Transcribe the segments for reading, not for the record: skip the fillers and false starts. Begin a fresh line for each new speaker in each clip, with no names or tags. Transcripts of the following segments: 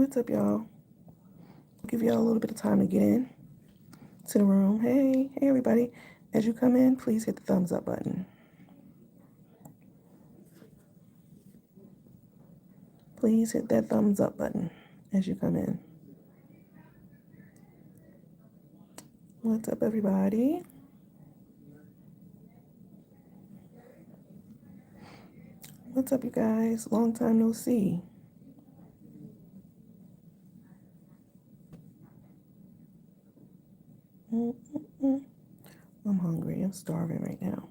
What's up, y'all? I'll give y'all a little bit of time to get in to the room. Hey, everybody. As you come in, please hit the thumbs up button. Please hit that thumbs up button as you come in. What's up, everybody? What's up, you guys? Long time no see. I'm hungry. I'm starving right now.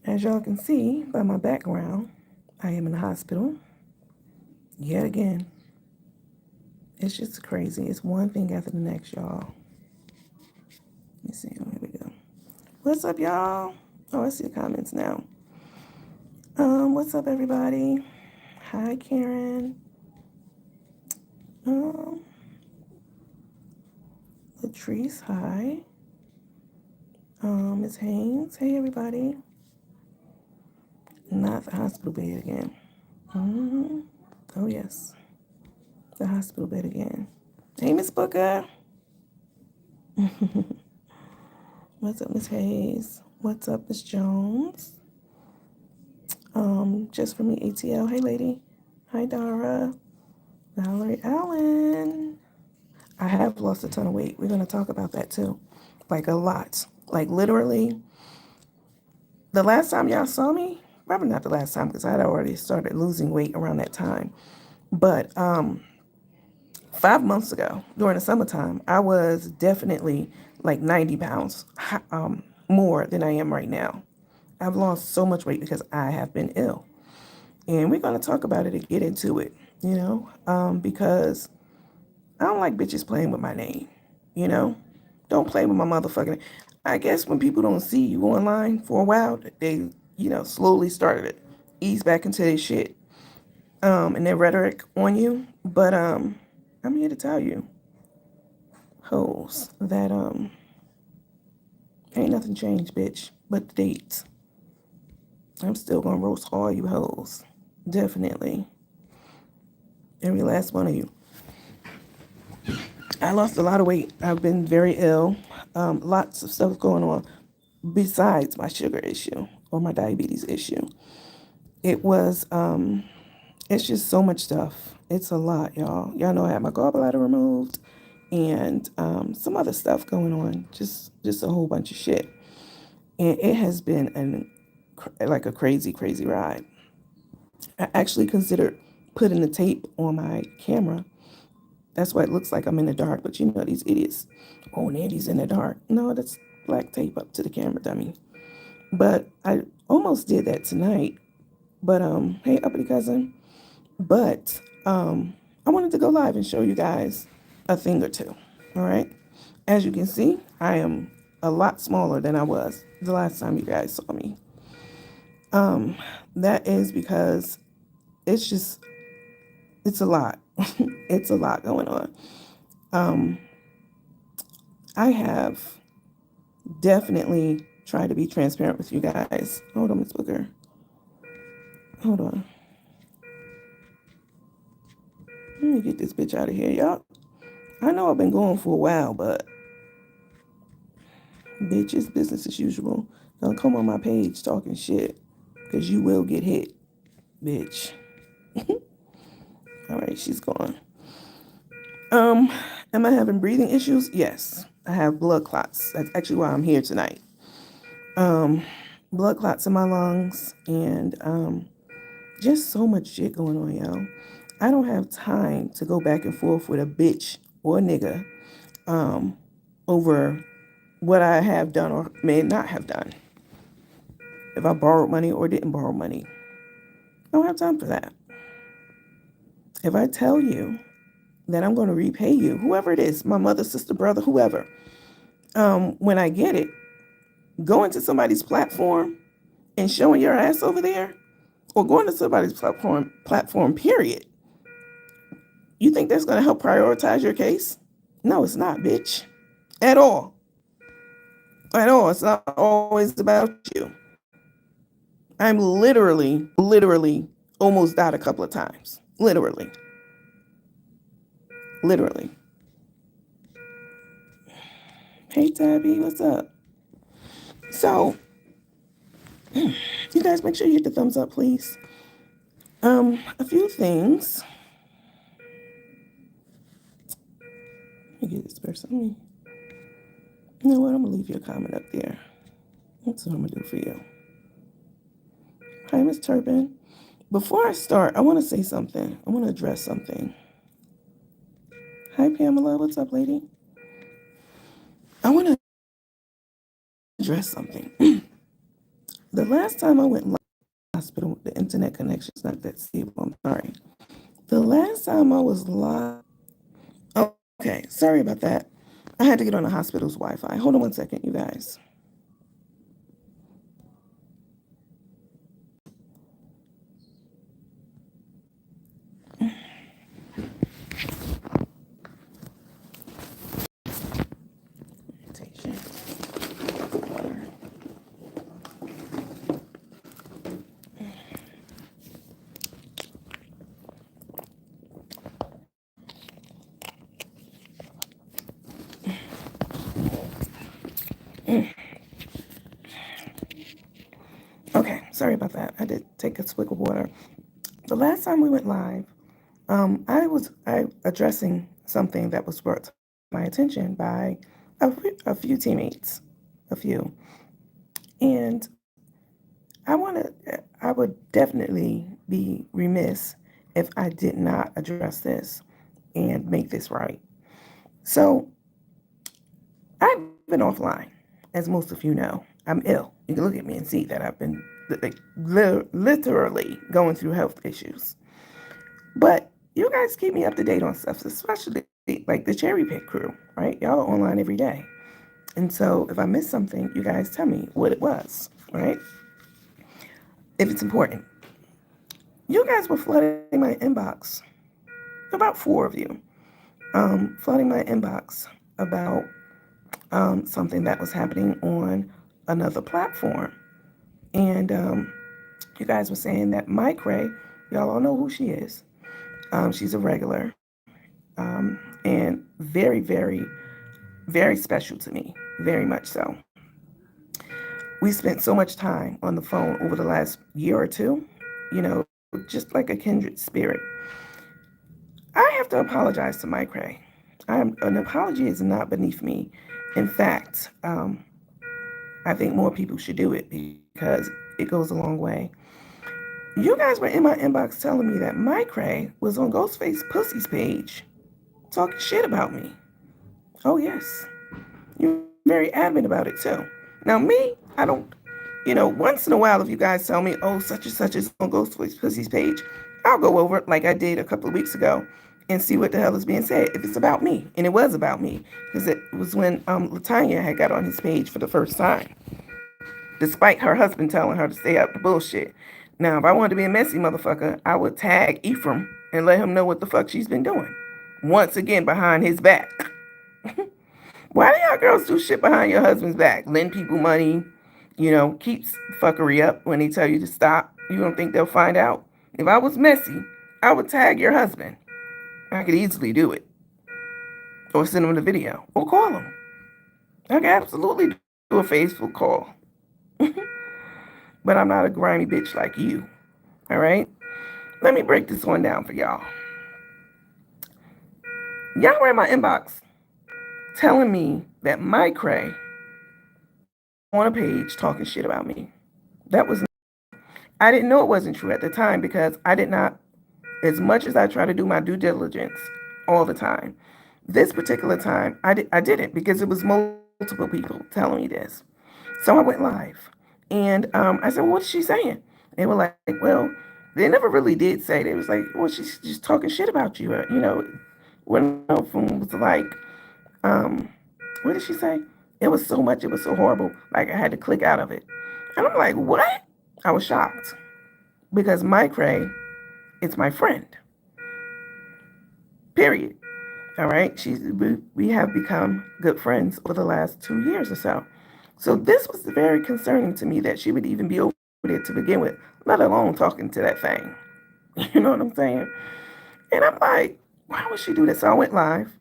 As y'all can see by my background, I am in the hospital yet again. It's just crazy. It's one thing after the next, y'all. Let me see. Here we go. What's up, y'all? Oh, I see the comments now. What's up, everybody? Hi, Karen. Latrice, hi. Ms. Haynes, hey, everybody. Not the hospital bed again. Oh, yes. The hospital bed again. Hey, Miss Booker. What's up, Miss Hayes? What's up, Miss Jones? Just for me, ATL. Hey, lady. Hi, Dara. Valerie Allen. I have lost a ton of weight. We're going to talk about that too. Like a lot. Like literally, the last time y'all saw me, probably not the last time because I had already started losing weight around that time. But 5 months ago, during the summertime, I was definitely like 90 pounds more than I am right now. I've lost so much weight because I have been ill. And we're going to talk about it and get into it, because I don't like bitches playing with my name, Don't play with my motherfucking name. I guess when people don't see you online for a while, they, slowly started to ease back into their shit and their rhetoric on you. But I'm here to tell you, hoes, that ain't nothing changed, bitch, but the dates. I'm still gonna roast all you hoes. Definitely. Every last one of you. I lost a lot of weight. I've been very ill. Lots of stuff going on besides my sugar issue or my diabetes issue. It was, it's just so much stuff. It's a lot, y'all. Y'all know I had my gallbladder removed and some other stuff going on. Just a whole bunch of shit. And it has been like a crazy, crazy ride. I actually considered putting the tape on my camera. That's why it looks like I'm in the dark, but these idiots. Oh, Nandy's in the dark. No, that's black tape up to the camera, dummy. But I almost did that tonight. But hey, uppity cousin. But I wanted to go live and show you guys a thing or two. All right. As you can see, I am a lot smaller than I was the last time you guys saw me. That is because it's a lot. It's a lot going on. I have definitely tried to be transparent with you guys. Hold on, Miss Booker. Hold on. Let me get this bitch out of here, y'all. I know I've been going for a while, but bitch, it's business as usual. Don't come on my page talking shit, because you will get hit, bitch. All right, she's gone. Am I having breathing issues? Yes. I have blood clots. That's actually why I'm here tonight. Blood clots in my lungs and just so much shit going on, y'all. I don't have time to go back and forth with a bitch or a nigga over what I have done or may not have done. If I borrowed money or didn't borrow money. I don't have time for that. If I tell you that I'm going to repay you, whoever it is, my mother, sister, brother, whoever, when I get it, going to somebody's platform and showing your ass over there, or going to somebody's platform, period. You think that's going to help prioritize your case? No, it's not, bitch. At all. At all. It's not always about you. I'm literally almost died a couple of times. Literally. Literally. Hey, Tabby, what's up? So, you guys make sure you hit the thumbs up, please. A few things. Let me get this person. You know what? I'm gonna leave your comment up there. That's what I'm gonna do for you. Hi, Miss Turpin. Before I start, I want to say something. I want to address something. Hi, Pamela. What's up, lady? I want to address something. The last time I went live in the hospital, the internet connection is not that stable. I'm sorry. The last time I was live. Oh, okay. Sorry about that. I had to get on the hospital's Wi-Fi. Hold on one second, you guys. Okay, sorry about that. I did take a swig of water. The last time we went live, I was addressing something that was brought to my attention by a few teammates, a few, and I would definitely be remiss if I did not address this and make this right. So I've been offline, as most of you know. I'm ill. You can look at me and see that I've been literally going through health issues. But you guys keep me up to date on stuff, especially like the Cherry Pick crew, right? Y'all are online every day. And so if I miss something, you guys tell me what it was, right? If it's important. You guys were flooding my inbox, about 4 of you, flooding my inbox about something that was happening on another platform. And you guys were saying that Mike Ray, y'all all know who she is. She's a regular and very, very, very special to me, very much so. We spent so much time on the phone over the last year or two, you know, just like a kindred spirit. I have to apologize to Mike Ray. An apology is not beneath me. In fact, I think more people should do it because it goes a long way. You guys were in my inbox telling me that Mike Ray was on Ghostface Pussy's page talking shit about me. Oh, yes. You're very adamant about it, too. Now, me, I don't, once in a while, if you guys tell me, oh, such and such is on Ghostface Pussy's page, I'll go over it like I did a couple of weeks ago and see what the hell is being said. If it's about me, and it was about me, because it was when Latanya had got on his page for the first time, despite her husband telling her to stay out the bullshit. Now, if I wanted to be a messy motherfucker, I would tag Ephraim and let him know what the fuck she's been doing. Once again, behind his back. Why do y'all girls do shit behind your husband's back? Lend people money, keep fuckery up when they tell you to stop. You don't think they'll find out? If I was messy, I would tag your husband. I could easily do it. Or send him the video. Or call him. I could absolutely do a Facebook call. But I'm not a grimy bitch like you. All right? Let me break this one down for y'all. Y'all were in my inbox telling me that Mike Ray on a page talking shit about me. That was, I didn't know it wasn't true at the time because I did not, as much as I try to do my due diligence all the time, this particular time I didn't because it was multiple people telling me this. So I went live and I said, well, what's she saying? They were like, well, they never really did say. They was like, well, she's just talking shit about you. One of them was like, what did she say? It was so much, it was so horrible. Like I had to click out of it. And I'm like, what? I was shocked because Mike Ray is my friend. Period. All right. We have become good friends over the last 2 years or so. So this was very concerning to me that she would even be over there to begin with, let alone talking to that thing. You know what I'm saying? And I'm like, why would she do this? So I went live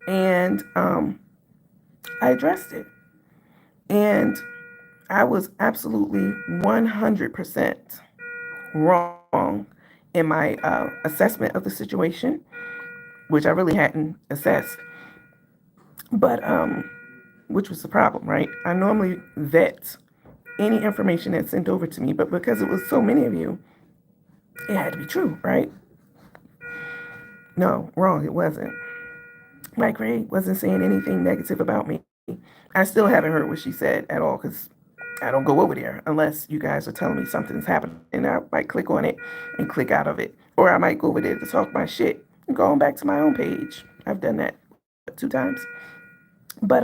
and I addressed it. And I was absolutely 100% wrong in my assessment of the situation, which I really hadn't assessed. But which was the problem, right? I normally vet any information that's sent over to me, but because it was so many of you, it had to be true, right? No, wrong, it wasn't. Mike Ray wasn't saying anything negative about me. I still haven't heard what she said at all because I don't go over there unless you guys are telling me something's happening. And I might click on it and click out of it. Or I might go over there to talk my shit and go on back to my own page. I've done that 2 times. But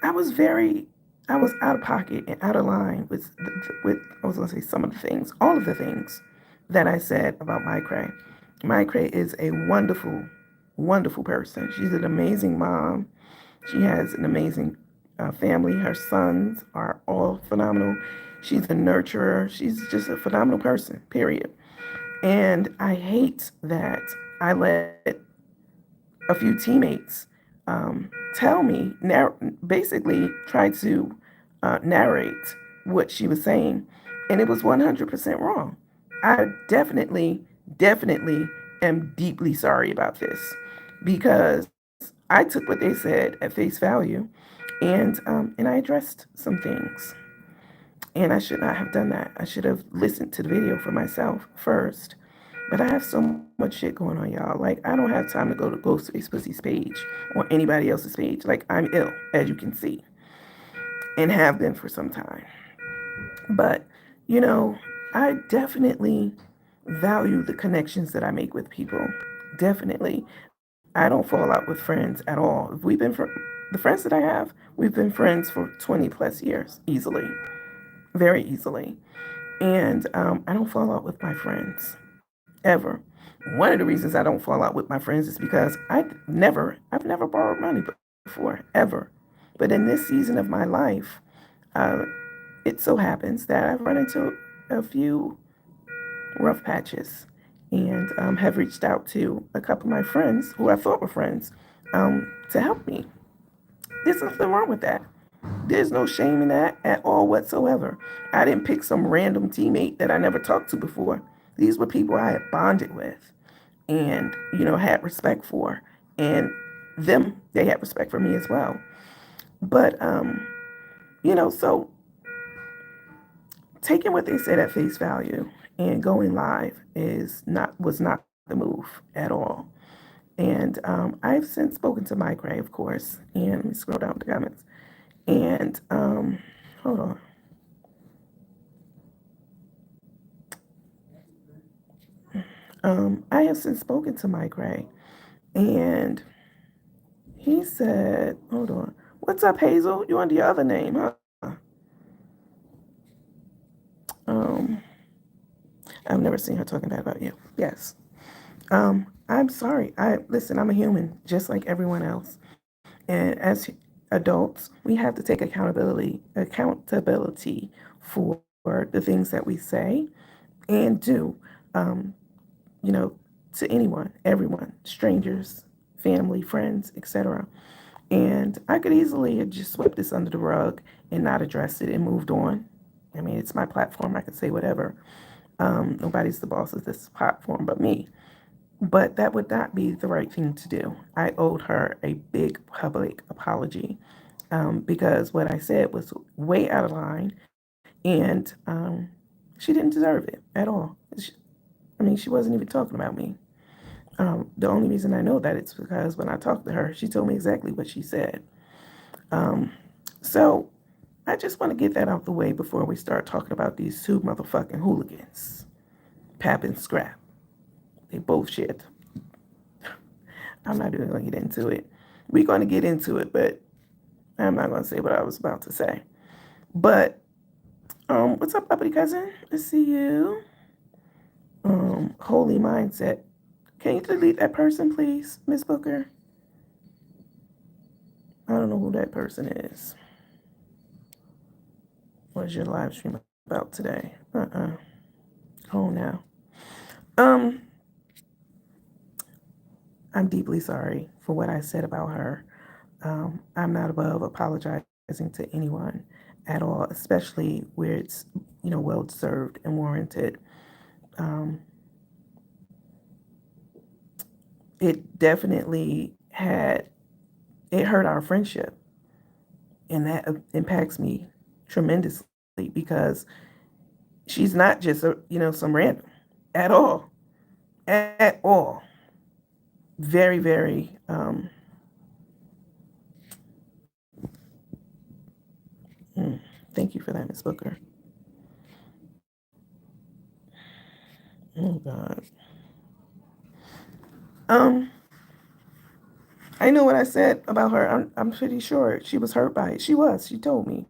I was very, I was out of pocket and out of line with I was gonna say some of the things, all of the things that I said about Mike Ray. Mike Ray is a wonderful, wonderful person. She's an amazing mom. She has an amazing family. Her sons are all phenomenal. She's a nurturer. She's just a phenomenal person, period. And I hate that I let a few teammates tell me, basically try to narrate what she was saying, and it was 100% wrong. I definitely am deeply sorry about this because I took what they said at face value, and I addressed some things. And I should not have done that. I should have listened to the video for myself first. But I have so much shit going on, y'all. Like, I don't have time to go to Ghostface Pussy's page or anybody else's page. Like, I'm ill, as you can see, and have been for some time. But, you know, I definitely value the connections that I make with people. Definitely. I don't fall out with friends at all. If we've been the friends that I have, we've been friends for 20 plus years, easily, very easily. And I don't fall out with my friends ever. One of the reasons I don't fall out with my friends is because I've never borrowed money before, ever. But in this season of my life, uh, it so happens that I've run into a few rough patches and have reached out to a couple of my friends who I thought were friends to help me. There's nothing wrong with that. There's no shame in that at all whatsoever. I didn't pick some random teammate that I never talked to before. These were people I had bonded with and, you know, had respect for. And they had respect for me as well. But, you know, so taking what they said at face value and going live was not the move at all. And I've since spoken to Mike Ray, of course. And let me scroll down the comments. And hold on. I have since spoken to Mike Ray, and he said, hold on. What's up, Hazel? You under your other name, huh? Um, I've never seen her talking bad about you. Yes. I'm sorry. Listen, I'm a human, just like everyone else. And as adults, we have to take accountability for the things that we say and do. Um, you know, to anyone, everyone, strangers, family, friends, etc. And I could easily have just swept this under the rug and not addressed it and moved on. I mean, it's my platform. I can say whatever. Nobody's the boss of this platform but me. But that would not be the right thing to do. I owed her a big public apology because what I said was way out of line and she didn't deserve it at all. I mean, she wasn't even talking about me. The only reason I know that it's because when I talked to her, she told me exactly what she said. Um, so I just want to get that out the way before we start talking about these two motherfucking hooligans, Pap and Scrap. They both shit. I'm not even going to get into it. We're going to get into it, but I'm not going to say what I was about to say. But what's up, uppity cousin? I see you. Holy mindset. Can you delete that person, please, Miss Booker? I don't know who that person is. What's your live stream about today? Oh, now. Um, I'm deeply sorry for what I said about her. I'm not above apologizing to anyone at all, especially where it's, well deserved and warranted. Um, it definitely it hurt our friendship, and that impacts me tremendously because she's not just some random at all, at all. Very, very. Thank you for that, Miss Booker. Oh God. Um, I know what I said about her. I'm pretty sure she was hurt by it. She was. She told me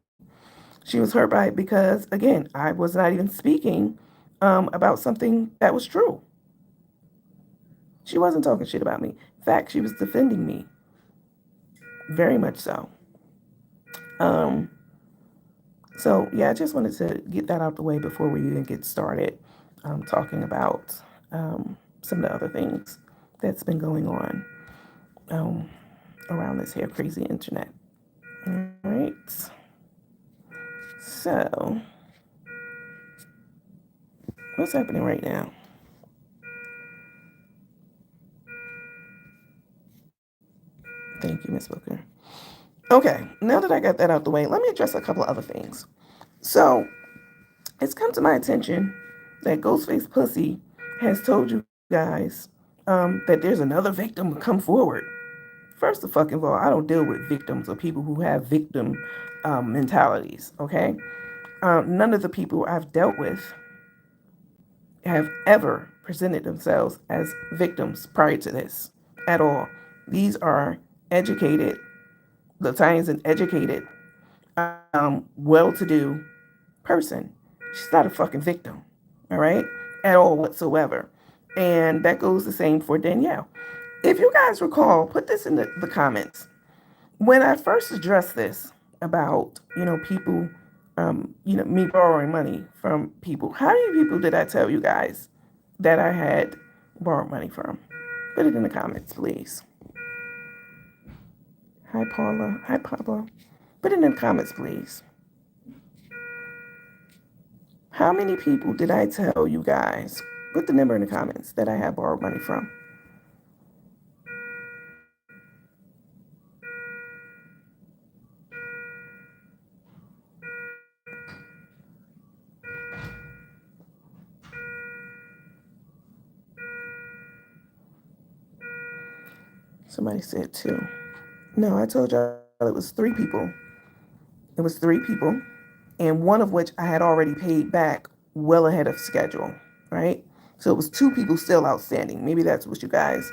she was hurt by it because again, I was not even speaking about something that was true. She wasn't talking shit about me. In fact, she was defending me. Very much so. Um, so yeah, I just wanted to get that out the way before we even get started talking about some of the other things that's been going on um, around this here crazy internet. All right. So, what's happening right now? Thank you, Miss Booker. Okay, now that I got that out the way, let me address a couple of other things. So, it's come to my attention that Ghostface Pussy has told you guys that there's another victim to come forward. First of fucking all, I don't deal with victims or people who have victim mentalities, okay? None of the people I've dealt with have ever presented themselves as victims prior to this at all. These are educated, Latania's an educated, well to do person. She's not a fucking victim, all right? At all whatsoever. And that goes the same for Danielle. If you guys recall, put this in the comments. When I first addressed this about, people, me borrowing money from people, how many people did I tell you guys that I had borrowed money from? Put it in the comments, please. Hi, Paula. Hi, Pablo. Put it in the comments, please. How many people did I tell you guys? Put the number in the comments that I had borrowed money from. Somebody said two. No, I told y'all it was three people. It was three people, and one of which I had already paid back well ahead of schedule, right? So it was two people still outstanding. Maybe that's what you guys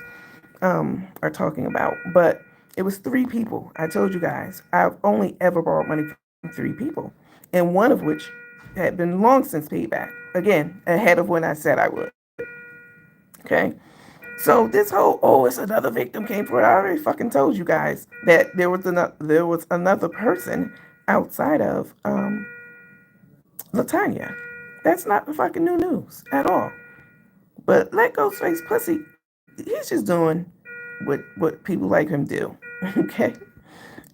are talking about. But it was three people. I told you guys I've only ever borrowed money from three people, and one of which had been long since paid back. Again, ahead of when I said I would. Okay. So this whole it's another victim came forward. I already fucking told you guys that there was another person outside of Latanya. That's not the fucking new news at all. But let Ghostface Pussy, he's just doing what people like him do. Okay,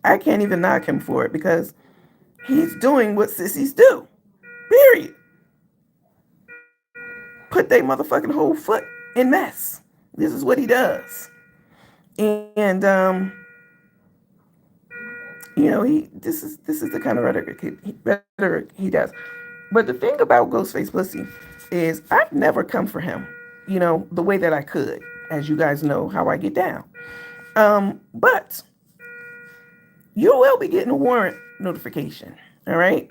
I can't even knock him for it because he's doing what sissies do. Period. Put their motherfucking whole foot in mess. This is what he does. And he this is the kind of rhetoric he does. But the thing about Ghostface Pussy is I've never come for him, the way that I could, as you guys know how I get down. But you will be getting a warrant notification. All right.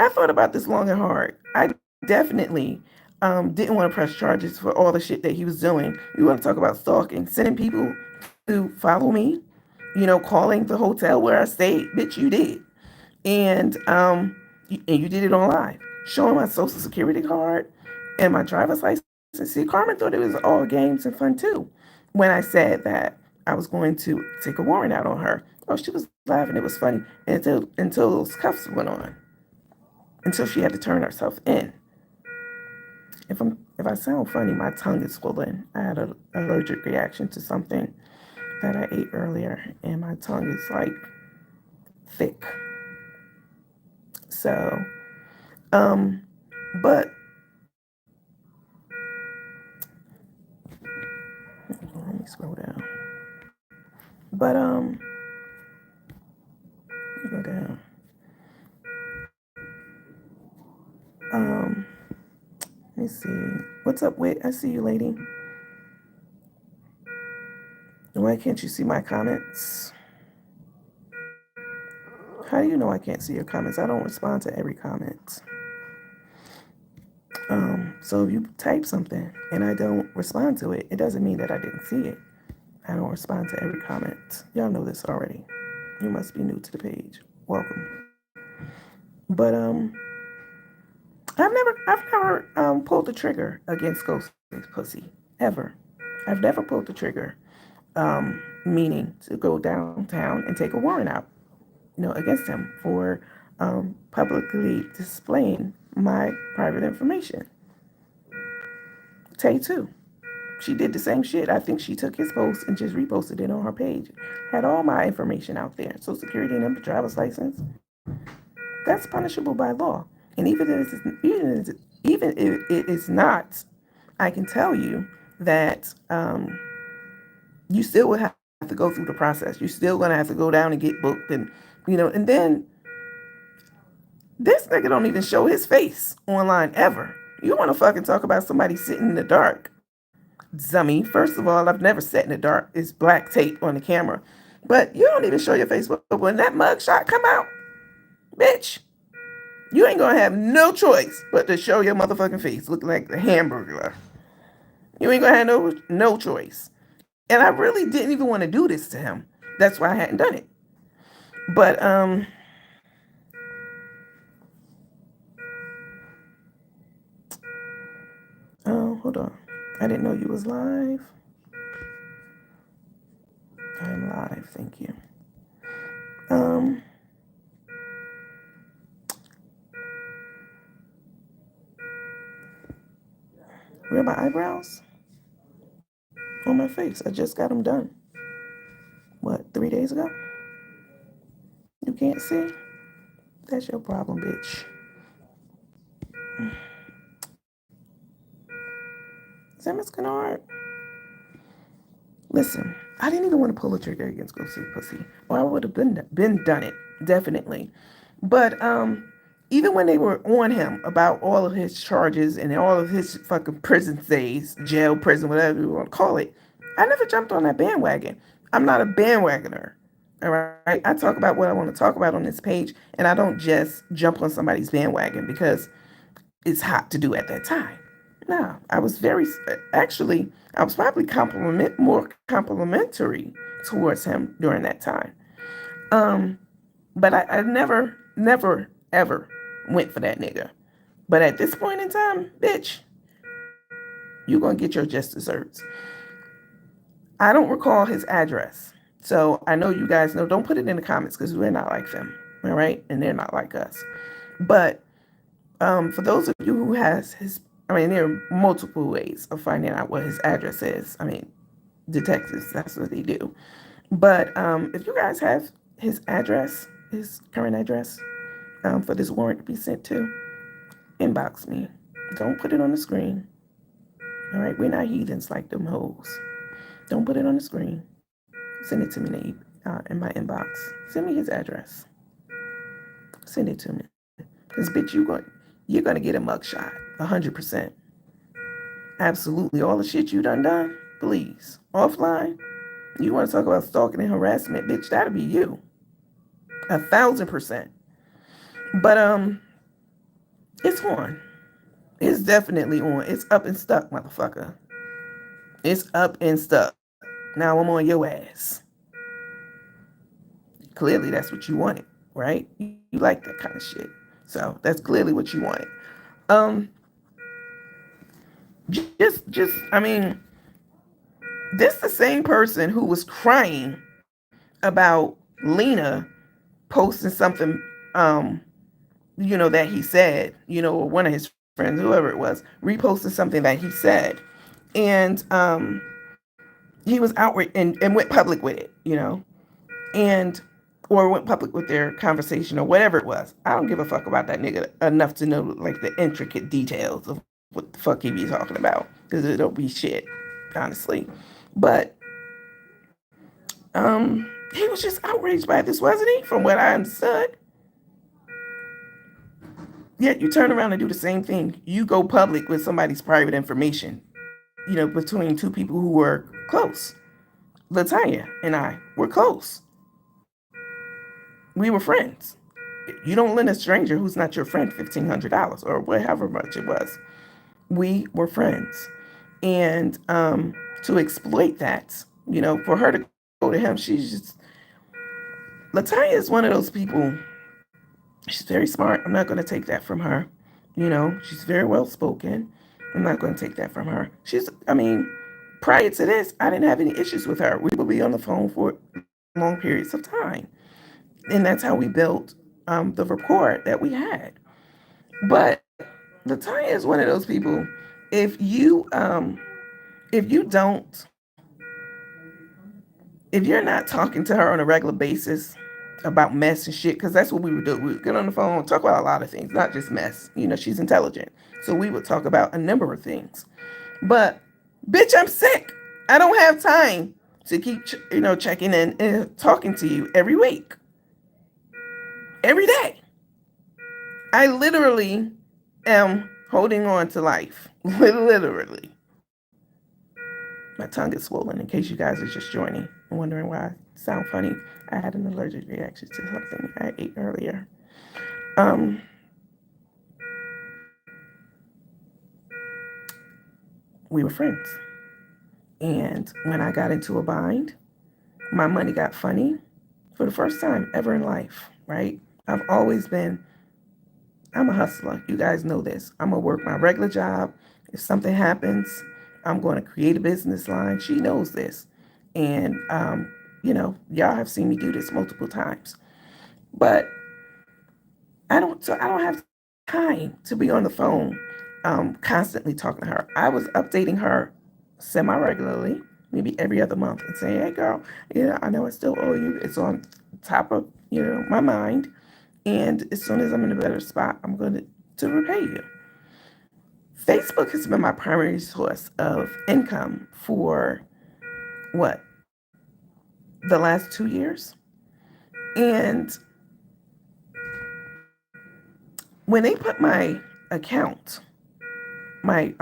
I thought about this long and hard. I definitely didn't want to press charges for all the shit that he was doing. You want to talk about stalking, sending people to follow me, calling the hotel where I stayed. Bitch, you did. And you did it on live, showing my social security card and my driver's license. See, Carmen thought it was all games and fun too when I said that I was going to take a warrant out on her. Oh, she was laughing. It was funny until those cuffs went on, until she had to turn herself in. if I sound funny, my tongue is swollen. I had an allergic reaction to something that I ate earlier, and my tongue is like thick. So, um, but let me scroll down. But let me go down. Um, let me see. What's up, Wit? I see you, lady. Why can't you see my comments? How do you know I can't see your comments? I don't respond to every comment. So if you type something and I don't respond to it, it doesn't mean that I didn't see it. I don't respond to every comment. Y'all know this already. You must be new to the page. Welcome. But I've never pulled the trigger against Ghostface Pussy ever. I've never pulled the trigger, meaning to go downtown and take a warrant out, against him for publicly displaying my private information. Tay too. She did the same shit. I think she took his post and just reposted it on her page. Had all my information out there. Social security number, driver's license. That's punishable by law. And even if it is not, I can tell you that you still would have to go through the process. You're still gonna have to go down and get booked, and then this nigga don't even show his face online ever. You want to fucking talk about somebody sitting in the dark? Zummy. First of all, I've never sat in the dark. It's black tape on the camera. But you don't even show your face. But when that mugshot come out, bitch, you ain't gonna have no choice but to show your motherfucking face looking like the hamburger. You ain't gonna have no choice. And I really didn't even want to do this to him. That's why I hadn't done it. But oh, hold on. I didn't know you was live. I'm live, thank you. Where are my eyebrows? On my face. I just got them done. What, 3 days ago? You can't see? That's your problem, bitch. Is that Miss Kennard? Listen, I didn't even want to pull a trigger against Ghostface Pussy, or I would have been done it, definitely. But even when they were on him about all of his charges and all of his fucking prison stays, jail, prison, whatever you want to call it, I never jumped on that bandwagon. I'm not a bandwagoner. All right. I talk about what I want to talk about on this page, and I don't just jump on somebody's bandwagon because it's hot to do at that time. No, I was actually, I was probably more complimentary towards him during that time. But I never, ever went for that nigga. But at this point in time, bitch, you're going to get your just desserts. I don't recall his address. So I know you guys know, don't put it in the comments because we're not like them. All right. And they're not like us. But for those of you who has his, there are multiple ways of finding out what his address is. Detectives, that's what they do. But if you guys have his address, his current address, for this warrant to be sent to, inbox me. Don't put it on the screen. All right, we're not heathens like them hoes. Don't put it on the screen. Send it to me in my inbox. Send me his address. Send it to me. Because, bitch, you're going to get a mugshot. 100%. Absolutely. All the shit you done, please. Offline, you want to talk about stalking and harassment, bitch, that'll be you. 1,000%. But, it's on. It's definitely on. It's up and stuck, motherfucker. It's up and stuck. Now I'm on your ass. Clearly, that's what you wanted, right? You like that kind of shit. So that's clearly what you wanted. This the same person who was crying about Lena posting something, that he said, or one of his friends, whoever it was, reposted something that he said. And he was outraged and went public with it, and or went public with their conversation or whatever it was. I don't give a fuck about that nigga enough to know like the intricate details of what the fuck he be talking about because it don't be shit, honestly. But he was just outraged by this, wasn't he? From what I understood. Yet you turn around and do the same thing. You go public with somebody's private information, between two people who were close. Latanya and I were close. We were friends. You don't lend a stranger who's not your friend $1,500 or whatever much it was. We were friends. And to exploit that, for her to go to him, Latanya is one of those people. She's very smart. I'm not going to take that from her. She's very well spoken. I'm not going to take that from her. Prior to this, I didn't have any issues with her. We would be on the phone for long periods of time. And that's how we built the rapport that we had. But Latanya is one of those people. If you don't, if you're not talking to her on a regular basis about mess and shit, because that's what we would do. We would get on the phone, talk about a lot of things, not just mess. She's intelligent. So we would talk about a number of things. But, bitch, I'm sick. I don't have time to keep, checking in and talking to you every week. Every day. I literally am holding on to life. Literally. My tongue is swollen in case you guys are just joining and wondering why I sound funny. I had an allergic reaction to something I ate earlier. We were friends. And when I got into a bind, my money got funny for the first time ever in life, right? I'm a hustler. You guys know this. I'm going to work my regular job. If something happens, I'm going to create a business line. She knows this. And, y'all have seen me do this multiple times. But I don't have time to be on the phone constantly talking to her. I was updating her semi-regularly, maybe every other month, and saying, hey, girl, I know I still owe you. It's on top of, my mind. And as soon as I'm in a better spot, I'm going to repay you. Facebook has been my primary source of income for what? The last 2 years. And when they put my account, our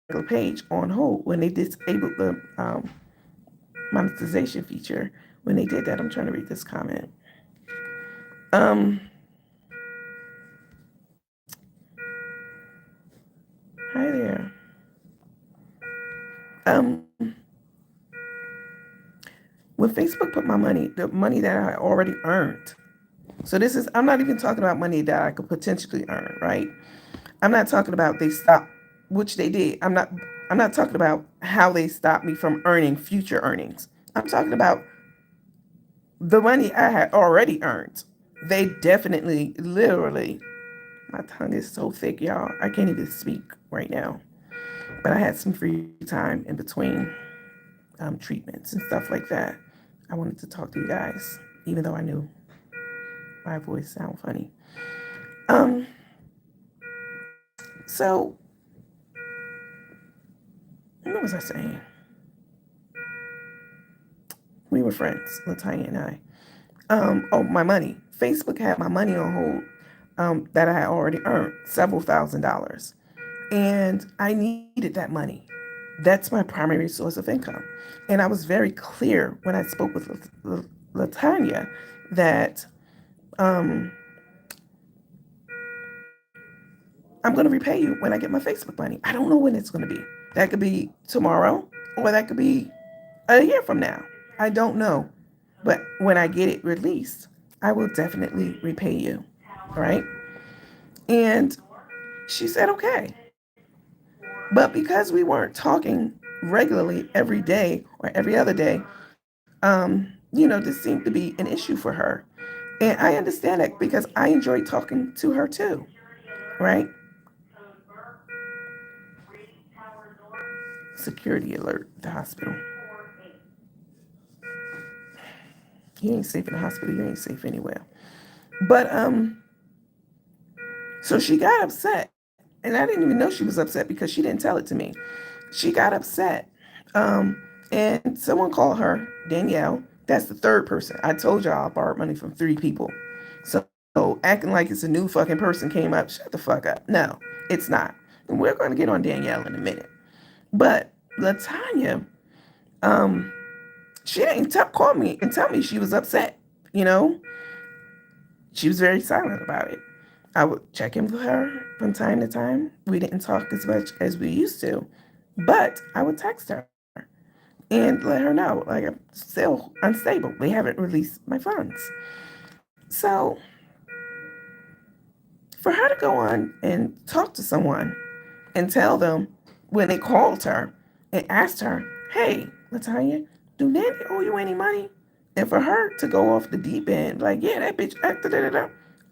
regular page on hold, when they disabled the monetization feature, when they did that, I'm trying to read this comment. Hi there. When Facebook put the money that I already earned. So I'm not even talking about money that I could potentially earn, right? I'm not talking about they stopped, which they did. I'm not talking about how they stopped me from earning future earnings. I'm talking about the money I had already earned. They definitely, literally, my tongue is so thick, y'all. I can't even speak right now. But I had some free time in between treatments and stuff like that. I wanted to talk to you guys, even though I knew my voice sounded funny. So, what was I saying? We were friends, Latanya and I. My money. Facebook had my money on hold that I had already earned, several $1,000s. And I needed that money. That's my primary source of income. And I was very clear when I spoke with Latanya that I'm going to repay you when I get my Facebook money. I don't know when it's going to be. That could be tomorrow, or that could be a year from now. I don't know. But when I get it released, I will definitely repay you. Right? And she said, okay. But because we weren't talking regularly every day or every other day, this seemed to be an issue for her. And I understand that because I enjoy talking to her too. Right? Security alert at the hospital. You ain't safe in the hospital. You ain't safe anywhere. But so she got upset, and I didn't even know she was upset because she didn't tell it to me. She got upset, and someone called her Danielle. That's the third person. I told y'all I borrowed money from 3 people. So acting like it's a new fucking person came up. Shut the fuck up. No, it's not. And we're going to get on Danielle in a minute. But Latanya, um, she didn't call me and tell me she was upset. You know, she was very silent about it. I would check in with her from time to time. We didn't talk as much as we used to, but I would text her and let her know, like, I'm still unstable. They haven't released my funds. So for her to go on and talk to someone and tell them when they called her and asked her, hey, Latanya, do Nanny owe you any money? And for her to go off the deep end, like, yeah, that bitch,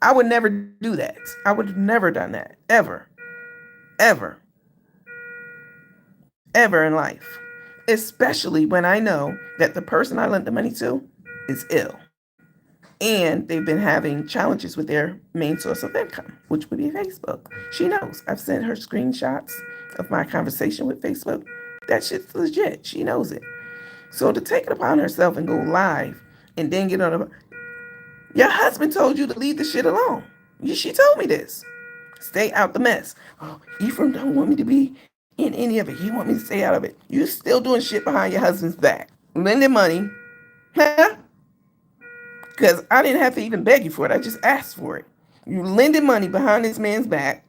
I would never do that. I would have never done that. Ever. Ever. Ever in life. Especially when I know that the person I lent the money to is ill. And they've been having challenges with their main source of income, which would be Facebook. She knows. I've sent her screenshots of my conversation with Facebook. That shit's legit. She knows it. So to take it upon herself and go live and then get on a... Your husband told you to leave the shit alone. She told me this. Stay out the mess. Oh, Ephraim don't want me to be in any of it. He want me to stay out of it. You still doing shit behind your husband's back. Lending money. Huh? Because I didn't have to even beg you for it. I just asked for it. You lending money behind this man's back,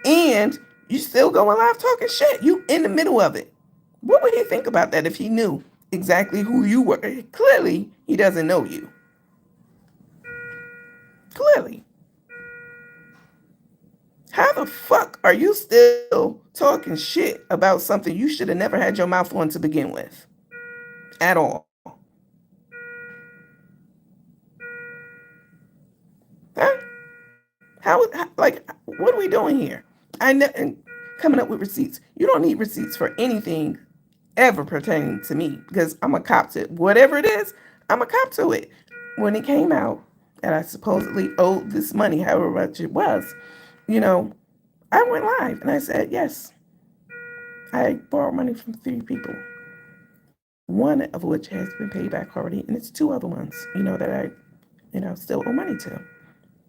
and you still going live talking shit. You in the middle of it. What would he think about that if he knew exactly who you were? Clearly, he doesn't know you. Clearly. How the fuck are you still talking shit about something you should have never had your mouth on to begin with? At all. Huh? Like, what are we doing here? Coming up with receipts. You don't need receipts for anything ever pertaining to me because I'm a cop to it. Whatever it is, I'm a cop to it. When it came out that I supposedly owed this money, however much it was, you know, I went live and I said, yes, I borrowed money from 3 people. One of which has been paid back already, and it's 2 other ones, that I, still owe money to.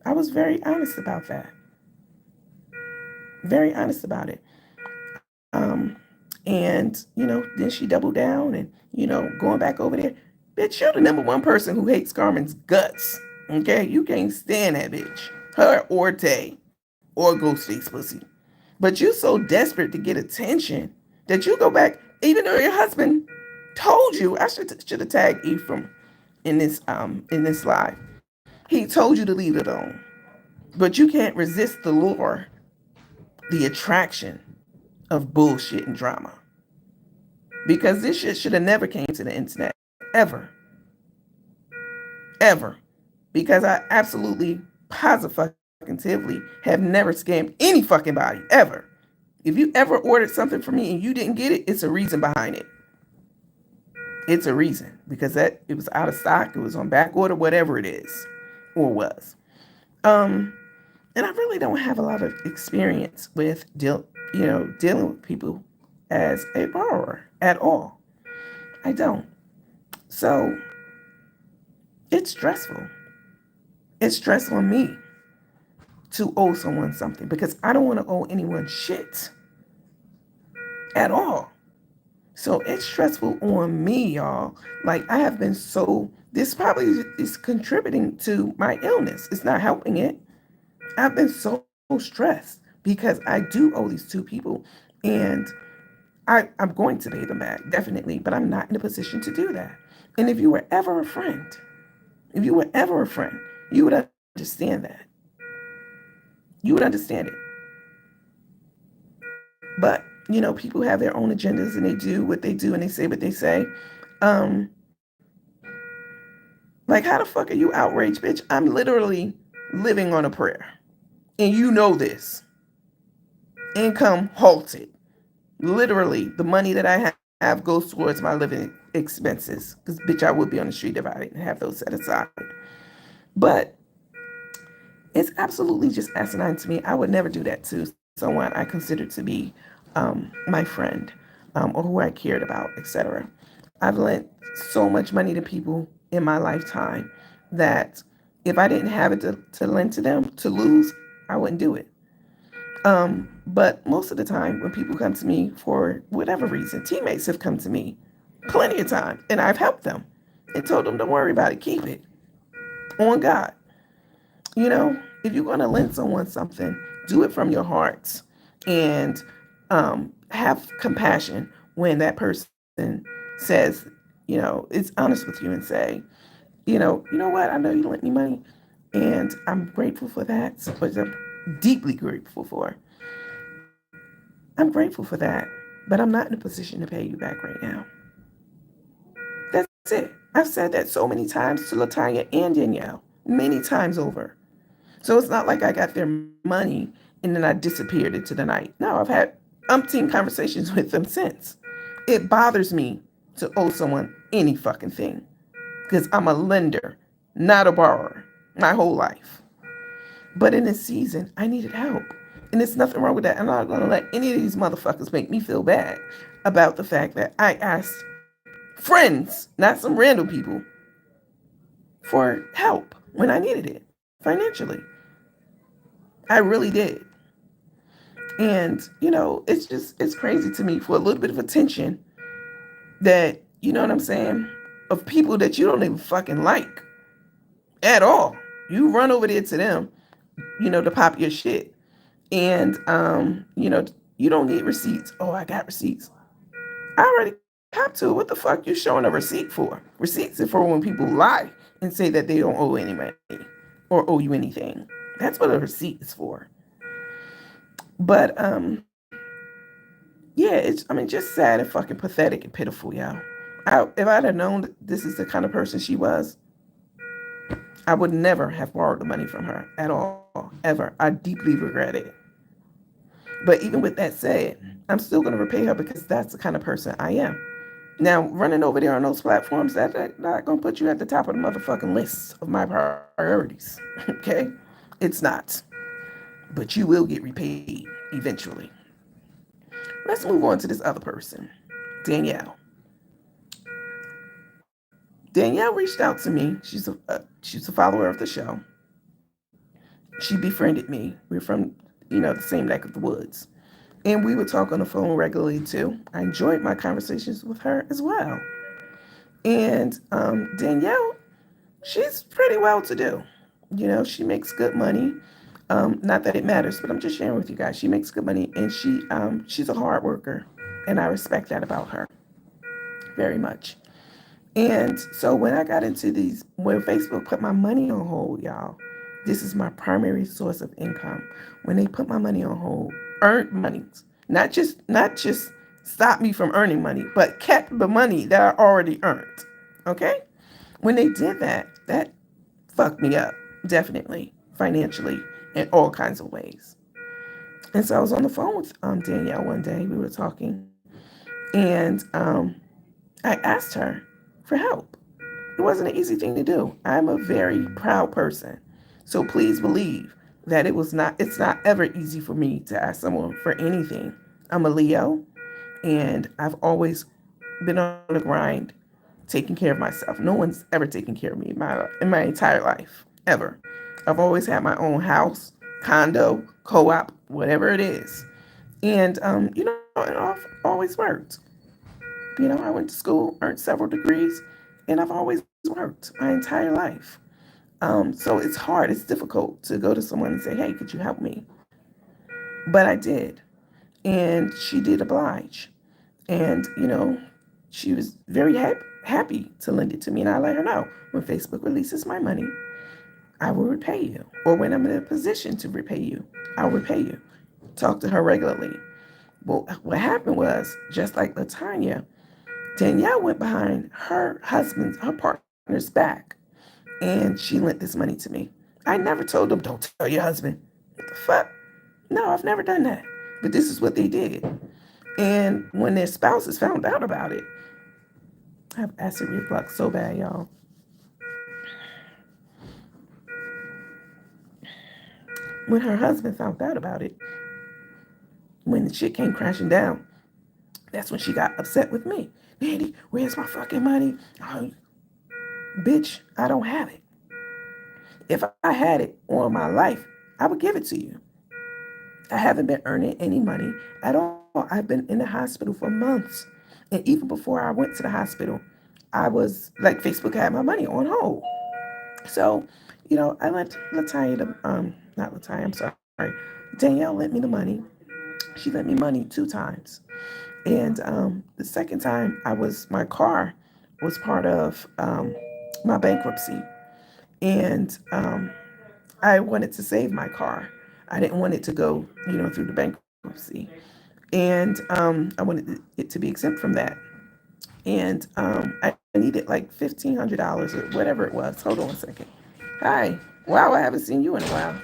I was very honest about that. Very honest about it. And, then she doubled down and, going back over there. Bitch, you're the #1 person who hates Carmen's guts. Okay? You can't stand that bitch. Her or Tay or Ghostface pussy. But you so desperate to get attention that you go back, even though your husband told you. I should have tagged Ephraim in this live. He told you to leave it alone. But you can't resist the lure, the attraction of bullshit and drama. Because this shit should have never came to the internet. Ever. Ever. Because I absolutely, positively have never scammed any fucking body. Ever. If you ever ordered something from me and you didn't get it, it's a reason behind it. It's a reason. Because it was out of stock. It was on back order, whatever it is. Or was. And I really don't have a lot of experience with dealing with people as a borrower at all. I don't. So it's stressful. It's stressful on me to owe someone something because I don't want to owe anyone shit at all. So it's stressful on me, y'all. Like, I have been this probably is contributing to my illness. It's not helping it. I've been so stressed because I do owe these 2 people, and I'm going to pay them back, definitely, but I'm not in a position to do that. And if you were ever a friend, you would understand that. You would understand it. But, people have their own agendas and they do what they do and they say what they say. Like, how the fuck are you outraged, bitch? I'm literally living on a prayer. And you know this. Income halted. Literally, the money that I have goes towards my living expenses. Because, bitch, I would be on the street if I didn't have those set aside. But it's absolutely just asinine to me. I would never do that to someone I considered to be my friend, or who I cared about, etc. I've lent so much money to people in my lifetime that if I didn't have it to lend to them to lose, I wouldn't do it. But most of the time, when people come to me for whatever reason, teammates have come to me plenty of time, and I've helped them and told them, don't worry about it, keep it on God. You know, if you're going to lend someone something, do it from your heart, and have compassion when that person says, is honest with you and say, you know what, I know you lent me money, and I'm grateful for that, but I'm deeply grateful for. I'm grateful for that, but I'm not in a position to pay you back right now. That's it. I've said that so many times to Latanya and Danielle, many times over. So it's not like I got their money and then I disappeared into the night. No, I've had umpteen conversations with them since. It bothers me to owe someone any fucking thing because I'm a lender, not a borrower, my whole life. But in this season, I needed help. And there's nothing wrong with that. I'm not going to let any of these motherfuckers make me feel bad about the fact that I asked friends, not some random people, for help when I needed it financially. I really did. And, it's crazy to me for a little bit of attention that, you know what I'm saying, of people that you don't even fucking like at all. You run over there to them, to pop your shit. And, you don't need receipts. Oh, I got receipts. I already copped to it. What the fuck you showing a receipt for? Receipts are for when people lie and say that they don't owe any money or owe you anything. That's what a receipt is for. But yeah, just sad and fucking pathetic and pitiful, y'all. If I'd have known that this is the kind of person she was, I would never have borrowed the money from her at all, ever. I deeply regret it. But even with that said, I'm still going to repay her because that's the kind of person I am. Now, running over there on those platforms, that's not going to put you at the top of the motherfucking list of my priorities. Okay? It's not. But you will get repaid eventually. Let's move on to this other person, Danielle. Danielle reached out to me. She's a follower of the show. She befriended me. We're from, the same neck of the woods. And we would talk on the phone regularly too. I enjoyed my conversations with her as well. And Danielle, she's pretty well to do. She makes good money. Not that it matters, but I'm just sharing with you guys. She makes good money, and she's a hard worker, and I respect that about her very much. And so when I got into when Facebook put my money on hold, y'all, this is my primary source of income. When they put my money on hold, earned money, not just stopped me from earning money, but kept the money that I already earned. Okay? When they did that, that fucked me up, definitely, financially, in all kinds of ways. And so I was on the phone with Danielle one day. We were talking, and I asked her for help. It wasn't an easy thing to do. I'm a very proud person. So please believe that it's not ever easy for me to ask someone for anything. I'm a Leo, and I've always been on the grind, taking care of myself. No one's ever taken care of me in my entire life, ever. I've always had my own house, condo, co-op, whatever it is. And, it always worked. I went to school, earned several degrees, and I've always worked my entire life. So it's hard, it's difficult to go to someone and say, hey, could you help me? But I did. And she did oblige. And, she was very happy to lend it to me. And I let her know when Facebook releases my money, I will repay you. Or when I'm in a position to repay you, I'll repay you. Talk to her regularly. Well, what happened was, just like Latanya, Danielle went behind her partner's back, and she lent this money to me. I never told them, don't tell your husband. What the fuck? No, I've never done that. But this is what they did. And when their spouses found out about it, I have acid reflux so bad, y'all. When her husband found out about it, when the shit came crashing down, that's when she got upset with me. Nandy, where's my fucking money? Oh, bitch, I don't have it. If I had it on my life, I would give it to you. I haven't been earning any money at all. I've been in the hospital for months. And even before I went to the hospital, I was like, Facebook had my money on hold. So, I let Latanya, not Latanya, I'm sorry. Danielle lent me the money. She lent me money 2 times. And the second time, my car was part of my bankruptcy. And I wanted to save my car. I didn't want it to go, through the bankruptcy. And I wanted it to be exempt from that. And I needed like $1,500 or whatever it was. Hold on a second. Hi. Wow, I haven't seen you in a while.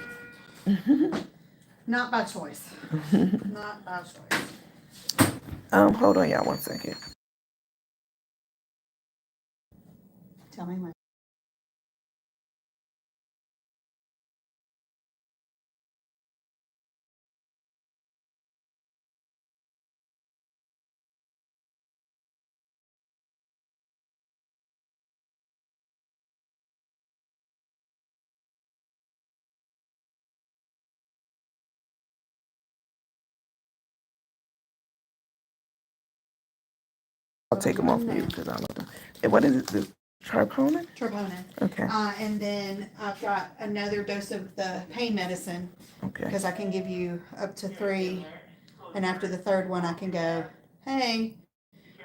Not by choice. Not by choice.
Hold on, y'all, 1 second.
Tell me when.
I'll take them off mute because I love them. And what is it? The Troponin?
Troponin.
Okay.
And then I've got another dose of the pain medicine
Okay.
because I can give you up to 3. And after the third one, I can go, hey,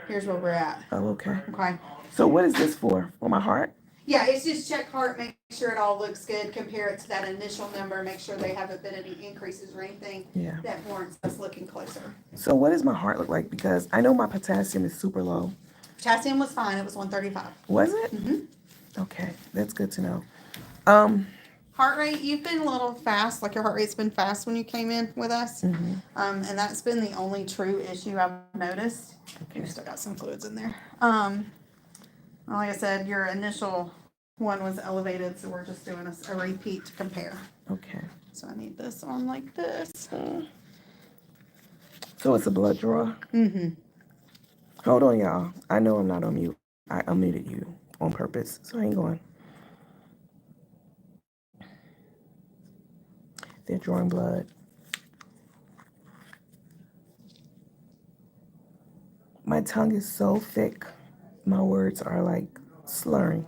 here's where we're at.
Oh, okay.
Okay.
So what is this for? For my heart?
Yeah, it's just check heart, make sure it all looks good, compare it to that initial number, make sure they haven't been any increases or anything
Yeah.
that warrants us looking closer.
So what does my heart look like? Because I know my potassium is super low.
Potassium was fine, it was 135.
Was it?
Mm-hmm.
Okay, that's good to know.
Heart rate, you've been a little fast, like your heart rate's been fast when you came in with us.
Mm-hmm.
And that's been the only true issue I've noticed.
Okay.
You've still got some fluids in there. Like I said, your initial one was elevated, so we're just doing a repeat to compare.
Okay.
So I need this on like this.
So it's a blood draw?
Mm-hmm.
Hold on, y'all. I know I'm not on mute. I unmuted you on purpose, so I ain't going. They're drawing blood. My tongue is so thick, my words are like slurring.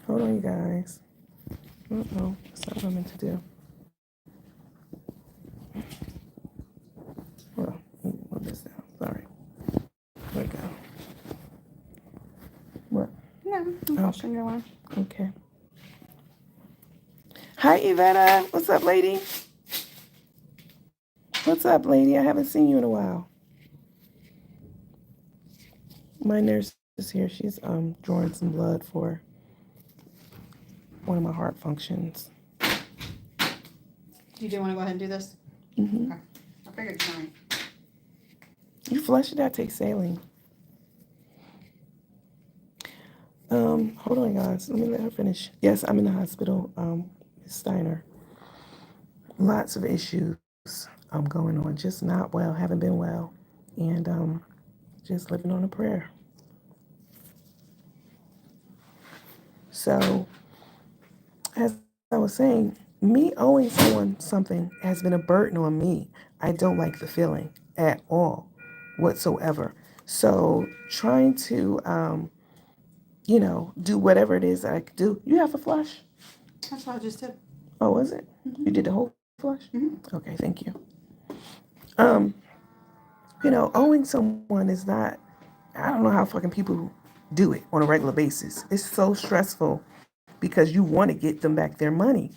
Hold on, you guys. Uh-oh, that's not what I meant to do. Well, move this down. Sorry. There we go. What?
No, I'm washing your line.
Okay. Hi, Iveta. What's up, lady? What's up, lady? I haven't seen you in a while. My nurse is here. She's drawing some blood for one of my heart functions.
You do want to go ahead and do this?
Mm-hmm.
Okay. I figured tonight.
You flush it out, take saline. Hold on, guys. Let me let her finish. Yes, I'm in the hospital, Ms. Steiner. Lots of issues going on. Just not well, haven't been well. And just living on a prayer. So, as I was saying, me owing someone something has been a burden on me. I don't like the feeling at all, whatsoever. So, trying to, do whatever it is that I could do. You have a flush?
That's what I just did.
Oh, was it?
Mm-hmm.
You did the whole flush?
Mm-hmm.
Okay, thank you. Owing someone is not, I don't know how fucking people do it on a regular basis. It's so stressful because you want to get them back their money.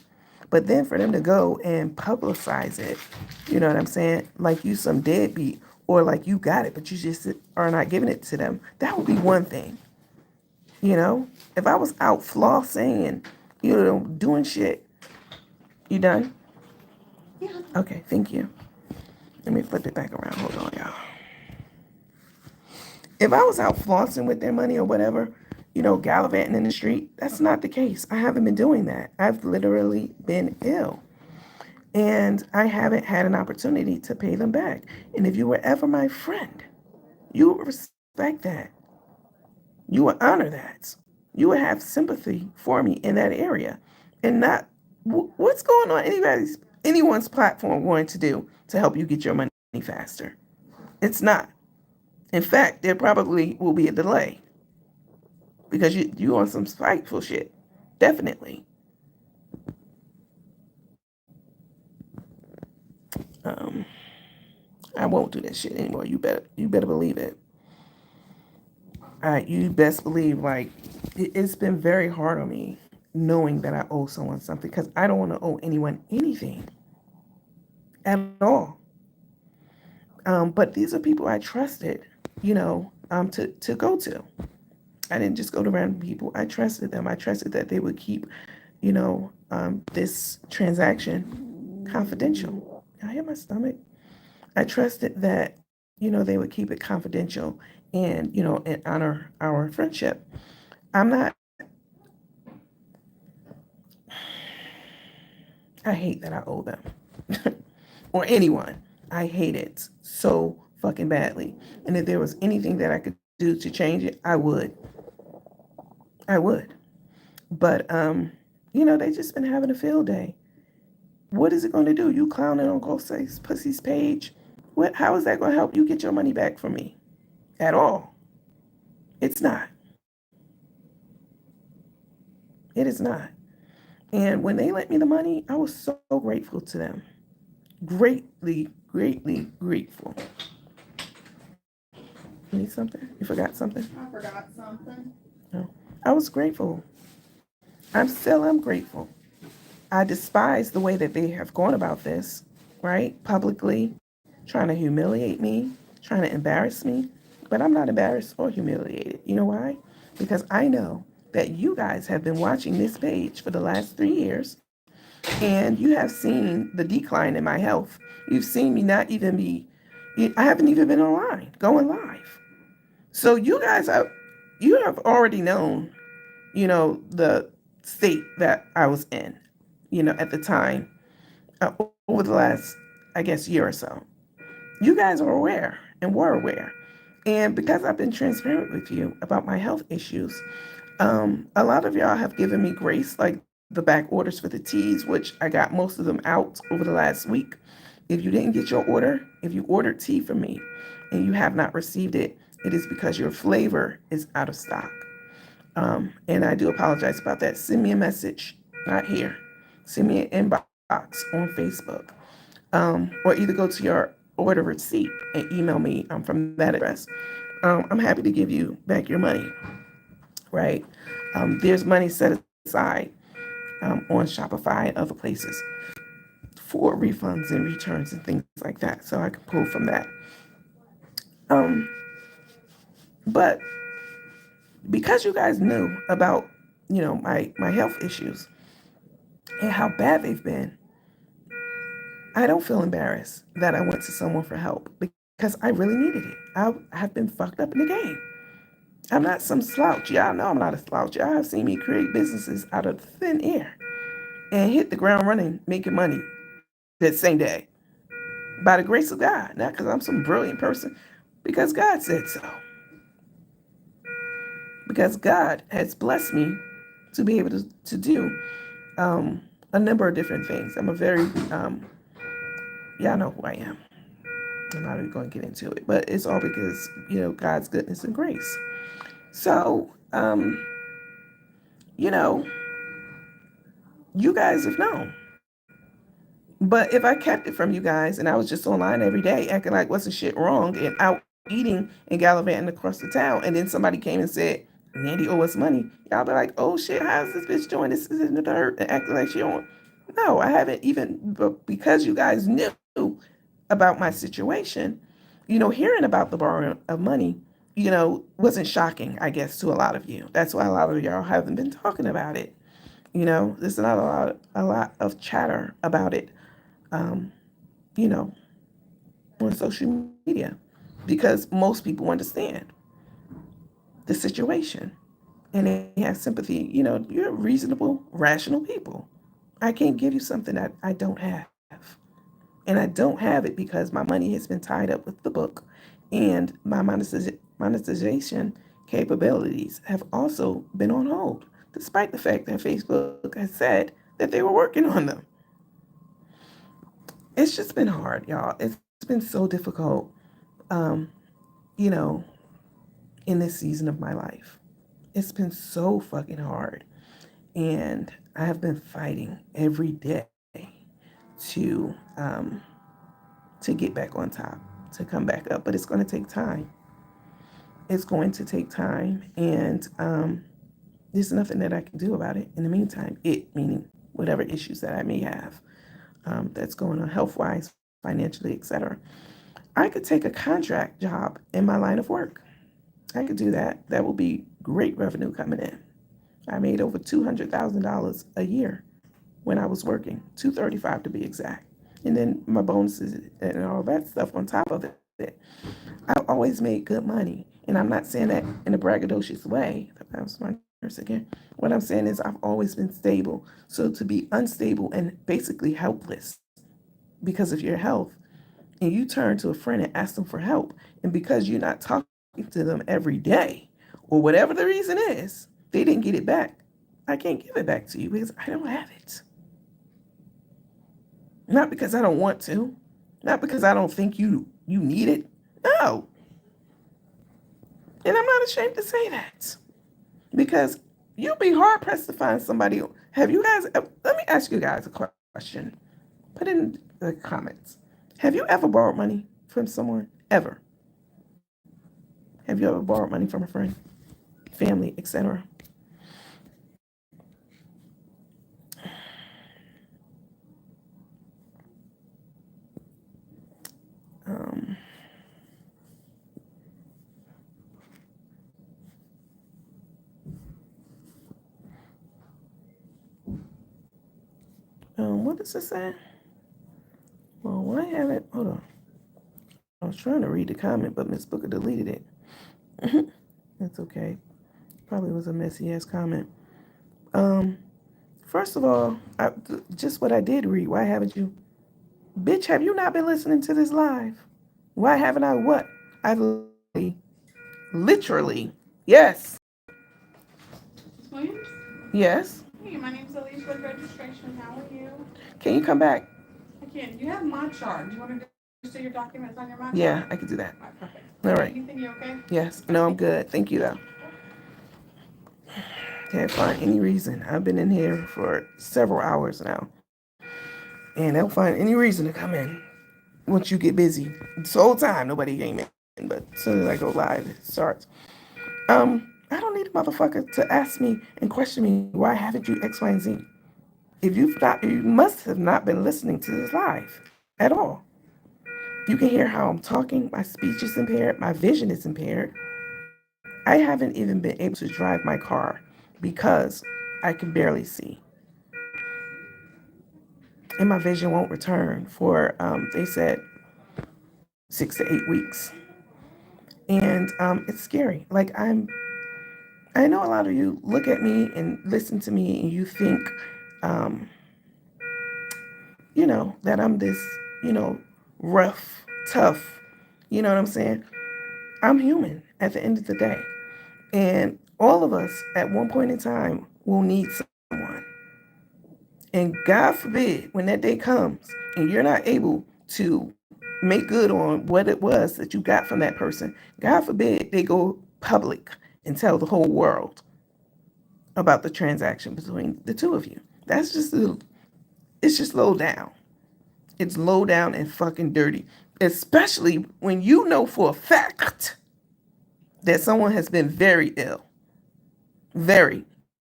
But then for them to go and publicize it, you know what I'm saying? Like you some deadbeat or like you got it, but you just are not giving it to them. That would be one thing. If I was out flossing and, doing shit, You done?
Yeah.
Okay, thank you. Let me flip it back around. Hold on, y'all. If I was out flossing with their money or whatever, gallivanting in the street, that's not the case. I haven't been doing that. I've literally been ill. And I haven't had an opportunity to pay them back. And if you were ever my friend, you would respect that. You would honor that. You would have sympathy for me in that area. And not what's going on anyone's platform going to do to help you get your money faster. It's not. In fact, there probably will be a delay because you on some spiteful shit. Definitely. Um, I won't do that shit anymore. You better believe it. You best believe, like, it's been very hard on me knowing that I owe someone something because I don't want to owe anyone anything at all. But these are people I trusted, to go to. I didn't just go to random people. I trusted them. I trusted that they would keep, this transaction confidential. I hear my stomach. I trusted that, they would keep it confidential and honor our friendship. I'm not, I hate that I owe them or anyone. I hate it so fucking badly. And if there was anything that I could do to change it, I would. I would. But, they just been having a field day. What is it going to do? You clowning on Ghostface Pussy's page? How is that going to help you get your money back from me? At all. It's not. It is not. And when they lent me the money, I was so grateful to them. Greatly, greatly grateful. You need something? You forgot something?
I forgot something.
No. I was grateful. I'm grateful. I despise the way that they have gone about this, right? Publicly, trying to humiliate me, trying to embarrass me. But I'm not embarrassed or humiliated. You know why? Because I know that you guys have been watching this page for the last 3 years and you have seen the decline in my health. You've seen me not even I haven't even been online, going live. So you have already known, the state that I was in, at the time, over the last, I guess, year or so. You guys are aware and were aware. And because I've been transparent with you about my health issues, a lot of y'all have given me grace, like the back orders for the teas, which I got most of them out over the last week. If you didn't get your order, if you ordered tea from me and you have not received it, it is because your flavor is out of stock. And I do apologize about that. Send me a message, not here. Send me an inbox on Facebook, or either go to your order receipt and email me from that address. I'm happy to give you back your money, right? There's money set aside on Shopify and other places for refunds and returns and things like that, so I can pull from that. Um, but because you guys knew about, my health issues and how bad they've been, I don't feel embarrassed that I went to someone for help because I really needed it. I have been fucked up in the game. I'm not some slouch. Y'all know I'm not a slouch. Y'all have seen me create businesses out of thin air and hit the ground running, making money that same day. By the grace of God, not because I'm some brilliant person, because God said so. Because God has blessed me to be able to do a number of different things. I'm a very, y'all know who I am. I'm not even going to get into it, but it's all because, God's goodness and grace. So, you guys have known. But if I kept it from you guys and I was just online every day acting like wasn't shit wrong and out eating and gallivanting across the town, and then somebody came and said, Nandy owe us money, y'all be like, oh shit, how's this bitch doing? This is in the dirt and acting like she don't. No, I haven't even, but because you guys knew about my situation, hearing about the borrowing of money, wasn't shocking, I guess, to a lot of you. That's why a lot of y'all haven't been talking about it. There's not a lot of chatter about it, um, you know, on social media because most people understand the situation and they have sympathy. You're reasonable, rational people. I can't give you something that I don't have. And I don't have it because my money has been tied up with the book and my monetization capabilities have also been on hold, despite the fact that Facebook has said that they were working on them. It's just been hard, y'all. It's been so difficult, um, you know, in this season of my life. It's been so fucking hard. And I have been fighting every day to to get back on top, to come back up. But it's going to take time. It's going to take time, and there's nothing that I can do about it. In the meantime, meaning whatever issues that I may have that's going on health wise, financially, etc. I could take a contract job in my line of work. I could do that. That will be great revenue coming in. I made over $200,000 a year when I was working, 235 to be exact. And then my bonuses and all that stuff on top of it. I've always made good money. And I'm not saying that in a braggadocious way. That was my nurse again. What I'm saying is I've always been stable. So to be unstable and basically helpless because of your health, and you turn to a friend and ask them for help, and because you're not talking to them every day, or whatever the reason is, they didn't get it back. I can't give it back to you because I don't have it. Not because I don't want to, not because I don't think you need it. No. And I'm not ashamed to say that because you'll be hard pressed to find somebody. Have you guys, let me ask you guys a question. Put it in the comments. Have you ever borrowed money from someone? Ever? Have you ever borrowed money from a friend, family, etc.? Um, what does it say? Well, why haven't, hold on. I was trying to read the comment, but Miss Booker deleted it. That's okay. Probably was a messy ass comment. Um, First of all, just what I did read. Why haven't you? Bitch, have you not been listening to this live? Why haven't I what? I've literally, yes,
Ms. Williams?
yes.
Hey, my name's Elise with registration. How are you?
Can you come back?
I can. You have my chart. Do you want to do your documents on your my
Yeah,
chart?
I can do that.
All right, perfect.
All right.
Anything you okay?
Yes. No, I'm good. Thank you, though. Can't find any reason. I've been in here for several hours now. And they'll find any reason to come in once you get busy. This whole time, nobody came in. But as soon as I go live, it starts. I don't need a motherfucker to ask me and question me, why haven't you X, Y, and Z? If you've not, you must have not been listening to this live at all. You can hear how I'm talking. My speech is impaired. My vision is impaired. I haven't even been able to drive my car because I can barely see. And my vision won't return for, they said, 6 to 8 weeks. And it's scary. I know a lot of you look at me and listen to me and you think, um, that I'm this, rough, tough, you know what I'm saying? I'm human at the end of the day. And all of us at one point in time will need someone. And God forbid when that day comes and you're not able to make good on what it was that you got from that person, God forbid they go public and tell the whole world about the transaction between the two of you. It's just low down. It's low down and fucking dirty. Especially when you know for a fact that someone has been very ill. Very.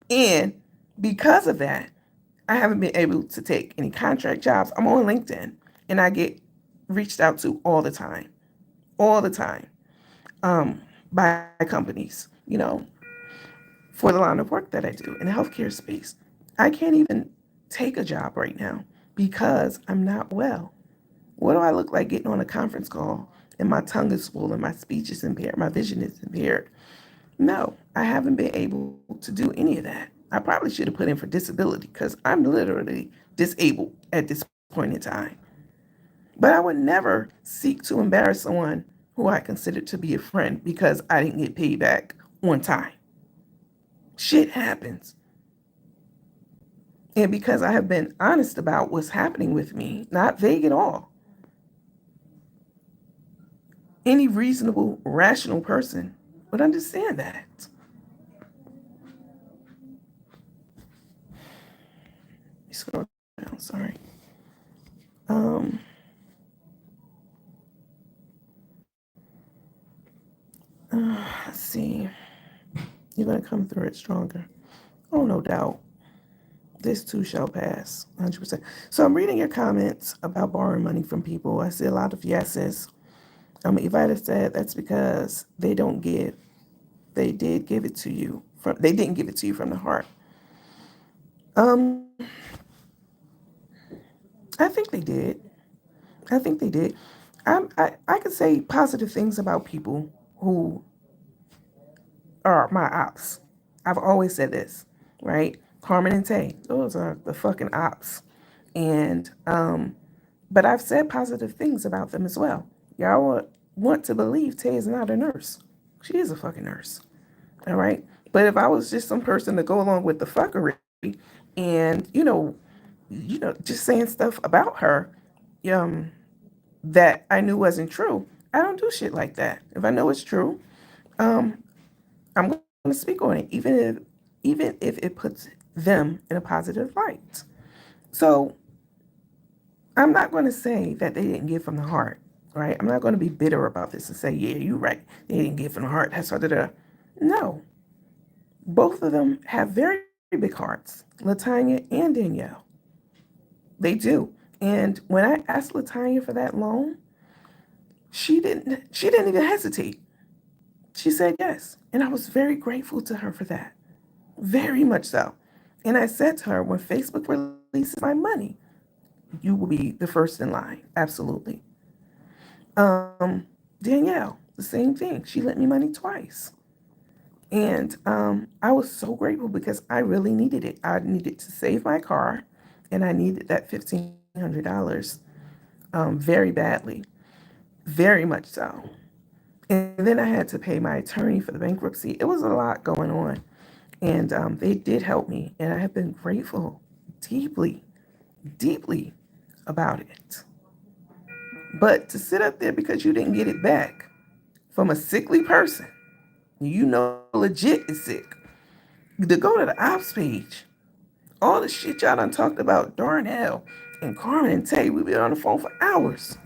And because of that, I haven't been able to take any contract jobs. I'm on LinkedIn and I get reached out to all the time, by companies, for the line of work that I do in the healthcare space. I can't even take a job right now because I'm not well. What do I look like getting on a conference call and my tongue is full and my speech is impaired, my vision is impaired? No, I haven't been able to do any of that. I probably should have put in for disability because I'm literally disabled at this point in time. But I would never seek to embarrass someone who I considered to be a friend because I didn't get paid back on time. Shit happens. And because I have been honest about what's happening with me, not vague at all, any reasonable, rational person would understand that. Scroll down, sorry. Um, let's see. You're going to come through it stronger. Oh, no doubt. This too shall pass, 100%. So I'm reading your comments about borrowing money from people. I see a lot of yeses. Evita said that's because they don't give. They did give it to you. They didn't give it to you from the heart. I think they did. I think they did. I could say positive things about people who are my ops. I've always said this, right? Carmen and Tay, those are the fucking ops. And but I've said positive things about them as well. Y'all want to believe Tay is not a nurse. She is a fucking nurse. All right. But if I was just some person to go along with the fuckery and, just saying stuff about her, that I knew wasn't true, I don't do shit like that. If I know it's true, I'm going to speak on it, even if it puts them in a positive light. So I'm not going to say that they didn't give from the heart, right? I'm not going to be bitter about this and say, yeah, you're right. They didn't give from the heart. That's what. No, both of them have very big hearts, Latanya and Danielle. They do. And when I asked Latanya for that loan, she didn't even hesitate. She said yes. And I was very grateful to her for that. Very much so. And I said to her, when Facebook releases my money, you will be the first in line. Absolutely. Danielle, the same thing. She lent me money twice. And I was so grateful because I really needed it. I needed to save my car, and I needed that $1,500 very badly, very much so. And then I had to pay my attorney for the bankruptcy. It was a lot going on, and they did help me, and I have been grateful deeply, deeply about it. But to sit up there because you didn't get it back from a sickly person, legit is sick, to go to the ops page, all the shit y'all done talked about, Darnell and Carmen and Tay, we've been on the phone for hours.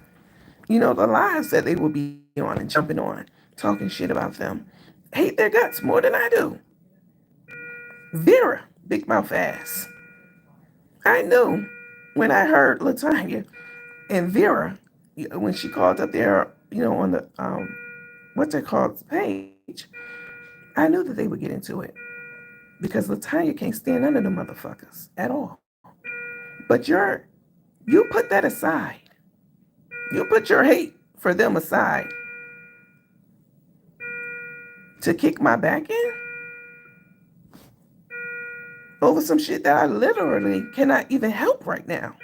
The lives that they will be on and jumping on, talking shit about them. Hate their guts more than I do. Vera, big mouth ass. I knew when I heard Latanya and Vera, when she called up there, on the, what's it called, page, I knew that they would get into it. Because Latanya can't stand none of them motherfuckers at all. But you put that aside. You put your hate for them aside to kick my back in over some shit that I literally cannot even help right now.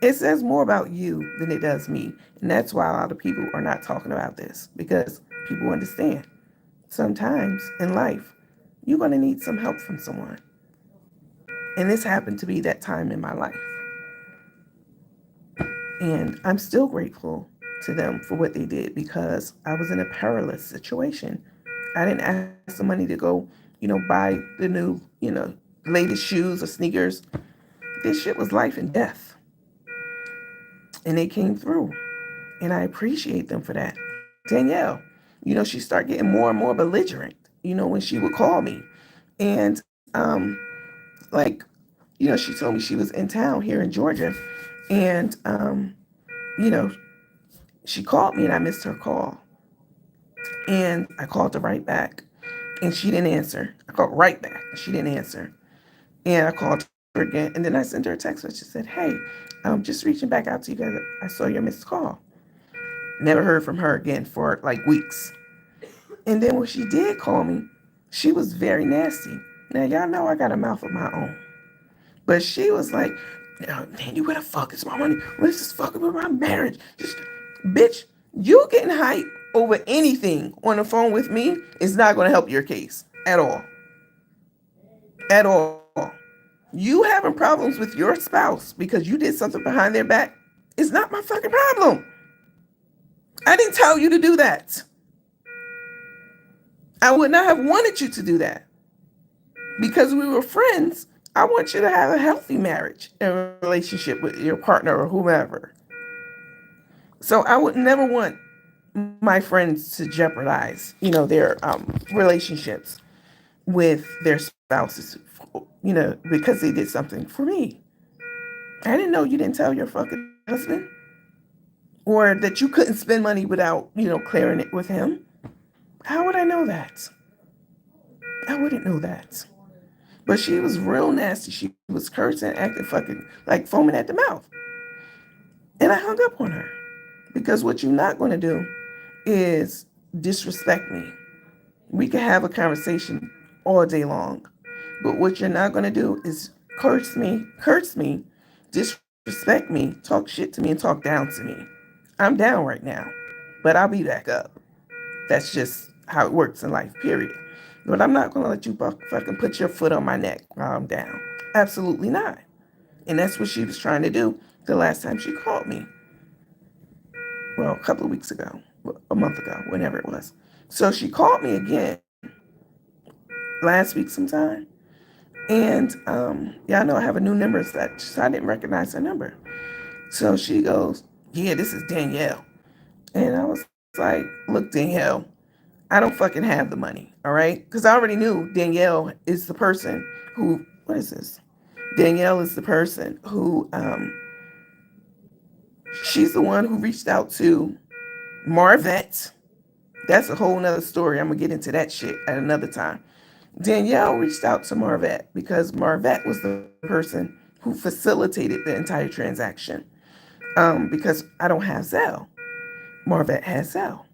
It says more about you than it does me. And that's why a lot of people are not talking about this, because people understand sometimes in life, you're going to need some help from someone. And this happened to be that time in my life. And I'm still grateful to them for what they did because I was in a perilous situation. I didn't ask the money to go, buy the new, latest shoes or sneakers. This shit was life and death. And they came through. And I appreciate them for that. Danielle, she started getting more and more belligerent, when she would call me. And like, she told me she was in town here in Georgia. And she called me and I missed her call. And I called her right back and she didn't answer. I called right back and she didn't answer. And I called again. And then I sent her a text which said, hey, I'm just reaching back out to you guys. I saw your missed call. Never heard from her again for like weeks. And then when she did call me, she was very nasty. Now, y'all know I got a mouth of my own. But she was like, Danny, where the fuck is my money? What's this fucking with my marriage? Just, bitch, you getting hype over anything on the phone with me is not going to help your case at all. At all. You having problems with your spouse because you did something behind their back is not my fucking problem. I didn't tell you to do that. I would not have wanted you to do that. Because we were friends, I want you to have a healthy marriage and relationship with your partner or whomever. So I would never want my friends to jeopardize, their relationships with their spouses, because they did something for me. I didn't know you didn't tell your fucking husband, or that you couldn't spend money without, clearing it with him. How would I know that? I wouldn't know that. But she was real nasty. She was cursing, acting fucking like foaming at the mouth. And I hung up on her. Because what you're not going to do is disrespect me. We can have a conversation all day long. But what you're not going to do is curse me, disrespect me, talk shit to me, and talk down to me. I'm down right now. But I'll be back up. That's just how it works in life, period. But I'm not going to let you fucking put your foot on my neck while I'm down. Absolutely not. And that's what she was trying to do the last time she called me. Well, a couple of weeks ago, a month ago, whenever it was. So she called me again last week sometime. And y'all know I have a new number, so I didn't recognize her number. So she goes, yeah, this is Danielle. And I was like, look, Danielle, I don't fucking have the money, all right? Because I already knew Danielle is the person who, what is this? Danielle is the person who, she's the one who reached out to Marvette. That's a whole nother story. I'm going to get into that shit at another time. Danielle reached out to Marvette because Marvette was the person who facilitated the entire transaction. Because I don't have Zelle. Marvette has Zelle.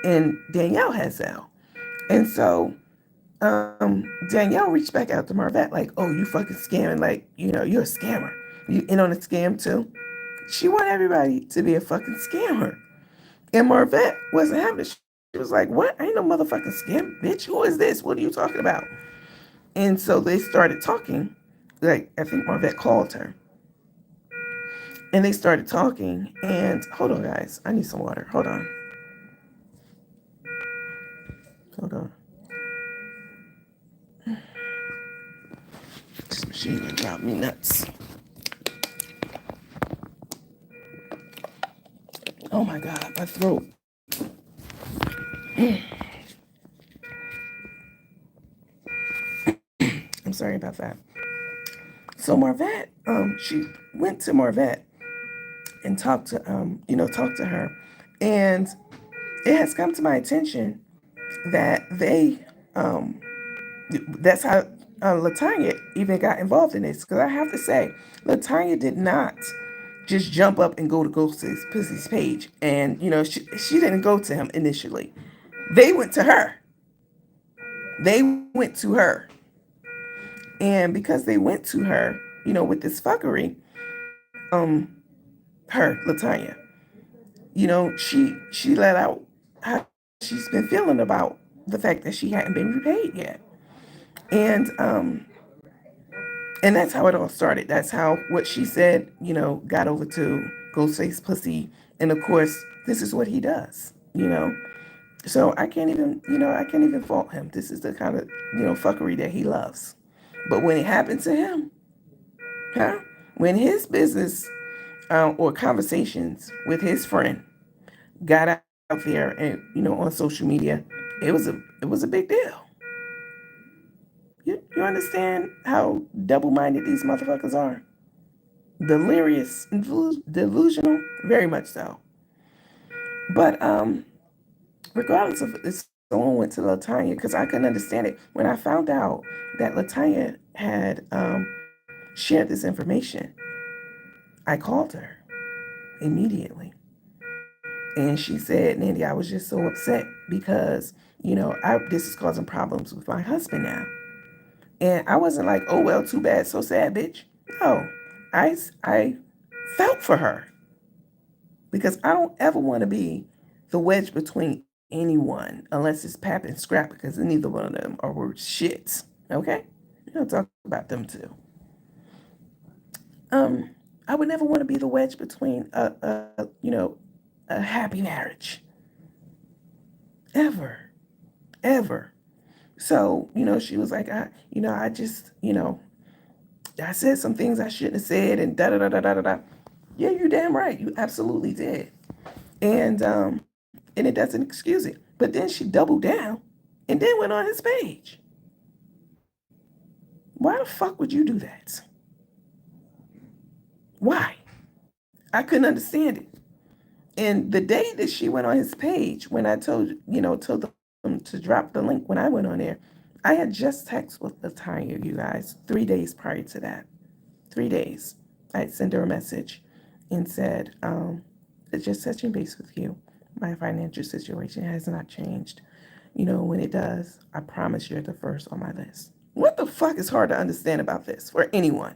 And Danielle has Zelle. And so Danielle reached back out to Marvette like, oh, you fucking scamming. Like, you're a scammer. You in on a scam too? She wanted everybody to be a fucking scammer. And Marvette wasn't having it. She was like, what? I ain't no motherfucking scam, bitch. Who is this? What are you talking about? And so they started talking. Like, I think Marvette called her. And they started talking. And hold on, guys. I need some water. Hold on. This machine will drive me nuts. Oh my God, my throat. I'm sorry about that. So Marvette, she went to Marvette and talked to her. And it has come to my attention that that's how Latanya even got involved in this. Because I have to say, Latanya did not just jump up and go to Ghostface Pussy's page. And, she didn't go to him initially. They went to her. And because they went to her, with this fuckery, her, Latanya, she let out how she's been feeling about the fact that she hadn't been repaid yet. And that's how it all started. That's how what she said, got over to Ghostface Pussy. And of course, this is what he does, So I can't even fault him. This is the kind of, fuckery that he loves. But when it happened to him, when his business or conversations with his friend got out there and, on social media, it was a big deal. You understand how double-minded these motherfuckers are? Delirious, delusional, very much so. But regardless of if someone went to Latanya, because I couldn't understand it when I found out that Latanya had shared this information, I called her immediately. And she said, Nandy, I was just so upset because, this is causing problems with my husband now. And I wasn't like, oh, well, too bad, so sad, bitch. No, I felt for her because I don't ever want to be the wedge between anyone unless it's Pap and Scrap because neither one of them are worth shits. Okay? Talk about them too. I would never want to be the wedge between a happy marriage. Ever. So, she was like, I just, I said some things I shouldn't have said and da da da da da da. Yeah, you're damn right. You absolutely did. And it doesn't excuse it. But then she doubled down and then went on his page. Why the fuck would you do that? Why? I couldn't understand it. And the day that she went on his page, when I told them to drop the link when I went on there, I had just texted with Latanya, you guys, 3 days prior to that. 3 days. I'd send her a message and said, just touching base with you. My financial situation has not changed. When it does, I promise you're the first on my list. What the fuck is hard to understand about this for anyone?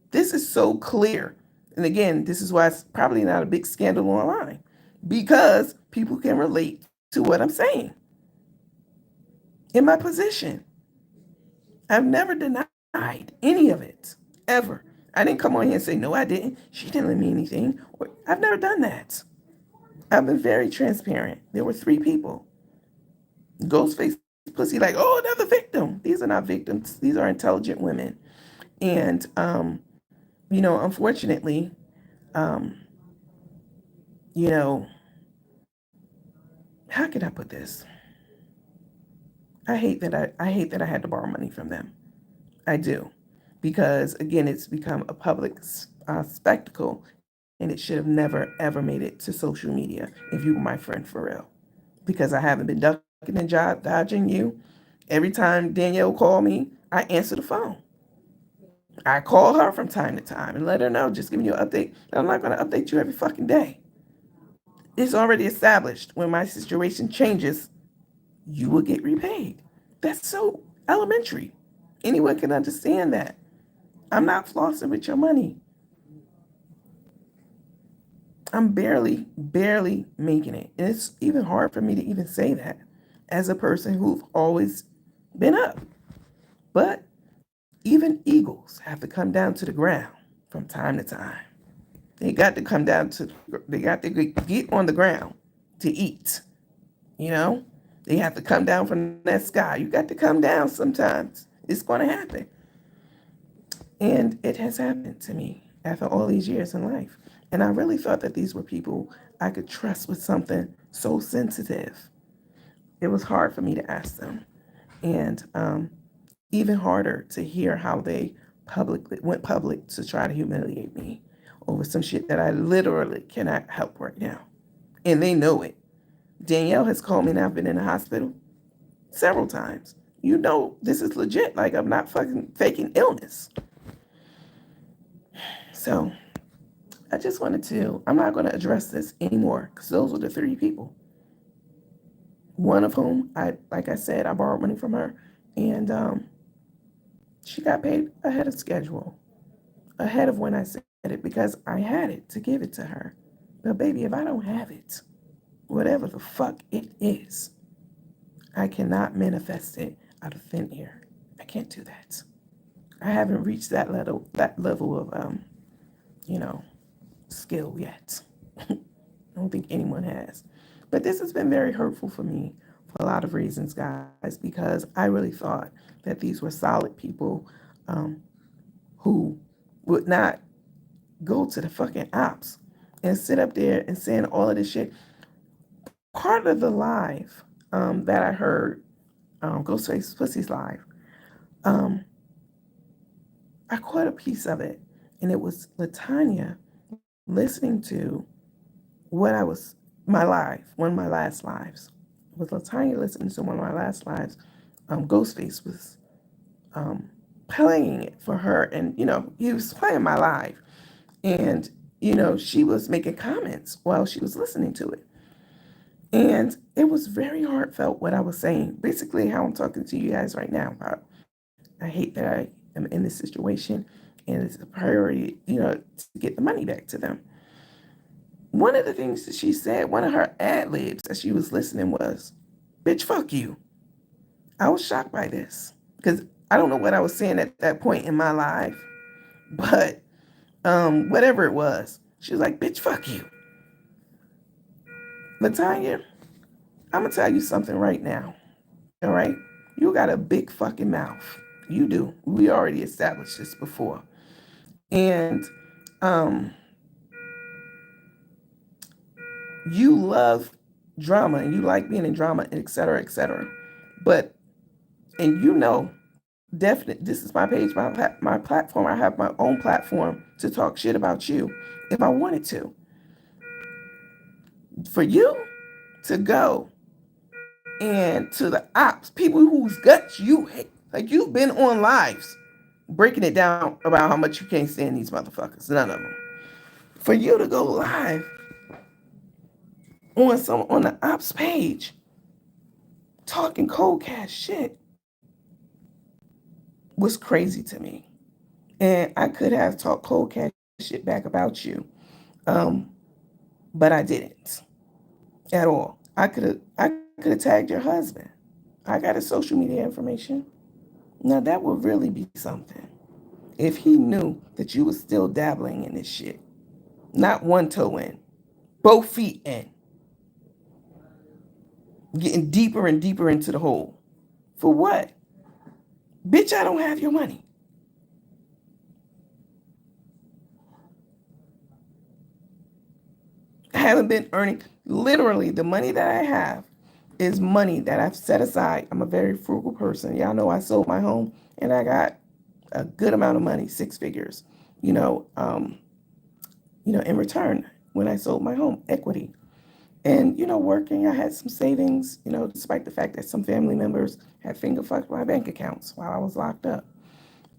This is so clear. And again, this is why it's probably not a big scandal online because people can relate to what I'm saying. In my position, I've never denied any of it, ever. I didn't come on here and say, no, I didn't. She didn't let me anything. I've never done that. I've been very transparent. There were 3 people. Ghostface Pussy, like, oh, another victim. These are not victims. These are intelligent women. And, unfortunately, how can I put this? I hate that I had to borrow money from them. I do. Because, again, it's become a public spectacle, and it should have never, ever made it to social media if you were my friend for real. Because I haven't been ducking and dodging you. Every time Danielle called me, I answer the phone. I call her from time to time and let her know, just giving you an update, that I'm not going to update you every fucking day. It's already established when my situation changes, you will get repaid. That's so elementary. Anyone can understand that. I'm not flossing with your money. I'm barely making it. And it's even hard for me to even say that as a person who've always been up. But even eagles have to come down to the ground from time to time. They got to get on the ground to eat. They have to come down from that sky. You got to come down sometimes. It's going to happen. And it has happened to me after all these years in life. And I really thought that these were people I could trust with something so sensitive. It was hard for me to ask them. And even harder to hear how they went public to try to humiliate me over some shit that I literally cannot help right now. And they know it. Danielle has called me and I've been in the hospital several times. This is legit. Like, I'm not fucking faking illness. So I just I'm not going to address this anymore because those were the 3 people. One of whom, like I said, I borrowed money from her. And she got paid ahead of schedule, ahead of when I said it, because I had it to give it to her. But baby, if I don't have it, whatever the fuck it is, I cannot manifest it out of thin air. I can't do that. I haven't reached that level of skill yet. I don't think anyone has. But this has been very hurtful for me for a lot of reasons, guys, because I really thought that these were solid people who would not go to the fucking ops and sit up there and saying all of this shit. Part of the live that I heard, Ghostface Pussy's live, I caught a piece of it, and it was Latanya listening to one of my last lives. It was Latanya listening to one of my last lives. Ghostface was playing it for her. And, he was playing my live. And, she was making comments while she was listening to it. And it was very heartfelt what I was saying. Basically, how I'm talking to you guys right now about I hate that I am in this situation and it's a priority, to get the money back to them. One of the things that she said, one of her ad libs as she was listening was, bitch, fuck you. I was shocked by this because I don't know what I was saying at that point in my life, but whatever it was, she was like, bitch, fuck you. Latanya, I'm going to tell you something right now. All right? You got a big fucking mouth. You do. We already established this before. And you love drama and you like being in drama, et cetera, et cetera. But, and definitely, this is my page, my platform. I have my own platform to talk shit about you if I wanted to. For you to go and to the ops, people whose guts you hate, like you've been on lives breaking it down about how much you can't stand these motherfuckers, none of them. For you to go live on the ops page talking cold cash shit was crazy to me. And I could have talked cold cash shit back about you. Um, but I didn't at all. I could have tagged your husband. I got his social media information. Now that would really be something. If he knew that you was still dabbling in this shit. Not one toe in, both feet in. Getting deeper and deeper into the hole. For what? Bitch, I don't have your money. I haven't been earning, literally, the money that I have is money that I've set aside. I'm a very frugal person. Y'all know I sold my home and I got a good amount of money, six figures, you know, um, in return when I sold my home, equity. And, working, I had some savings, despite the fact that some family members had finger fucked my bank accounts while I was locked up.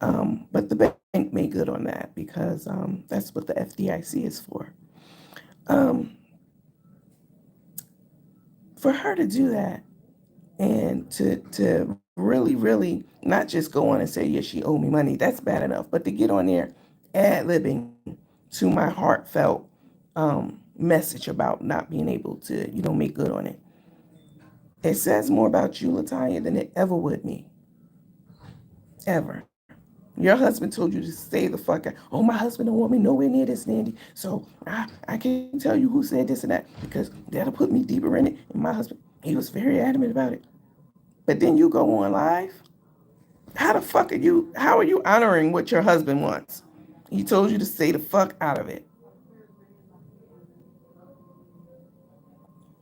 But the bank made good on that because that's what the FDIC is for. Um, for her to do that and to really, really not just go on and say, yeah, she owed me money, that's bad enough, but to get on there ad-libbing to my heartfelt message about not being able to, make good on it. It says more about you, Latanya, than it ever would me. Ever. Your husband told you to stay the fuck out. Oh, my husband don't want me nowhere near this, Nandy. So I can't tell you who said this and that because that'll put me deeper in it. And my husband, he was very adamant about it. But then you go on live. How are you honoring what your husband wants? He told you to stay the fuck out of it.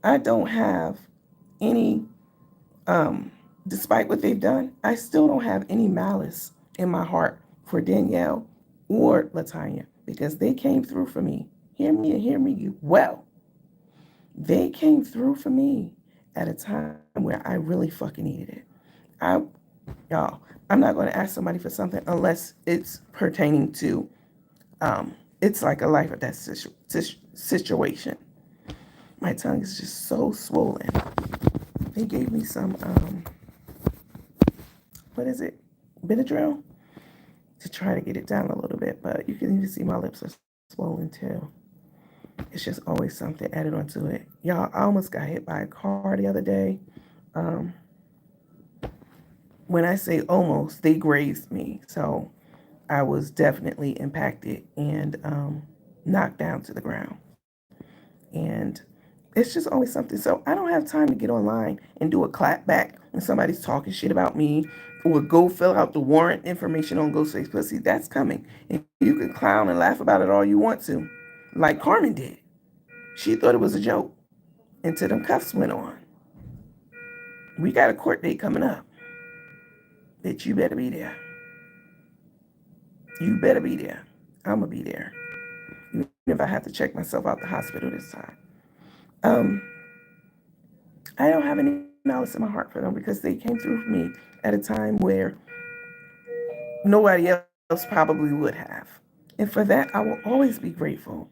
I don't have any, despite what they've done, I still don't have any malice in my heart for Danielle or Latanya because they came through for me. Hear me and hear me well. They came through for me at a time where I really fucking needed it. I, y'all, I'm not going to ask somebody for something unless it's pertaining to, it's like a life or death situation. My tongue is just so swollen. They gave me some, what is it? Benadryl to try to get it down a little bit, but you can even see my lips are swollen too. It's just always something added onto it. Y'all, I almost got hit by a car the other day. Um, when I say almost, they grazed me. So I was definitely impacted and knocked down to the ground. And it's just always something. So I don't have time to get online and do a clap back when somebody's talking shit about me or go fill out the warrant information on Ghostface Pussy. That's coming. And you can clown and laugh about it all you want to, like Carmen did. She thought it was a joke until them cuffs went on. We got a court date coming up. Bitch, you better be there. You better be there. I'm going to be there. Even if I have to check myself out the hospital this time. Um, I don't have any malice in my heart for them because they came through for me at a time where nobody else probably would have. And for that, I will always be grateful,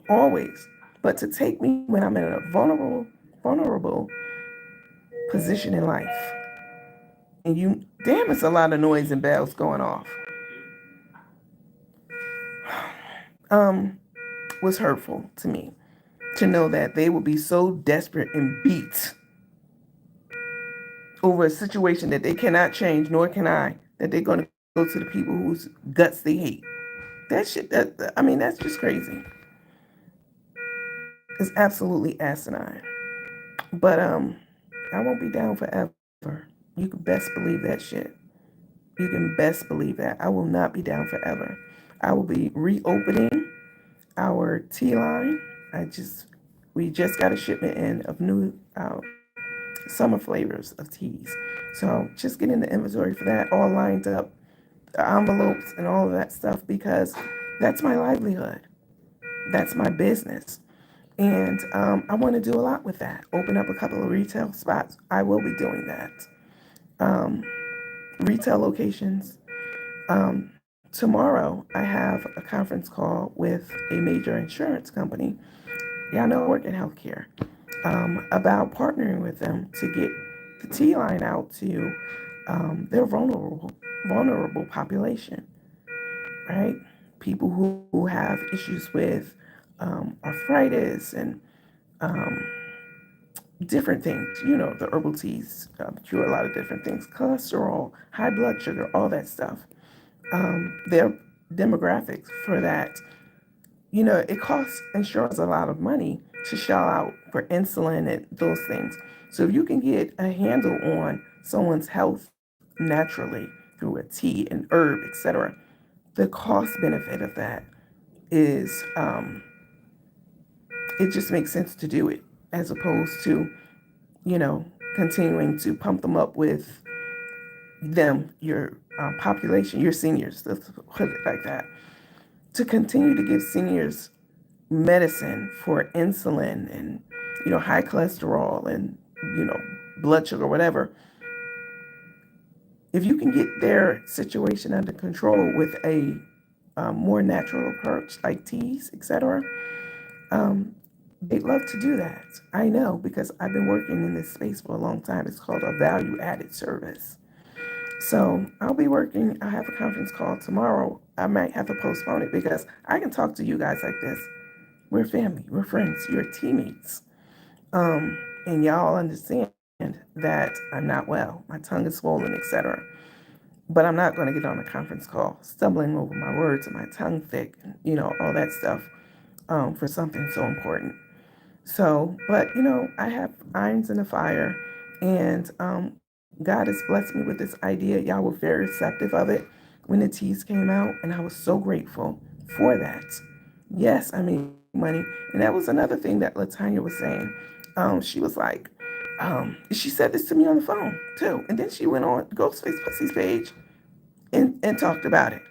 always. But to take me when I'm in a vulnerable position in life, and damn, it's a lot of noise and bells going off, um, was hurtful to me. To know that they will be so desperate and beat over a situation that they cannot change, nor can I, that they're going to go to the people whose guts they hate. That shit, I mean, that's just crazy. It's absolutely asinine. But I won't be down forever. You can best believe that shit. You can best believe that. I will not be down forever. I will be reopening our tea line. We just got a shipment in of new summer flavors of teas. So just getting the inventory for that all lined up, the envelopes and all of that stuff, because that's my livelihood. That's my business. And I want to do a lot with that. Open up a couple of retail spots. I will be doing that. Um, Retail locations. Tomorrow, I have a conference call with a major insurance company. Yeah, I know I work in healthcare. About partnering with them to get the T line out to their vulnerable population, right? People who have issues with arthritis and um, different things. You know, the herbal teas cure a lot of different things: cholesterol, high blood sugar, all that stuff. Their demographics for that. You know, it costs insurance a lot of money to shell out for insulin and those things. So if you can get a handle on someone's health naturally through a tea, an herb, etc., the cost benefit of that is it just makes sense to do it as opposed to, you know, continuing to pump them up with your population, your seniors, let's put it like that. To continue to give seniors medicine for insulin and, you know, high cholesterol and, you know, blood sugar, whatever, if you can get their situation under control with a more natural approach like teas, etc., um, they'd love to do that. I know because I've been working in this space for a long time. It's called a value added service. So I'll be working. I have a conference call tomorrow. I might have to postpone it because I can talk to you guys like this. We're family, we're friends, you're teammates. And y'all understand that I'm not well. My tongue is swollen, etc. But I'm not going to get on a conference call stumbling over my words and my tongue thick, and, you know, all that stuff for something so important. So, but you know, I have irons in the fire, and God has blessed me with this idea. Y'all were very receptive of it when the teas came out, and I was so grateful for that. Yes, I mean money, and that was another thing that Latanya was saying. She was like, she said this to me on the phone too, and then she went on Ghostface Pussy's page and talked about it,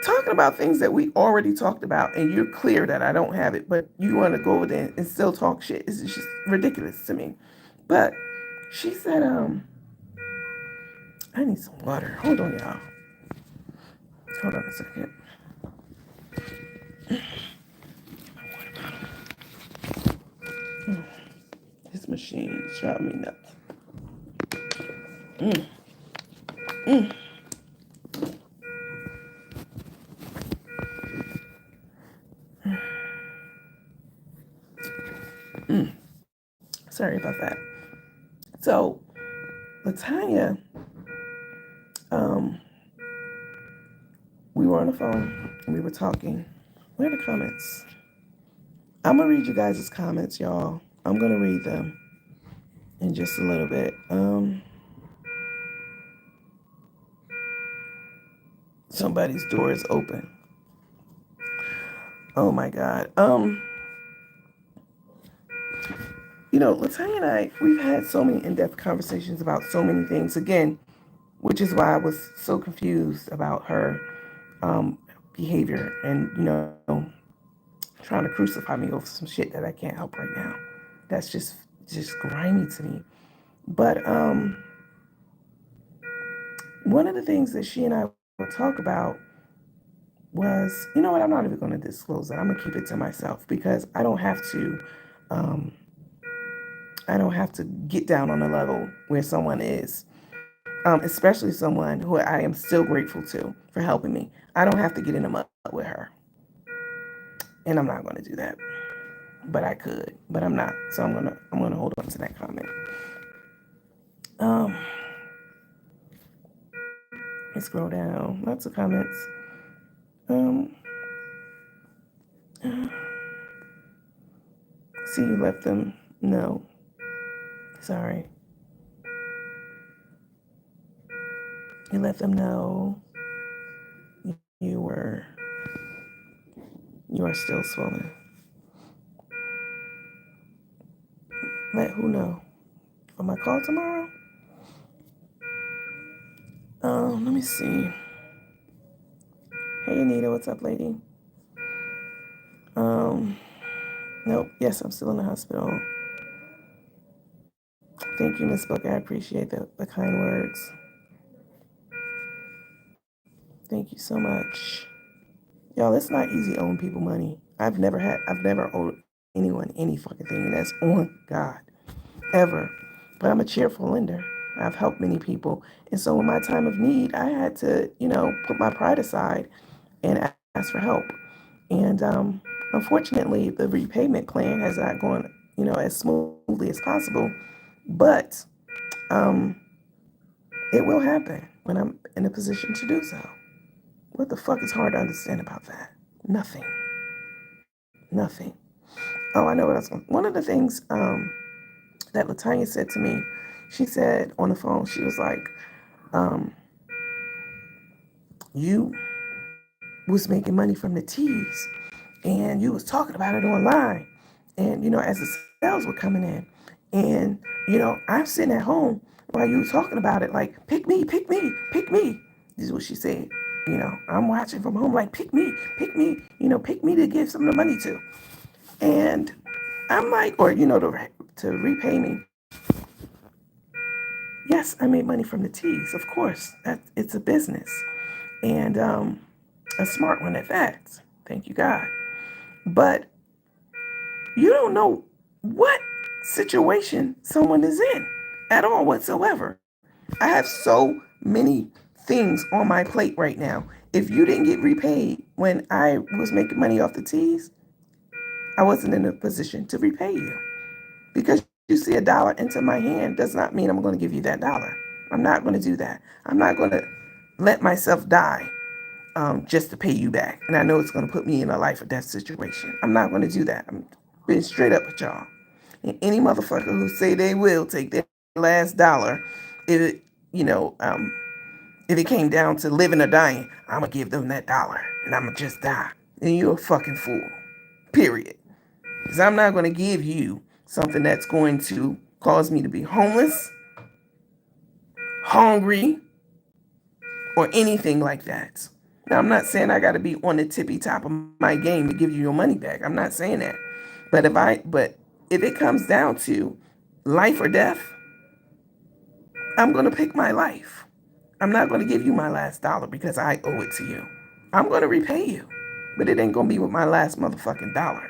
talking about things that we already talked about, and you're clear that I don't have it, but you want to go over there and still talk shit. It's just ridiculous to me. But she said, I need some water. Hold on, y'all. Hold on a second. This machine is driving me nuts. Mm, mm. Sorry about that. So, Latanya, um, we were on the phone and we were talking. Where are the comments? I'm gonna read you guys' comments, y'all. I'm gonna read them in just a little bit. Somebody's door is open. Oh my God. You know, Latanya and I, we've had so many in-depth conversations about so many things. Again, which is why I was so confused about her behavior and, you know, trying to crucify me over some shit that I can't help right now. That's just grimy to me. But one of the things that she and I talk about was, you know what, I'm not even going to disclose it. I'm going to keep it to myself because um, I don't have to get down on the level where someone is, especially someone who I am still grateful to for helping me. I don't have to get in a mud with her, and I'm not going to do that. But I could, but I'm not. So I'm gonna hold on to that comment. Um, let's scroll down. Lots of comments. Um, see, you left them. No, sorry. You let them know you were you are still swollen. Let who know? For my call tomorrow? Let me see. Hey Anita, what's up, lady? Um, nope. Yes, I'm still in the hospital. Thank you, Miss Book. I appreciate the kind words. Thank you so much. Y'all, it's not easy owing people money. I've never owed anyone any fucking thing, and that's on God. Ever. But I'm a cheerful lender. I've helped many people. And so in my time of need, I had to, put my pride aside and ask for help. And unfortunately, the repayment plan has not gone, as smoothly as possible. But um, it will happen when I'm in a position to do so. What the fuck is hard to understand about that? Nothing. Nothing. Oh, I know what I was going to. One of the things that Latanya said to me, she said on the phone, she was like, um, you was making money from the teas and you was talking about it online. And, as the sales were coming in. And, I'm sitting at home while you were talking about it, like, pick me, pick me, pick me. This is what she said. I'm watching from home, like, pick me, pick me to give some of the money to. And I'm like, or, to repay me. Yes, I made money from the teas, of course. It's a business. And a smart one at that. Thank you, God. But you don't know what situation someone is in at all whatsoever. I have so many things on my plate right now. If you didn't get repaid when I was making money off the teas, I wasn't in a position to repay you. Because you see a dollar into my hand does not mean I'm going to give you that dollar. I'm not going to do that. I'm not going to let myself die just to pay you back. And I know it's going to put me in a life or death situation. I'm not going to do that. I'm being straight up with y'all. And any motherfucker who say they will take their last dollar, if it, if it came down to living or dying, I'm going to give them that dollar and I'm going to just die. And you're a fucking fool. Period. Because I'm not going to give you something that's going to cause me to be homeless, hungry, or anything like that. Now, I'm not saying I got to be on the tippy top of my game to give you your money back. I'm not saying that. But if it comes down to life or death, I'm going to pick my life. I'm not going to give you my last dollar because I owe it to you. I'm going to repay you, but it ain't going to be with my last motherfucking dollar.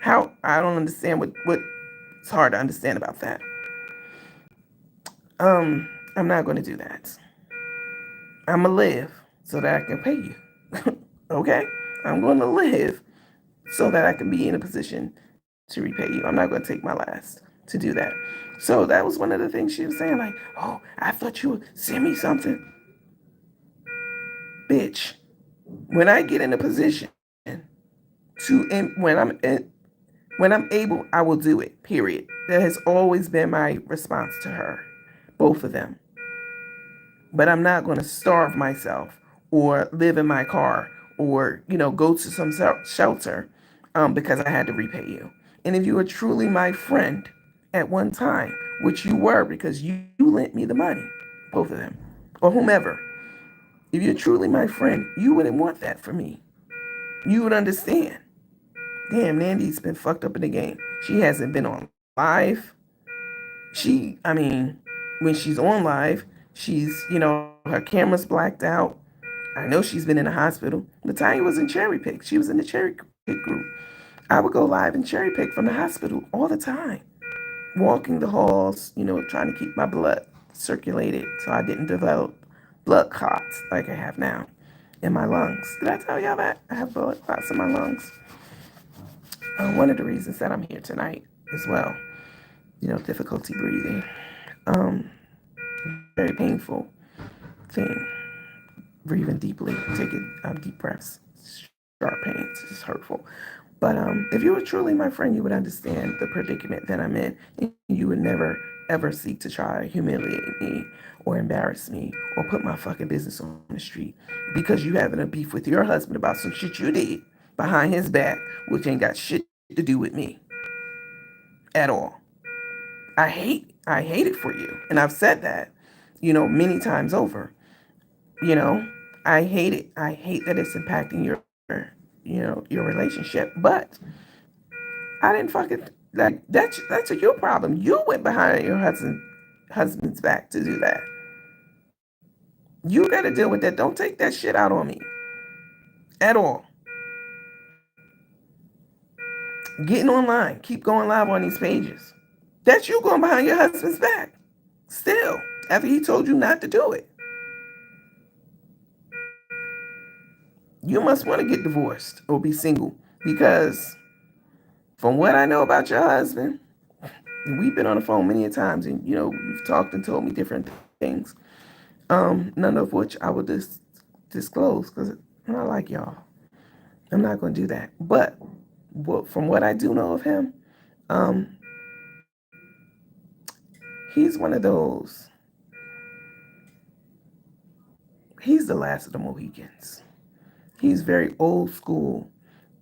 How? I don't understand what's hard to understand about that. I'm not going to do that. I'm going to live so that I can pay you. Okay? I'm going to live so that I can be in a position to repay you. I'm not going to take my last to do that. So that was one of the things she was saying, like, oh, I thought you would send me something. Bitch, when I get in a position when I'm able, I will do it, period. That has always been my response to her, both of them. But I'm not going to starve myself or live in my car or, go to some shelter because I had to repay you. And if you were truly my friend at one time, which you were because you lent me the money, both of them, or whomever, if you're truly my friend, you wouldn't want that for me. You would understand. Damn, Nandy's been fucked up in the game. She hasn't been on live. When she's on live, She's, her camera's blacked out. I know she's been in the hospital. Latanya was in Cherry Pick. She was in the Cherry Pick group. I would go live and cherry pick from the hospital all the time, walking the halls, trying to keep my blood circulated so I didn't develop blood clots like I have now in my lungs. Did I tell y'all that? I have blood clots in my lungs. One of the reasons that I'm here tonight as well, difficulty breathing. Um, Very painful thing. Breathing deeply, taking deep breaths, sharp pains, it's hurtful. But if you were truly my friend, you would understand the predicament that I'm in. And you would never, ever seek to try to humiliate me or embarrass me or put my fucking business on the street because you having a beef with your husband about some shit you did behind his back, which ain't got shit to do with me at all. I hate it for you. And I've said that, many times over. You know, I hate it. I hate that it's impacting your relationship. But I didn't fucking like that's your problem. You went behind your husband's back to do that. You got to deal with that. Don't take that shit out on me at all. Getting online, keep going live on these pages. That's you going behind your husband's back. Still, after he told you not to do it. You must want to get divorced or be single because from what I know about your husband, we've been on the phone many a times and you've talked and told me different things. None of which I would disclose because I'm not like y'all. I'm not going to do that. But from what I do know of him, um, he's one of those. He's the last of the Mohicans. He's very old school,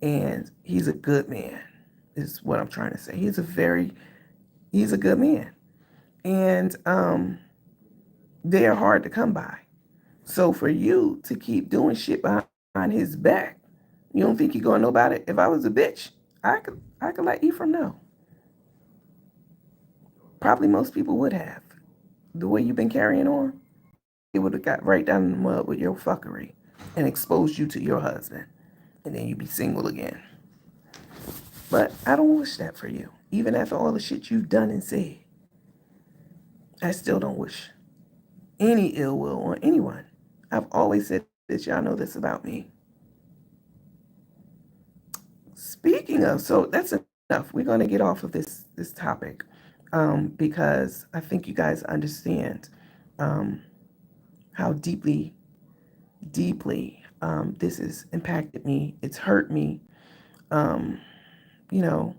and he's a good man. Is what I'm trying to say. He's a good man, and they are hard to come by. So for you to keep doing shit behind his back, you don't think you're gonna know about it? If I was a bitch, I could let Ephraim know. Probably most people would have. The way you've been carrying on, it would have got right down in the mud with your fuckery and exposed you to your husband. And then you'd be single again. But I don't wish that for you. Even after all the shit you've done and said, I still don't wish any ill will on anyone. I've always said this, y'all know this about me. Speaking of, so that's enough. We're going to get off of this topic because I think you guys understand um, how deeply this has impacted me. It's hurt me, um, you know,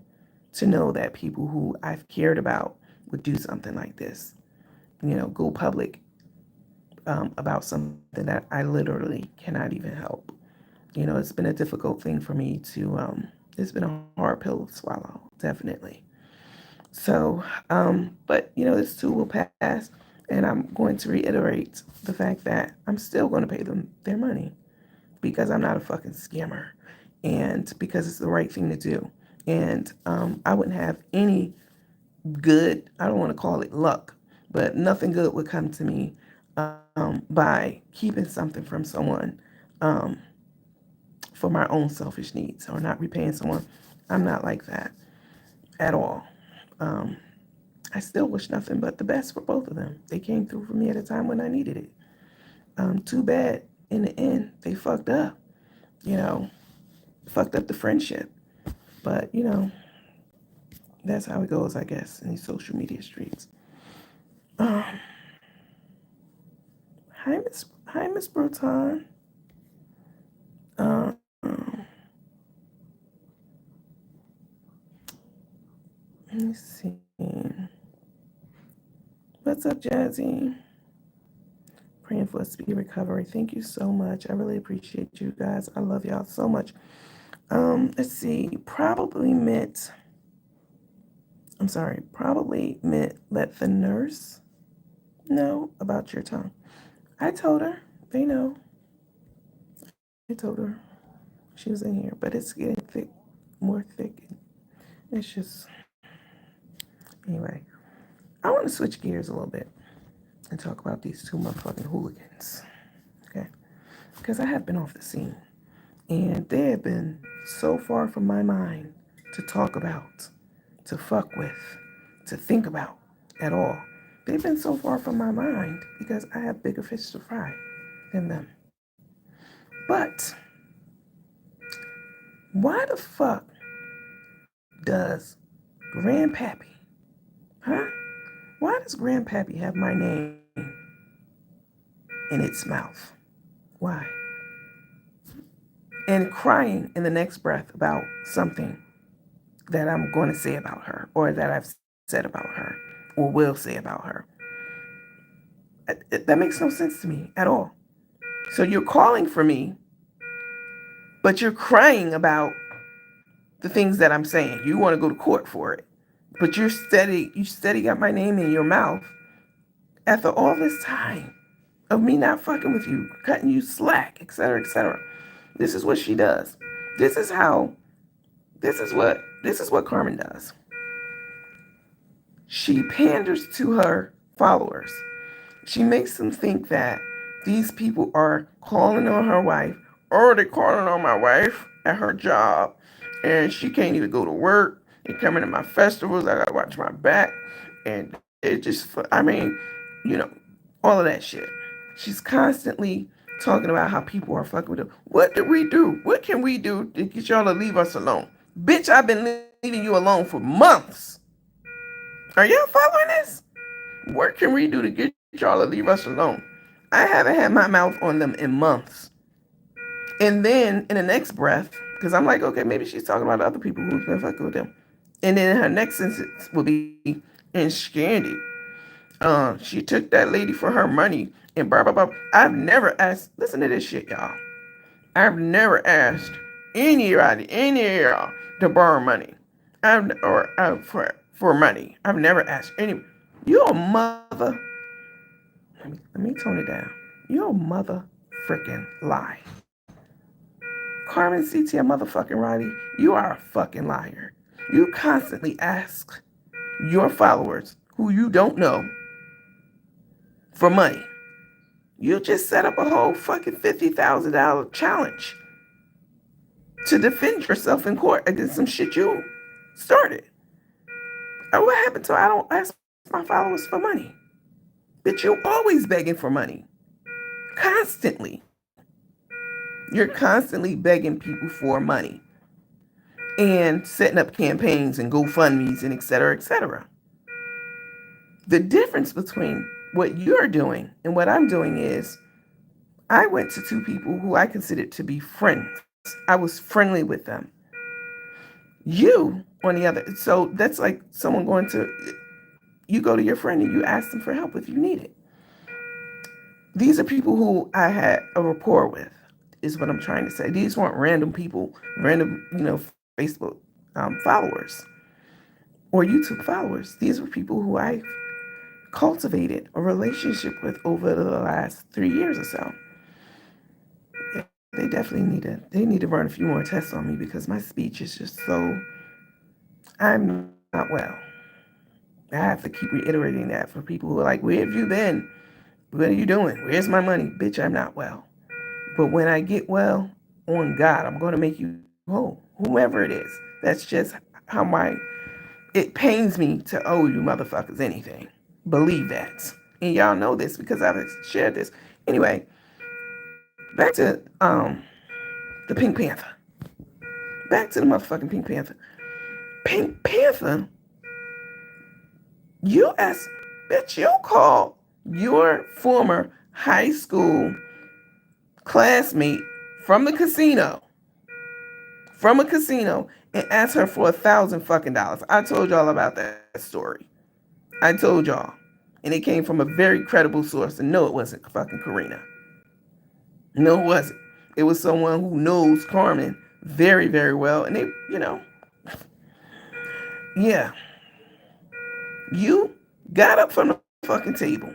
to know that people who I've cared about would do something like this. Go public about something that I literally cannot even help. It's been a difficult thing for me to. It's been a hard pill to swallow, definitely. So, but this too will pass, and I'm going to reiterate the fact that I'm still going to pay them their money because I'm not a fucking scammer, and because it's the right thing to do. And I wouldn't have any good. I don't want to call it luck, but nothing good would come to me by keeping something from someone um, for my own selfish needs or not repaying someone. I'm not like that at all. Um, I still wish nothing but the best for both of them. They came through for me at a time when I needed it. Too bad in the end they fucked up. You know, fucked up the friendship. But that's how it goes, I guess, in these social media streets. Um, hi Miss Bruton. Um, let me see. What's up, Jazzy? Praying for a speedy recovery. Thank you so much. I really appreciate you guys. I love y'all so much. Let's see. Probably meant let the nurse know about your tongue. I told her. They know. I told her she was in here, but it's getting thick, more thick. It's just, anyway. I want to switch gears a little bit. and talk about these two motherfucking hooligans. Okay? Because I have been off the scene. And they have been so far from my mind to talk about, to fuck with, to think about at all. They've been so far from my mind because I have bigger fish to fry than them. But why the fuck does Grandpappy, huh? Why does Grandpappy have my name in its mouth? Why? And crying in the next breath about something that I'm going to say about her or that I've said about her or will say about her. That makes no sense to me at all. So you're calling for me, but you're crying about the things that I'm saying. You want to go to court for it, but you steady got my name in your mouth after all this time of me not fucking with you, cutting you slack, etc., etc. This is what she does. This is what Carmen does. She panders to her followers. She makes them think that these people are calling on her wife, or they're calling on my wife at her job, and she can't even go to work. They're coming to my festivals. I gotta watch my back, and it just, I mean, you know, all of that shit. She's constantly talking about how people are fucking with her. What did we do? What can we do to get y'all to leave us alone? Bitch, I've been leaving you alone for months. Are y'all following this? What can we do to get y'all to leave us alone? I haven't had my mouth on them in months. And then in the next breath, because I'm like, okay, maybe she's talking about other people who've been fucking with them. And then her next sentence will be, and Scandy, she took that lady for her money and blah, blah, blah. I've never asked, listen to this shit, y'all. I've never asked anybody, any of y'all, to borrow money. For money. I've never asked any. You're a mother. Let me tone it down. You're a mother freaking lie. Carmen C.T. motherfucking Riley, you are a fucking liar. You constantly ask your followers, who you don't know, for money. You just set up a whole fucking $50,000 challenge to defend yourself in court against some shit you started. And what happened to I don't ask my followers for money? Bitch, you're always begging for money. Constantly. You're constantly begging people for money and setting up campaigns and GoFundMe's and et cetera, et cetera. The difference between what you're doing and what I'm doing is I went to two people who I considered to be friends. I was friendly with them. You, on the other, so that's like someone you go to your friend and you ask them for help if you need it. These are people who I had a rapport with, is what I'm trying to say. These weren't random people, random, Facebook followers or YouTube followers. These were people who I cultivated a relationship with over the last 3 years or so. They definitely need to run a few more tests on me because my speech is just I'm not well. I have to keep reiterating that for people who are like, where have you been? What are you doing? Where's my money? Bitch, I'm not well. But when I get well, on God, I'm going to make you whole. Whoever it is. That's just how it pains me to owe you motherfuckers anything. Believe that. And y'all know this because I've shared this. Anyway, back to the Pink Panther. Back to the motherfucking Pink Panther. Pink Panther, you call your former high school classmate from a casino, and ask her for $1,000 I told y'all about that story. I told y'all. And it came from a very credible source. And no, it wasn't fucking Karina. No, it wasn't. It was someone who knows Carmen very, very well. And they, yeah. You got up from the fucking table.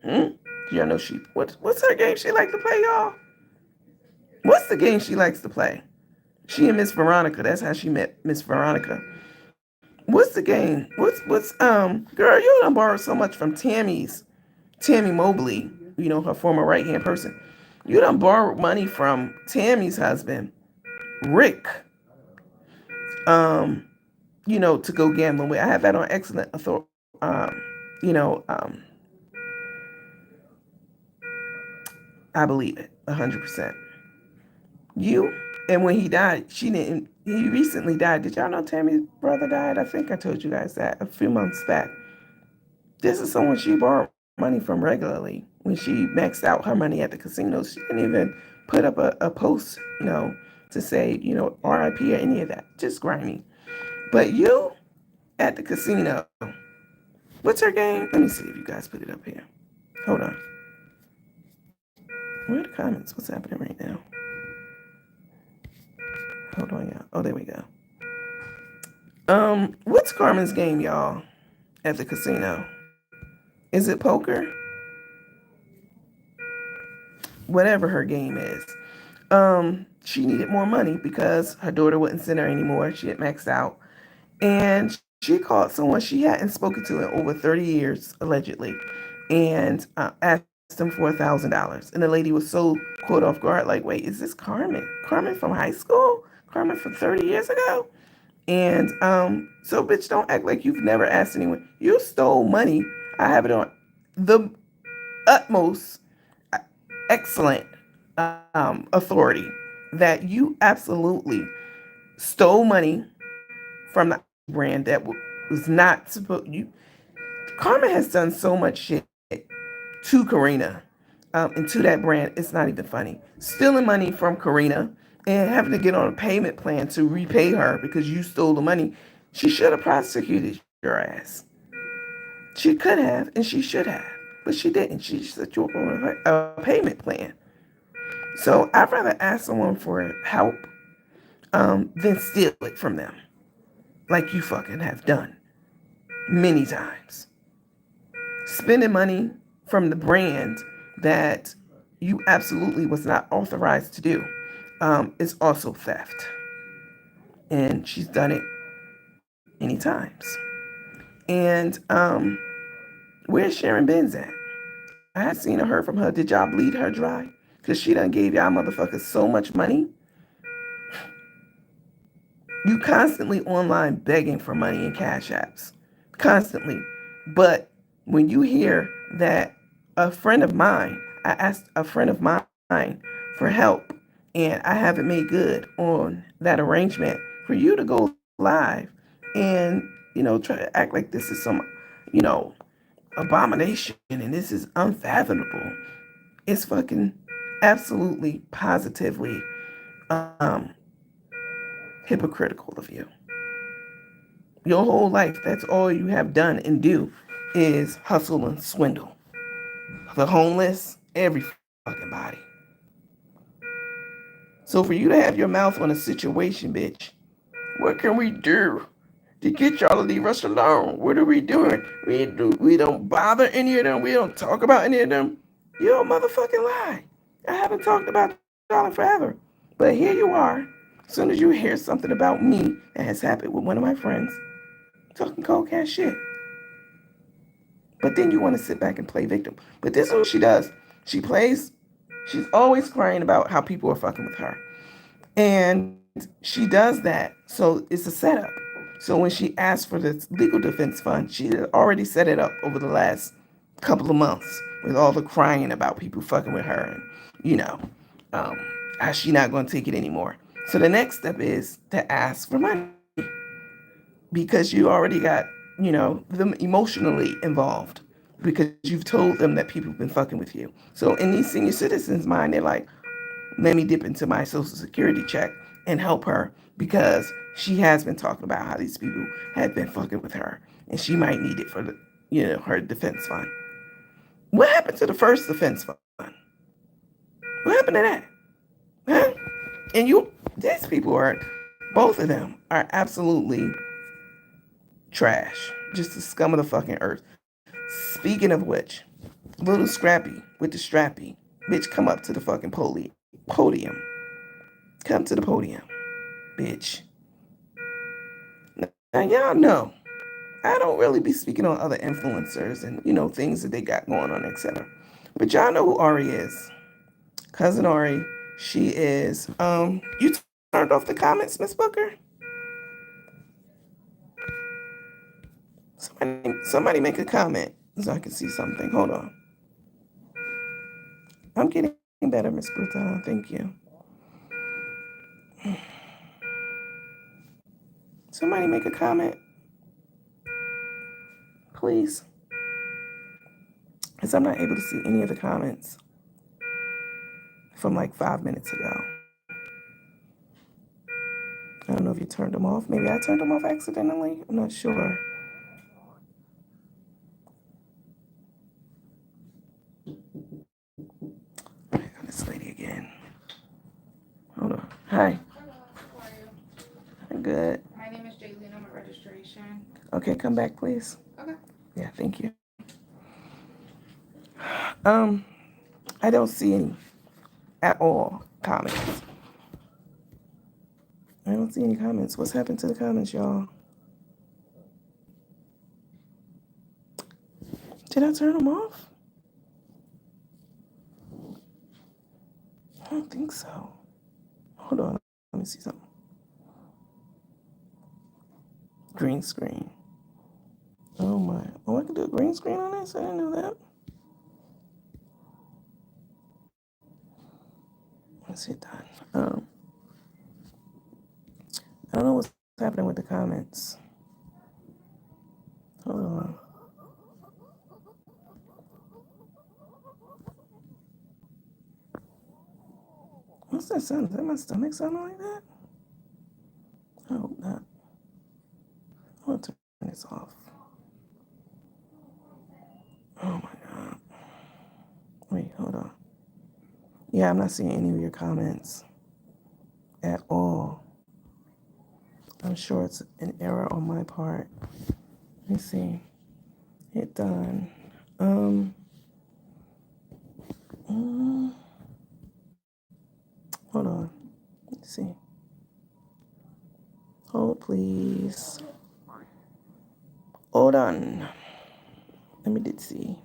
Y'all know what's her game she like to play, y'all? What's the game she likes to play? She and Miss Veronica. That's how she met Miss Veronica. What's the game? What's girl, you done borrowed so much from Tammy's Tammy Mobley, her former right hand person. You done borrowed money from Tammy's husband, Rick, um, to go gambling with. I have that on excellent authority. You know, um, I believe it 100%. You and when he died, she didn't. He recently died. Did y'all know Tammy's brother died? I think I told you guys that a few months back. This is someone she borrowed money from regularly. When she maxed out her money at the casino, she didn't even put up a post, to say, RIP or any of that. Just grimy. But you at the casino, what's her game? Let me see if you guys put it up here. Hold on. Where are the comments? What's happening right now? Hold on, y'all. Oh, there we go. What's Carmen's game, y'all, at the casino? Is it poker? Whatever her game is. She needed more money because her daughter wouldn't send her anymore. She had maxed out. And she called someone she hadn't spoken to in over 30 years, allegedly, and asked them for $1,000. And the lady was so caught off guard, like, wait, is this Carmen? Carmen from high school? Carmen from 30 years ago? And so, bitch, don't act like you've never asked anyone. You stole money. I have it on the utmost excellent authority that you absolutely stole money from the brand that was not supposed. Karma has done so much shit to Karina and to that brand. It's not even funny. Stealing money from Karina and having to get on a payment plan to repay her because you stole the money. She should have prosecuted your ass. She could have and she should have, but she didn't. She set you up on a payment plan. So I'd rather ask someone for help than steal it from them, like you fucking have done many times. Spending money from the brand that you absolutely was not authorized to do is also theft. And she's done it many times. And where's Sharon Benz at? I haven't seen or heard from her. Did y'all bleed her dry? Because she done gave y'all motherfuckers so much money. You constantly online begging for money in cash apps. Constantly. But when you hear that I asked a friend of mine for help and I haven't made good on that arrangement, for you to go live and, try to act like this is some, abomination and this is unfathomable. It's fucking absolutely, positively hypocritical of you. Your whole life, that's all you have done and do is hustle and swindle. The homeless, every fucking body. So for you to have your mouth on a situation, bitch, what can we do to get y'all to leave us alone? What are we doing? We don't bother any of them. We don't talk about any of them. You're a motherfucking lie. I haven't talked about y'all in forever. But here you are. As soon as you hear something about me that has happened with one of my friends, talking cold cash shit. But then you want to sit back and play victim. But this is what she does. She's always crying about how people are fucking with her. And she does that. So it's a setup. So when she asked for this legal defense fund, she had already set it up over the last couple of months with all the crying about people fucking with her and, how she not going to take it anymore. So the next step is to ask for money because you already got, them emotionally involved because you've told them that people have been fucking with you. So in these senior citizens' mind, they're like, let me dip into my social security check and help her because she has been talking about how these people have been fucking with her and she might need it for the, her defense fund. What happened to the first defense fund? What happened to that? Huh? And these people both of them are absolutely trash. Just the scum of the fucking earth. Speaking of which, little Scrappy with the strappy, bitch, come up to the fucking podium. Come to the podium, bitch. Now y'all know I don't really be speaking on other influencers and, you know, things that they got going on, etc. But y'all know who Ari is. Cousin Ari. She is. You turned off the comments, Miss Booker? Somebody make a comment so I can see something. Hold on. I'm getting better, Miss Bruton. Thank you. Somebody make a comment, please. Because I'm not able to see any of the comments from like 5 minutes ago. I don't know if you turned them off. Maybe I turned them off accidentally. I'm not sure. I got this lady again. Hold on. Hi.
Hello, how are you?
I'm good.
My name is Jaylene. I'm at registration.
Okay, come back, please.
Okay.
Yeah, thank you. I don't see any at all comments. I don't see any comments. What's happened to the comments, y'all? Did I turn them off? I don't think so. Hold on. Let me see something. Green screen. Oh my. Oh, I can do a green screen on this? I didn't know that. Let's see it done. I don't know what's happening with the comments. Hold on. What's that sound? Is that my stomach sounding like that? I hope not. I want to turn this off. Oh my God. Wait, hold on. Yeah, I'm not seeing any of your comments at all. I'm sure it's an error on my part. Let me see. Hit done. Hold on. Let's see. Hold, please. Hold on. Let me see.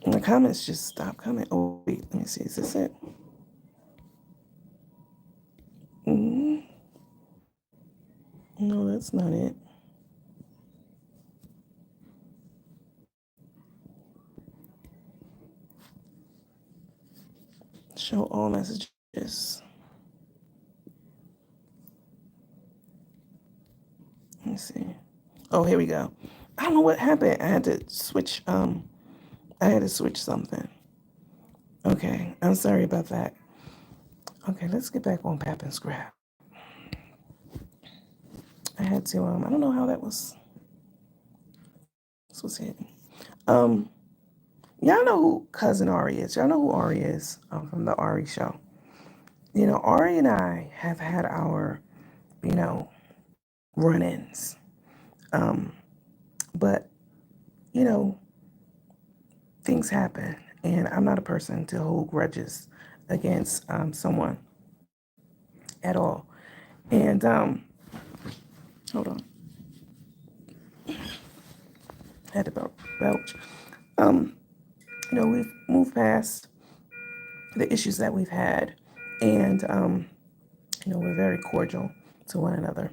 The comments just stopped coming. Oh, wait. Let me see. Is this it? No, that's not it. Show all messages. Let me see. Oh, here we go. I don't know what happened. I had to switch something. Okay, I'm sorry about that. Okay, let's get back on Pap and Scrap. I had to I don't know how that was. This was hidden. Y'all know who Cousin Ari is. Y'all know who Ari is from the Ari show. You know, Ari and I have had our, you know, run-ins. But, you know, things happen. And I'm not a person to hold grudges against someone at all. And, hold on. I had to belch. You know, we've moved past the issues that we've had. And, you know, we're very cordial to one another.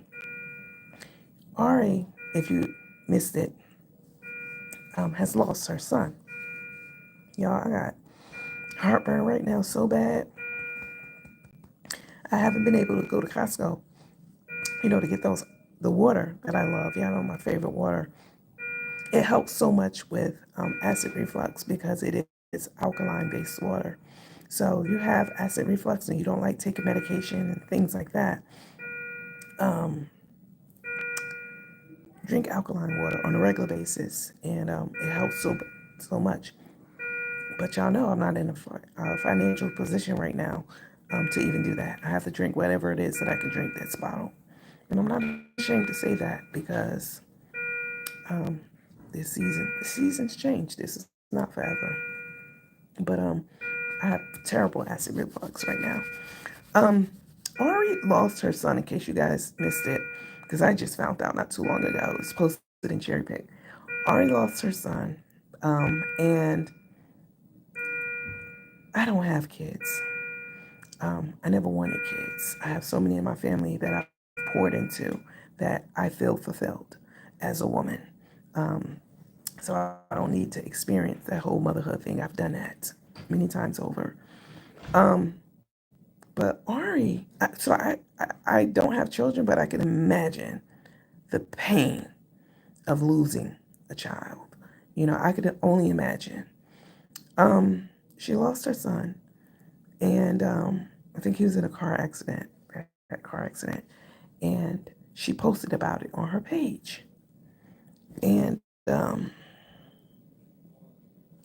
Ari, if you missed it, has lost her son. Y'all, I got heartburn right now so bad. I haven't been able to go to Costco, you know, to get the water that I love. Y'all know my favorite water. It helps so much with acid reflux because it is alkaline-based water. So if you have acid reflux and you don't like taking medication and things like that, drink alkaline water on a regular basis, and it helps so much. But y'all know I'm not in a financial position right now to even do that. I have to drink whatever it is that I can drink that's bottled. And I'm not ashamed to say that because the season's changed. This is not forever. But I have terrible acid reflux right now. Ari lost her son, in case you guys missed it, because I just found out not too long ago. It was posted in Cherry Pick. Ari lost her son, and I don't have kids. I never wanted kids. I have so many in my family that I've poured into that I feel fulfilled as a woman. Um, so I don't need to experience that whole motherhood thing. I've done that many times over. Um, but Ari, I don't have children, but I can imagine the pain of losing a child. You know, I could only imagine. She lost her son, and I think he was in a car accident, that car accident, and she posted about it on her page. And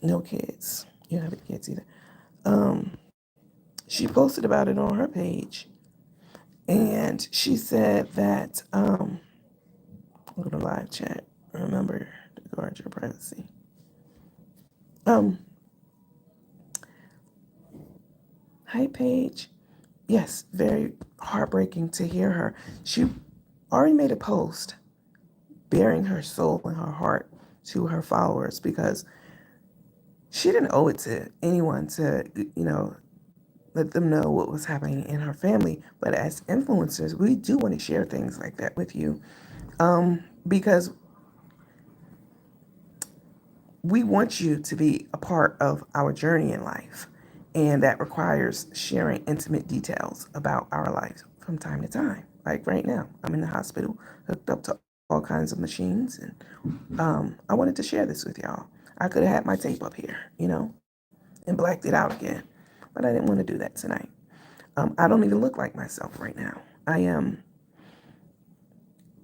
no kids. You don't have any kids either. Um, she posted about it on her page, and she said that I'm gonna live chat. Remember to guard your privacy. Um, Hi Paige. Yes, very heartbreaking to hear her. She already made a post bearing her soul and her heart to her followers because she didn't owe it to anyone to, let them know what was happening in her family. But as influencers, we do want to share things like that with you because we want you to be a part of our journey in life. And that requires sharing intimate details about our lives from time to time. Like right now, I'm in the hospital, hooked up to all kinds of machines. And I wanted to share this with y'all. I could have had my tape up here, and blacked it out again. But I didn't want to do that tonight. I don't even look like myself right now. I am.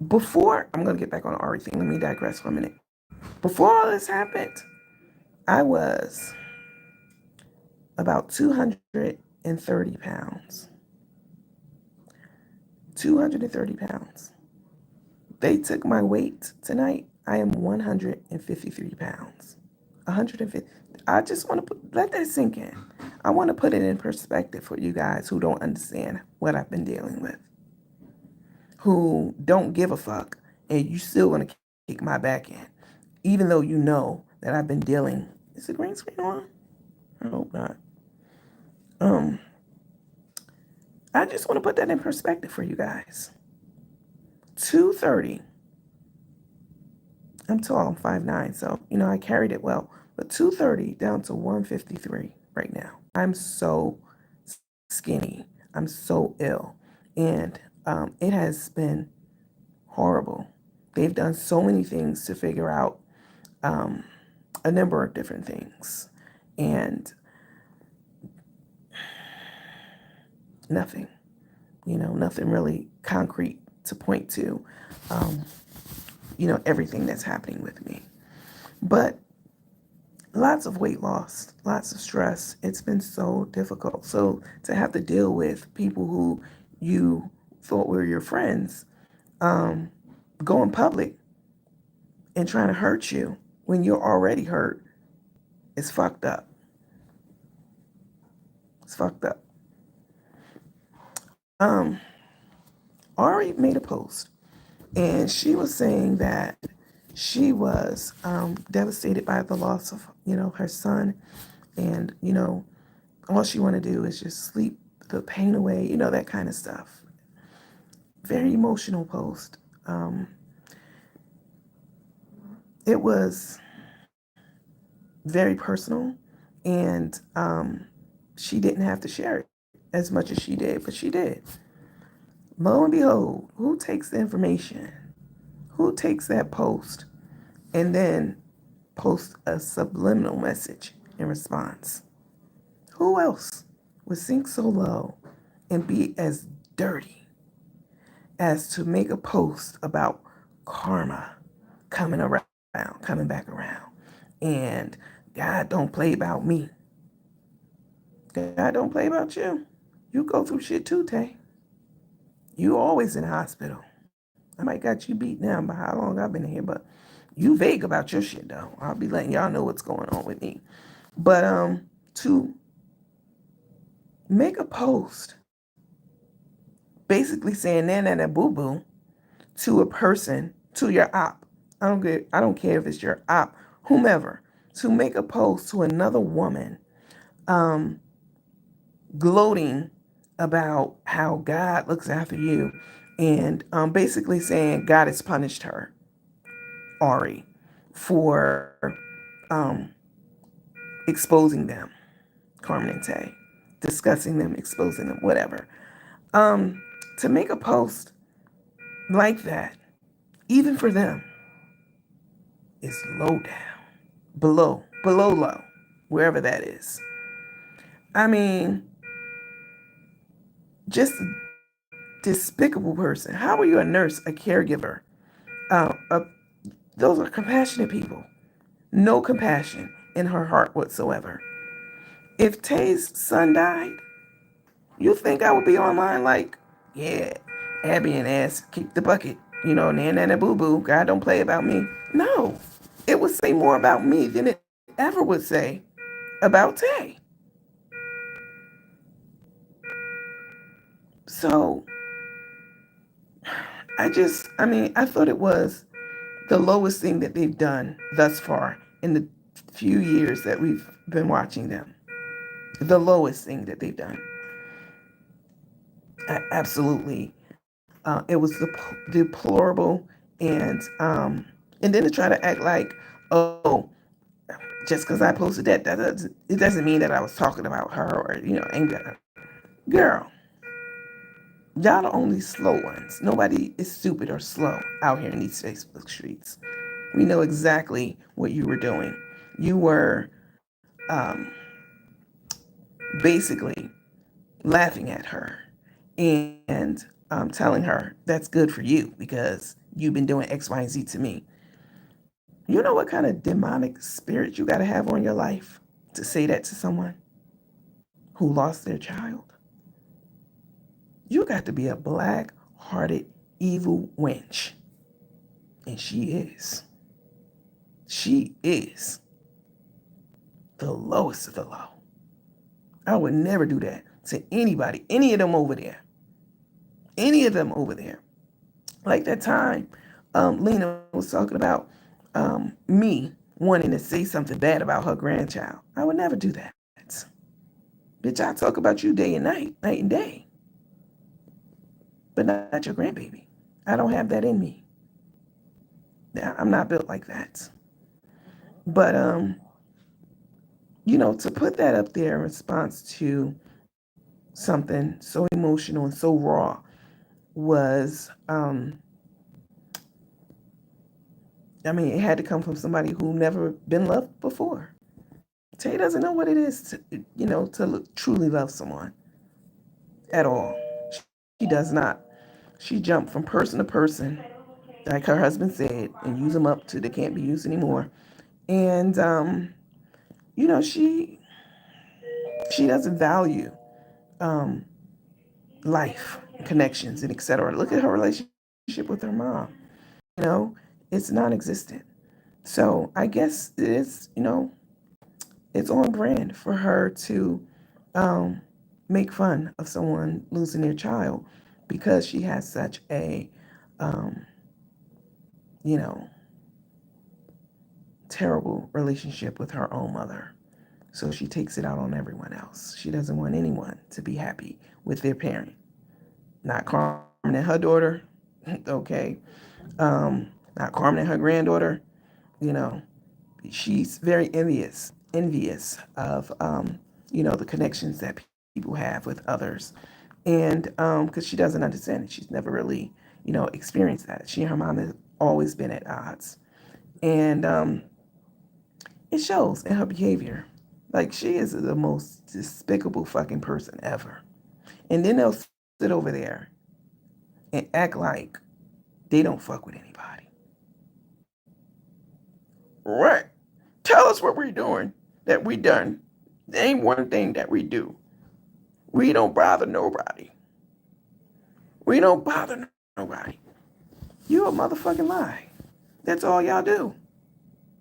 Before, I'm going to get back on the Ari thing. Let me digress for a minute. Before all this happened, I was about 230 pounds. 230 pounds. They took my weight tonight. I am 153 pounds. 150. I just want to let that sink in. I want to put it in perspective for you guys who don't understand what I've been dealing with, who don't give a fuck, and you still want to kick my back in, even though you know that I've been dealing. Is the green screen on? I hope not. I just want to put that in perspective for you guys. 230. I'm tall, I'm 5'9", so I carried it well. But 230 down to 153 right now. I'm so skinny. I'm so ill. And it has been horrible. They've done so many things to figure out a number of different things. And nothing, nothing really concrete to point to, everything that's happening with me. But lots of weight loss, lots of stress. It's been so difficult. So to have to deal with people who you thought were your friends, going public and trying to hurt you when you're already hurt is fucked up. It's fucked up. Ari made a post and she was saying that she was devastated by the loss of, her son. And, all she want to do is just sleep the pain away, that kind of stuff. Very emotional post. It was very personal, and she didn't have to share it as much as she did, but she did. Lo and behold, who takes the information? Who takes that post and then posts a subliminal message in response? Who else would sink so low and be as dirty as to make a post about karma coming back around? And God don't play about me. God don't play about you. You go through shit too, Tay. You always in the hospital. I might got you beat down by how long I've been here, but you vague about your shit though. I'll be letting y'all know what's going on with me. But to make a post basically saying nana boo boo to a person, to your op. I don't care if it's your op, whomever, to make a post to another woman, gloating about how God looks after you, and basically saying God has punished her, Ari, for um, exposing them, Carmen and Tay, discussing them, exposing them, whatever. To make a post like that, even for them, is low down, below low, wherever that is. I mean, just a despicable person. How are you a nurse, a caregiver? Uh, uh, those are compassionate people. No compassion in her heart whatsoever. If Tay's son died, you think I would be online like, yeah, Abby and ass kick the bucket, nana boo boo, God don't play about me. No, it would say more about me than it ever would say about Tay. So I thought it was the lowest thing that they've done thus far in the few years that we've been watching them. The lowest thing that they've done. Absolutely. It was deplorable, and then to try to act like, oh, just because I posted it doesn't mean that I was talking about her or ain't gonna. Girl, y'all the only slow ones. Nobody is stupid or slow out here in these Facebook streets. We know exactly what you were doing. You were um, basically laughing at her and telling her that's good for you because you've been doing X, Y, and Z to me. You know what kind of demonic spirit you got to have on your life to say that to someone who lost their child? You got to be a black hearted, evil wench. And she is. She is the lowest of the low. I would never do that to anybody, any of them over there. Any of them over there. Like that time Lena was talking about me wanting to say something bad about her grandchild. I would never do that. Bitch, I talk about you day and night and day. But not your grandbaby. I don't have that in me. I'm not built like that. But to put that up there in response to something so emotional and so raw was it had to come from somebody who never been loved before. Tay doesn't know what it is to truly love someone at all. She does not. She jumped from person to person, like her husband said, and use them up till they can't be used anymore. And she doesn't value um, life, connections, and etc. Look at her relationship with her mom. It's non-existent. So I guess it's on brand for her to make fun of someone losing their child because she has such a, you know, terrible relationship with her own mother. So she takes it out on everyone else. She doesn't want anyone to be happy with their parent. Not Carmen and her daughter, okay. Not Carmen and her granddaughter. You know, she's very envious of, the connections that people have with others. And because she doesn't understand it, she's never really, experienced that. She and her mom have always been at odds. And it shows in her behavior. Like, she is the most despicable fucking person ever. And then they'll sit over there and act like they don't fuck with anybody. Right. Tell us what we're doing, that we done. There ain't one thing that we do. We don't bother nobody. We don't bother nobody. You a motherfucking lie. That's all y'all do.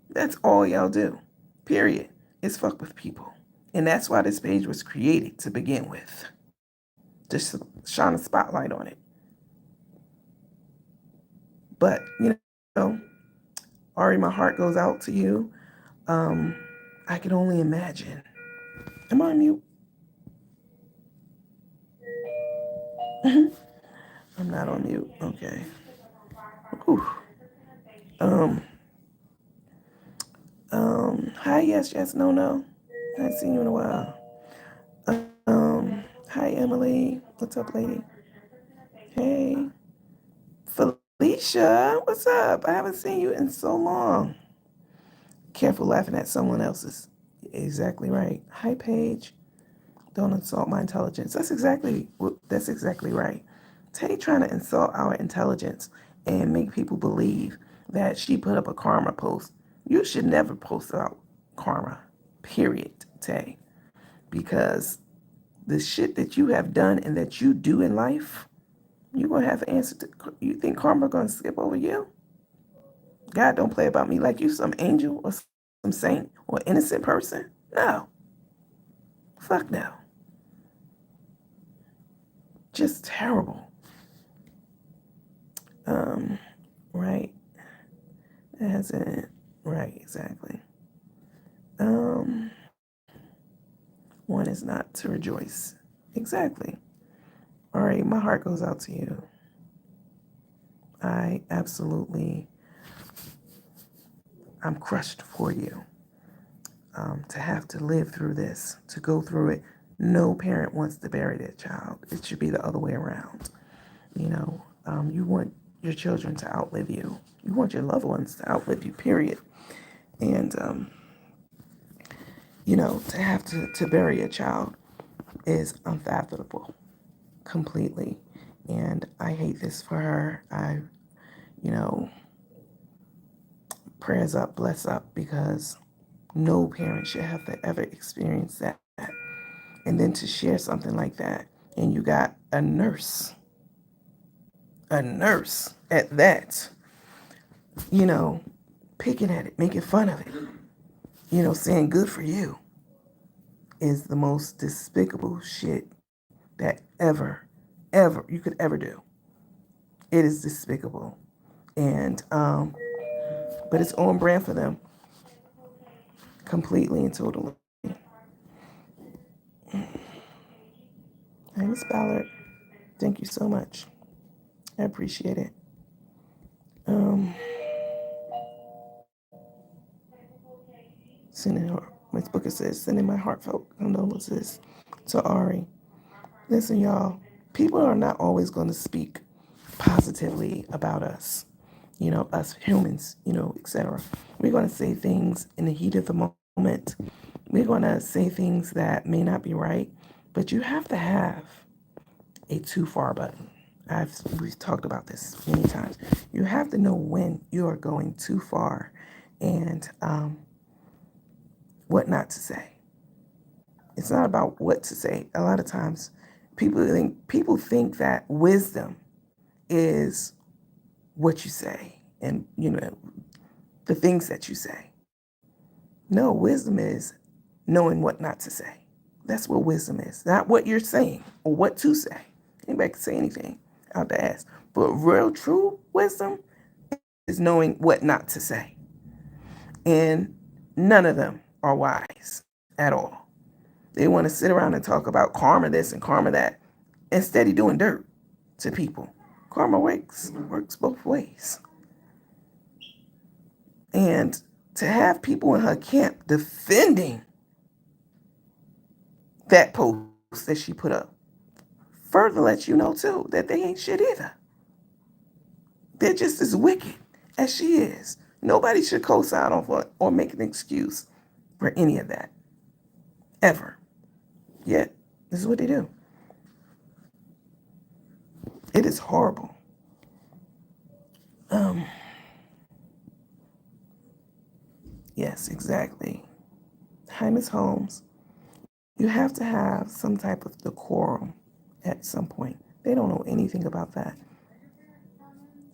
That's all y'all do. Period. It's fuck with people. And that's why this page was created to begin with. just shine a spotlight on it. But, Ari, my heart goes out to you. I can only imagine. Am I on mute? I'm not on mute. Okay. Whew. Um, hi, yes, yes, no, no. I haven't seen you in a while. Hi, Emily. What's up, lady? Hey. Felicia, what's up? I haven't seen you in so long. Careful laughing at someone else's. Exactly right. Hi, Paige. Don't insult my intelligence. That's exactly right. Tay trying to insult our intelligence and make people believe that she put up a karma post. You should never post about karma. Period, Tay. Because the shit that you have done and that you do in life, you're gonna have to answer to. You think karma gonna skip over you? God don't play about me like you some angel or some saint or innocent person. No. Fuck no. Just terrible. Right. It hasn't. Right, exactly. Um, one is not to rejoice. Exactly. All right, my heart goes out to you. I absolutely, I'm crushed for you. To have to live through this, to go through it. No parent wants to bury their child. It should be the other way around. You want your children to outlive you. You want your loved ones to outlive you, period. And, to have to bury a child is unfathomable completely. And I hate this for her. You know, prayers up, bless up, because no parent should have to ever experience that. And then to share something like that, and you got a nurse at that, you know, picking at it, making fun of it, saying good for you is the most despicable shit that ever you could ever do. It is despicable. And but it's on brand for them completely and totally. Hi, Miss Ballard. Thank you so much. I appreciate it. Um, sending her, Miss Booker says, sending my heartfelt condolences to Ari. Listen, y'all, people are not always going to speak positively about us, us humans, etc. We're going to say things in the heat of the moment. We're going to say things that may not be right, but you have to have a too far button. We've talked about this many times. You have to know when you are going too far and what not to say. It's not about what to say. A lot of times people think that wisdom is what you say and the things that you say. No, wisdom is knowing what not to say. That's what wisdom is. Not what you're saying or what to say. Anybody can say anything out the ass. But real true wisdom is knowing what not to say. And none of them are wise at all. They want to sit around and talk about karma this and karma that instead of doing dirt to people. Karma works both ways. And to have people in her camp defending that post that she put up further lets you know too that they ain't shit either. They're just as wicked as she is. Nobody should co-sign on for or make an excuse for any of that. Ever. Yet, this is what they do. It is horrible. Yes, exactly. Hi, Miss Holmes. You have to have some type of decorum at some point. They don't know anything about that.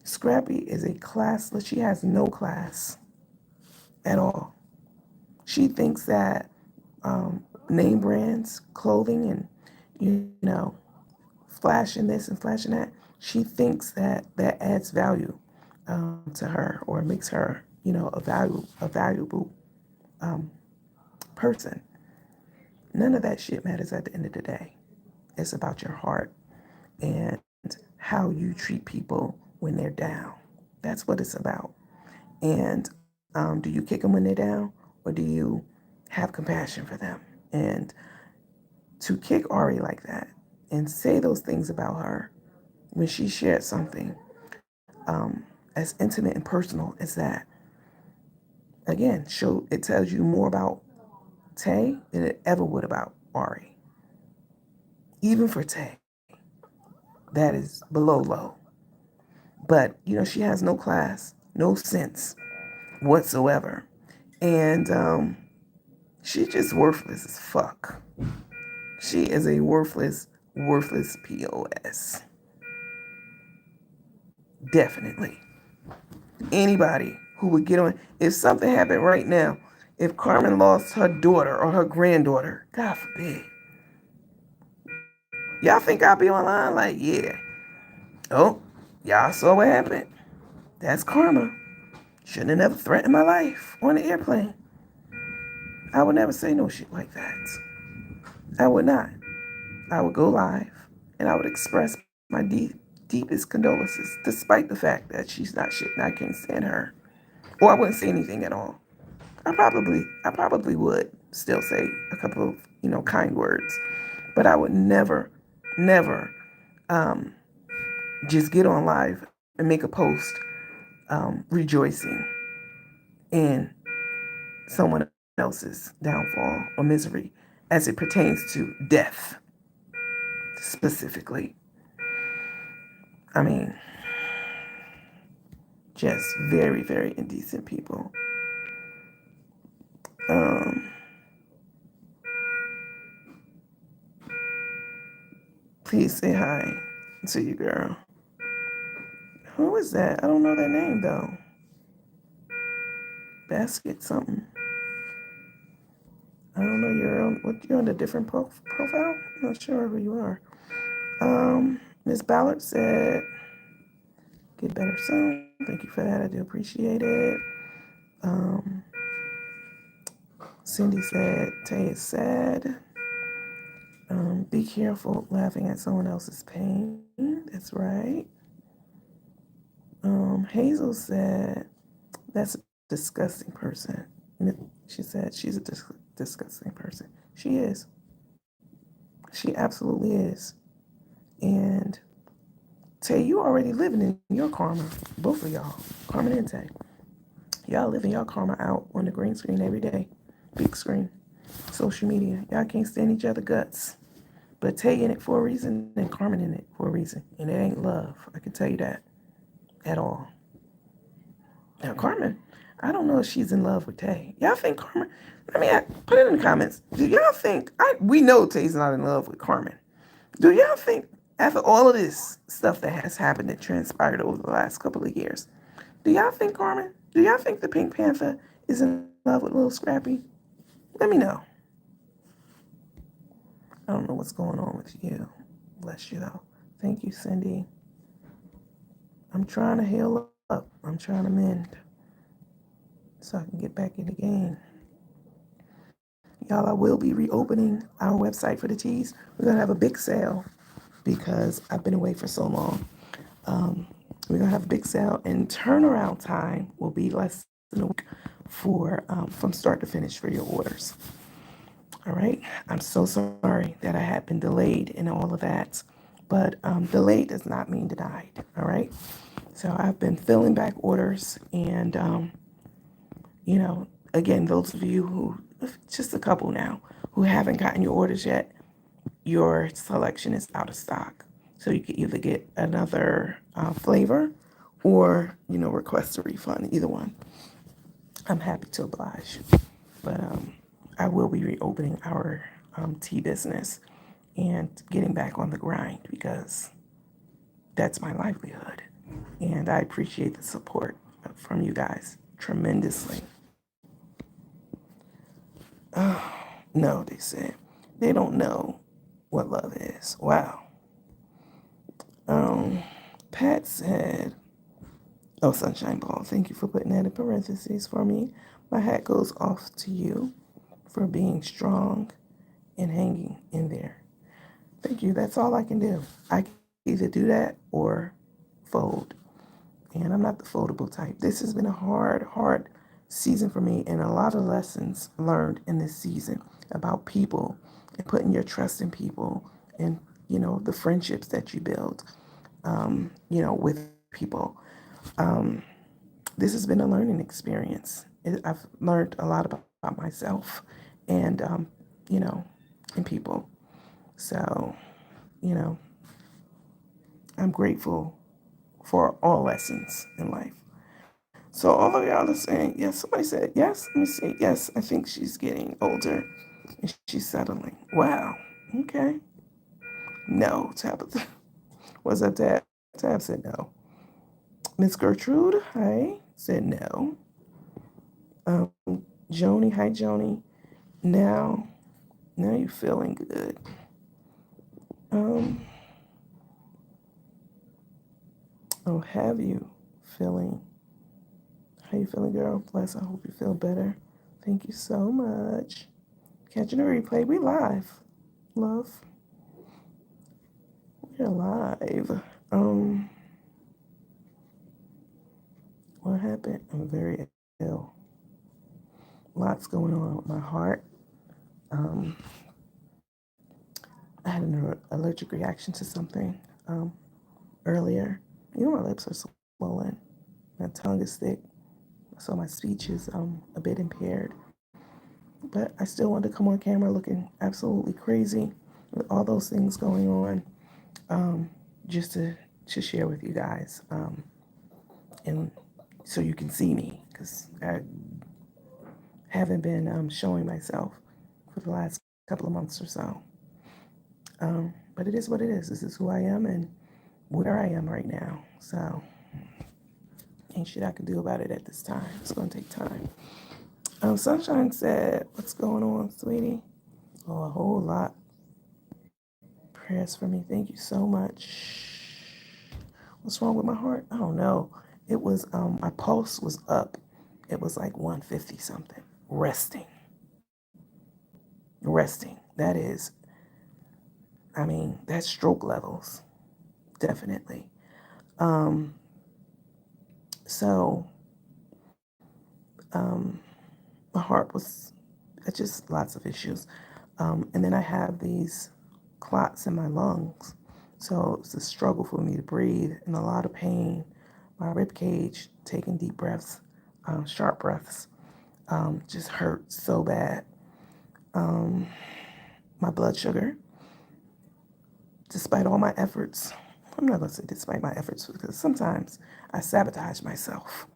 Scrappy is a classless. She has no class at all. She thinks that name brands, clothing, and flashing this and flashing that, she thinks that that adds value to her or makes her, a valuable person. None of that shit matters at the end of the day. It's about your heart and how you treat people when they're down. That's what it's about. And do you kick them when they're down, or do you have compassion for them? And to kick Ari like that and say those things about her when she shared something as intimate and personal as that, again, it tells you more about Tay than it ever would about Ari. Even for Tay, that is below low. But, she has no class, no sense whatsoever. And she's just worthless as fuck. She is a worthless POS. Definitely. Anybody who would get on, if something happened right now, if Carmen lost her daughter or her granddaughter, God forbid, y'all think I'll be online? Like, yeah. Oh, y'all saw what happened. That's karma. Shouldn't have never threatened my life on the airplane. I would never say no shit like that. I would not. I would go live and I would express my deepest condolences, despite the fact that she's not shit and I can't stand her. Or I wouldn't say anything at all. I probably would still say a couple of, kind words. But I would never, um, just get on live and make a post rejoicing in someone else's downfall or misery as it pertains to death specifically. I mean, just very, very indecent people. Please say hi to you, girl. Who is that? I don't know that name though. Basket something. I don't know. You're on a different profile. I'm not sure who you are. Miss Ballard said, "Get better soon." Thank you for that. I do appreciate it. Cindy said, "Tay is sad. Be careful laughing at someone else's pain." That's right. Hazel said, "That's a disgusting person." She said she's a disgusting person. She is. She absolutely is. And Tay, you already living in your karma. Both of y'all, Carmen and Tay. Y'all living your karma out on the green screen every day. Big screen. Social media. Y'all can't stand each other guts. But Tay in it for a reason and Carmen in it for a reason. And it ain't love. I can tell you that. At all. Now, Carmen, I don't know if she's in love with Tay. Y'all think Carmen, put it in the comments. Do y'all think, we know Tay's not in love with Carmen. Do y'all think, after all of this stuff that has happened and transpired over the last couple of years, do y'all think the Pink Panther is in love with Little Scrappy? Let me know. I don't know what's going on with you. Bless you, though. Thank you, Cindy. I'm trying to heal up. I'm trying to mend so I can get back in the game. Y'all, I will be reopening our website for the teas. We're going to have a big sale because I've been away for so long. We're going to have a big sale, and turnaround time will be less than a week from start to finish for your orders. All right. I'm so sorry that I had been delayed in all of that, but delayed does not mean denied. All right. So I've been filling back orders, and again, those of you who, just a couple now, who haven't gotten your orders yet, your selection is out of stock. So you can either get another flavor or, request a refund, either one. I'm happy to oblige. But I will be reopening our tea business and getting back on the grind because that's my livelihood. And I appreciate the support from you guys tremendously. No, they said. They don't know what love is. Wow. Um, Pat said, oh, Sunshine Ball, thank you for putting that in parentheses for me. My hat goes off to you for being strong and hanging in there. Thank you. That's all I can do. I can either do that or fold. And I'm not the foldable type. This has been a hard season for me, and a lot of lessons learned in this season about people and putting your trust in people and, the friendships that you build, with people. This has been a learning experience. I've learned a lot about myself and, and people. So, you know, I'm grateful for all lessons in life. So all of y'all are saying, yes, somebody said, yes, let me see. Yes, I think she's getting older and she's settling. Wow. Okay. No, Tabitha. What's up, Tab? Tab said no. Miss Gertrude, hi, said no. Um, Joni, hi, Joni. Now, now you're feeling good. Um, oh, have you feeling? How you feeling, girl? Bless. I hope you feel better. Thank you so much. Catching the replay. We live, love. We're live. What happened? I'm very ill. Lots going on with my heart. Um, I had an allergic reaction to something earlier. My lips are swollen. My tongue is thick, so my speech is a bit impaired. But I still wanted to come on camera looking absolutely crazy with all those things going on, just to share with you guys, and so you can see me, because I haven't been showing myself for the last couple of months or so. But it is what it is. This is who I am and where I am right now. So ain't shit I can do about it at this time. It's gonna take time. Sunshine said, "What's going on, sweetie?" Oh, a whole lot. Prayers for me. Thank you so much. What's wrong with my heart? I don't know. It was my pulse was up. It was like 150 something. Resting. Resting. That is, that's stroke levels. Definitely. Um, so my heart was just lots of issues. And then I have these clots in my lungs. So it's a struggle for me to breathe and a lot of pain. My rib cage, taking deep breaths, sharp breaths, just hurt so bad. My blood sugar, despite all my efforts, I'm not going to say despite my efforts, because sometimes I sabotage myself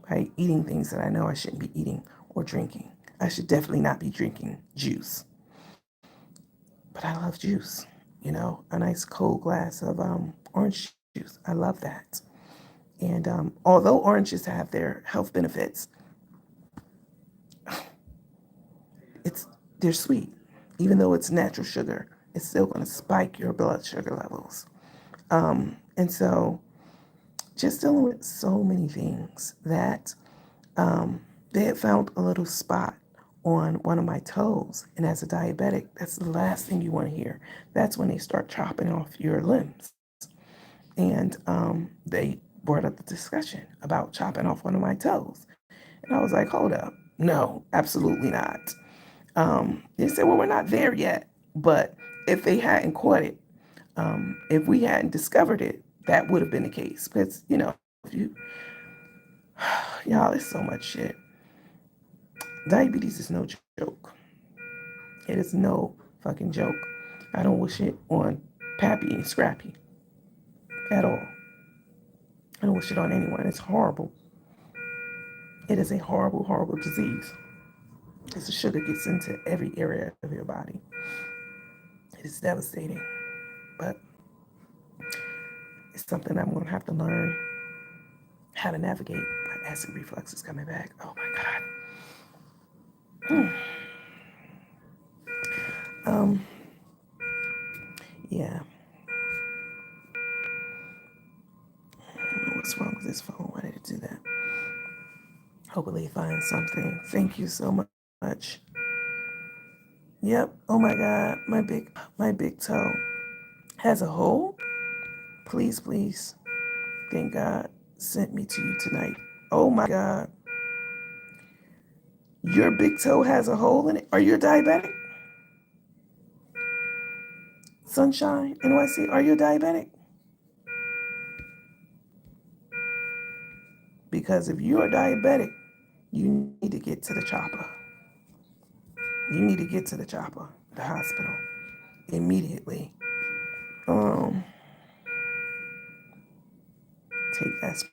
by eating things that I know I shouldn't be eating or drinking. I should definitely not be drinking juice. But I love juice, a nice cold glass of orange juice. I love that. And although oranges have their health benefits, it's they're sweet. Even though it's natural sugar, it's still going to spike your blood sugar levels. And so, just dealing with so many things that they had found a little spot on one of my toes. And as a diabetic, that's the last thing you want to hear. That's when they start chopping off your limbs. And they brought up the discussion about chopping off one of my toes. And I was like, hold up. No, absolutely not. They said, well, we're not there yet. But if they hadn't caught it, if we hadn't discovered it, that would have been the case. Because, if you, y'all, it's so much shit. Diabetes is no joke. It is no fucking joke. I don't wish it on Pappy and Scrappy at all. I don't wish it on anyone. It's horrible. It is a horrible, horrible disease. Because the sugar gets into every area of your body. It is devastating. But it's something I'm going to have to learn how to navigate. My acid reflux is coming back. Oh my God. Yeah. What's wrong with this phone? Why did it do that? Hopefully it finds something. Thank you so much. Yep. Oh my God. My big toe has a hole. Please, please. Thank God sent me to you tonight. Oh my God. Your big toe has a hole in it. Are you a diabetic? Sunshine, NYC, are you a diabetic? Because if you're a diabetic, you need to get to the chopper. You need to get to the chopper, the hospital, immediately. Take aspirin.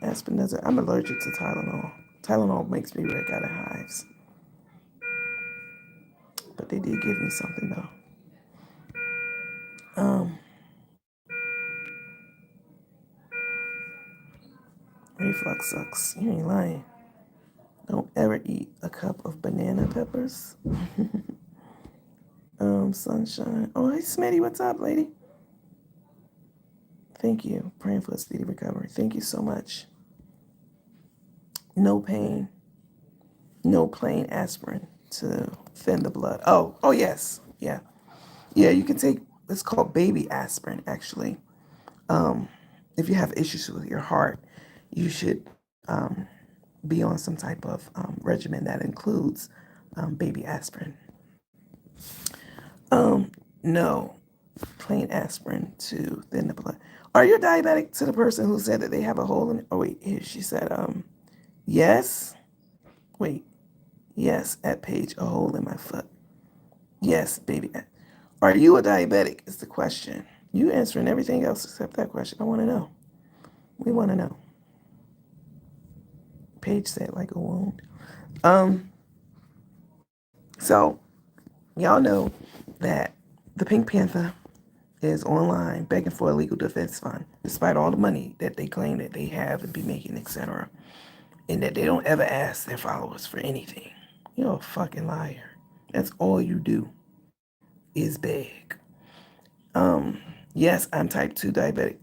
Aspirin doesn't. I'm allergic to Tylenol. Tylenol makes me break out of hives. But they did give me something though. Reflux sucks. You ain't lying. Don't ever eat a cup of banana peppers. Sunshine. Oh, hey, Smitty, what's up, lady? Thank you. Praying for a speedy recovery. Thank you so much. No pain. No plain aspirin to thin the blood. Oh yes. Yeah. Yeah, you can take, it's called baby aspirin, actually. If you have issues with your heart, you should be on some type of regimen that includes baby aspirin. No, plain aspirin to thin the blood. Are you diabetic to the person who said that they have a hole in it? Oh, wait, here she said, yes. Wait, yes, at page, a hole in my foot. Yes, baby. Are you a diabetic is the question. You answering everything else except that question. I want to know. We want to know. Paige said like a wound. So y'all know that the Pink Panther is online begging for a legal defense fund, despite all the money that they claim that they have and be making, etc., and that they don't ever ask their followers for anything. You're a fucking liar. That's all you do is beg. Yes, I'm type 2 diabetic.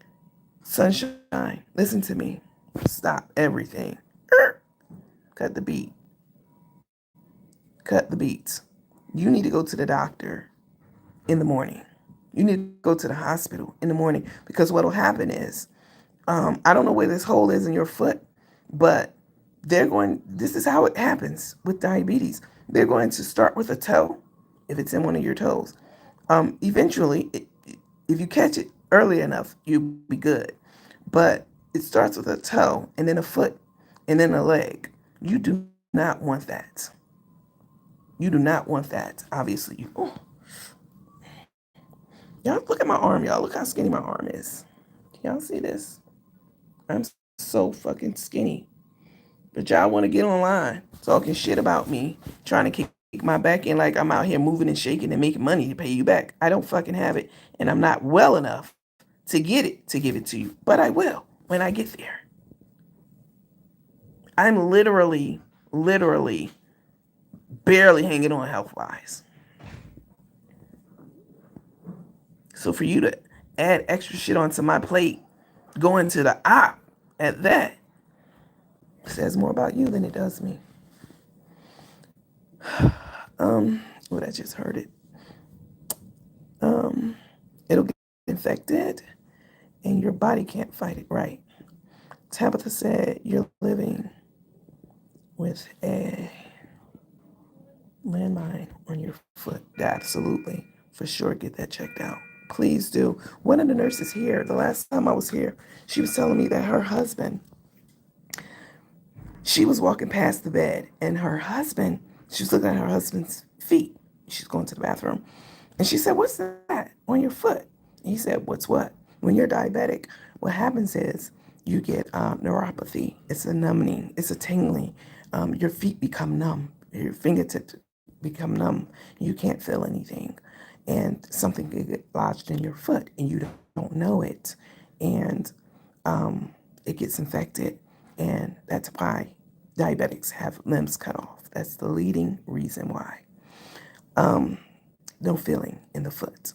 Sunshine, listen to me. Stop everything. Cut the beat. Cut the beats. You need to go to the doctor in the morning. You need to go to the hospital in the morning because what will happen is, I don't know where this hole is in your foot, but this is how it happens with diabetes. They're going to start with a toe, if it's in one of your toes. Eventually, if you catch it early enough, you'll be good. But it starts with a toe and then a foot and then a leg. You do not want that. You do not want that, obviously. Y'all look at my arm, y'all. Look how skinny my arm is. Y'all see this? I'm so fucking skinny. But y'all want to get online talking shit about me, trying to kick my back in like I'm out here moving and shaking and making money to pay you back. I don't fucking have it, and I'm not well enough to get it to give it to you. But I will when I get there. I'm literally barely hanging on health-wise. So for you to add extra shit onto my plate, going to the op at that, says more about you than it does me. I just heard it. It'll get infected and your body can't fight it right. Tabitha said you're living with a landmine on your foot. Absolutely. For sure, get that checked out. Please do. One of the nurses here, the last time I was here, she was telling me that her husband, she was walking past the bed and her husband, she was looking at her husband's feet. She's going to the bathroom. And she said, what's that on your foot? And he said, what's what? When you're diabetic, what happens is you get neuropathy. It's a numbing. It's a tingling. Your feet become numb. Your fingertips become numb. You can't feel anything. And something could get lodged in your foot and you don't know it. And it gets infected. And that's why diabetics have limbs cut off. That's the leading reason why. No feeling in the foot.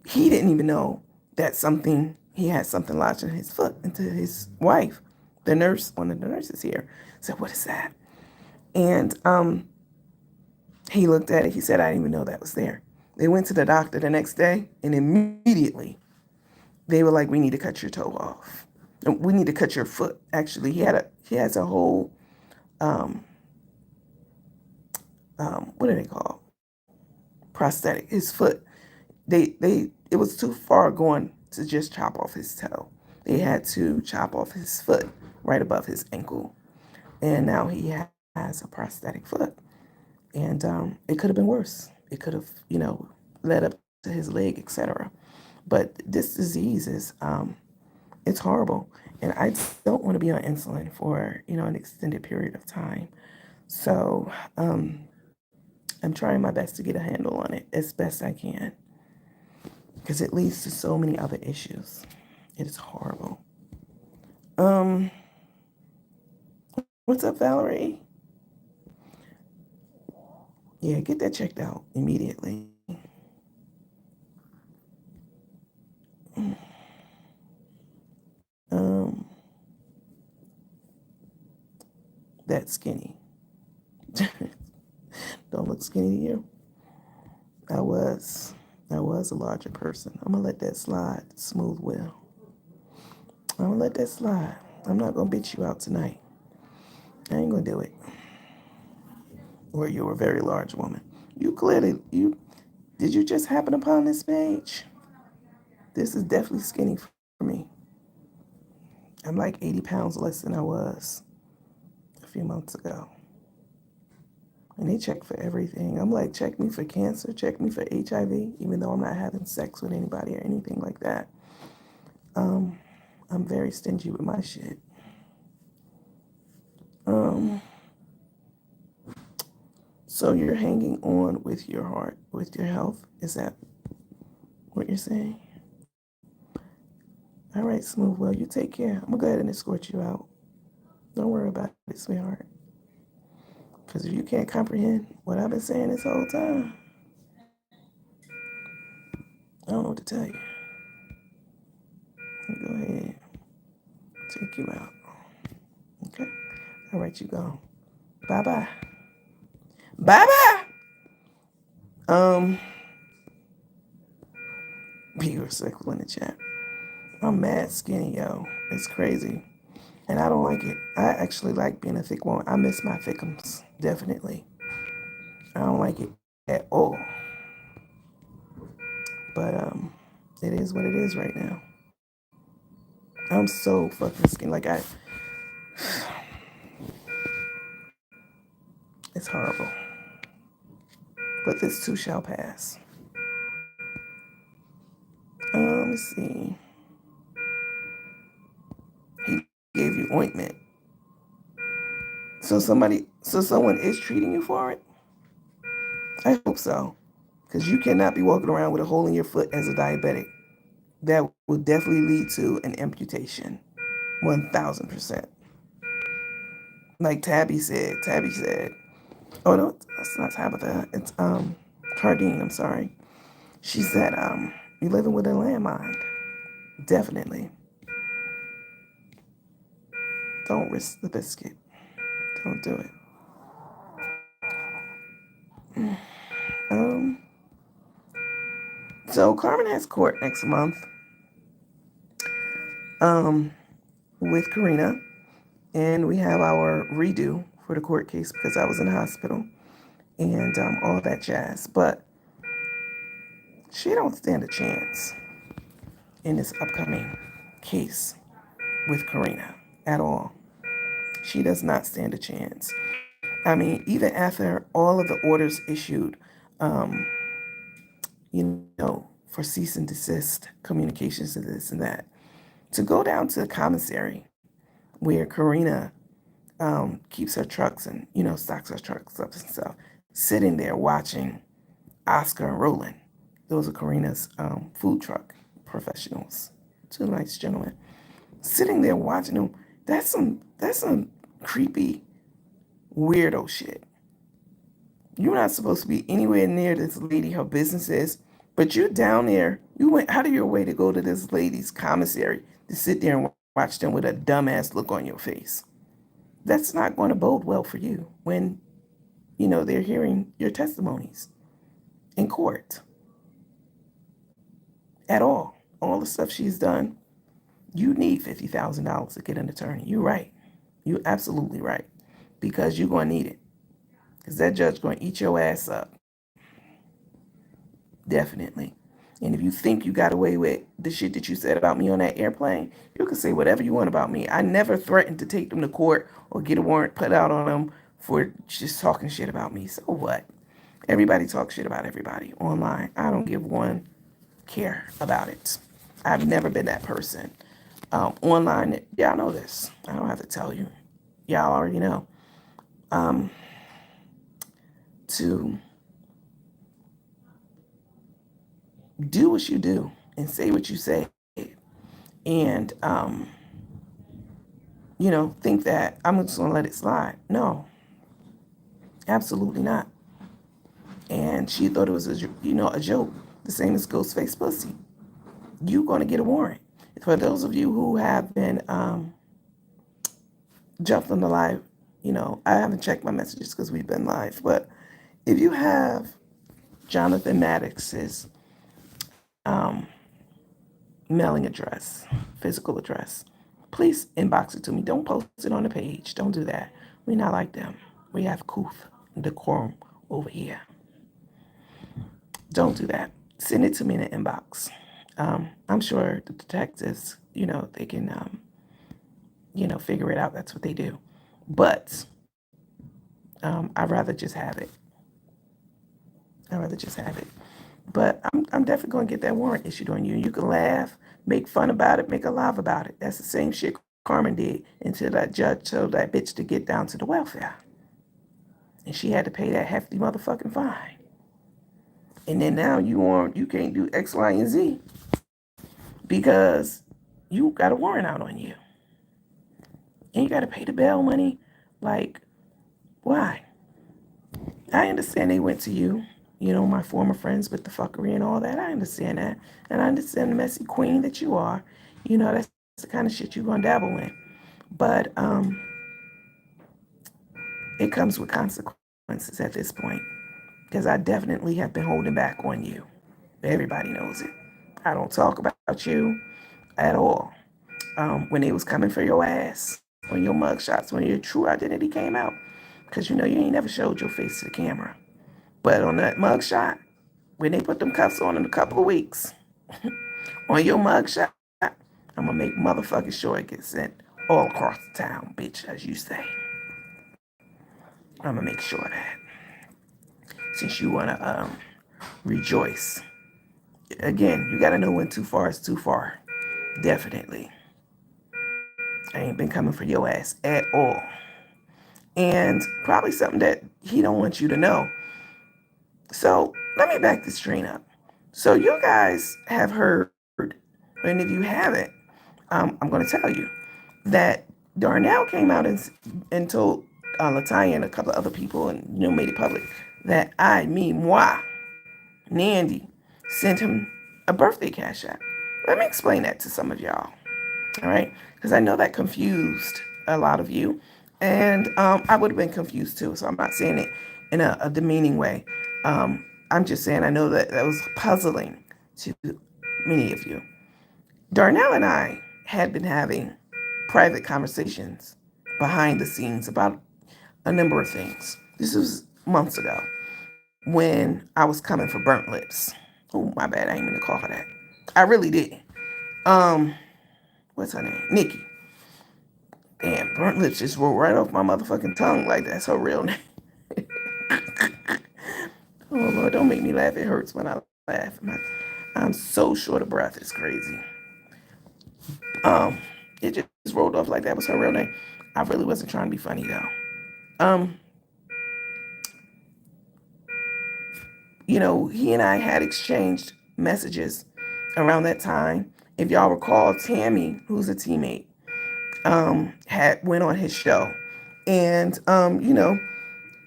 He didn't even know that something he had something lodged in his foot into his wife. The nurse, one of the nurses here, said, "What is that?" And he looked at it. He said, "I didn't even know that was there." They went to the doctor the next day, and immediately they were like, "We need to cut your toe off. We need to cut your foot." Actually, he has a whole what do they call prosthetic? His foot. It was too far going to just chop off his toe. They had to chop off his foot right above his ankle, and now he has a prosthetic foot. And it could have been worse. It could have, led up to his leg, etc. But this disease is, it's horrible, and I don't want to be on insulin for, an extended period of time. So I'm trying my best to get a handle on it as best I can, because it leads to so many other issues. It is horrible. What's up, Valerie? Yeah, get that checked out immediately. That skinny. Don't look skinny to you. I was a larger person. I'm gonna let that slide. Smooth will. I'm gonna let that slide. I'm not gonna bitch you out tonight. I ain't gonna do it. Or you're a very large woman. Did you just happen upon this page? This is definitely skinny for me. I'm like 80 pounds less than I was a few months ago. And they check for everything. I'm like, check me for cancer, check me for HIV, even though I'm not having sex with anybody or anything like that. I'm very stingy with my shit. So you're hanging on with your heart, with your health? Is that what you're saying? All right, Smooth. Well, you take care. I'm going to go ahead and escort you out. Don't worry about it, sweetheart. Because if you can't comprehend what I've been saying this whole time, I don't know what to tell you. Go ahead. Take you out. Okay? All right, you go. Bye-bye. Bye-bye! Peter Circle in the chat. I'm mad skinny, yo. It's crazy. And I don't like it. I actually like being a thick woman. I miss my thickums, definitely. I don't like it at all. But it is what it is right now. I'm so fucking skinny. It's horrible. But this too shall pass. Let's see. He gave you ointment. So someone is treating you for it? I hope so. Because you cannot be walking around with a hole in your foot as a diabetic. That will definitely lead to an amputation. 1000%. Like Tabby said, oh no, that's not Tabitha. It's Cardine, I'm sorry. She said, you're living with a landmine. Definitely. Don't risk the biscuit. Don't do it. So Carmen has court next month. With Karina. And we have our redo for the court case because I was in the hospital and all that jazz. But she don't stand a chance in this upcoming case with Karina at all. She does not stand a chance. I mean, even after all of the orders issued, for cease and desist communications and this and that, to go down to the commissary where Karina keeps her trucks and, stocks her trucks up and stuff, sitting there watching Oscar and Roland. Those are Karina's food truck professionals. Two nice gentlemen. Sitting there watching them, that's some creepy, weirdo shit. You're not supposed to be anywhere near this lady, her business is, but you're down there You went out of your way to go to this lady's commissary to sit there and watch them with a dumbass look on your face. That's not going to bode well for you when, they're hearing your testimonies in court at all. All the stuff she's done, you need $50,000 to get an attorney. You're right. You're absolutely right. Because you're going to need it. Because that judge going to eat your ass up. Definitely. And if you think you got away with the shit that you said about me on that airplane, you can say whatever you want about me. I never threatened to take them to court or get a warrant put out on them for just talking shit about me. So what? Everybody talks shit about everybody online. I don't give one care about it. I've never been that person. Online, y'all know this. I don't have to tell you. Y'all already know. To do what you do and say what you say and think that I'm just gonna let it slide. No, absolutely not. And she thought it was a joke, the same as Ghostface Pussy. You're gonna get a warrant. For those of you who have been jumped on the live, I haven't checked my messages because we've been live, but if you have Jonathan Maddox's mailing address, physical address, please inbox it to me. Don't post it on the page. Don't do that. We're not like them. We have couth and decorum over here. Don't do that. Send it to me in the inbox. I'm sure the detectives, they can, figure it out. That's what they do. But I'd rather just have it. But I'm definitely going to get that warrant issued on you. You can laugh, make fun about it, make a laugh about it. That's the same shit Carmen did until that judge told that bitch to get down to the welfare. And she had to pay that hefty motherfucking fine. And then now you can't do X, Y, and Z because you got a warrant out on you. And you got to pay the bail money. Like, why? I understand they went to you. My former friends with the fuckery and all that. I understand that. And I understand the messy queen that you are. That's the kind of shit you're going to dabble in. But it comes with consequences at this point. Because I definitely have been holding back on you. Everybody knows it. I don't talk about you at all. When they was coming for your ass, when your mugshots, when your true identity came out. Because you ain't never showed your face to the camera. But on that mugshot, when they put them cuffs on in a couple of weeks, on your mugshot, I'm going to make motherfucking sure it gets sent all across the town, bitch, as you say. I'm going to make sure of that. Since you want to rejoice. Again, you got to know when too far is too far. Definitely. I ain't been coming for your ass at all. And probably something that he don't want you to know. So let me back this train up. So you guys have heard, and if you haven't, I'm going to tell you that Darnell came out and told Latanya and a couple of other people and made it public that moi, Nandy, sent him a birthday cash app. Let me explain that to some of y'all. All right, because I know that confused a lot of you, and I would have been confused too. So I'm not saying it in a demeaning way. I'm just saying I know that was puzzling to many of you. Darnell and I had been having private conversations behind the scenes about a number of things. This was months ago when I was coming for Burnt Lips. Oh, my bad. I ain't mean to call her that. I really did. What's her name? Nikki. Damn, Burnt Lips just rolled right off my motherfucking tongue like that's her real name. Oh, Lord, don't make me laugh. It hurts when I laugh. I'm so short of breath. It's crazy. It just rolled off like that was her real name. I really wasn't trying to be funny, though. He and I had exchanged messages around that time. If y'all recall, Tammy, who's a teammate, had went on his show. And,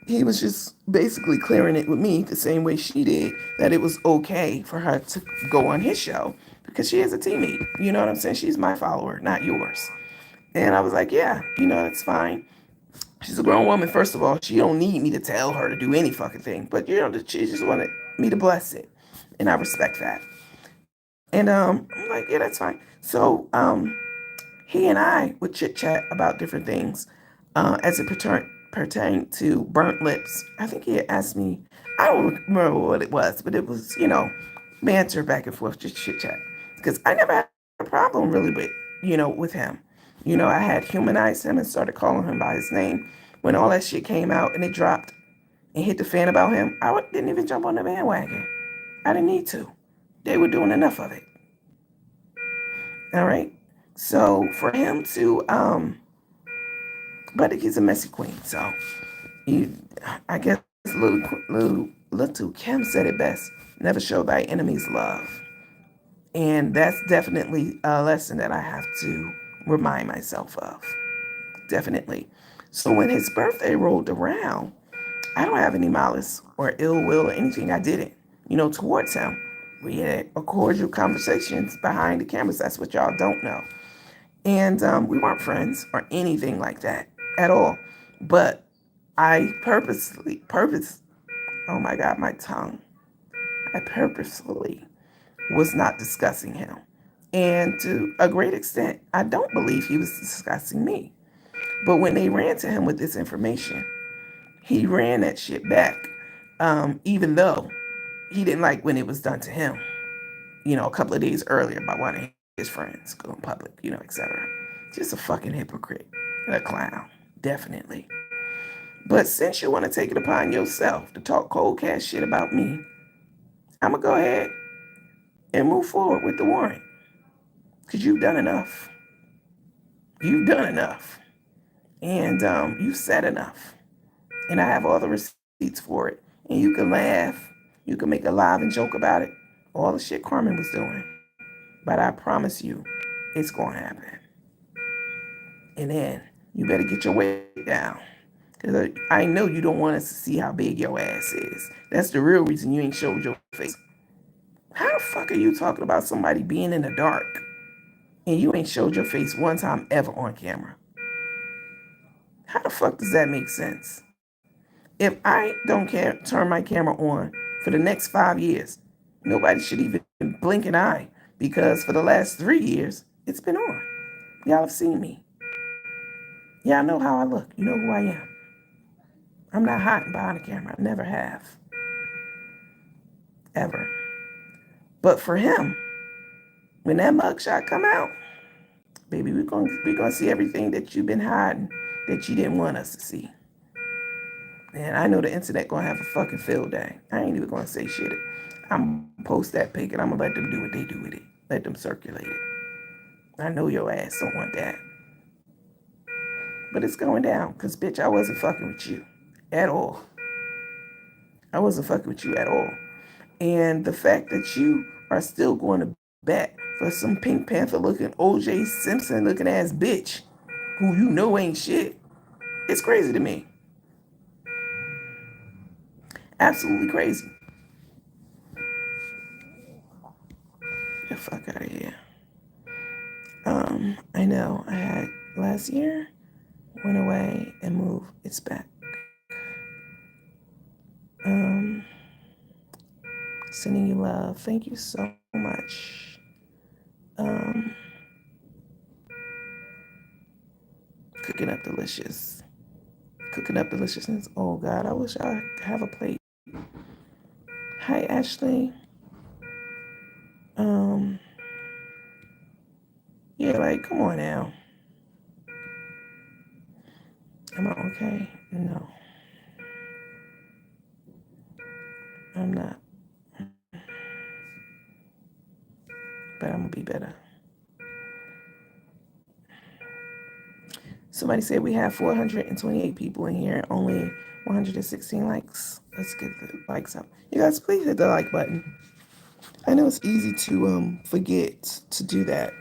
he was just basically clearing it with me the same way she did, that it was okay for her to go on his show because she is a teammate. You know what I'm saying? She's my follower, not yours. And I was like, yeah, that's fine. She's a grown woman, first of all. She don't need me to tell her to do any fucking thing. But she just wanted me to bless it. And I respect that. And I'm like, yeah, that's fine. So he and I would chit chat about different things as it pertained to burnt lips. I think he had asked me, I don't remember what it was, but it was, banter back and forth, just chit chat. Because I never had a problem really with him. I had humanized him and started calling him by his name. When all that shit came out and it dropped and hit the fan about him, I didn't even jump on the bandwagon. I didn't need to. They were doing enough of it. All right. So for him to, but he's a messy queen. So I guess little Kim said it best: "Never show thy enemies love," and that's definitely a lesson that I have to remind myself of. Definitely. So when his birthday rolled around, I don't have any malice or ill will or anything. I didn't, towards him. We had a cordial conversations behind the cameras. That's what y'all don't know. And we weren't friends or anything like that at all. But I oh my God, my tongue. I purposefully was not discussing him. And to a great extent, I don't believe he was discussing me. But when they ran to him with this information, he ran that shit back, even though he didn't like when it was done to him, a couple of days earlier by one of his friends going public, etc. Just a fucking hypocrite, a clown, definitely. But since you want to take it upon yourself to talk cold cash shit about me, I'm going to go ahead and move forward with the warrant. Because you've done enough. You've done enough. And you've said enough. And I have all the receipts for it. And you can laugh. You can make a live and joke about it. All the shit Carmen was doing. But I promise you, it's going to happen. And then you better get your weight down. Because I know you don't want us to see how big your ass is. That's the real reason you ain't showed your face. How the fuck are you talking about somebody being in the dark and you ain't showed your face one time ever on camera? How the fuck does that make sense? If I don't turn my camera on for the next 5 years, nobody should even blink an eye, because for the last 3 years, it's been on. Y'all have seen me. Y'all know how I look. You know who I am. I'm not hiding behind the camera. I never have. Ever. But for him, when that mugshot come out, baby, we're gonna see everything that you've been hiding that you didn't want us to see. And I know the internet gonna have a fucking field day. I ain't even gonna say shit. I'm gonna post that pic and I'm gonna let them do what they do with it. Let them circulate it. I know your ass don't want that. But it's going down, because bitch, I wasn't fucking with you at all. I wasn't fucking with you at all. And the fact that you are still going to bat for some Pink Panther looking, OJ Simpson looking ass bitch who you know ain't shit, it's crazy to me. Absolutely crazy. Get the fuck out of here. I know I had last year, went away and moved. It's back. Sending you love. Thank you so much. Cooking up delicious. Cooking up deliciousness. Oh God, I wish I could have a plate. Hi Ashley. Yeah, like, come on now. Am I okay? No. I'm not. But I'm gonna be better. Somebody said we have 428 people in here, only 116 likes. Let's get the likes up. You guys, please hit the like button. I know it's easy to forget to do that.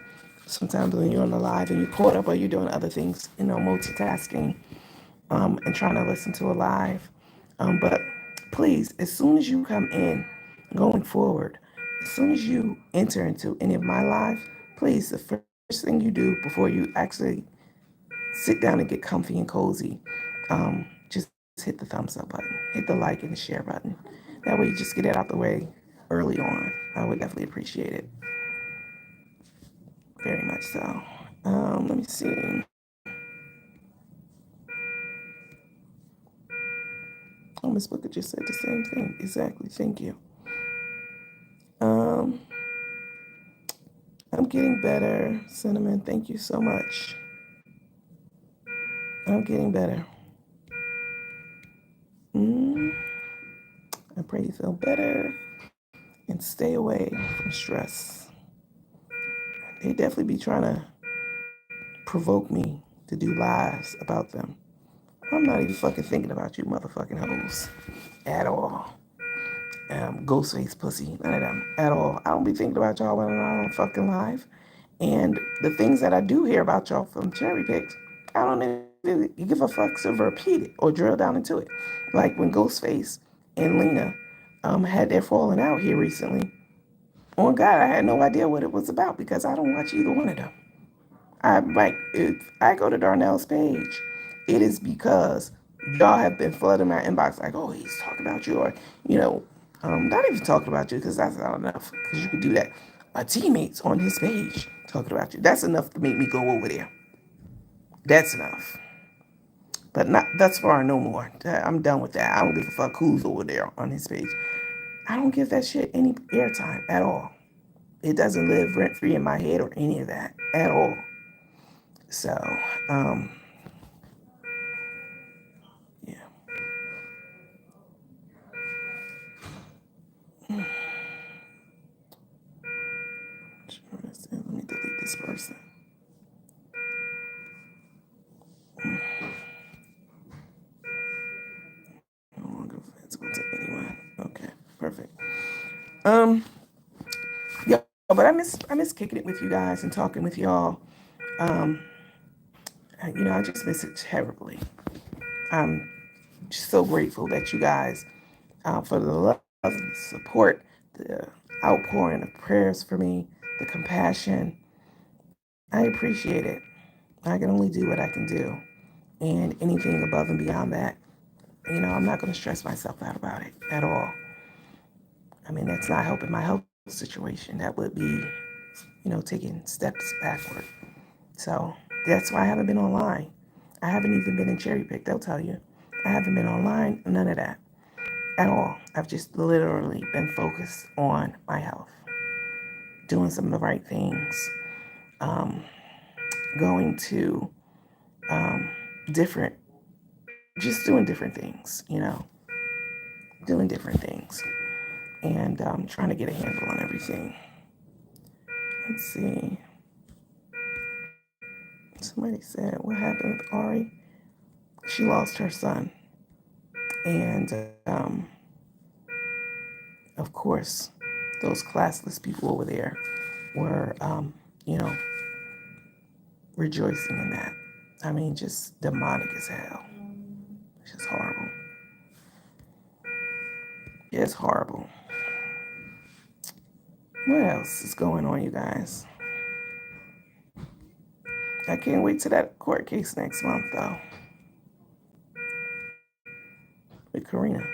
Sometimes when you're on the live and you're caught up or you're doing other things, multitasking, and trying to listen to a live. But please, as soon as you come in, going forward, as soon as you enter into any of my lives, please, the first thing you do before you actually sit down and get comfy and cozy, just hit the thumbs up button, hit the like and the share button. That way you just get it out the way early on. I would definitely appreciate it. Very much so. Let me see. Oh, Miss Booker just said the same thing. Exactly. Thank you. Um, I'm getting better, Cinnamon. Thank you so much. I'm getting better. Mm, I pray you feel better and stay away from stress. They definitely be trying to provoke me to do lives about them. I'm not even fucking thinking about you motherfucking hoes at all. Ghostface pussy, none of them at all. I don't be thinking about y'all when I'm on fucking live. And the things that I do hear about y'all from cherry picks, I don't even give a fuck to repeat it or drill down into it. Like when Ghostface and Lena had their falling out here recently. On God, I had no idea what it was about because I don't watch either one of them. I'm like, if I go to Darnell's page, it is because y'all have been flooding my inbox like, oh, he's talking about you, or not even talking about you because that's not enough. Because you could do that. My teammates on his page talking about you. That's enough to make me go over there. That's enough. But not thus far, no more. I'm done with that. I don't give a fuck who's over there on his page. I don't give that shit any airtime at all. It doesn't live rent free in my head or any of that at all. So, um, yeah. Let me delete this person. No longer visible to anyone. Okay, perfect. Um, yeah, but I miss kicking it with you guys and talking with y'all. Um, I just miss it terribly. I'm just so grateful that you guys, for the love, the support, the outpouring of prayers for me, the compassion. I appreciate it. I can only do what I can do. And anything above and beyond that, I'm not going to stress myself out about it at all. I mean, that's not helping my health situation. That would be, taking steps backward. So that's why I haven't been online. I haven't even been in cherry pick, they'll tell you. I haven't been online, none of that at all. I've just literally been focused on my health, doing some of the right things, um, going to different, just doing different things, doing different things, and trying to get a handle on everything. Let's see. Somebody said, what happened with Ari? She lost her son. And of course, those classless people over there were, you know, rejoicing in that. I mean, just demonic as hell. It's just horrible. It's horrible. What else is going on, you guys? I can't wait to that court case next month, though, with Karina.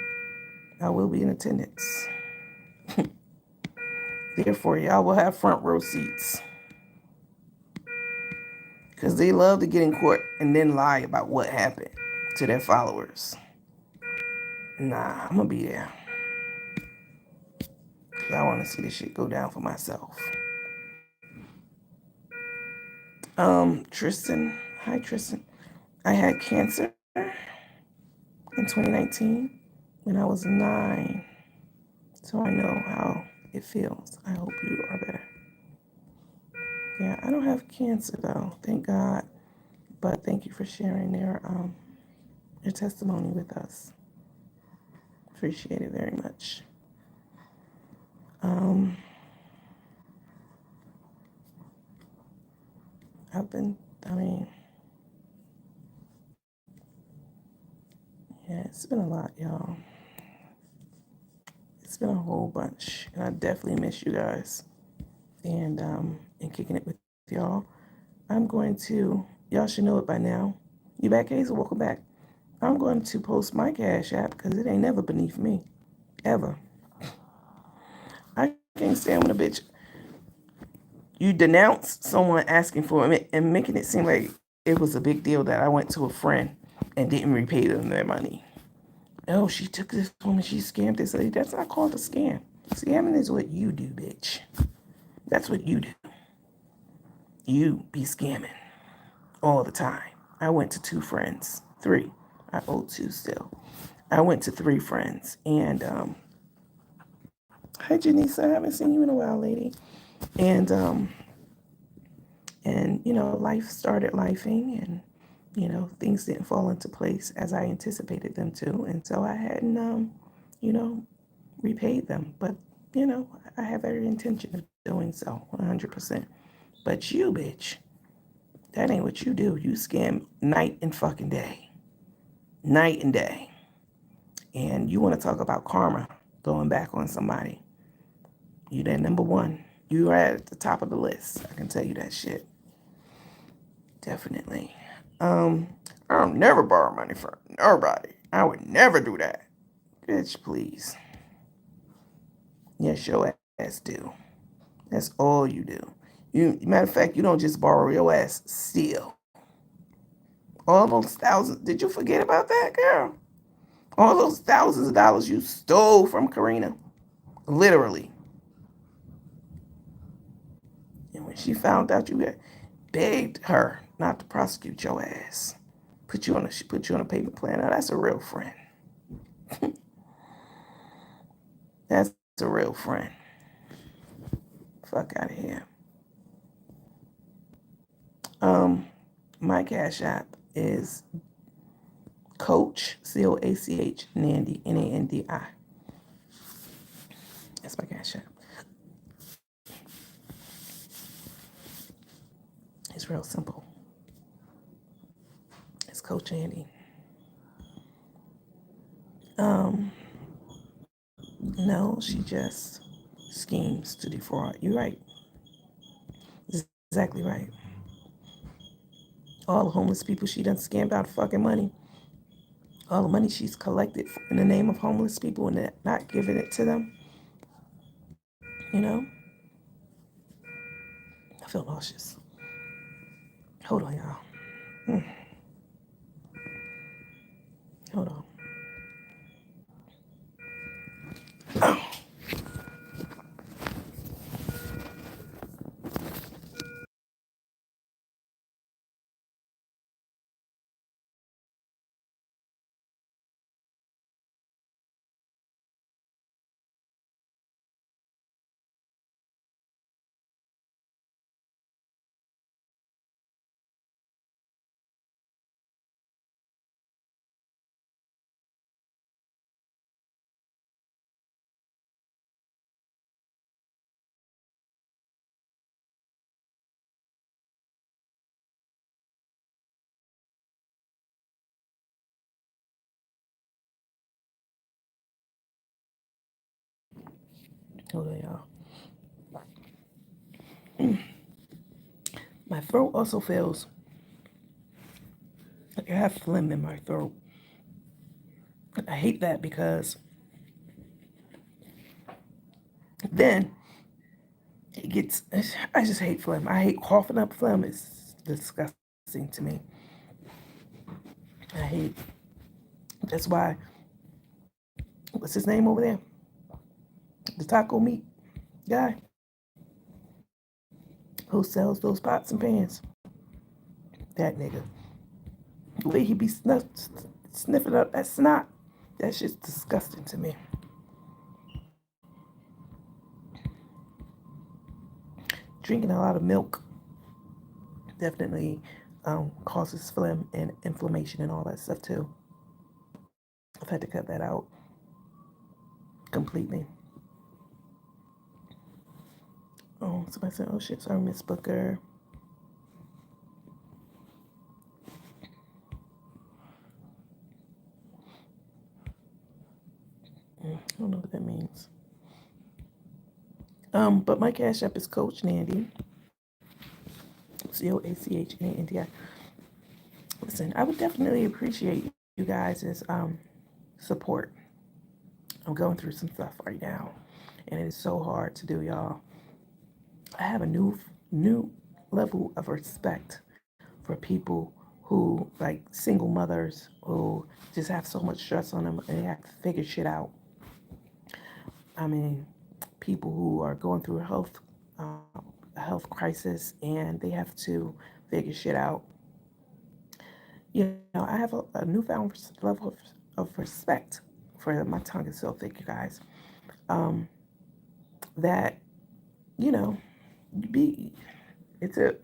I will be in attendance. Therefore, y'all will have front row seats. Because they love to get in court and then lie about what happened to their followers. Nah, I'm going to be there. Because I want to see this shit go down for myself. Tristan. Hi, Tristan. I had cancer in 2019 when I was 9. So I know how it feels. I hope you are better. Yeah, I don't have cancer though, thank God. But thank you for sharing your testimony with us. Appreciate it very much. Um, I mean, Yeah, it's been a lot, y'all. It's been a whole bunch, and I definitely miss you guys. And kicking it with y'all. I'm going to. Y'all should know it by now. You back, Hazel? Welcome back. I'm going to post my Cash App because it ain't never beneath me, ever. I can't stand when a bitch you denounce someone asking for it and making it seem like it was a big deal that I went to a friend and didn't repay them their money. Oh, she took this woman, she scammed this lady. That's not called a scam. Scamming is what you do, bitch. That's what you do. You be scamming all the time. I went to 2 friends, 3. I owe 2 still. I went to 3 friends, and hi Janisa, I haven't seen you in a while, lady. And you know, life started lifing, and you know, things didn't fall into place as I anticipated them to, and so I hadn't, you know, repaid them. But you know, I have every intention of doing so, 100%. But you, bitch, that ain't what you do. You scam night and fucking day, night and day. And you want to talk about karma, going back on somebody. You that number one. You are at the top of the list. I can tell you that shit. Definitely. I'll never borrow money from nobody. I would never do that. Bitch, please. Yes, your ass do. That's all you do. You, matter of fact, you don't just borrow your ass, steal. All those thousands. Did you forget about that, girl? All those thousands of dollars you stole from Karina. Literally. And when she found out, you had begged her not to prosecute your ass. She put you on a payment plan. Now that's a real friend. That's a real friend. Fuck out of here. My Cash App is Coach COACH Nandi NANDI. That's my Cash App. It's real simple. It's Coach Andy. No, she just schemes to defraud. You're right. Exactly right. All the homeless people she done scammed out of fucking money. All the money she's collected in the name of homeless people and not giving it to them. You know? I feel nauseous. Hold on, y'all. Hold on. Hold on, y'all. My throat also feels like I have phlegm in my throat. I hate that because then it gets, I just hate phlegm. I hate coughing up phlegm. It's disgusting to me. I hate, that's why, what's his name over there? The taco meat guy who sells those pots and pans. That nigga. The way he be sniffing up that snot, that shit's disgusting to me. Drinking a lot of milk definitely causes phlegm and inflammation and all that stuff too. I've had to cut that out completely. Oh, somebody said, oh shit, sorry, Miss Booker. I don't know what that means. But my Cash App is Coach Nandy, COACHNANDI. Listen, I would definitely appreciate you guys' support. I'm going through some stuff right now, and it is so hard to do, y'all. I have a new level of respect for people who, like single mothers who just have so much stress on them and they have to figure shit out. I mean, people who are going through uh, a health crisis and they have to figure shit out. You know, I have a newfound level of respect for my tongue is so thick, you guys. Um, that you know, be it's a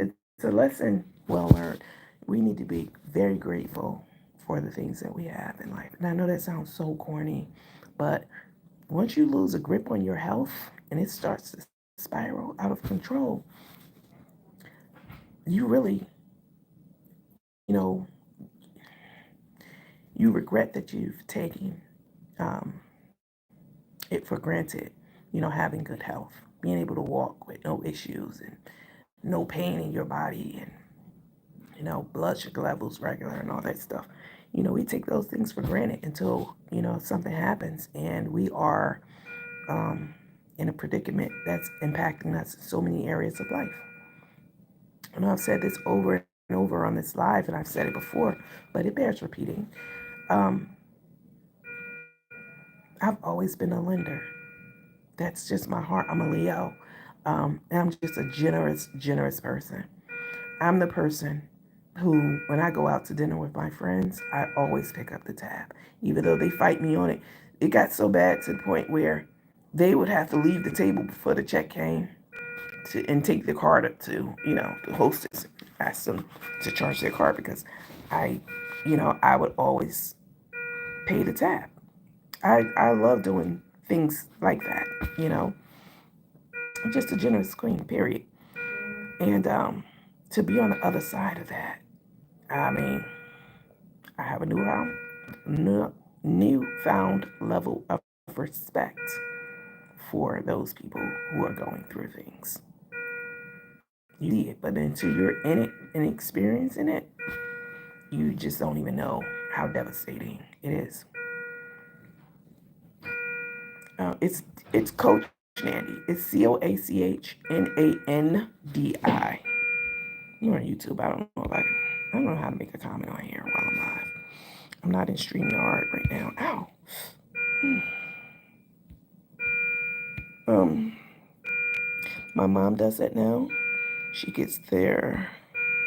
lesson well learned. We need to be very grateful for the things that we have in life. And I know that sounds so corny, but once you lose a grip on your health and it starts to spiral out of control, you really, you know, you regret that you've taken um, it for granted, you know, having good health, being able to walk with no issues and no pain in your body and, you know, blood sugar levels regular and all that stuff. You know, we take those things for granted until, you know, something happens and we are in a predicament that's impacting us in so many areas of life. I know I've said this over and over on this live, and I've said it before, but it bears repeating. Um, I've always been a lender. That's just my heart. I'm a Leo. And I'm just a generous person. I'm the person who, when I go out to dinner with my friends, I always pick up the tab, even though they fight me on it. It got so bad to the point where they would have to leave the table before the check came and take the card up to, you know, the hostess, ask them to charge their card because I, you know, I would always pay the tab. I love doing things like that, you know. I'm just a generous queen, period. And to be on the other side of that, I mean, I have a newfound level of respect for those people who are going through things. You see it, but until you're in it and experiencing it, you just don't even know how devastating it is. It's Coach Nandy. It's COACHNANDI. You're on YouTube. I don't know how to make a comment on here while I'm live. I'm not in StreamYard right now. Ow. Um, my mom does that now. She gets there.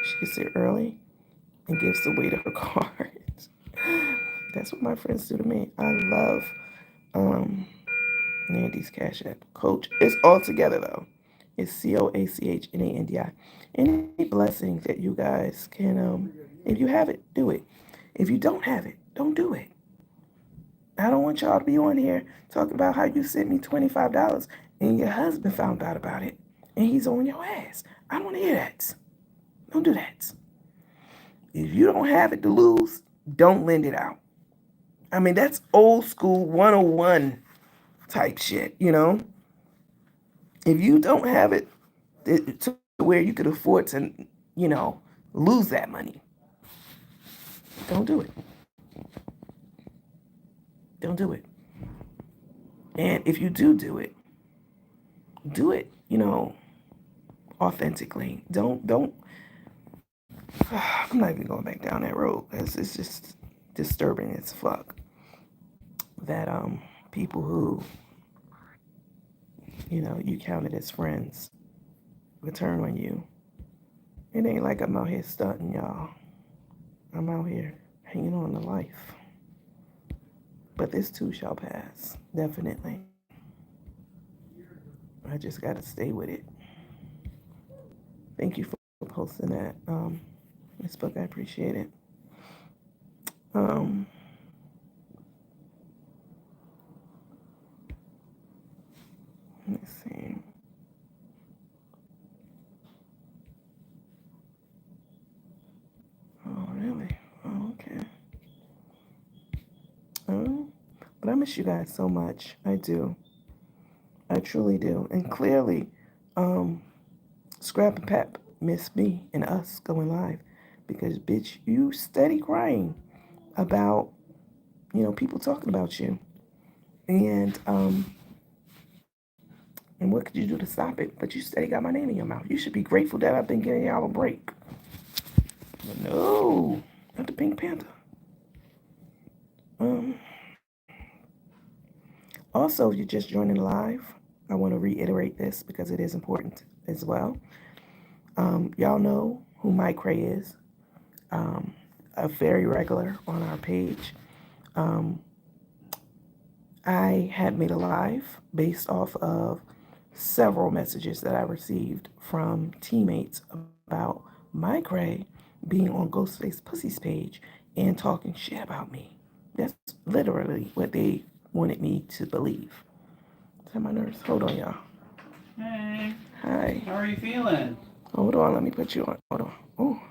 She gets there early and gives the waiter her cards. That's what my friends do to me. I love um, Nandy's Cash App. Coach. It's all together though. It's COACHNANDI. Any blessing that you guys can, if you have it, do it. If you don't have it, don't do it. I don't want y'all to be on here talking about how you sent me $25 and your husband found out about it and he's on your ass. I don't want to hear that. Don't do that. If you don't have it to lose, don't lend it out. I mean, that's old school 101 type shit, you know? If you don't have it to where you could afford to, you know, lose that money, don't do it. Don't do it. And if you do it, you know, authentically. Don't. I'm not even going back down that road. It's just disturbing as fuck that people who, you know, you counted as friends would turn on you. It ain't like I'm out here stunting, y'all. I'm out here hanging on to life. But this too shall pass, definitely. I just gotta stay with it. Thank you for posting that, Miss Book. I appreciate it. Um, let's see. Oh, really? Oh, okay. But I miss you guys so much. I do. I truly do. And clearly, um, Scrap and Pep miss me and us going live because, bitch, you steady crying about, people talking about you. And what could you do to stop it? But you steady got my name in your mouth. You should be grateful that I've been giving y'all a break. But no, not the Pink Panther. Um, Also, if you're just joining live, I want to reiterate this because it is important as well. Y'all know who Mike Ray is, a very regular on our page. Um, I had made a live based off of several messages that I received from teammates about Mike Ray being on Ghostface Pussy's page and talking shit about me. That's literally what they wanted me to believe. Tell my nurse, hold on, y'all.
Hey,
Hi.
how are you feeling?
Hold on, let me put you on. Hold on. Oh.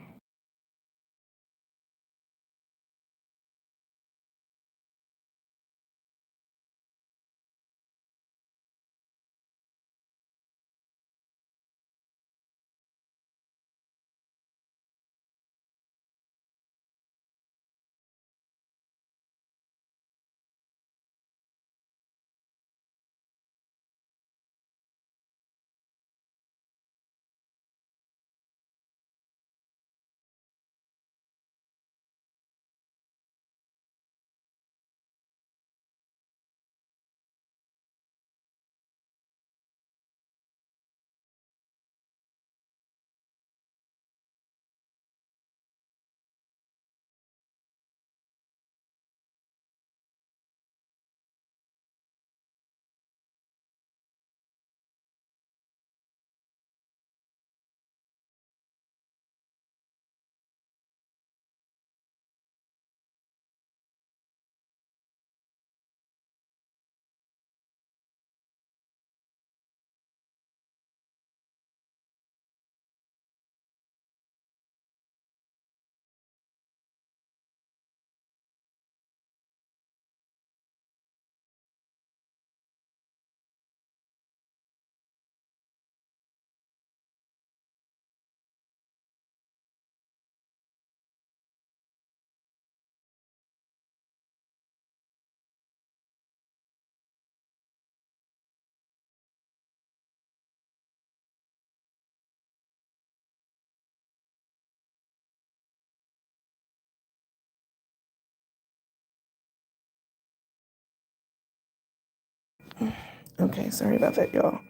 Okay, sorry about that, y'all.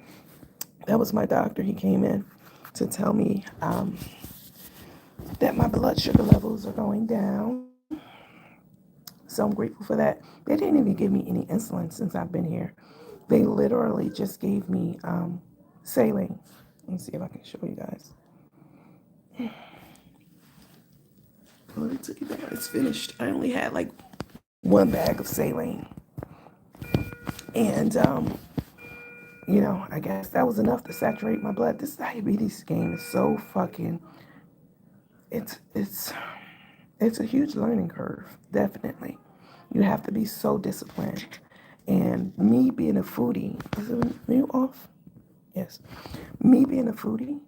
That was my doctor. He came in to tell me that my blood sugar levels are going down. So I'm grateful for that. They didn't even give me any insulin since I've been here. They literally just gave me saline. Let me see if I can show you guys. Let me tell you that it's finished. I only had like one bag of saline. And I guess that was enough to saturate my blood. This diabetes game is so fucking it's a huge learning curve, definitely. You have to be so disciplined. And me being a foodie, is it mute off? Yes. Me being a foodie,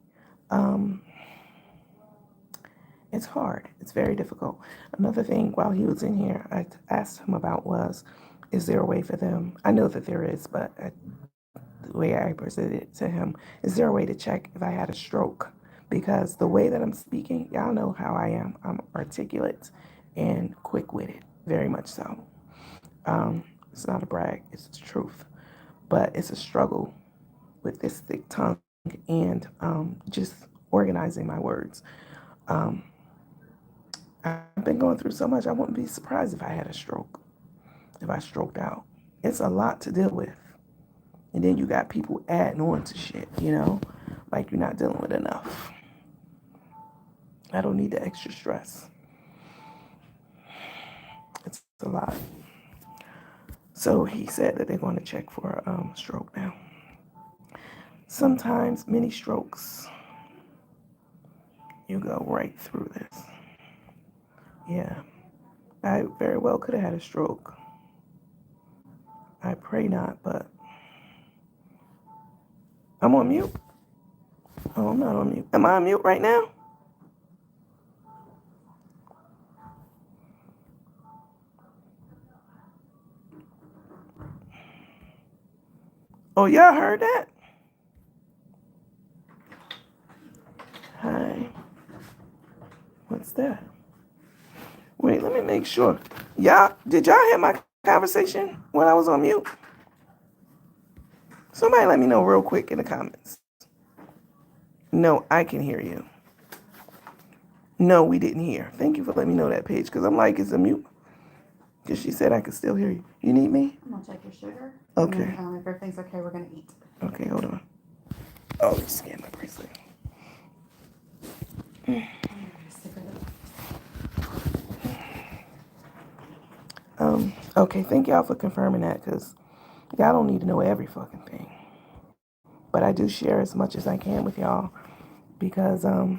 it's hard. It's very difficult. Another thing while he was in here, I asked him about was, is there a way for them? I know that there is, but the way I presented it to him, is there a way to check if I had a stroke? Because the way that I'm speaking, y'all know how I am. I'm articulate and quick-witted, very much so. It's not a brag, it's the truth. But it's a struggle with this thick tongue and just organizing my words. Um, I've been going through so much, I wouldn't be surprised if I had a stroke, if I stroked out. It's a lot to deal with. And then you got people adding on to shit, like you're not dealing with enough. I don't need the extra stress. It's a lot. So he said that they're going to check for stroke now. Sometimes many strokes, you go right through this. Yeah, I very well could have had a stroke. I pray not, but I'm on mute. Oh, I'm not on mute. Am I on mute right now? Oh, y'all heard that? Hi. What's that? Wait, let me make sure. Did y'all hear my conversation when I was on mute? Somebody let me know real quick in the comments. No, I can hear you. No, we didn't hear. Thank you for letting me know that, Paige, because I'm like, it's a mute. Because she said I could still hear you. You need me?
I'm gonna check your sugar.
Okay.
And then, if everything's okay, we're gonna eat.
Okay, hold on. Oh, let me scan my bracelet. Okay, thank y'all for confirming that, because y'all don't need to know every fucking thing. But I do share as much as I can with y'all, because I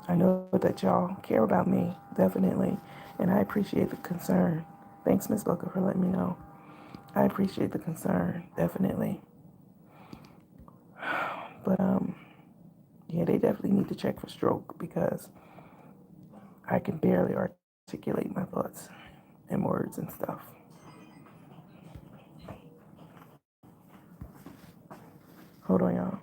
know that y'all care about me, definitely, and I appreciate the concern. Thanks, Miss Booker, for letting me know. I appreciate the concern, definitely. But yeah, they definitely need to check for stroke, because I can barely articulate my thoughts and words and stuff. Hold on, y'all.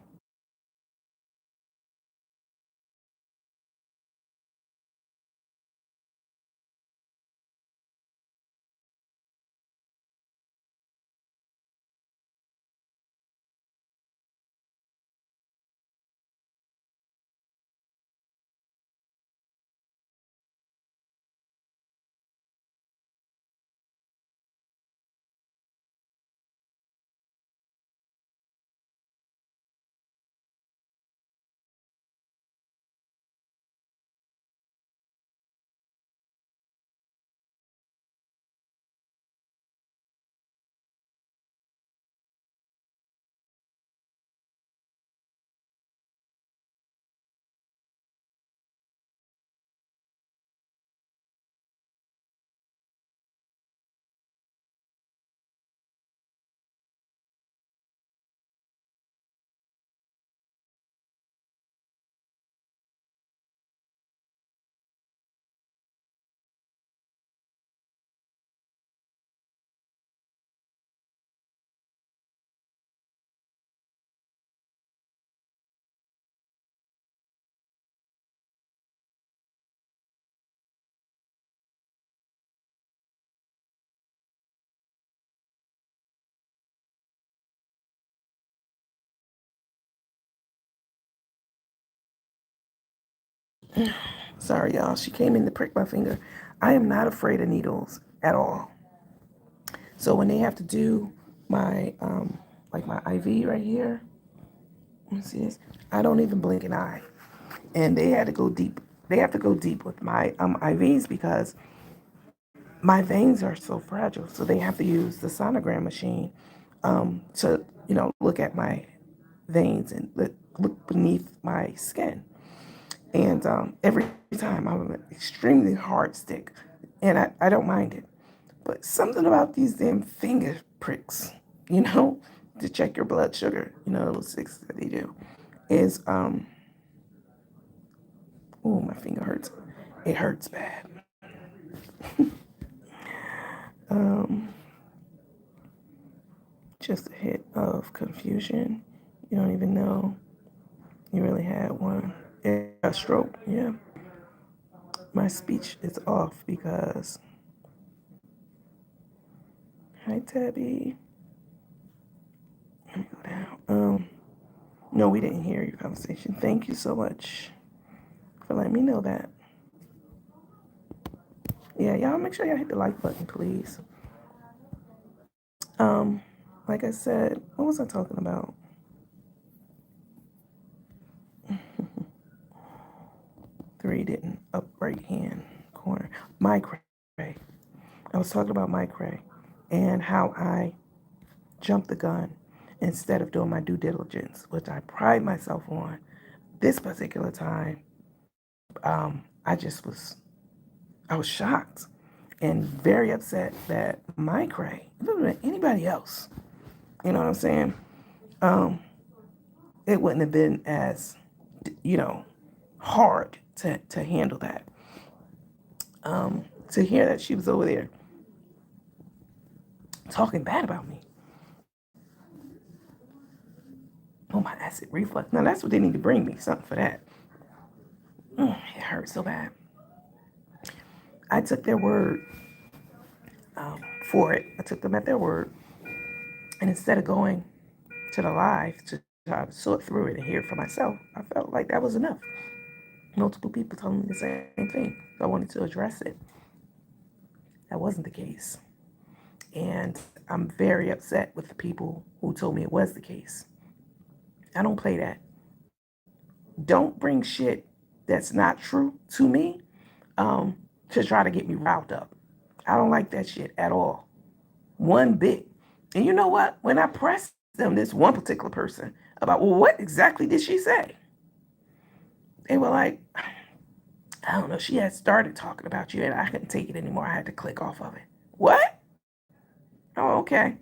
Sorry, y'all. She came in to prick my finger. I am not afraid of needles at all. So when they have to do my like my IV right here, let me see this. I don't even blink an eye, and they had to go deep. They have to go deep with my IVs, because my veins are so fragile. So they have to use the sonogram machine to look at my veins and look beneath my skin. And every time I'm an extremely hard stick, and I don't mind it. But something about these damn finger pricks, to check your blood sugar, those six that they do, is oh, my finger hurts. It hurts bad. Just a hit of confusion. You don't even know you really had one. Yeah, a stroke, yeah. My speech is off because, hi Tabby. Let me go down. No, we didn't hear your conversation. Thank you so much for letting me know that. Yeah, y'all make sure y'all hit the like button, please. Like I said, what was I talking about? Three didn't up right hand corner. My cray. I was talking about my cray and how I jumped the gun instead of doing my due diligence, which I pride myself on. This particular time, I was shocked. and very upset that my cray, if it would have been anybody else, you know what I'm saying? It wouldn't have been as, you know, hard to handle that. To hear that she was over there talking bad about me. Oh, my acid reflux. Now that's what they need to bring me, something for that. It hurt so bad. I took their word for it. I took them at their word. And instead of going to the live to try to sort through it and hear it for myself, I felt like that was enough. Multiple people told me the same thing. So I wanted to address it. That wasn't the case. And I'm very upset with the people who told me it was the case. I don't play that. Don't bring shit that's not true to me to try to get me riled up. I don't like that shit at all. One bit. And you know what? When I pressed them, this one particular person, about, well, what exactly did she say? They were like, I don't know. She had started talking about you and I couldn't take it anymore. I had to click off of it. What? Oh, okay.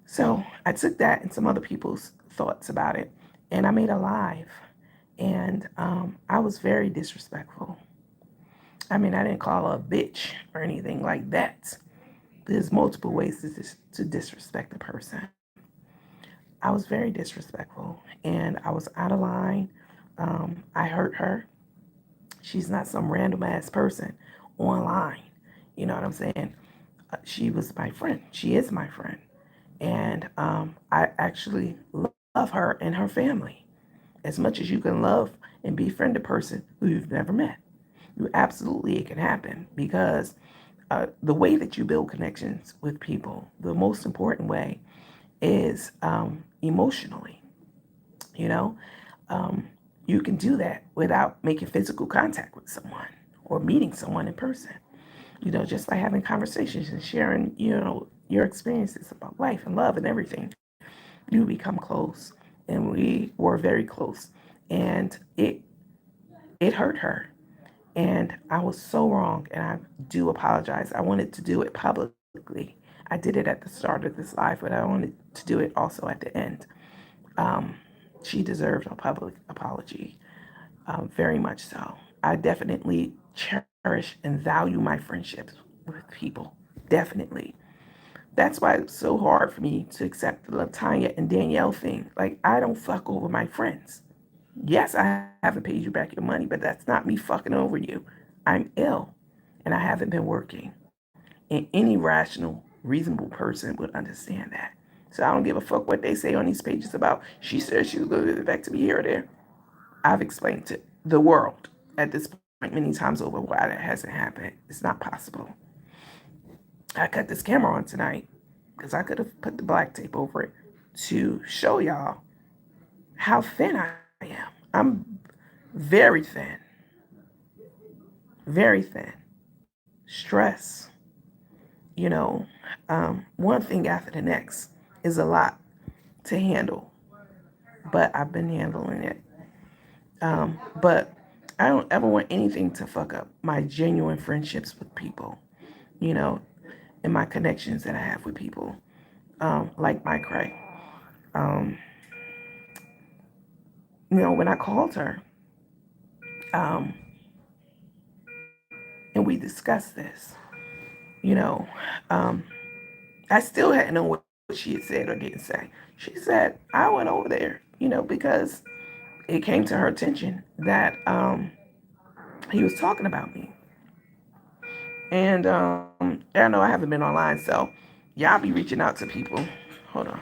So I took that and some other people's thoughts about it and I made a live. And I was very disrespectful. I mean, I didn't call her a bitch or anything like that. There's multiple ways to disrespect a person. I was very disrespectful and I was out of line. I hurt her. She's not some random ass person online. You know what I'm saying? She was my friend. She is my friend. And I actually love her and her family as much as you can love and befriend a person who you've never met. You absolutely, it can happen because the way that you build connections with people, the most important way is emotionally. You know, you can do that without making physical contact with someone or meeting someone in person. You know, just by having conversations and sharing, you know, your experiences about life and love and everything, you become close. And we were very close. And it hurt her. And I was so wrong. And I do apologize. I wanted to do it publicly. I did it at the start of this live, but I wanted to do it also at the end. Um, she deserved a public apology, very much so. I definitely cherish and value my friendships with people. Definitely. That's why it's so hard for me to accept the Latanya and Danielle thing. Like, I don't fuck over my friends. Yes, I haven't paid you back your money, but that's not me fucking over you. I'm ill and I haven't been working. And any rational, reasonable person would understand that. So I don't give a fuck what they say on these pages about she said she was going to get back to me here or there. I've explained to the world at this point many times over why that hasn't happened. It's not possible. I cut this camera on tonight because I could have put the black tape over it to show y'all how thin I am. I'm very thin, very thin. Stress, you know, one thing after the next is a lot to handle, but I've been handling it. But I don't ever want anything to fuck up my genuine friendships with people, you know, and my connections that I have with people, like my Craig. Um, you know, when I called her, um, and we discussed this, you know, um, I still hadn't known what she had said or didn't say. She said, I went over there, you know, because it came to her attention that he was talking about me. And I know I haven't been online, so y'all be reaching out to people. Hold on.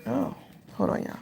Oh, hold on, y'all.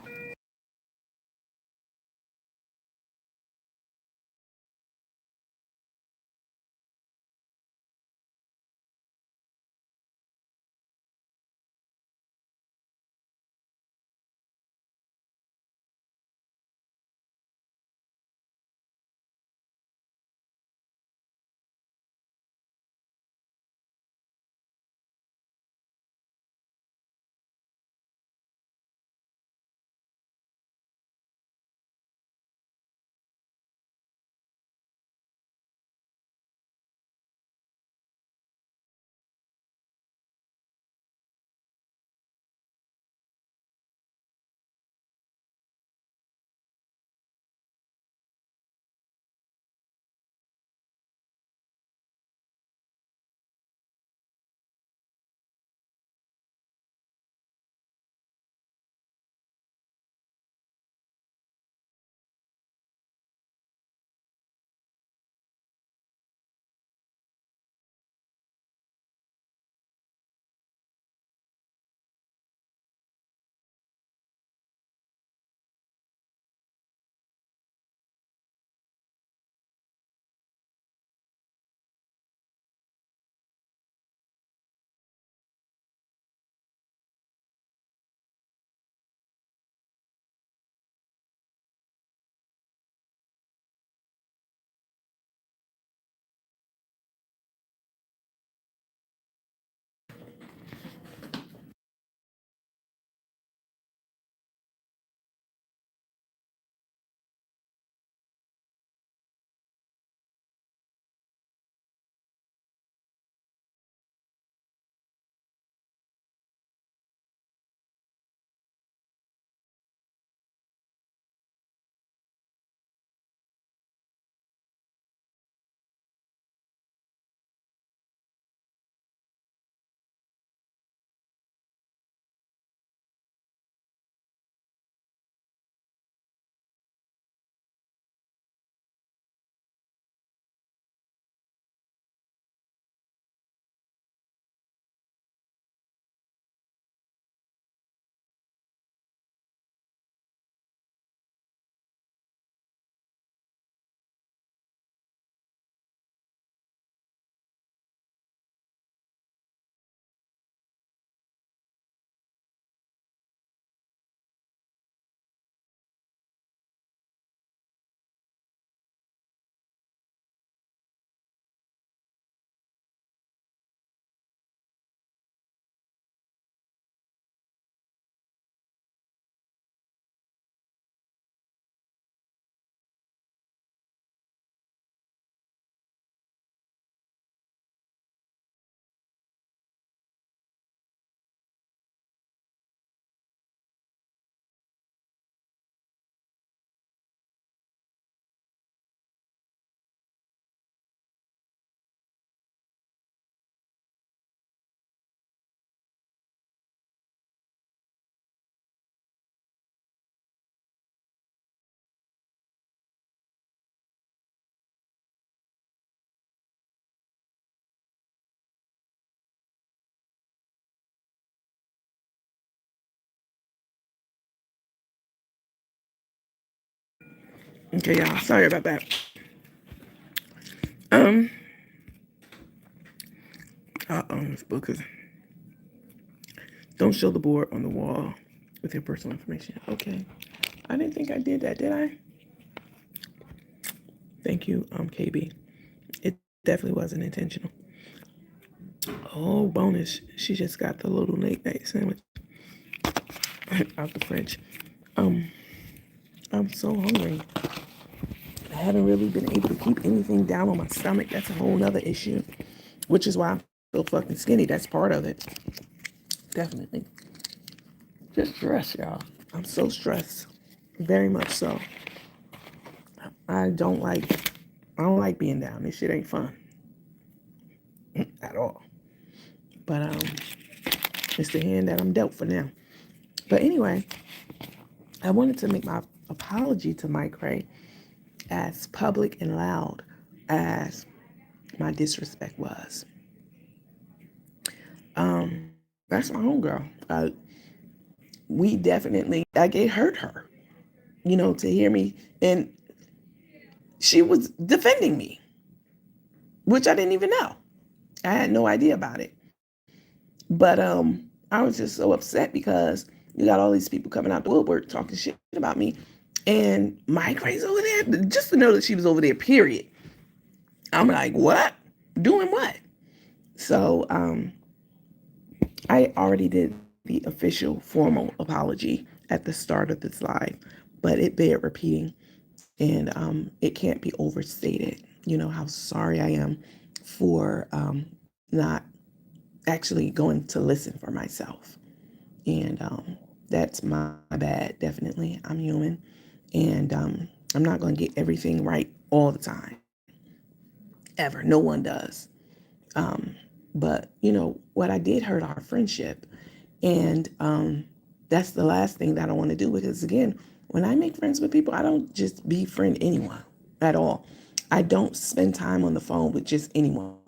Okay, y'all. Sorry about that. Um. This book is. Don't show the board on the wall with your personal information. Okay. I didn't think I did that, did I? Thank you, KB. It definitely wasn't intentional. Oh, bonus. She just got the little late night sandwich out the fridge. I'm so hungry. I haven't really been able to keep anything down on my stomach. That's a whole nother issue, which is why I'm so fucking skinny. That's part of it. Definitely. Just stress, y'all. I'm so stressed. Very much so. I don't like being down. This shit ain't fun. At all. But it's the hand that I'm dealt for now. But anyway, I wanted to make my apology to Mike Ray as public and loud as my disrespect was. That's my homegirl. We definitely, it hurt her, to hear me. And she was defending me, which I didn't even know. I had no idea about it. But I was just so upset because you got all these people coming out the woodwork talking shit about me. And Mike Ray's over there. Just to know that she was over there, period. I'm like, what? Doing what? So I already did the official formal apology at the start of this live, but it bear repeating. And it can't be overstated, how sorry I am for not actually going to listen for myself. And that's my bad, definitely. I'm human. And I'm not going to get everything right all the time. Ever. No one does. But, what I did hurt our friendship. And that's the last thing that I want to do. Because, again, when I make friends with people, I don't just befriend anyone at all. I don't spend time on the phone with just anyone.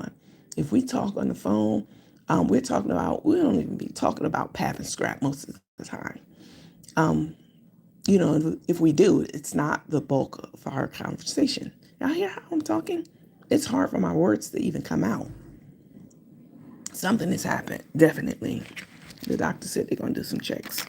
If we talk on the phone, we don't even be talking about pap and scrap most of the time. If we do, it's not the bulk of our conversation. Y'all hear how I'm talking? It's hard for my words to even come out. Something has happened, definitely. The doctor said they're going to do some checks.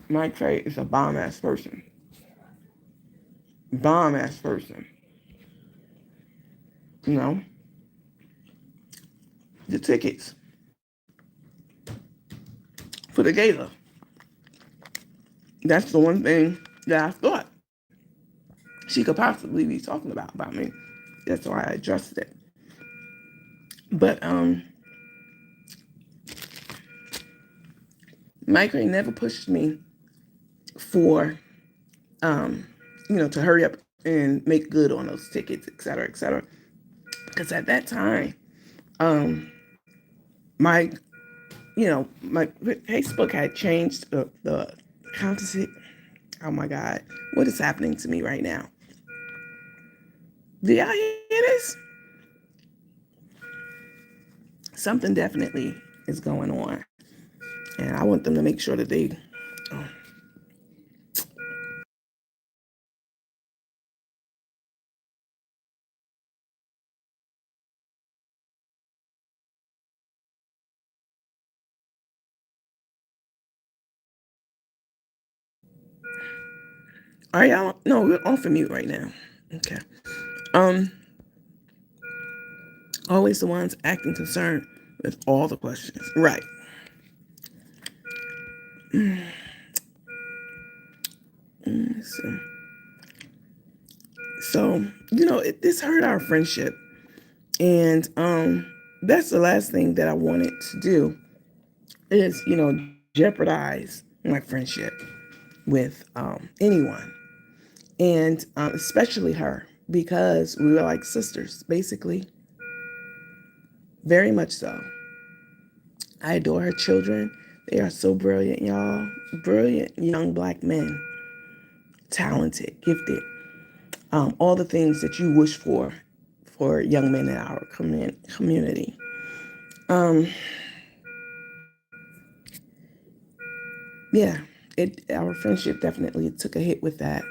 Mike Trey is a bomb-ass person. Bomb-ass person. The tickets for the gala. That's the one thing that I thought she could possibly be talking about me. That's why I addressed it. But Mike Ray never pushed me for to hurry up and make good on those tickets, et cetera, et cetera. Because at that time, my Facebook had changed the counterfeit. Oh my God, what is happening to me right now? Do y'all hear this? Something definitely is going on. And I want them to make sure that they... Are y'all? No, we're off of mute right now. Okay. Always the ones acting concerned with all the questions. Right. So this hurt our friendship. And that's the last thing that I wanted to do is, jeopardize my friendship with anyone. And especially her, because we were like sisters, basically. Very much so. I adore her children. They are so brilliant, y'all. Brilliant young black men. Talented, gifted. All the things that you wish for young men in our community. yeah, our friendship definitely took a hit with that.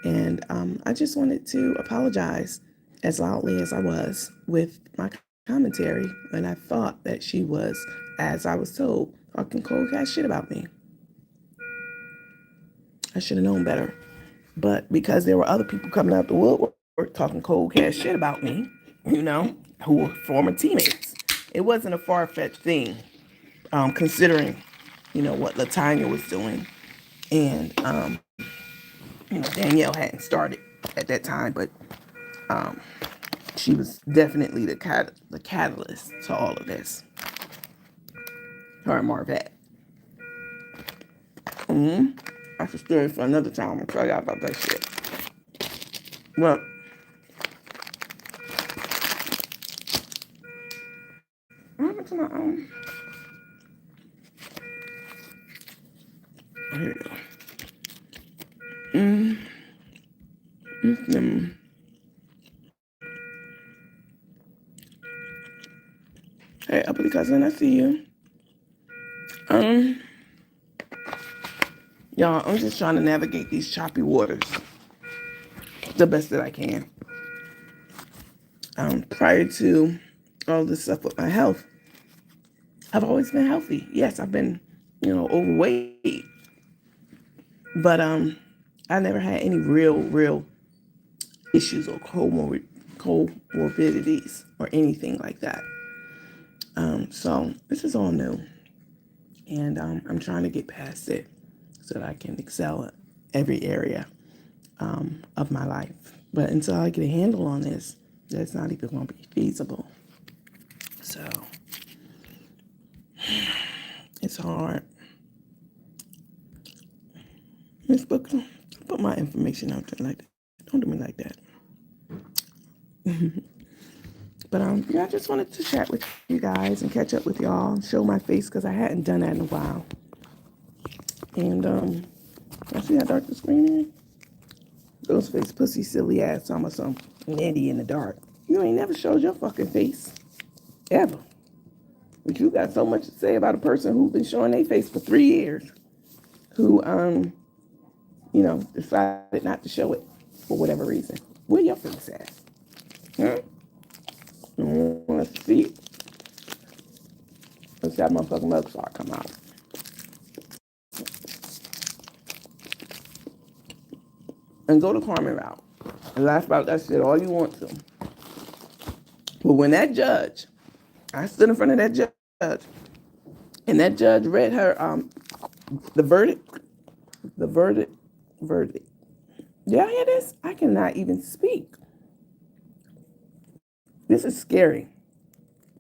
And I just wanted to apologize as loudly as I was with my commentary when I thought that she was, as I was told, talking cold cash shit about me. I should have known better. But because there were other people coming out the woodwork talking cold cash shit about me, who were former teammates, it wasn't a far fetched thing, considering, what Latanya was doing. And, Danielle hadn't started at that time, but she was definitely the catalyst to all of this. Her and Marvette. That's a story for another time. I'll tell y'all about that shit. Well, what happened to my here we go. Hey, uppity cousin, I see you. Y'all, I'm just trying to navigate these choppy waters the best that I can. Prior to all this stuff with my health, I've always been healthy. Yes, I've been, overweight, but I never had any real issues or comorbidities or anything like that. So this is all new, and I'm trying to get past it so that I can excel at every area of my life. But until I get a handle on this, that's not even going to be feasible. So it's hard. Miss Booker, put my information out there like that. Don't do me like that. But I just wanted to chat with you guys and catch up with y'all, show my face because I hadn't done that in a while. And I see how dark the screen is. Ghostface, pussy, silly ass, some Nandy in the dark. You ain't never showed your fucking face, ever. But you got so much to say about a person who's been showing their face for 3 years, who decided not to show it for whatever reason. Where your face at? Huh? I want to see it. Let's have my fucking mugshot come out. And go to Carmen route and laugh about that shit all you want to. But when that judge, I stood in front of that judge, and that judge read her the verdict. Y'all hear this? I cannot even speak. This is scary.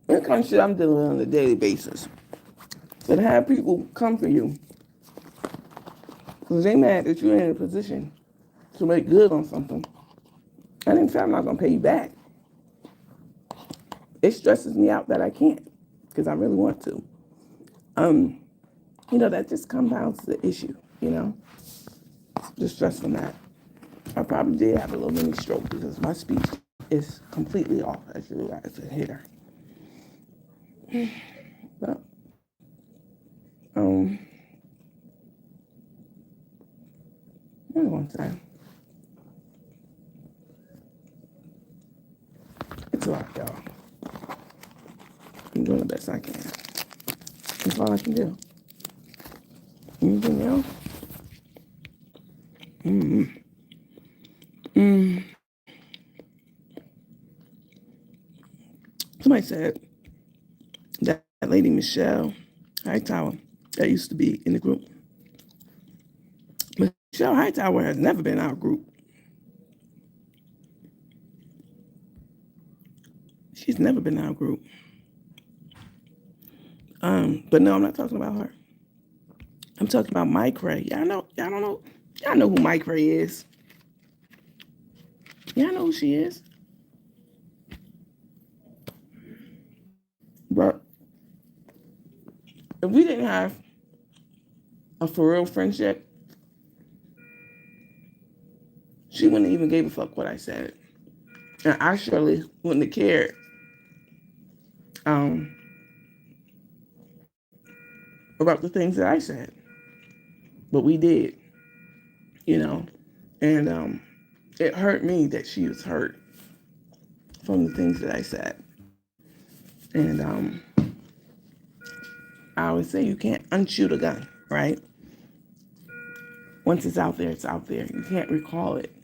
This kind of shit I'm dealing with on a daily basis. So to have people come for you because they mad that you're in a position to make good on something, and in fact I'm not gonna pay you back. It stresses me out that I can't because I really want to. That just compounds the issue. The stress from that. I probably did have a little mini stroke because my speech is completely off as a hitter. But one time. It's a lot, y'all. I'm doing the best I can. That's all I can do. Anything else? Somebody said that lady Michelle Hightower that used to be in the group. Michelle Hightower has never been our group. She's never been in our group. But no, I'm not talking about her. I'm talking about Mike Ray. Y'all know who Mike Ray is. Y'all know who she is. But if we didn't have a for real friendship, she wouldn't even give a fuck what I said. And I surely wouldn't have cared. About the things that I said. but we did, you know, and it hurt me that she was hurt from the things that I said. And I always say you can't unshoot a gun, right? Once it's out there, it's out there. You can't recall it.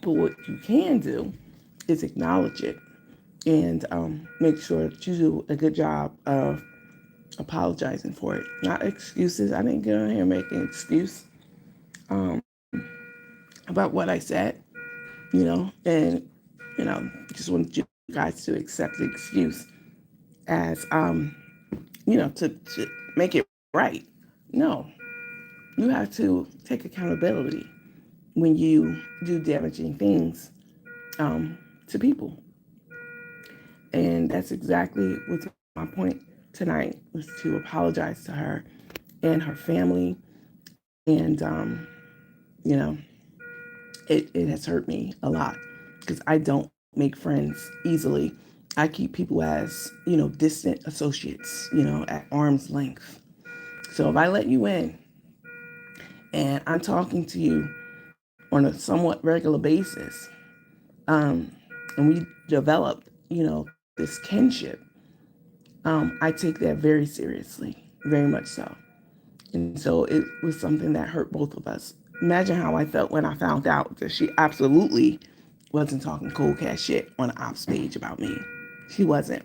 But what you can do is acknowledge it and make sure that you do a good job of apologizing for it. Not excuses. I didn't get on here making an excuse about what I said, and, just wanted you guys to accept the excuse as, to make it right. No, you have to take accountability when you do damaging things to people. And that's exactly what's my point tonight, was to apologize to her and her family. And, it has hurt me a lot because I don't make friends easily. I keep people as, distant associates, at arm's length. So if I let you in and I'm talking to you on a somewhat regular basis, and we developed, this kinship, I take that very seriously, very much so. And so it was something that hurt both of us. Imagine how I felt when I found out that she absolutely wasn't talking cold cash shit on the ops page about me. She wasn't.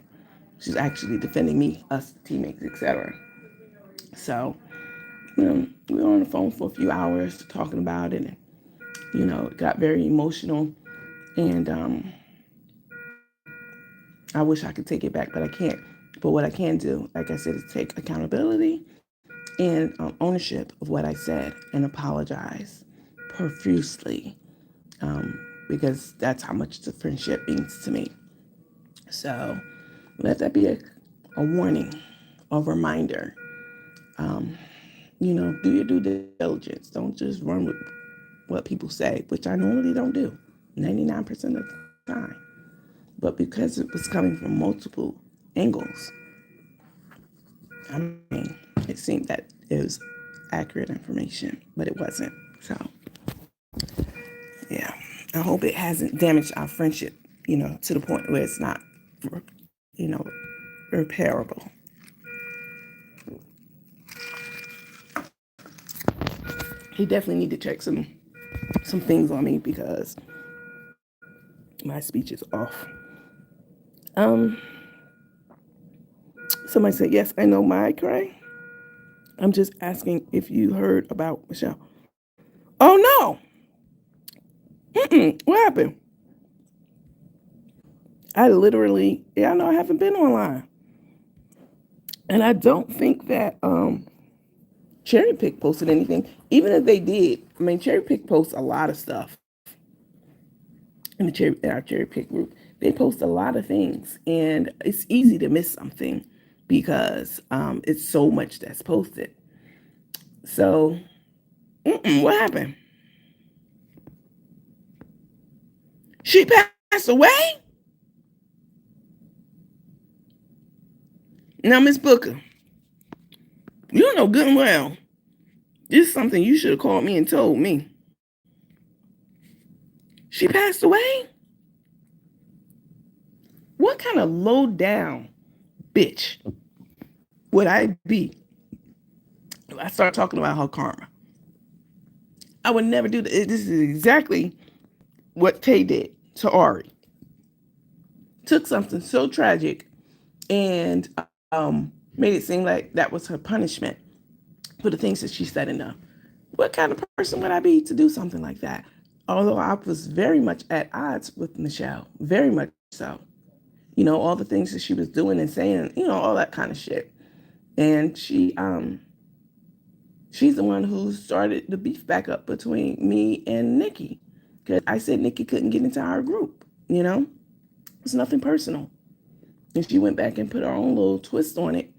She's actually defending me, us teammates, etc. So, we were on the phone for a few hours talking about it, and it got very emotional. And I wish I could take it back, but I can't. But what I can do, like I said, is take accountability and ownership of what I said and apologize profusely, because that's how much the friendship means to me. So let that be a warning, a reminder. Do your due diligence. Don't just run with what people say, which I normally don't do 99% of the time. But because it was coming from multiple angles, I mean, it seemed that it was accurate information, but it wasn't. So, yeah, I hope it hasn't damaged our friendship, to the point where it's not, repairable. He definitely need to check some things on me because my speech is off. Somebody said, yes, I know my cry. I'm just asking if you heard about Michelle. Oh, no. What happened? I literally, I know I haven't been online. And I don't think that Cherry Pick posted anything. Even if they did, I mean, Cherry Pick posts a lot of stuff in our Cherry Pick group. They post a lot of things, and it's easy to miss something because it's so much that's posted. So, what happened? She passed away? Now, Miss Booker, you know good and well, this is something you should have called me and told me. She passed away? What kind of low down bitch would I be if I start talking about her karma? I would never do that. This is exactly what Tay did to Ari. Took something so tragic and made it seem like that was her punishment for the things that she said and done. What kind of person would I be to do something like that? Although I was very much at odds with Michelle, very much so. All the things that she was doing and saying, all that kind of shit. And she's the one who started the beef back up between me and Nikki. Because I said Nikki couldn't get into our group, It's nothing personal. And she went back and put her own little twist on it.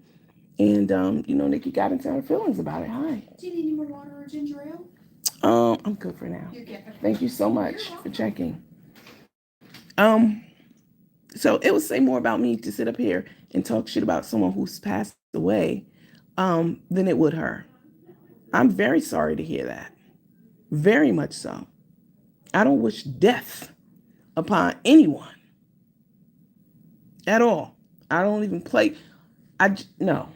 And, Nikki got into her feelings about it. Hi.
Do you need any more water or ginger ale?
I'm good for now.
You're good.
Thank you so much for checking. So it would say more about me to sit up here and talk shit about someone who's passed away, than it would her. I'm very sorry to hear that. Very much so. I don't wish death upon anyone at all. I don't even play. No.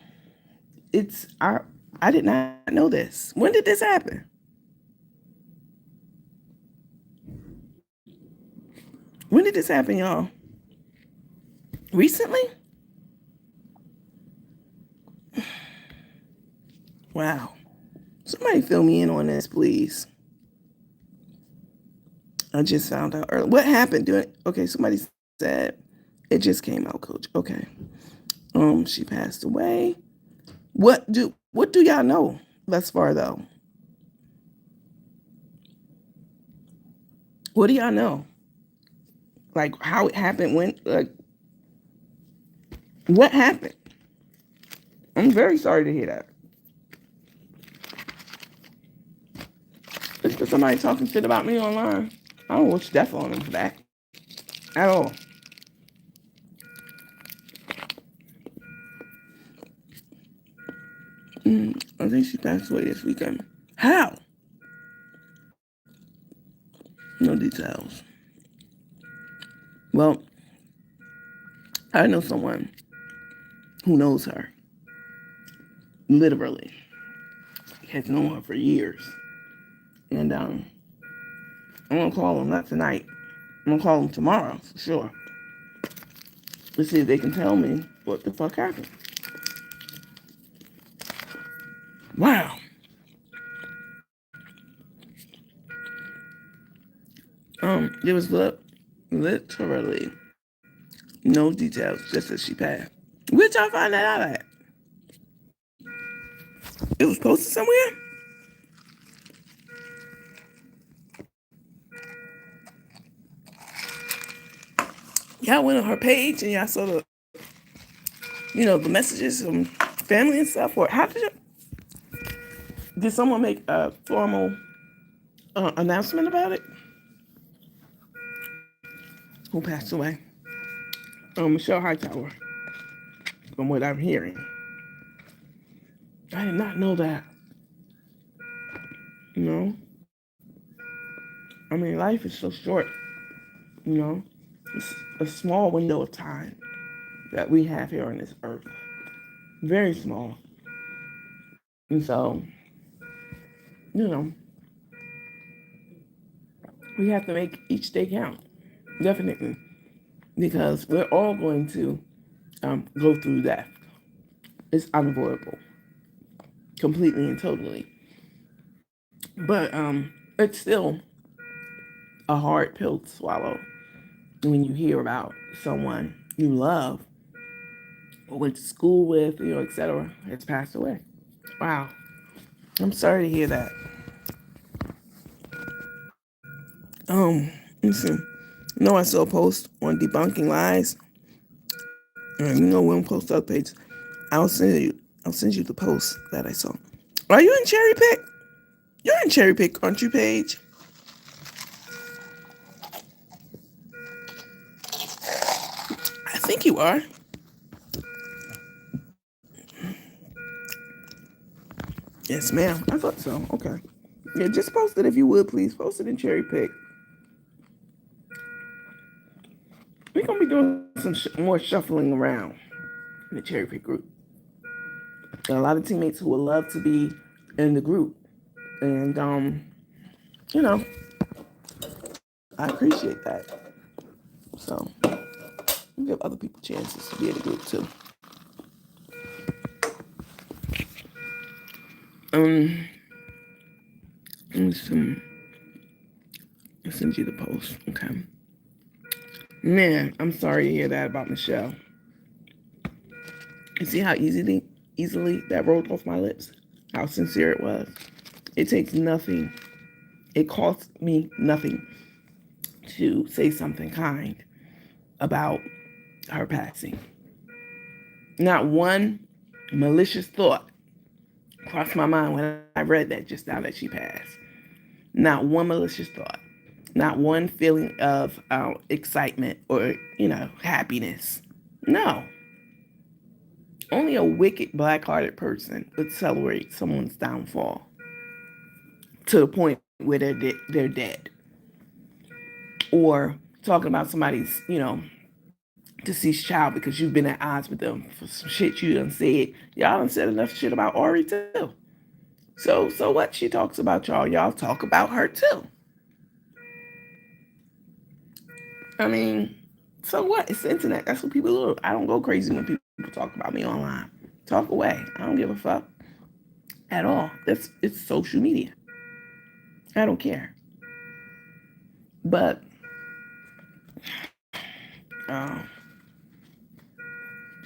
I did not know this. When did this happen? When did this happen, y'all? Recently? Wow. Somebody fill me in on this, please. I just found out early. What happened? Okay, somebody said it just came out, Coach. Okay. She passed away. What do y'all know thus far though? What do y'all know? Like how it happened, what happened? I'm very sorry to hear that. It's because somebody talking shit about me online. I don't wish death on them for that. At all. I think she passed away this weekend. How? No details. Well, I know someone who knows her. Literally. Has known her for years. And I'm going to call them, not tonight. I'm going to call them tomorrow, for sure. To see if they can tell me what the fuck happened. Wow. There was literally no details, just that she passed. Where'd y'all find that out at? It was posted somewhere? Y'all went on her page and y'all saw the messages from family and stuff? Or how did someone make a formal announcement about it? Who passed away? Michelle Hightower, from what I'm hearing. I did not know that. I mean, life is so short, It's a small window of time that we have here on this earth. Very small. And so, we have to make each day count. Definitely. Because we're all going to go through that. It's unavoidable. Completely and totally. But it's still a hard pill to swallow when you hear about someone you love or went to school with, etc., has passed away. Wow. I'm sorry to hear that. Listen. I saw a post on debunking lies. When we post up page, I'll send you the post that I saw. Are you in Cherry Pick? You're in Cherry Pick, aren't you, Paige? I think you are. Yes, ma'am. I thought so. Okay. Yeah, just post it if you would, please. Post it in Cherry Pick. We're going to be doing some more shuffling around in the Cherry Pick group. There are a lot of teammates who would love to be in the group. And, I appreciate that. So, we give other people chances to be in the group, too. I'll send you the post. Okay. Man, I'm sorry to hear that about Michelle. You see how easily that rolled off my lips? How sincere it was. It takes nothing. It costs me nothing to say something kind about her passing. Not one malicious thought crossed my mind when I read that just now that she passed. Not one malicious thought. Not one feeling of excitement or, happiness. No. Only a wicked, black-hearted person would celebrate someone's downfall. to the point where they're dead, or talking about somebody's, deceased child because you've been at odds with them for some shit you done said. Y'all done said enough shit about Ori too. So what? She talks about y'all. Y'all talk about her too. I mean, so what? It's the internet. That's what people do. I don't go crazy when people talk about me online. Talk away. I don't give a fuck at all. It's social media. I don't care. But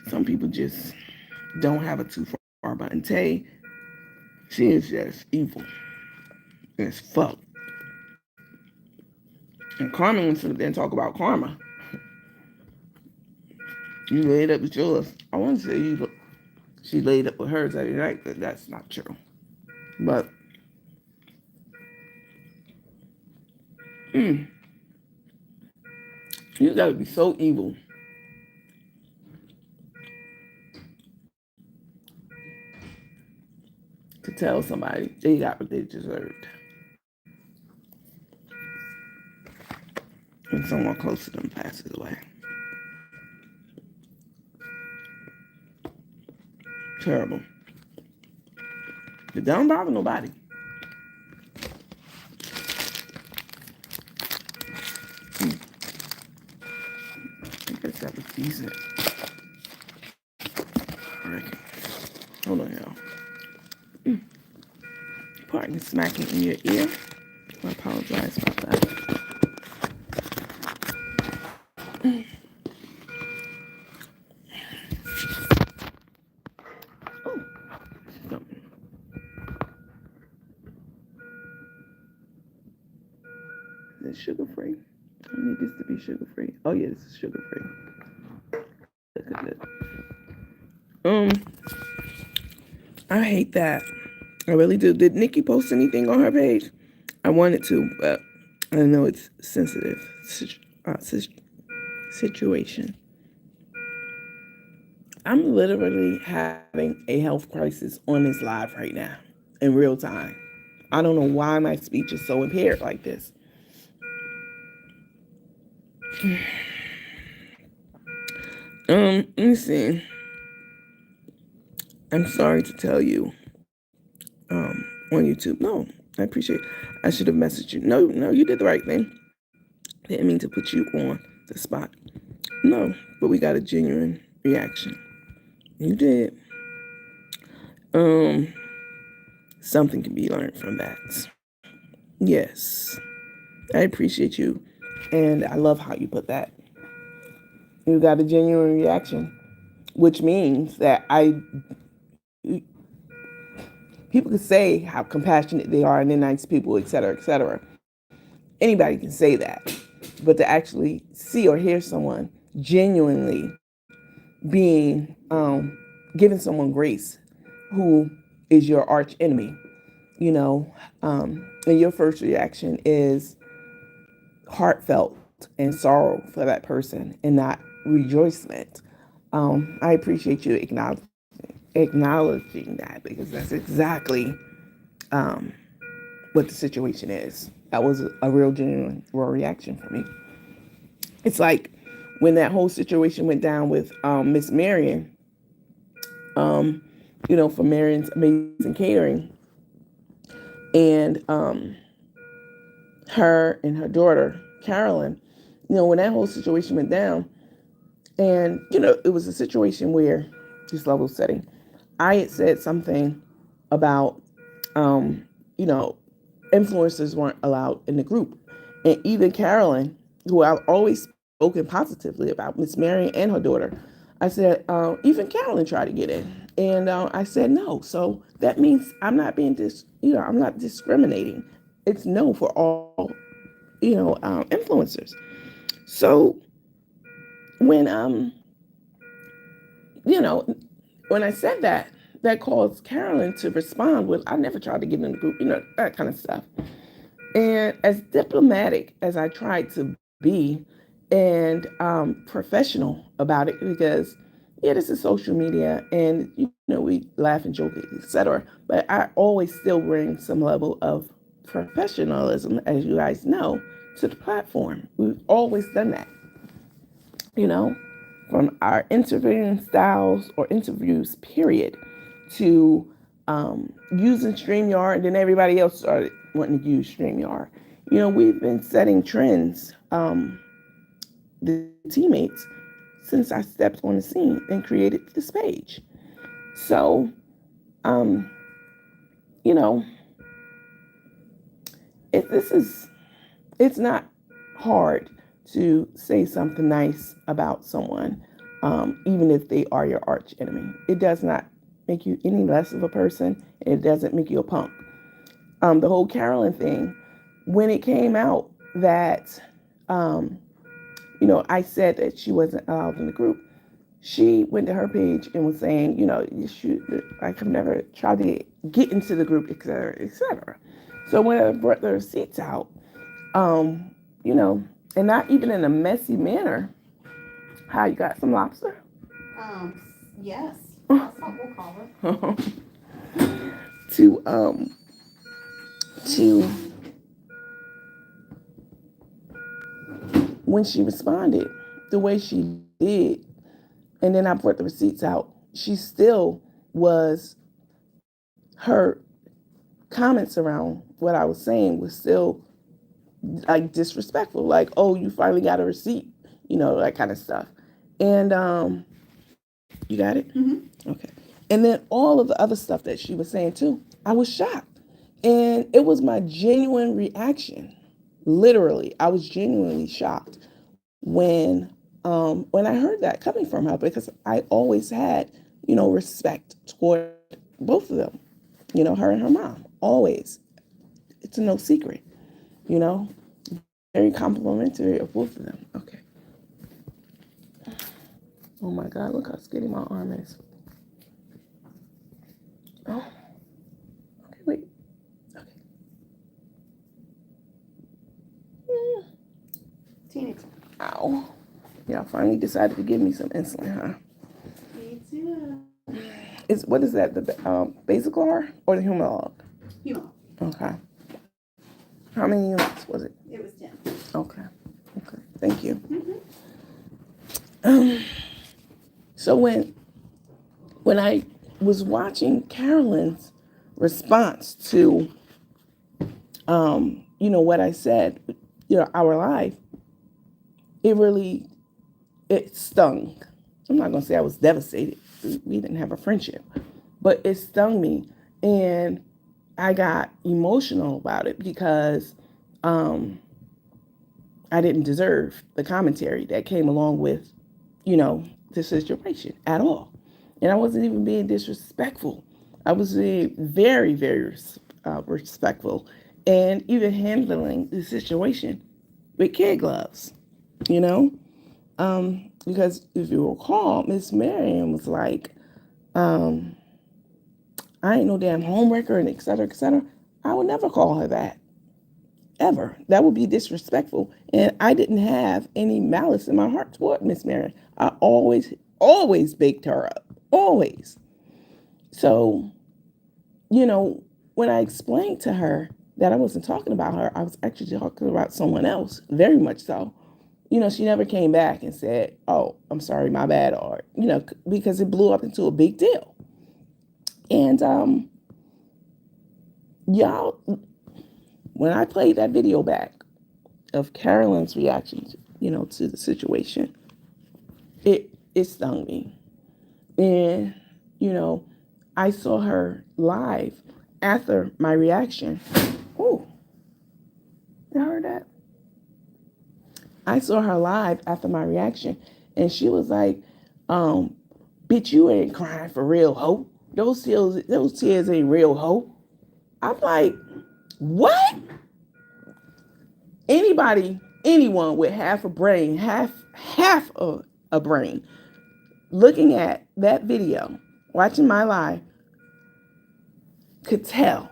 some people just don't have a too far button. Tay, she is just evil as fuck. And Carmen went to then talk about karma. You laid up with yours. I want to say she laid up with hers every night, but that's not true. But you gotta be so evil to tell somebody they got what they deserved. When someone close to them passes away. Terrible. It don't bother nobody. I guess that was decent. I reckon. Hold on, y'all. Pardon smacking in your ear. I apologize about that. Is it sugar free? I need this to be sugar free. Oh yeah, this is sugar free. I hate that. I really do. Did Nikki post anything on her page? I wanted to, but I know it's sensitive situation. I'm literally having a health crisis on this live right now in real time. I don't know why my speech is so impaired like this. Let me see. I'm sorry to tell you. On YouTube. No, I appreciate it. I should have messaged you. No, you did the right thing. Didn't mean to put you on the spot. No, but we got a genuine reaction. You did. Something can be learned from that. Yes. I appreciate you. And I love how you put that. You got a genuine reaction, which means that people can say how compassionate they are and they're nice people, et cetera, et cetera. Anybody can say that. But to actually see or hear someone genuinely being, giving someone grace who is your arch enemy, and your first reaction is heartfelt and sorrow for that person and not rejoicement. I appreciate you acknowledging that, because that's exactly what the situation is. That was a real genuine raw reaction for me. It's like when that whole situation went down with Miss Marion, for Marion's Amazing Catering, and her and her daughter Carolyn, when that whole situation went down, and it was a situation where, just level setting, I had said something about influencers weren't allowed in the group, and even Carolyn, who I've always spoken positively about, Miss Marion and her daughter, I said even Carolyn tried to get in, and I said no. So that means I'm not being I'm not discriminating. It's no for all influencers. So when when I said that, that caused Carolyn to respond with, I never tried to get in the group, that kind of stuff. And as diplomatic as I tried to be and professional about it, because this is social media and we laugh and joke, etc. But I always still bring some level of professionalism, as you guys know, to the platform. We've always done that, you know, from our interviewing styles or interviews, period, to using StreamYard, and then everybody else started wanting to use StreamYard. You know, we've been setting trends, the teammates, since I stepped on the scene and created this page. So, you know, it's not hard to say something nice about someone, even if they are your arch enemy. It does not make you any less of a person, and it doesn't make you a punk. The whole Carolyn thing, when it came out that, you know, I said that she wasn't allowed in the group, she went to her page and was saying, you know, I have never tried to get into the group, et cetera, et cetera. So when I brought the receipts out, you know, and not even in a messy manner, how you got some lobster?
Yes, that's what we'll call it.
to when she responded the way she did, and then I brought the receipts out, she still was, her comments around what I was saying was still like disrespectful, like, oh, you finally got a receipt, you know, that kind of stuff. And you got it?
Mm-hmm.
Okay. And then all of the other stuff that she was saying too, I was shocked. And it was my genuine reaction. Literally, I was genuinely shocked when I heard that coming from her, because I always had, you know, respect toward both of them, you know, her and her mom, always. It's no secret, you know, very complimentary of both of them. Okay. Oh my God, look how skinny my arm is. Oh, okay, wait. Okay.
Teenager.
Ow. Y'all finally decided to give me some insulin, huh?
Me too.
What is that, the Basaglar or the Humalog?
Humo.
Okay. How many units was it?
It was 10.
Okay. Okay. Thank you.
Mm-hmm.
So when I was watching Carolyn's response to, you know, what I said, you know, our life, it stung. I'm not gonna say I was devastated. We didn't have a friendship, but it stung me, and I got emotional about it because I didn't deserve the commentary that came along with, you know, the situation at all. And I wasn't even being disrespectful. I was being very, very respectful, and even handling the situation with kid gloves, you know? Because if you recall, Miss Marion was like, I ain't no damn homewrecker, and et cetera, et cetera. I would never call her that. Ever. That would be disrespectful. And I didn't have any malice in my heart toward Miss Marion. I always baked her up. Always. So, you know, when I explained to her that I wasn't talking about her, I was actually talking about someone else, very much so. You know, she never came back and said, oh, I'm sorry, my bad, or, you know, because it blew up into a big deal. And y'all, when I played that video back of Carolyn's reaction, you know, to the situation, it stung me. And, you know, I saw her live after my reaction. Oh, you heard that? I saw her live after my reaction, and she was like, bitch, you ain't crying for real, ho. Those tears ain't real, ho. I'm like, what? Anyone with half a brain, half a brain, looking at that video, watching my live, could tell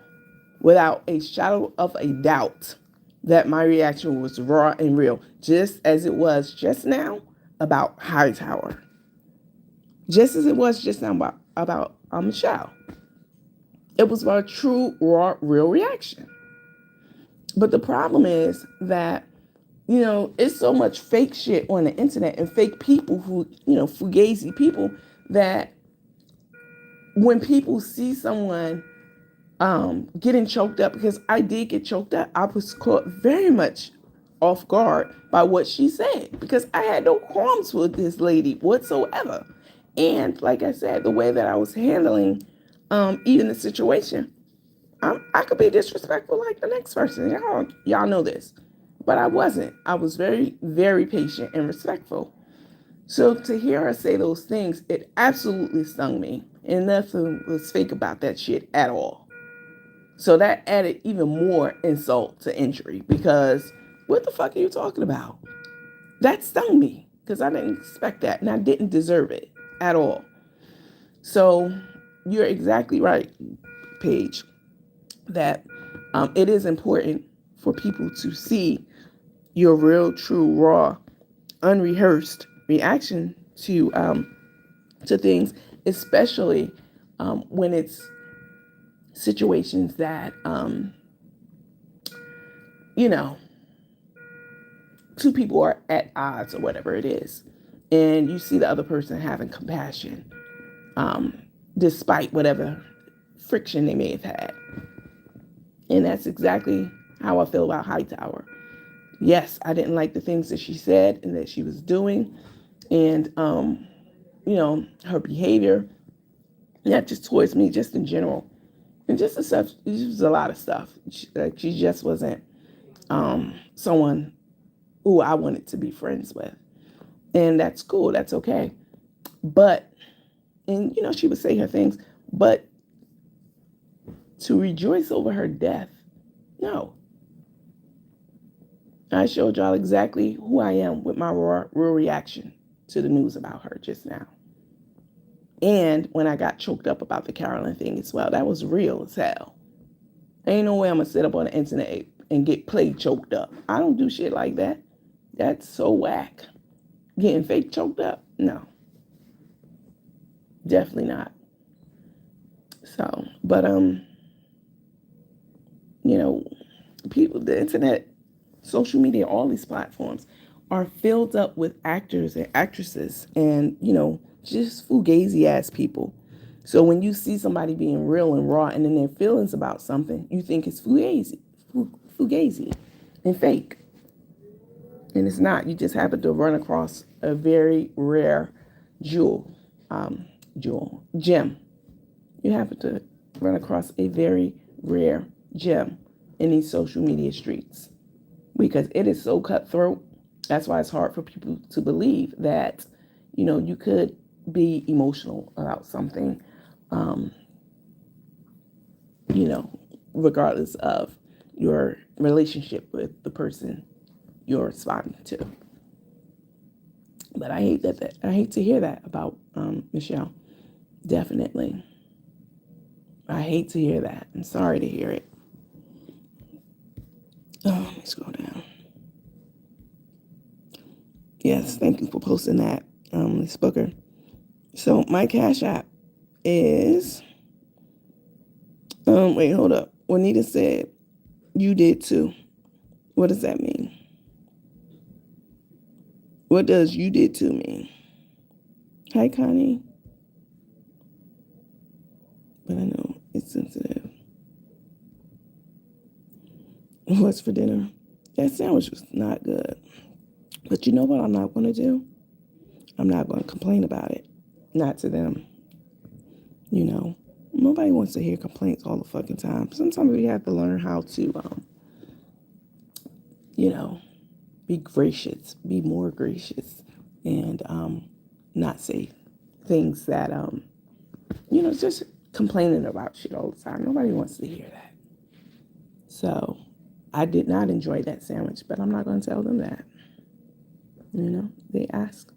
without a shadow of a doubt that my reaction was raw and real, just as it was just now about Hightower, just as it was just now about Michelle. It was about a true, raw, real reaction. But the problem is that, it's so much fake shit on the internet and fake people who, fugazi people, that when people see someone getting choked up, because I did get choked up, I was caught very much off guard by what she said, because I had no qualms with this lady whatsoever. And like I said, the way that I was handling even the situation, I could be disrespectful like the next person. Y'all know this. But I wasn't. I was very, very patient and respectful. So to hear her say those things, it absolutely stung me. And nothing was fake about that shit at all. So that added even more insult to injury, because what the fuck are you talking about? That stung me because I didn't expect that and I didn't deserve it at all. So you're exactly right, Paige, that it is important for people to see your real, true, raw, unrehearsed reaction to things, especially when it's situations that you know two people are at odds or whatever it is, and you see the other person having compassion despite whatever friction they may have had. And that's exactly how I feel about Hightower. Yes, I didn't like the things that she said and that she was doing, and her behavior, not just towards me, just in general, and just the stuff. It was a lot of stuff. She just wasn't someone who I wanted to be friends with, and that's cool. That's okay. But, and she would say her things, but to rejoice over her death, no. I showed y'all exactly who I am with my raw reaction to the news about her just now. And when I got choked up about the Carolyn thing as well, that was real as hell. Ain't no way I'm going to sit up on the internet and get played choked up. I don't do shit like that. That's so whack. Getting fake choked up? No. Definitely not. So, but, people, the internet, social media, all these platforms are filled up with actors and actresses and, just fugazi ass people. So when you see somebody being real and raw and in their feelings about something, you think it's fugazi and fake. And it's not. You just happen to run across a very rare gem. You happen to run across a very rare gem in these social media streets, because it is so cutthroat. That's why it's hard for people to believe that, you could be emotional about something, regardless of your relationship with the person you're responding to. But I hate to hear that about Michelle. Definitely. I hate to hear that. I'm sorry to hear it. Oh, let me scroll down. Yes, thank you for posting that, Ms. Booker. So my Cash App is, wait, hold up. Juanita said, you did too. What does that mean? What does you did too mean? Hi, Connie. But I know it's sensitive. What's for dinner? That sandwich was not good. But you know what I'm not going to do? I'm not going to complain about it. Not to them. Nobody wants to hear complaints all the fucking time. Sometimes we have to learn how to, be gracious, be more gracious, and not say things that, just complaining about shit all the time. Nobody wants to hear that. So I did not enjoy that sandwich, but I'm not going to tell them that. They ask.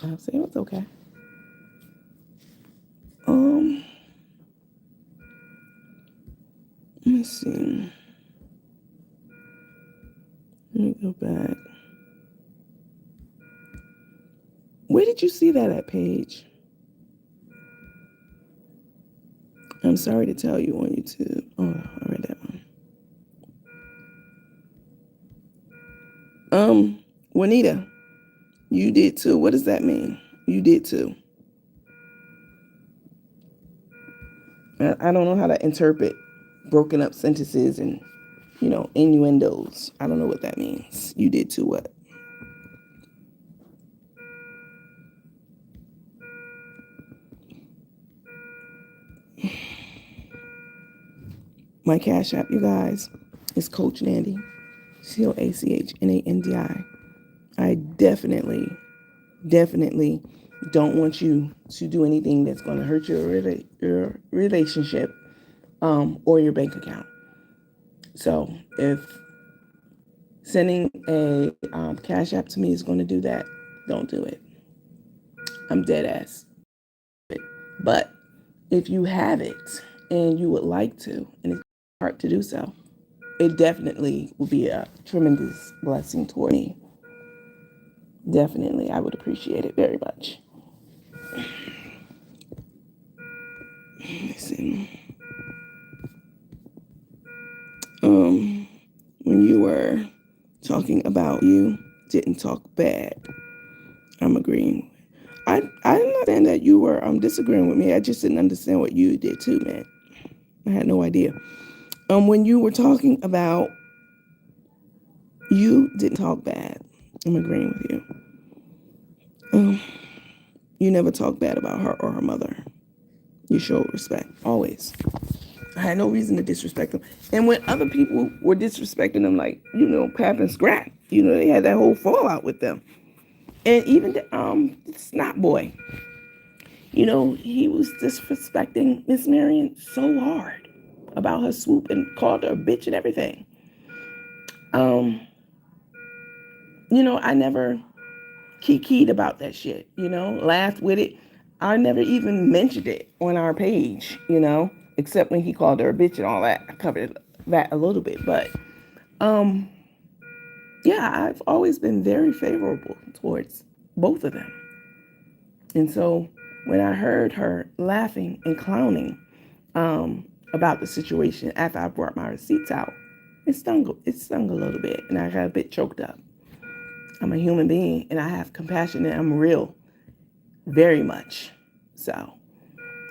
I'll say it was okay. Let me see. Let me go back. Where did you see that at, Paige? I'm sorry to tell you on YouTube. Oh, I read that one. Juanita, you did too. What does that mean? You did too. I don't know how to interpret broken up sentences and, innuendos. I don't know what that means. You did too what? My Cash App, you guys, is Coach Nandi. CoachNandi. I definitely don't want you to do anything that's going to hurt your relationship or your bank account. So if sending a Cash App to me is going to do that, don't do it. I'm dead ass. But if you have it and you would like to, and it's hard to do so, it definitely will be a tremendous blessing toward me. Definitely, I would appreciate it very much. Listen, when you were talking about you didn't talk bad, I'm agreeing. I understand that you were disagreeing with me. I just didn't understand what you did too, man. I had no idea. When you were talking about you didn't talk bad, I'm agreeing with you. You never talk bad about her or her mother. You show respect, always. I had no reason to disrespect them. And when other people were disrespecting them, like, Pap and Scrap, they had that whole fallout with them. And even the Snot Boy, he was disrespecting Miss Marion so hard about her swoop and called her a bitch and everything. I never kikied about that shit, laughed with it. I never even mentioned it on our page, except when he called her a bitch and all that. I covered that a little bit, but yeah, I've always been very favorable towards both of them. And so when I heard her laughing and clowning about the situation after I brought my receipts out, it stung a little bit, and I got a bit choked up. I'm a human being, and I have compassion, and I'm real, very much so.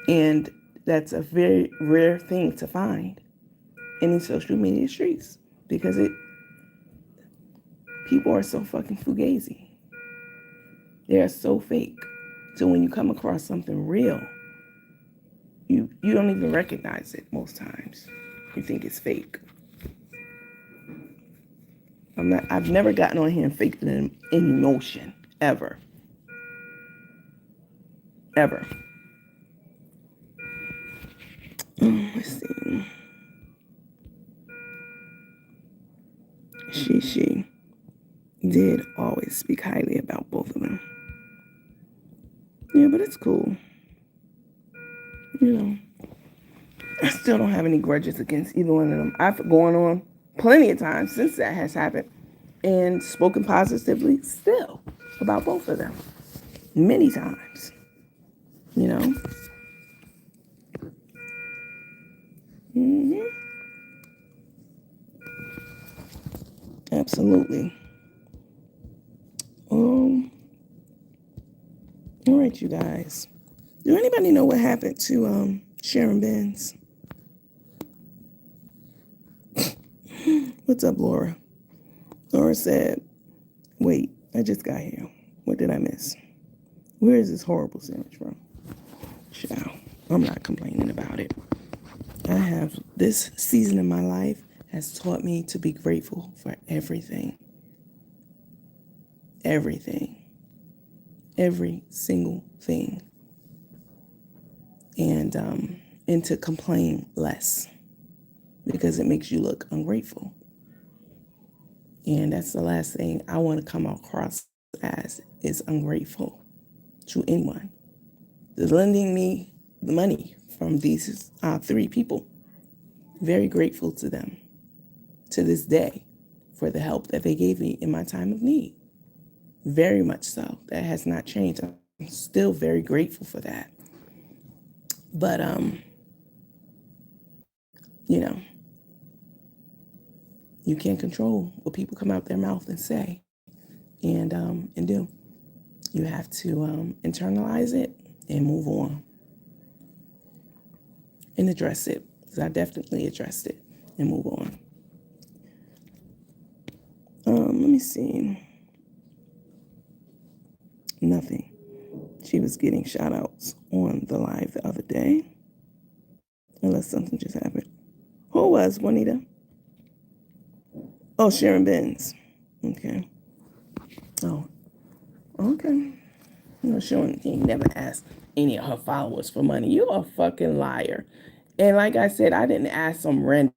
And that's a very rare thing to find in the social media streets, because people are so fucking fugazi. They are so fake. So when you come across something real, you don't even recognize it most times. You think it's fake. I've never gotten on here and faked an emotion, ever. Ever. Let's see. She did always speak highly about both of them. Yeah, but it's cool. I still don't have any grudges against either one of them. I've gone on plenty of times since that has happened and spoken positively still about both of them. Many times. Absolutely. All right, you guys. Do anybody know what happened to Sharon Benz? What's up, Laura? Laura said, wait, I just got here. What did I miss? Where is this horrible sandwich from? Child, I'm not complaining about it. This season of my life has taught me to be grateful for everything. Everything. Every single thing. And to complain less, because it makes you look ungrateful. And that's the last thing I want to come across as, is ungrateful to anyone. They're lending me the money from these 3 people. Very grateful to them to this day for the help that they gave me in my time of need. Very much so. That has not changed. I'm still very grateful for that. But, you can't control what people come out their mouth and say. and do. You have to internalize it and move on and address it. Because I definitely addressed it and move on. Let me see. Nothing. She was getting shout outs on the live the other day. Unless something just happened. Who was Juanita? Oh, Sharon Benz. Okay. Oh, okay. You know, she never asked any of her followers for money. You're a fucking liar. And like I said, I didn't ask some random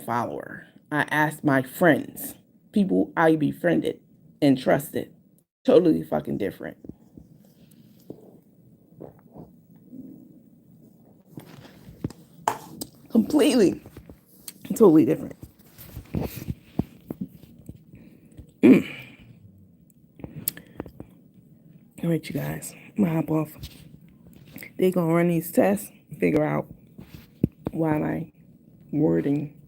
follower. I asked my friends, people I befriended and trusted. Totally fucking different. Completely, totally different. All right, you guys, I'm gonna hop off. They gonna run these tests, figure out why my wording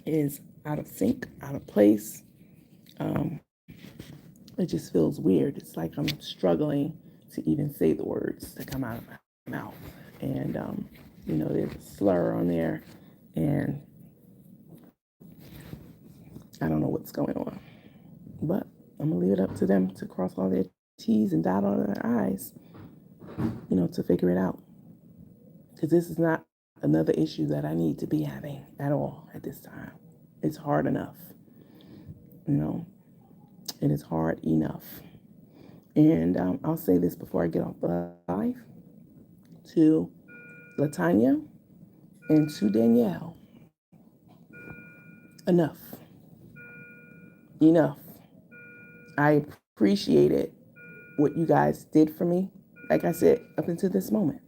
is out of sync, out of place. It just feels weird. It's like I'm struggling to even say the words that come out of my mouth. And, there's a slur on there, and I don't know what's going on. But I'm going to leave it up to them to cross all their T's and dot all their I's, to figure it out. Because this is not another issue that I need to be having at all at this time. It's hard enough. It is hard enough. And I'll say this before I get off the live to Latanya and to Danielle. Enough. I appreciated what you guys did for me. Like I said, up until this moment,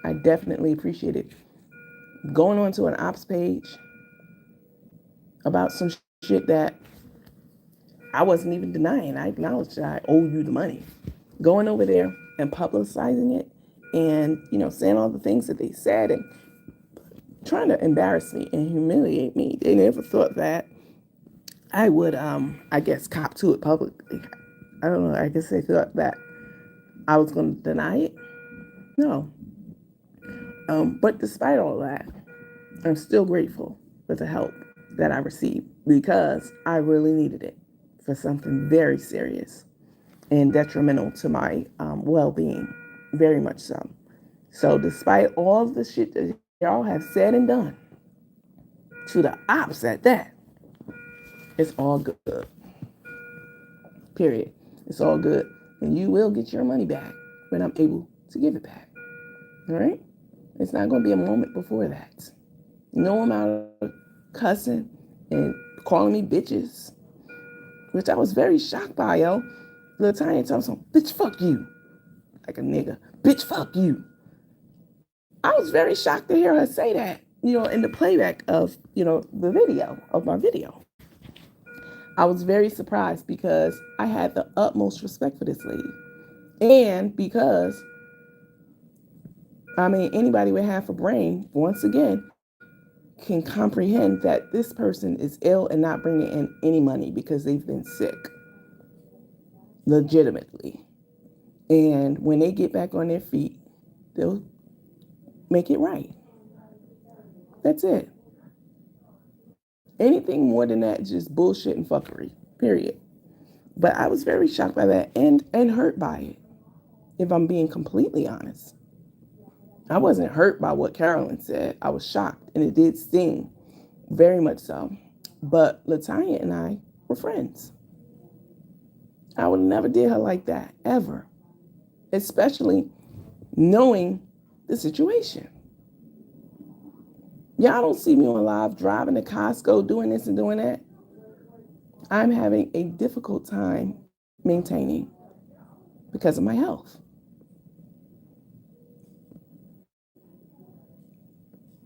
I definitely appreciated going onto an ops page about some shit that I wasn't even denying. I acknowledged that I owe you the money. Going over there and publicizing it and, saying all the things that they said and trying to embarrass me and humiliate me. They never thought that I would, I guess, cop to it publicly. I don't know. I guess they thought that I was going to deny it. No. But despite all that, I'm still grateful for the help that I received because I really needed it for something very serious and detrimental to my well-being, very much so. So despite all of the shit that y'all have said and done, to the ops at that, it's all good. Period. It's all good. And you will get your money back when I'm able to give it back. All right? It's not going to be a moment before that. No amount of cussing and calling me bitches, which I was very shocked by, yo. Latanya told me, bitch, fuck you. Like a nigga. Bitch, fuck you. I was very shocked to hear her say that, in the playback of, the video, of my video. I was very surprised because I had the utmost respect for this lady. And because, anybody with half a brain, once again, can comprehend that this person is ill and not bringing in any money because they've been sick. Legitimately. And when they get back on their feet, they'll make it right. That's it. Anything more than that is just bullshit and fuckery. Period. But I was very shocked by that and hurt by it, if I'm being completely honest. I wasn't hurt by what Carolyn said. I was shocked, and it did sting, very much so. But Latanya and I were friends. I would have never did her like that, ever. Especially knowing the situation. Y'all don't see me on live driving to Costco, doing this and doing that. I'm having a difficult time maintaining because of my health.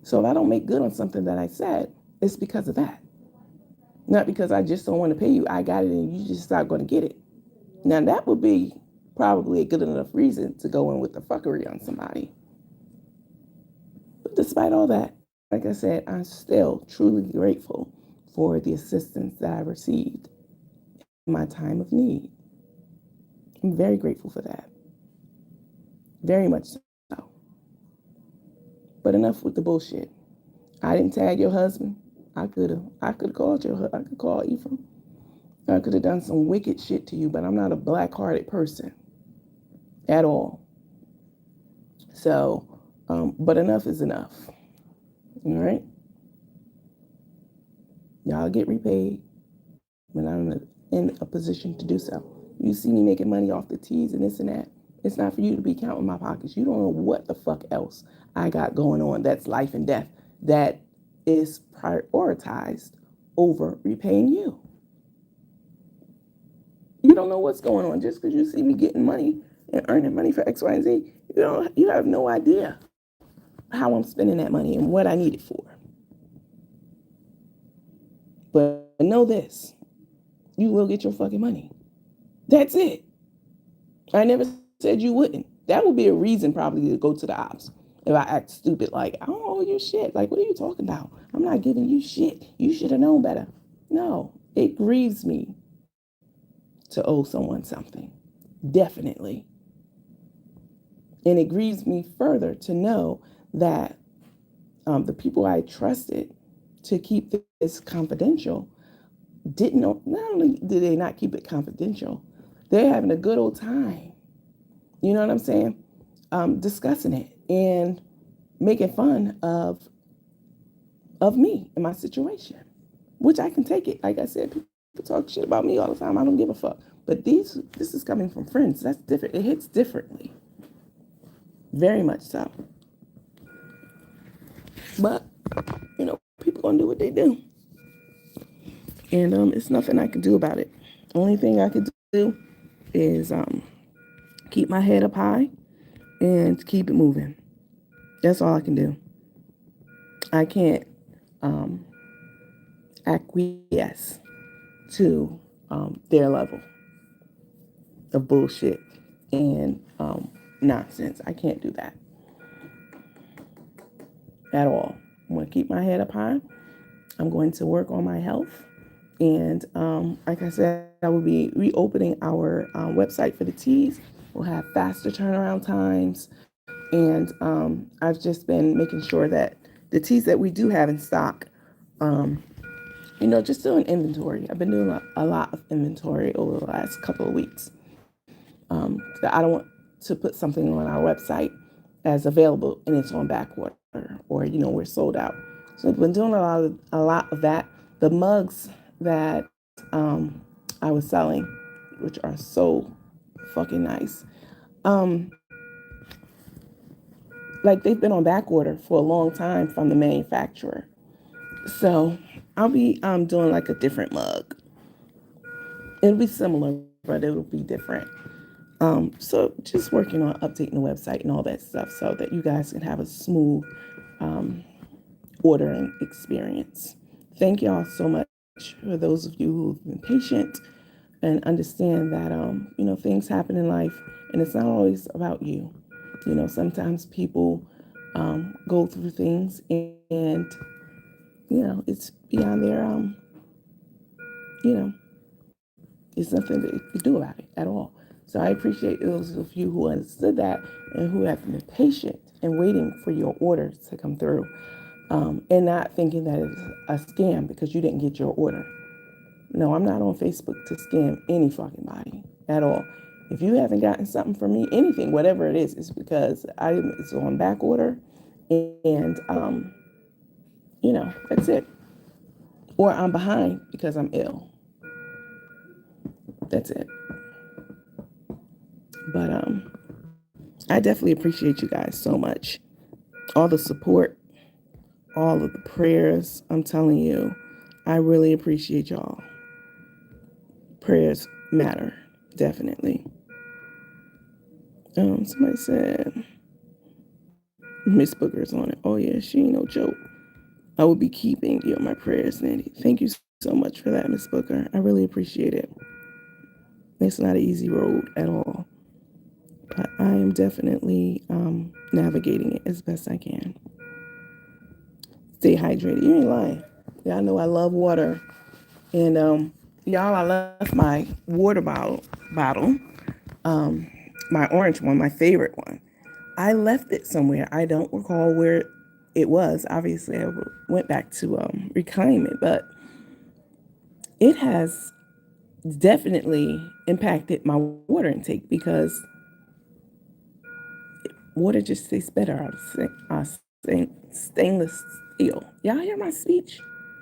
So if I don't make good on something that I said, it's because of that. Not because I just don't want to pay you. I got it and you just not going to get it. Now that would be probably a good enough reason to go in with the fuckery on somebody. But despite all that, like I said, I'm still truly grateful for the assistance that I received in my time of need. I'm very grateful for that. Very much so. But enough with the bullshit. I didn't tag your husband. I could have. I could have called I could call Ephraim. I could have done some wicked shit to you, but I'm not a black-hearted person at all. So, but enough is enough. All right? Y'all get repaid when I'm in a position to do so. You see me making money off the teas and this and that. It's not for you to be counting my pockets. You don't know what the fuck else I got going on that's life and death that is prioritized over repaying you. You don't know what's going on just because you see me getting money and earning money for X, Y, and Z. You have no idea how I'm spending that money and what I need it for. But know this, you will get your fucking money. That's it. I never said you wouldn't. That would be a reason probably to go to the ops. If I act stupid, like, I don't owe you shit. Like, what are you talking about? I'm not giving you shit. You should have known better. No, it grieves me to owe someone something. Definitely. And it grieves me further to know that the people I trusted to keep this confidential didn't know. Not only did they not keep it confidential, they're having a good old time. You know what I'm saying? Discussing it and making fun of me and my situation, which I can take it. Like I said, people talk shit about me all the time. I don't give a fuck. But this is coming from friends. That's different. It hits differently. Very much so. But, people gonna do what they do. And it's nothing I can do about it. Only thing I can do is keep my head up high and keep it moving. That's all I can do. I can't acquiesce to their level of bullshit and nonsense. I can't do that at all. I'm going to keep my head up high. I'm going to work on my health. And like I said, I will be reopening our website for the teas. We'll have faster turnaround times. And I've just been making sure that the teas that we do have in stock, just doing inventory. I've been doing a lot of inventory over the last couple of weeks. I don't want to put something on our website as available and it's on back order or we're sold out. So I've been doing a lot of that. The mugs that I was selling, which are so fucking nice, like they've been on back order for a long time from the manufacturer. So I'll be doing like a different mug. It'll be similar, but it'll be different. So just working on updating the website and all that stuff so that you guys can have a smooth ordering experience. Thank y'all so much for those of you who've been patient and understand that, things happen in life and it's not always about you. Sometimes people go through things and it's beyond their, it's nothing that you could do about it at all. So I appreciate those of you who understood that and who have been patient and waiting for your orders to come through and not thinking that it's a scam because you didn't get your order. No, I'm not on Facebook to scam any fucking body at all. If you haven't gotten something from me, anything, whatever it is, it's because it's on back order and, that's it. Or I'm behind because I'm ill. That's it. But I definitely appreciate you guys so much. All the support, all of the prayers. I'm telling you, I really appreciate y'all. Prayers matter, definitely. Somebody said Miss Booker's on it. Oh yeah, she ain't no joke. I will be keeping you in my prayers, Nandy. Thank you so much for that, Miss Booker. I really appreciate it. It's not an easy road at all. But I am definitely navigating it as best I can. Stay hydrated. You ain't lying. Y'all know I love water. And y'all, I left my water bottle my orange one, my favorite one. I left it somewhere. I don't recall where it was. Obviously, I went back to reclaim it, but it has definitely impacted my water intake because water just tastes better out of stainless steel. Y'all hear my speech?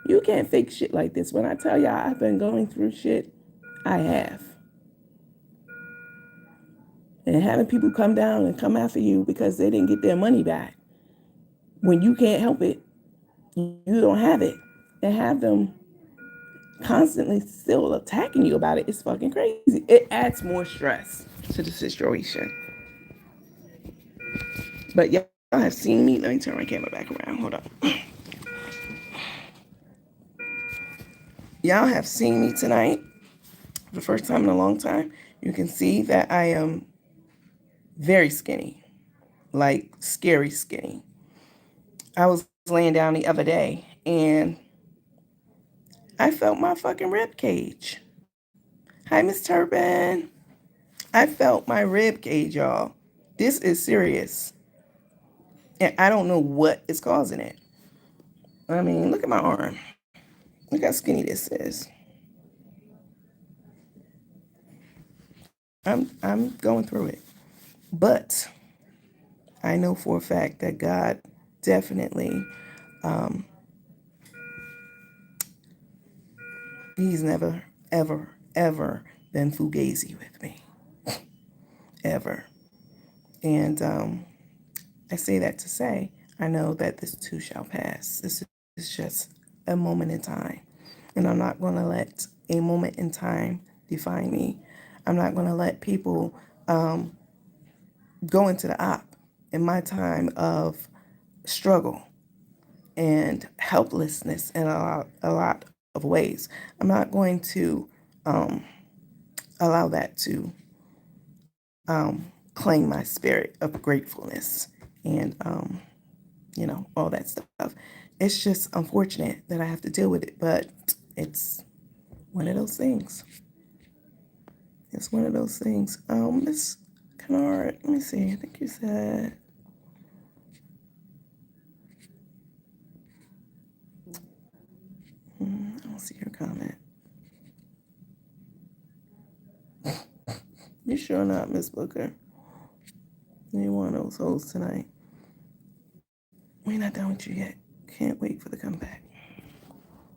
You can't fake shit like this. When I tell y'all I've been going through shit, I have. And having people come down and come after you because they didn't get their money back when you can't help it, you don't have it, and have them constantly still attacking you about it, it's fucking crazy. It adds more stress to the situation. But y'all have seen me. Let me turn my camera back around. Hold on. Y'all have seen me tonight for the first time in a long time. You can see that I am very skinny, like scary skinny. I was laying down the other day and I felt my fucking rib cage. Hi, Miss Turpin. I felt my rib cage, y'all. This is serious. And I don't know what is causing it. I mean, look at my arm. Look how skinny this is. I'm going through it. But I know for a fact that God definitely, he's never, ever, ever been fugazi with me. Ever. And I say that to say, I know that this too shall pass. This is just a moment in time. And I'm not going to let a moment in time define me. I'm not going to let people go into the op in my time of struggle and helplessness in a lot of ways. I'm not going to allow that to claim my spirit of gratefulness and, all that stuff. It's just unfortunate that I have to deal with it, but it's one of those things. It's one of those things. Miss Kennard, let me see. I think you said. I don't see your comment. You sure not, Miss Booker? You one of those hoes tonight. We're not done with you yet. Can't wait for the comeback.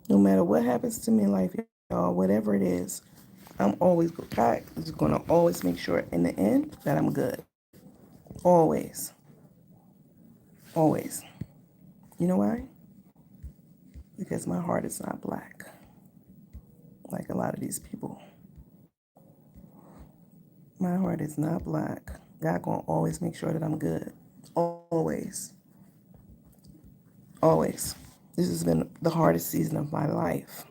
No matter what happens to me in life, y'all, whatever it is, God is going to always make sure in the end that I'm good. Always. Always. You know why? Because my heart is not black. Like a lot of these people. My heart is not black. God gonna always make sure that I'm good. Always. Always. This has been the hardest season of my life.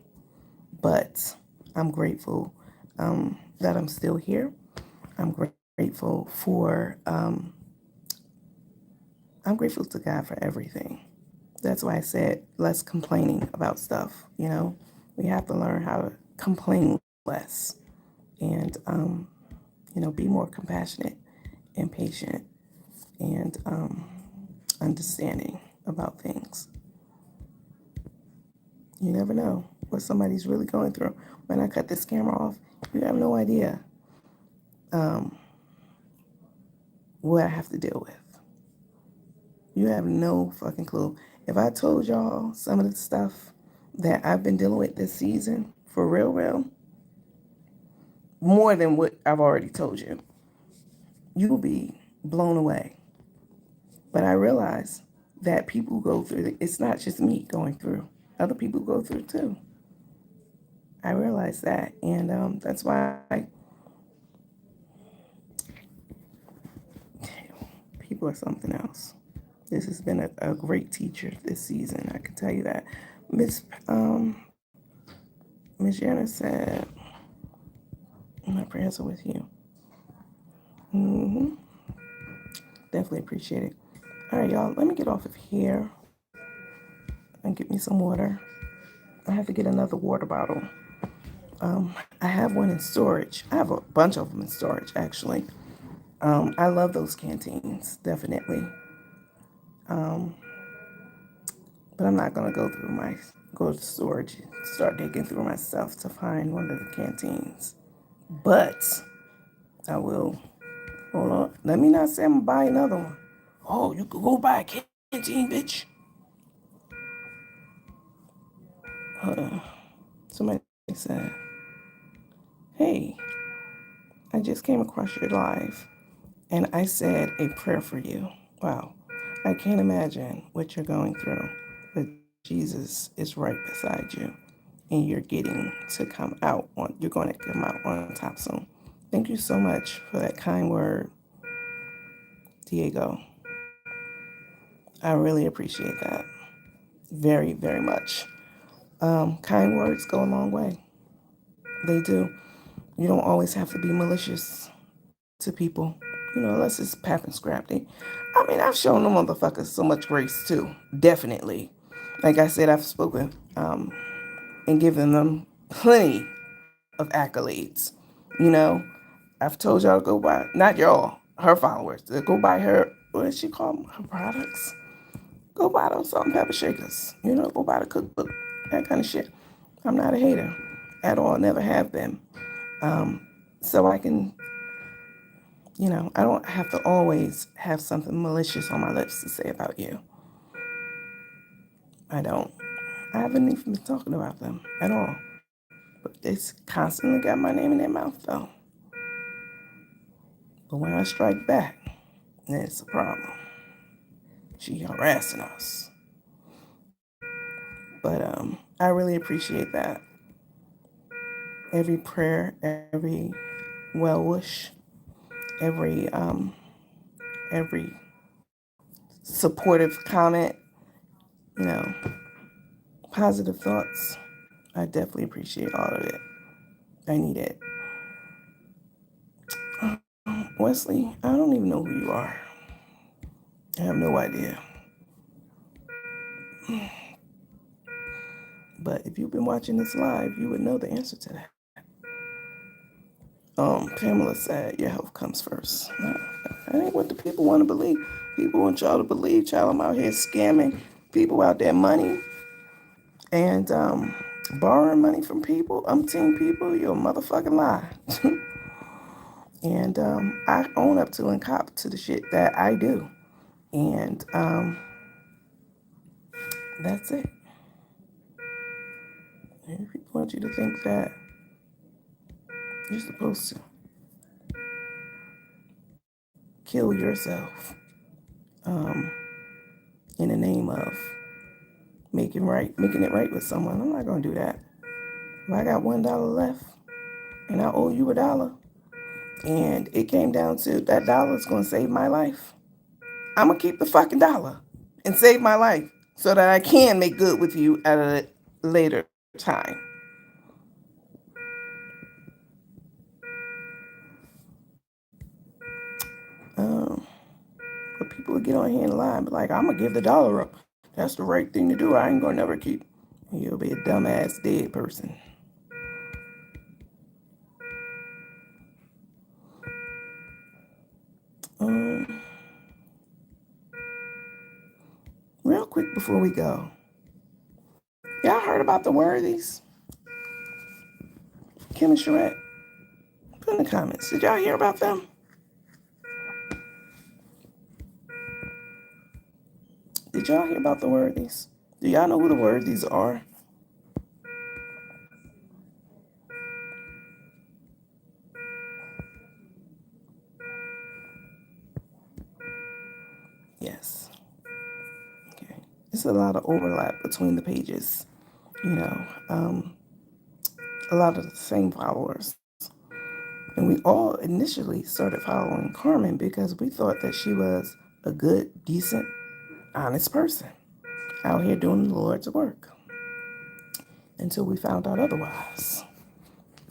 But I'm grateful that I'm still here. I'm grateful for, I'm grateful to God for everything. That's why I said less complaining about stuff, We have to learn how to complain less and, be more compassionate and patient and understanding about things. You never know what somebody's really going through. When I cut this camera off, you have no idea what I have to deal with. You have no fucking clue. If I told y'all some of the stuff that I've been dealing with this season, for real, more than what I've already told you, you will be blown away. But I realize that people go through, it's not just me going through. Other people go through too. I realize that. And that's why people are something else. This has been a great teacher this season. I can tell you that. Miss Janice said, my prayers are with you. Definitely appreciate it. All right, y'all, let me get off of here and get me some water. I have to get another water bottle. I have one in storage. I have a bunch of them in storage, actually. I love those canteens, definitely. But I'm not gonna go to storage and start digging through myself to find one of the canteens. But I will. Hold on. Let me not say I'm gonna buy another one. Oh, you could go buy a canteen, bitch. Somebody said, "Hey, I just came across your live, and I said a prayer for you." Wow, I can't imagine what you're going through, but Jesus is right beside you, and you're getting to come out on. You're going to come out on top soon. Thank you so much for that kind word, Diego. I really appreciate that. Very, very much. Kind words go a long way. They do. You don't always have to be malicious to people. Unless it's pap and scrap. I've shown them motherfuckers so much grace too. Definitely. Like I said, I've spoken and given them plenty of accolades. You know, I've told y'all to go buy, not y'all, her followers, to go buy her, what does she call them? Her products? Go buy those salt and pepper shakers. Go buy the cookbook, that kind of shit. I'm not a hater at all, never have been. So I can, I don't have to always have something malicious on my lips to say about you. I don't. I haven't even been talking about them at all. But it's constantly got my name in their mouth, though. But when I strike back, then it's a problem. She harassing us. But I really appreciate that. Every prayer, every well wish, every supportive comment, positive thoughts. I definitely appreciate all of it. I need it. Wesley, I don't even know who you are. I have no idea. But if you've been watching this live, you would know the answer to that. Pamela said your health comes first. That ain't what the people want to believe. People want y'all to believe, child, I'm out here scamming people out there money and borrowing money from people, umpteen people. You're a motherfucking lie. And I own up to and cop to the shit that I do. And that's it. And people want you to think that you're supposed to kill yourself in the name of making it right with someone. I'm not gonna do that. If I got $1 left and I owe you $1, and it came down to that dollar is gonna save my life, I'm gonna keep the fucking dollar and save my life so that I can make good with you at a later time. But people will get on here and lie and be like, I'm gonna give the dollar up. That's the right thing to do. I ain't gonna never keep. You'll be a dumbass dead person. Real quick before we go, y'all heard about the Worthies? Kim and Sherette? Put in the comments. Did y'all hear about them? Did y'all hear about the Worthies? Do y'all know who the Worthies are? Yes. Okay. There's a lot of overlap between the pages. A lot of the same followers. And we all initially started following Carmen because we thought that she was a good, decent, honest person out here doing the Lord's work until we found out otherwise.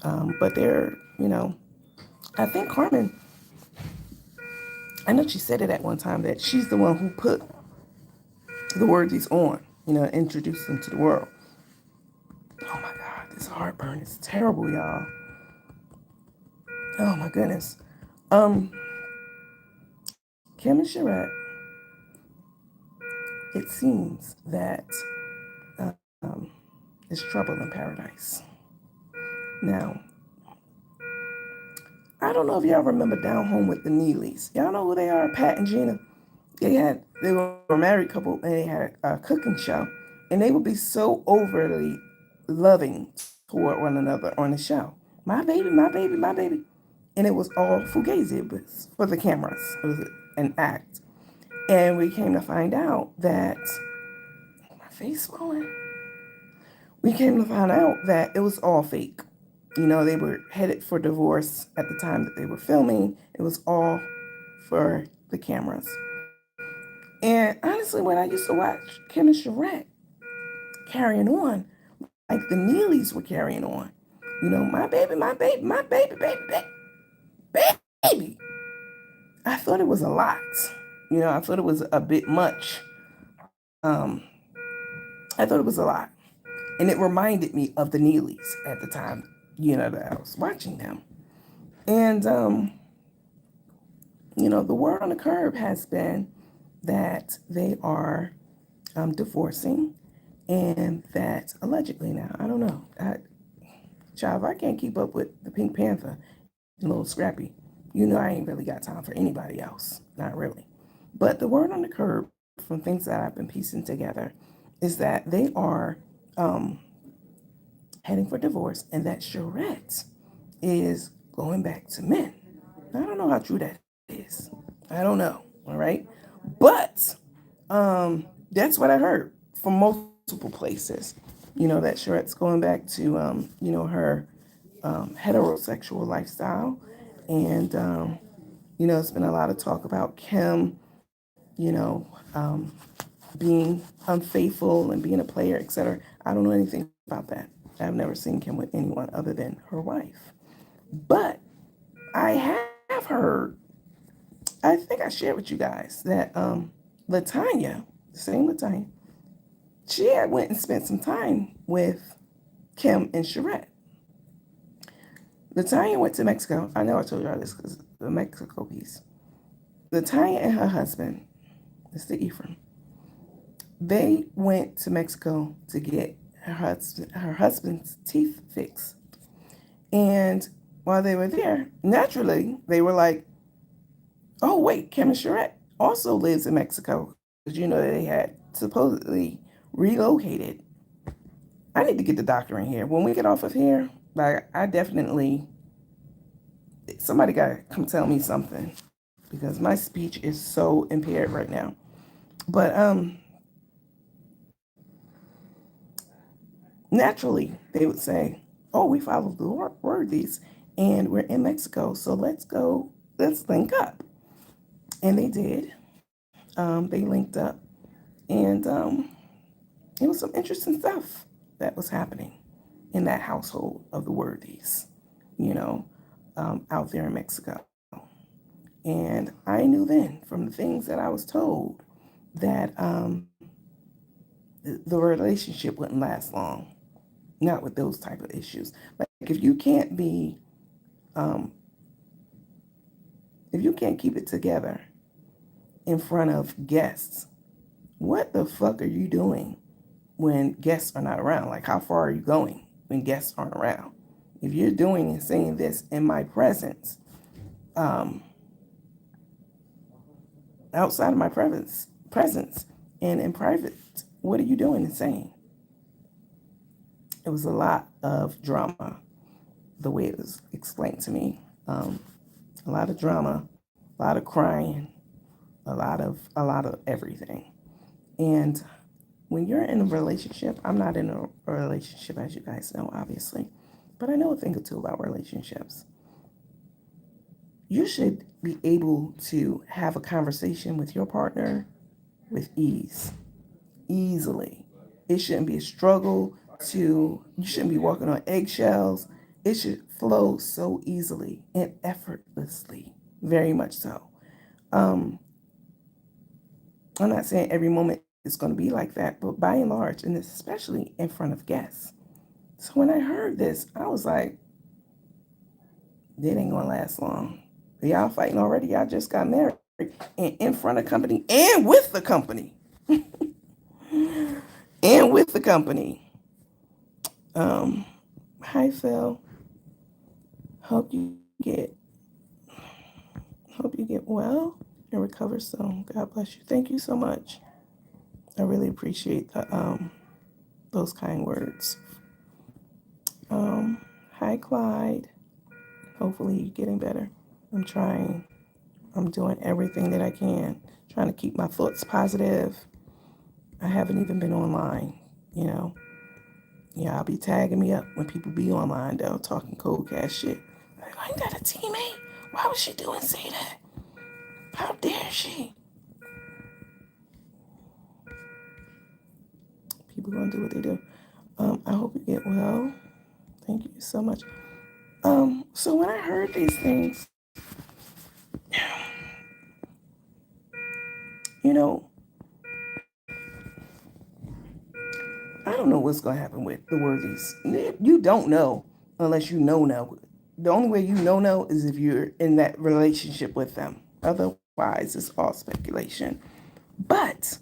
But I think Carmen, I know she said it at one time that she's the one who put the Worthies on, introduced them to the world. Oh my God, This heartburn is terrible, y'all. Oh my goodness. Kim and Sherette, it seems that um, there's trouble in paradise. Now, I don't know if y'all remember Down Home with the Neelys. Y'all know who they are, Pat and Gina? They were a married couple and they had a cooking show. And they would be so overly loving toward one another on the show. My baby, my baby, my baby. And it was all fugazi. It was for the cameras. It was an act. And we came to find out that my face swollen. We came to find out that it was all fake. You know, they were headed for divorce at the time that they were filming. It was all for the cameras. And honestly, when I used to watch Kim and Sherette carrying on, like the Neelys were carrying on, you know, my baby, my baby, my baby, baby, baby, baby. I thought it was a lot. You know, I thought it was a bit much. I thought it was a lot. And it reminded me of the Neelys at the time, you know, that I was watching them. And, you know, the word on the curb has been that they are divorcing and that allegedly now, I don't know. Child, if I can't keep up with the Pink Panther and Little Scrappy, you know I ain't really got time for anybody else. Not really. But the word on the curb from things that I've been piecing together is that they are heading for divorce and that Sherette is going back to men. I don't know how true that is. I don't know. All right. But that's what I heard from multiple places. You know, that Sharette's going back to, you know, her heterosexual lifestyle. And, you know, there's been a lot of talk about Kim, you know, being unfaithful and being a player, etc. I don't know anything about that. I've never seen Kim with anyone other than her wife. But I have heard, I think I shared with you guys that Latanya, the same Latanya, she had went and spent some time with Kim and Sherette. Latanya went to Mexico. I know I told y'all this because the Mexico piece. Latanya and her husband, Mr. Ephraim, they went to Mexico to get her husband's teeth fixed. And while they were there, naturally, they were like, oh, wait, Kim and Sherette also lives in Mexico. Because you know they had supposedly relocated. I need to get the doctor in here. When we get off of here, like, I definitely, somebody got to come tell me something. Because my speech is so impaired right now. But naturally, they would say, oh, we follow the Worthies and we're in Mexico, so let's link up. And they did. They linked up. And it was some interesting stuff that was happening in that household of the Worthies, you know, out there in Mexico. And I knew then from the things that I was told that the relationship wouldn't last long. Not with those type of issues. Like if you can't be, if you can't keep it together in front of guests, what the fuck are you doing when guests are not around? Like how far are you going when guests aren't around? If you're doing and saying this in my presence, outside of my presence and in private, what are you doing and saying? It was a lot of drama, the way it was explained to me. A lot of drama, a lot of crying, a lot of everything. And when you're in a relationship, I'm not in a relationship, as you guys know, obviously, but I know a thing or two about relationships. You should be able to have a conversation with your partner with easily. It shouldn't be a struggle you shouldn't be walking on eggshells. It should flow so easily and effortlessly, very much so. I'm not saying every moment is going to be like that, but by and large, and especially in front of guests, So when I heard this, I was like, it ain't gonna last long. Y'all fighting already. Y'all just got married and in front of company and with the company. And with the company. Hi Phil. Hope you get well and recover soon. God bless you. Thank you so much. I really appreciate those kind words. Hi Clyde. Hopefully you're getting better. I'm trying. I'm doing everything that I can, trying to keep my thoughts positive. I haven't even been online, you know. Yeah, I'll be tagging me up when people be online though, talking cold cash shit. Like, ain't that a teammate? Why would she do and say that? How dare she? People gonna do what they do. I hope you get well. Thank you so much. So when I heard these things, you know, I don't know what's gonna happen with the Worthies. You don't know unless you know. The only way you know is if you're in that relationship with them. Otherwise, it's all speculation. But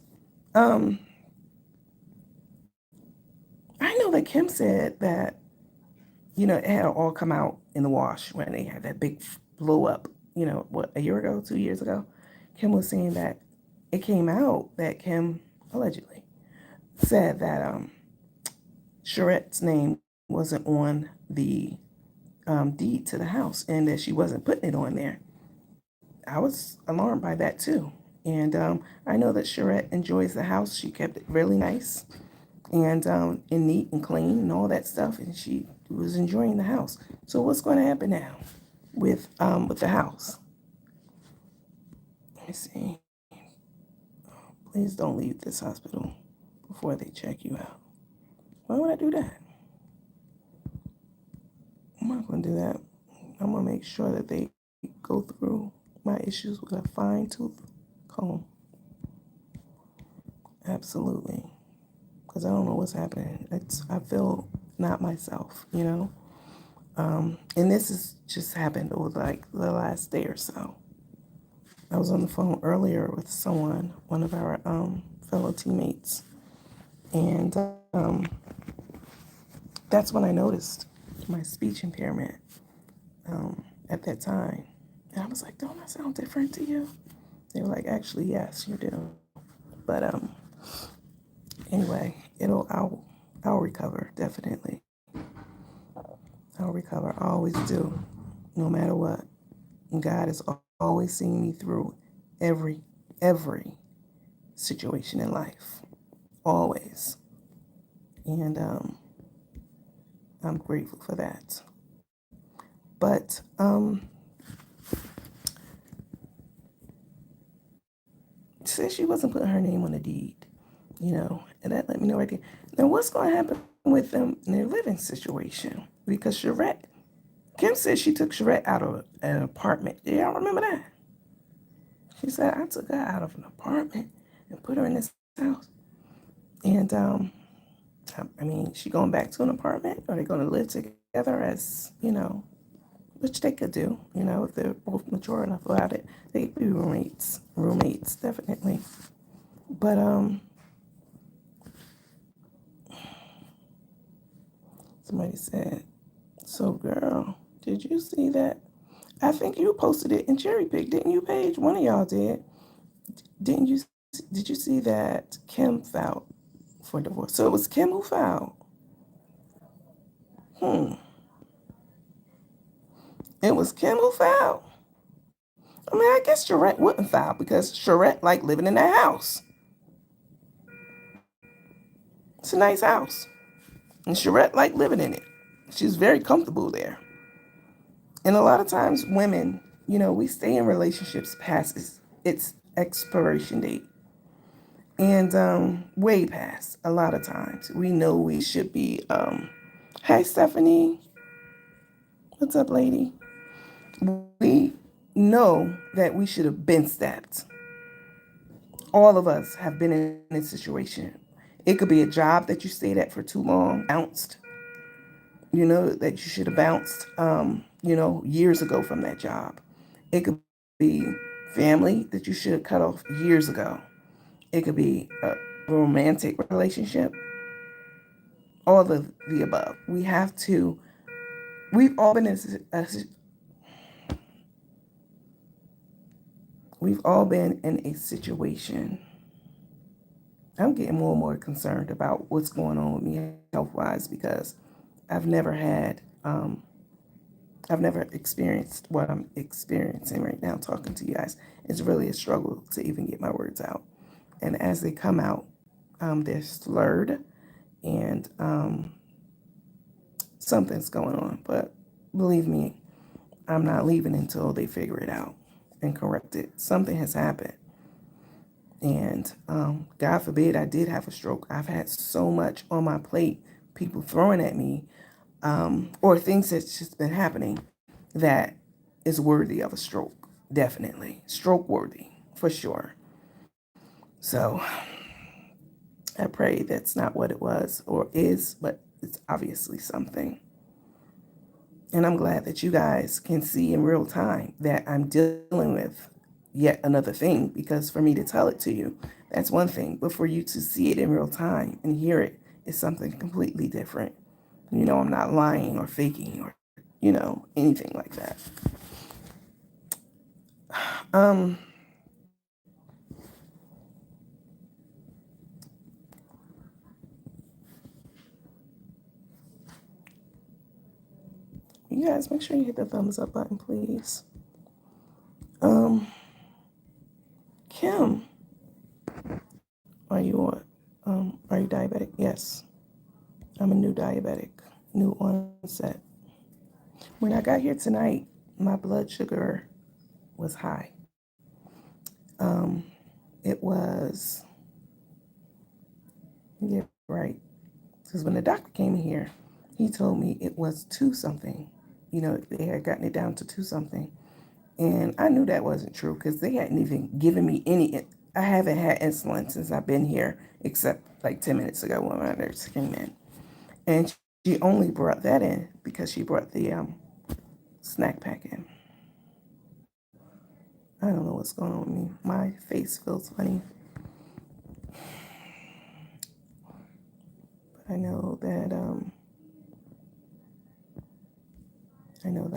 I know that Kim said that, you know, it had all come out in the wash when they had that big blow up, you know, what, a year ago, 2 years ago? Kim was saying that it came out that Kim allegedly said that Sharette's name wasn't on the deed to the house and that she wasn't putting it on there. I was alarmed by that too. And I know that Sharette enjoys the house. She kept it really nice and neat and clean and all that stuff, and she was enjoying the house. So what's going to happen now with the house? Let me see. Please don't leave this hospital before they check you out. Why would I do that? I'm not going to do that. I'm going to make sure that they go through my issues with a fine-tooth comb. Absolutely. Because I don't know what's happening. I feel not myself, you know? And this has just happened over like the last day or so. I was on the phone earlier with someone, one of our fellow teammates, and that's when I noticed my speech impairment at that time. And I was like, don't I sound different to you? They were like, actually, yes, you do. But anyway, I'll recover, definitely. I'll recover. I always do, no matter what. And God has always seen me through every situation in life. Always. And I'm grateful for that. But since she wasn't putting her name on the deed, you know, and that let me know right there. Now what's going to happen with them in their living situation? Because Kim said she took Sharette out of an apartment. Do y'all remember that? She said, I took her out of an apartment and put her in this house. And I mean, she going back to an apartment? Are they going to live together as, you know, which they could do, you know, if they're both mature enough about it. They could be roommates, definitely. But somebody said, so girl, did you see that? I think you posted it in Cherry Pick, didn't you, Paige? One of y'all did. Didn't you? Did you see that Kim filed for divorce? So it was Kim who filed. It was Kim who filed. I mean, I guess Sharette wouldn't file because Sharette liked living in that house. It's a nice house. And Sharette liked living in it. She's very comfortable there. And a lot of times women, you know, we stay in relationships past its expiration date. And way past a lot of times. We know we should be hi Stephanie. What's up, lady? We know that we should have been stepped. All of us have been in this situation. It could be a job that you stayed at for too long, bounced. that you should have bounced, years ago from that job. It could be family that you should have cut off years ago. It could be a romantic relationship, all of the above. We've all been in we've all been in a situation. I'm getting more and more concerned about what's going on with me health wise because I've never had, I've never experienced what I'm experiencing right now talking to you guys. It's really a struggle to even get my words out. And as they come out, they're slurred and something's going on. But believe me, I'm not leaving until they figure it out and correct it. Something has happened. And God forbid I did have a stroke. I've had so much on my plate, people throwing at me, or things that's just been happening that is worthy of a stroke. Definitely. Stroke worthy, for sure. So I pray that's not what it was or is, but it's obviously something. And I'm glad that you guys can see in real time that I'm dealing with yet another thing, because for me to tell it to you, that's one thing. But for you to see it in real time and hear it is something completely different. I'm not lying or faking or, anything like that. You guys make sure you hit the thumbs up button, please. Kim, are you diabetic? Yes. I'm a new diabetic, new onset. When I got here tonight, my blood sugar was high. It was, yeah, right. Because when the doctor came in here, he told me it was 2 something. They had gotten it down to 2 something. And I knew that wasn't true because they hadn't even given me any. I haven't had insulin since I've been here, except like 10 minutes ago when my nurse came in. And she only brought that in because she brought the snack pack in. I don't know what's going on with me. My face feels funny. But I know that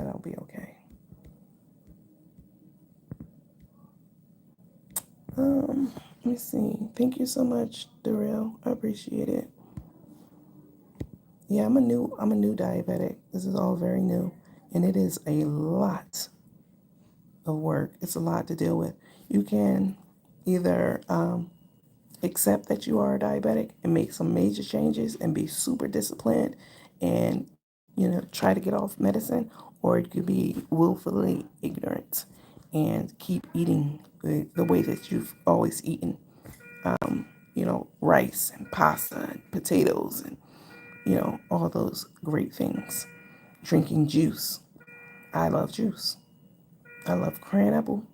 I'll be okay. Let me see. Thank you so much, Darrell. I appreciate it. Yeah, I'm a new diabetic. This is all very new, and it is a lot of work. It's a lot to deal with. You can either accept that you are a diabetic and make some major changes and be super disciplined and try to get off medicine, or it could be willfully ignorant and keep eating the way that you've always eaten. Rice and pasta and potatoes and all those great things. Drinking juice. I love juice. I love cran apple.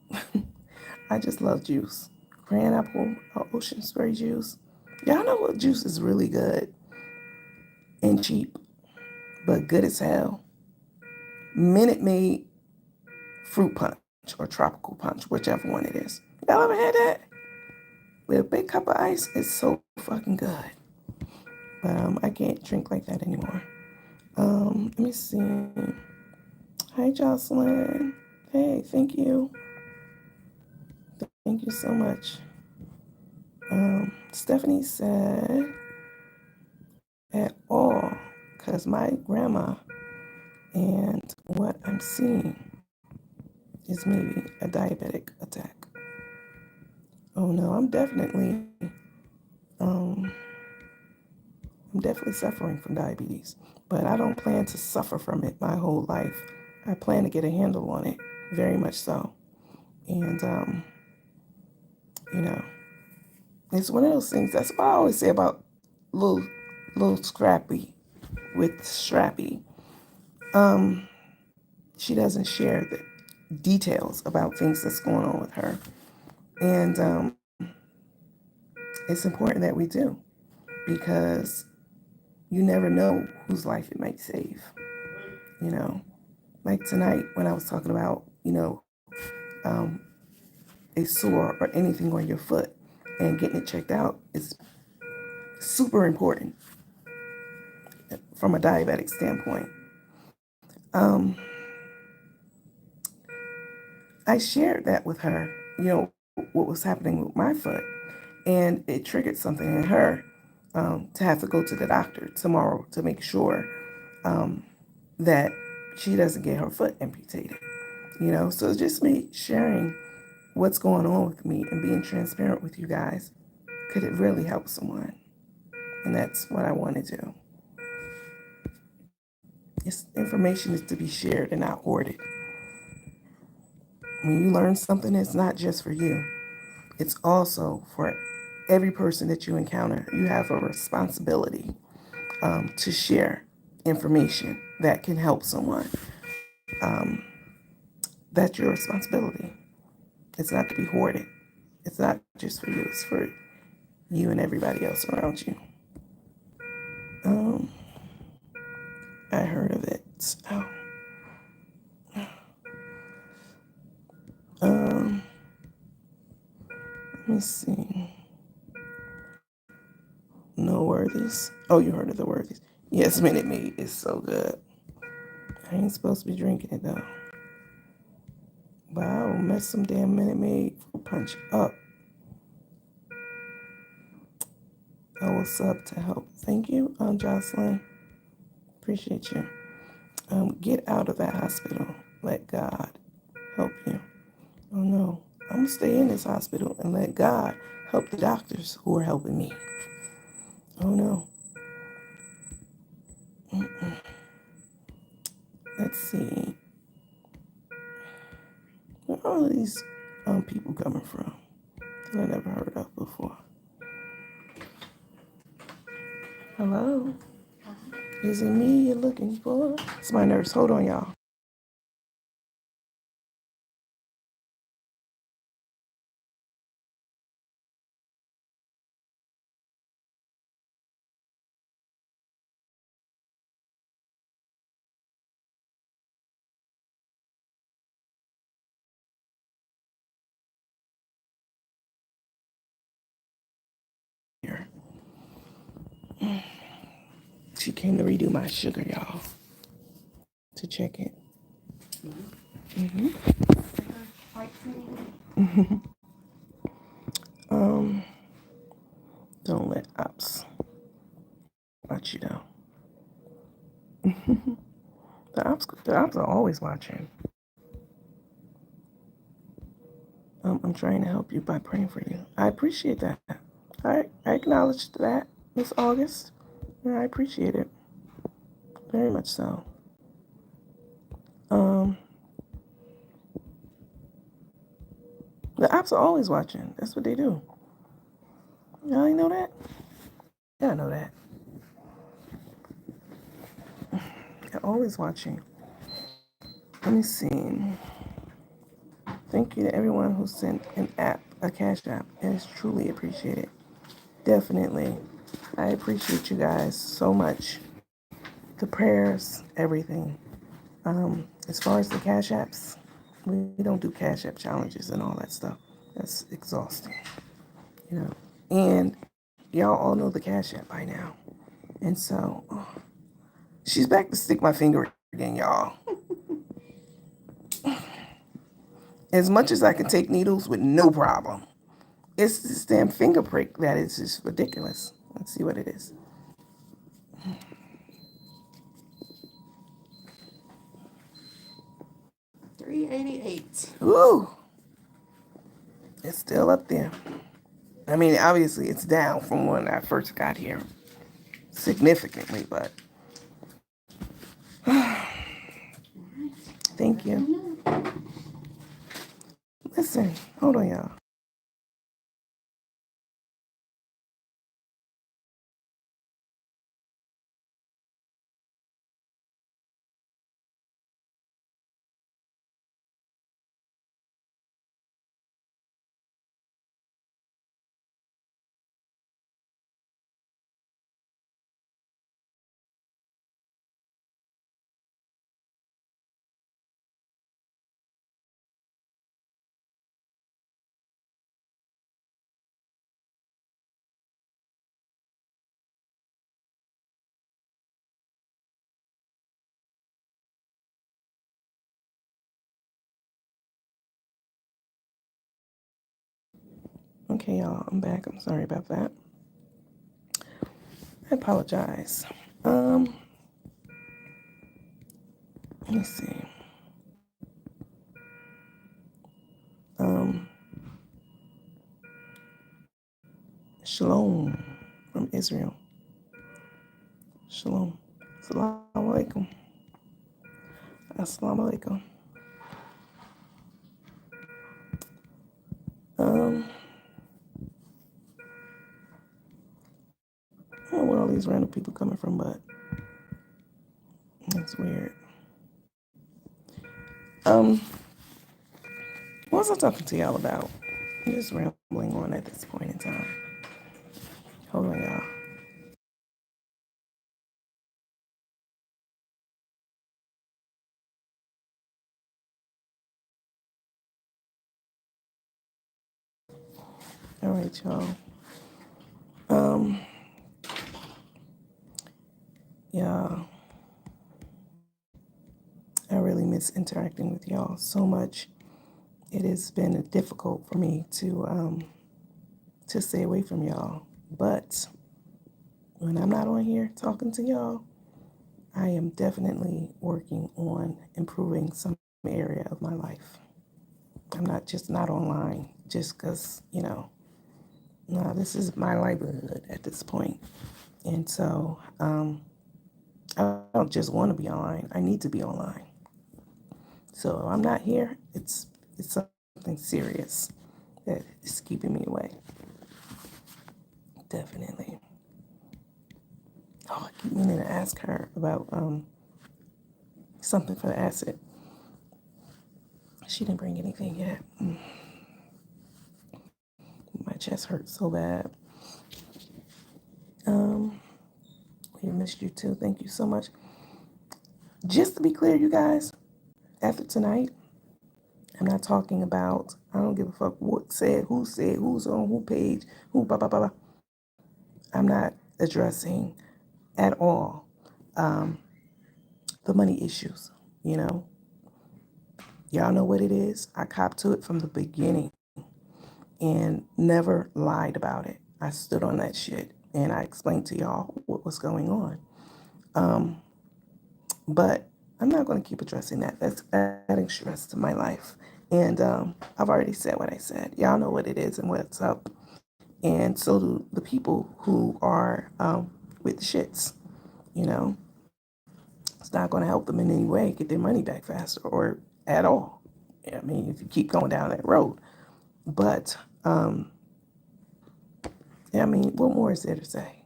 I just love juice. Cran apple, ocean spray juice. Y'all know what juice is really good and cheap, but good as hell. Minute Maid fruit punch or tropical punch, whichever one it is. Y'all ever had that? With a big cup of ice, it's so fucking good. But I can't drink like that anymore. Let me see. Hi, Jocelyn. Hey, thank you. Thank you so much. Stephanie said, at all, because my grandma and what I'm seeing is maybe a diabetic attack. Oh no, I'm definitely suffering from diabetes, but I don't plan to suffer from it my whole life. I plan to get a handle on it, very much so. And, it's one of those things. That's what I always say about little Scrappy with Strappy. She doesn't share the details about things that's going on with her. And it's important that we do, because you never know whose life it might save. You know, like tonight when I was talking about, um, a sore or anything on your foot and getting it checked out is super important from a diabetic standpoint. Um, I shared that with her, what was happening with my foot, and it triggered something in her to have to go to the doctor tomorrow to make sure that she doesn't get her foot amputated. So just me sharing what's going on with me and being transparent with you guys, could it really help someone? And that's what I want to do. Information is to be shared and not hoarded. When you learn something, it's not just for you. It's also for every person that you encounter. You have a responsibility to share information that can help someone. Um, that's your responsibility. It's not to be hoarded. It's not just for you. It's for you and everybody else around you. I heard of it. Oh. Let me see. No Worthies. Oh, you heard of the Worthies? Yes, Minute Maid is so good. I ain't supposed to be drinking it though. But I will mess some damn Minute Maid punch up. I will sub to help. Thank you, Jocelyn. Appreciate you. Get out of that hospital. Let God help you. Oh no, I'm gonna stay in this hospital and let God help the doctors who are helping me. Oh no. Let's see. Where are all these people coming from that I never heard of before? Hello? Is it me you're looking for? It's my nurse. Hold on, y'all. Here. She came to redo my sugar, y'all. To check it. Um, don't let ops watch you down. The ops are always watching. I'm trying to help you by praying for you. I appreciate that. I acknowledge that, Miss August. Yeah, I appreciate it. Very much so. Um, the ops are always watching. That's what they do. Y'all ain't know that? Yeah, I know that. They're always watching. Let me see. Thank you to everyone who sent a cash app. It is truly appreciated. Definitely. I appreciate you guys so much. The prayers, everything. As far as the cash apps, we don't do cash app challenges and all that stuff. That's exhausting, you know. And y'all all know the cash app by now. And so, she's back to stick my finger again, y'all. As much as I can take needles with no problem, it's this damn finger prick that is just ridiculous. Let's see what it is.
$388.
Ooh, it's still up there. I mean, obviously, it's down from when I first got here significantly, but thank you. Listen, hold on, y'all. Okay, y'all, I'm back. I'm sorry about that. I apologize. Let me see. Um, Shalom from Israel. Shalom. Assalamu alaikum. Assalamu alaikum. Um, I don't know where all these random people coming from, but it's weird. Um, what was I talking to y'all about? I'm just rambling on at this point in time. Hold on, y'all. All right, y'all. Um, yeah, I really miss interacting with y'all so much. It has been difficult for me to stay away from y'all, but when I'm not on here talking to y'all, I am definitely working on improving some area of my life. I'm not just not online just because, no, this is my livelihood at this point. And so I don't just want to be online, I need to be online. So if I'm not here, it's something serious that is keeping me away. Definitely. Oh, I keep meaning to ask her about something for the acid. She didn't bring anything yet. My chest hurts so bad. We missed you too. Thank you so much. Just to be clear, you guys, after tonight, I'm not talking about, I don't give a fuck what said, who's on who page, who blah, blah, blah, blah. I'm not addressing at all the money issues, you know? Y'all know what it is. I copped to it from the beginning and never lied about it. I stood on that shit and I explained to y'all what was going on. But I'm not going to keep addressing that. That's adding stress to my life. And I've already said what I said. Y'all know what it is and what's up. And so do the people who are with the shits, you know. It's not going to help them in any way get their money back faster or at all. I mean, if you keep going down that road. But, I mean, what more is there to say?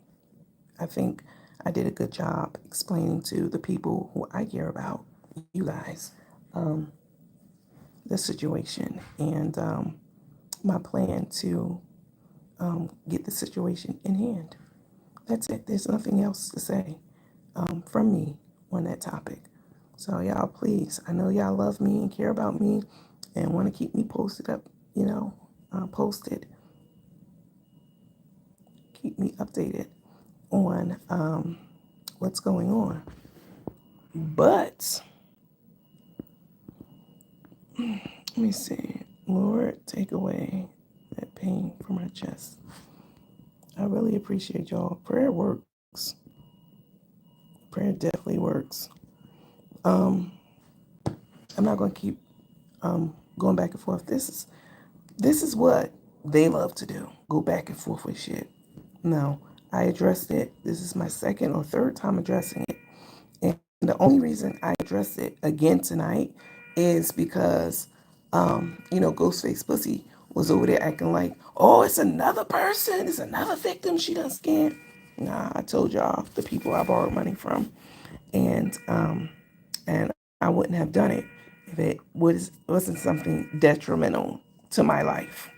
I think I did a good job explaining to the people who I care about, you guys, the situation and my plan to get the situation in hand. That's it. There's nothing else to say from me on that topic. So y'all, please, I know y'all love me and care about me and want to keep me posted up, posted. Keep me updated on what's going on. But let me see. Lord, take away that pain from my chest. I really appreciate y'all. Prayer works. Prayer definitely works. I'm not gonna keep going back and forth. This is what they love to do. Go back and forth with shit. No, I addressed it. This is my second or third time addressing it. And the only reason I addressed it again tonight is because Ghostface Pussy was over there acting like, oh, it's another person, it's another victim she done scammed. Nah, I told y'all the people I borrowed money from. And I wouldn't have done it if it wasn't something detrimental to my life.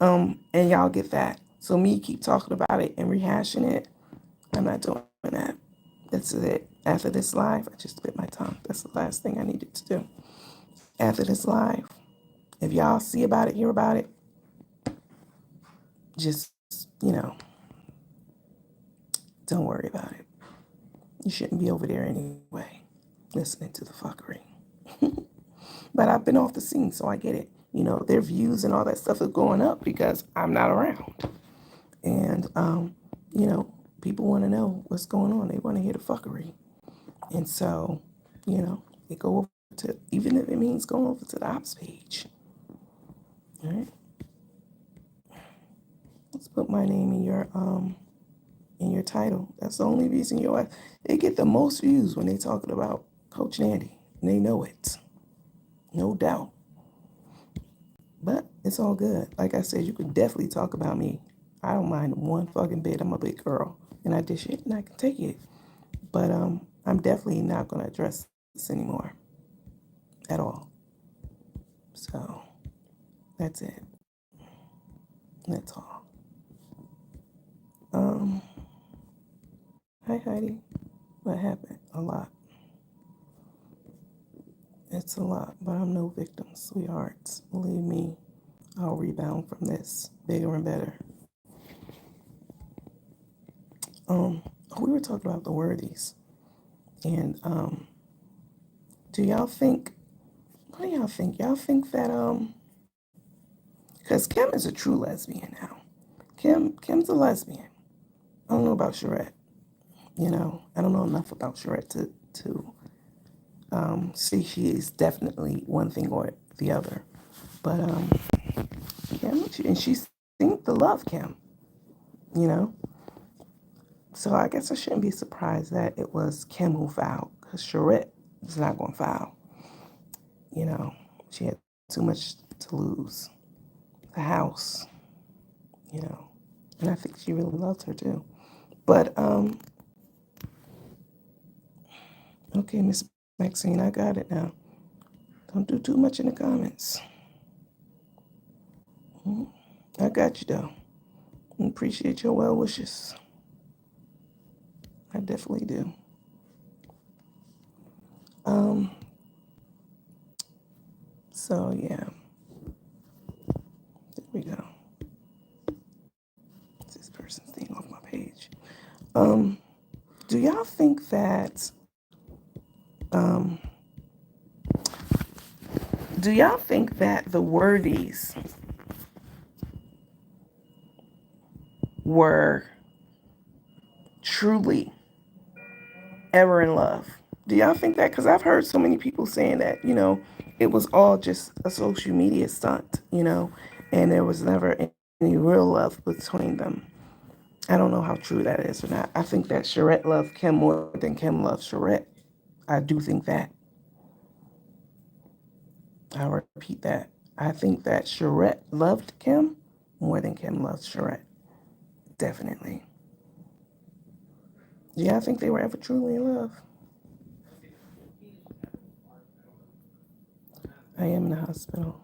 And y'all get that. So me keep talking about it and rehashing it, I'm not doing that. That's it. After this live, I just bit my tongue. That's the last thing I needed to do. After this live, if y'all see about it, hear about it, just, don't worry about it. You shouldn't be over there anyway, listening to the fuckery. But I've been off the scene, so I get it. their views and all that stuff is going up because I'm not around. And, people want to know what's going on. They want to hear the fuckery. And so, they go over to, even if it means going over to the ops page. All right. Let's put my name in your title. That's the only reason they get the most views when they talking about Coach Nandy. And they know it. No doubt. But it's all good. Like I said, you could definitely talk about me. I don't mind one fucking bit. I'm a big girl. And I did shit and I can take it. But I'm definitely not gonna address this anymore. At all. So that's it. That's all. Hi Heidi. What happened? A lot. It's a lot, but I'm no victim, sweethearts. Believe me, I'll rebound from this bigger and better. We were talking about the worthies. And do y'all think, what do y'all think? Y'all think that because Kim is a true lesbian now. Kim's a lesbian. I don't know about Sherette. I don't know enough about Sherette to see she is definitely one thing or the other. But Kim, and she seemed to love Kim, you know. So I guess I shouldn't be surprised that it was Kim who filed, because Sherette is not going to file. She had too much to lose. The house, and I think she really loved her too. But okay, Miss Maxine, I got it now. Don't do too much in the comments. I got you though. I appreciate your well wishes. I definitely do. So yeah. There we go. This person's thing off my page. Do y'all think that the worthies were truly ever in love? Do y'all think that? Because I've heard so many people saying that, it was all just a social media stunt, and there was never any real love between them. I don't know how true that is or not. I think that Sherette loved Kim more than Kim loved Sherette. I do think that. I'll repeat that. I think that Sherette loved Kim more than Kim loved Sherette. Definitely. Yeah, I think they were ever truly in love. I am in the hospital.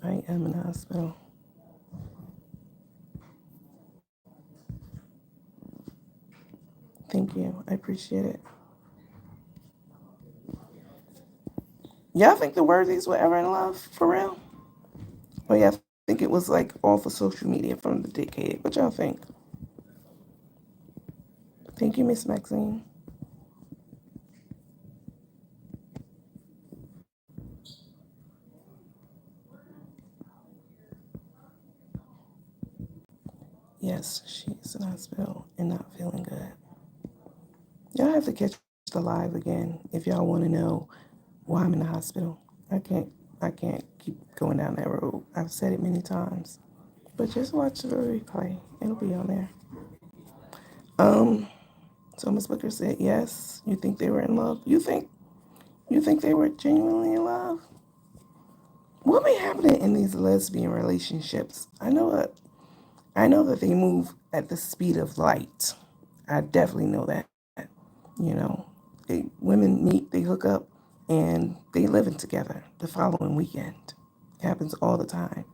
I am in the hospital. Thank you. I appreciate it. Y'all think the Worthies were ever in love? For real? Or y'all think it was like all for social media from the decade? What y'all think? Thank you, Miss Maxine. Yes, she's in the hospital and not feeling good. Y'all have to catch the live again if y'all want to know why I'm in the hospital. I can't keep going down that road. I've said it many times. But just watch the replay. It'll be on there. So Miss Booker said, yes, you think they were in love? You think they were genuinely in love? What be happening in these lesbian relationships? I know that they move at the speed of light. I definitely know that. Women meet, they hook up, and they living together the following weekend. It happens all the time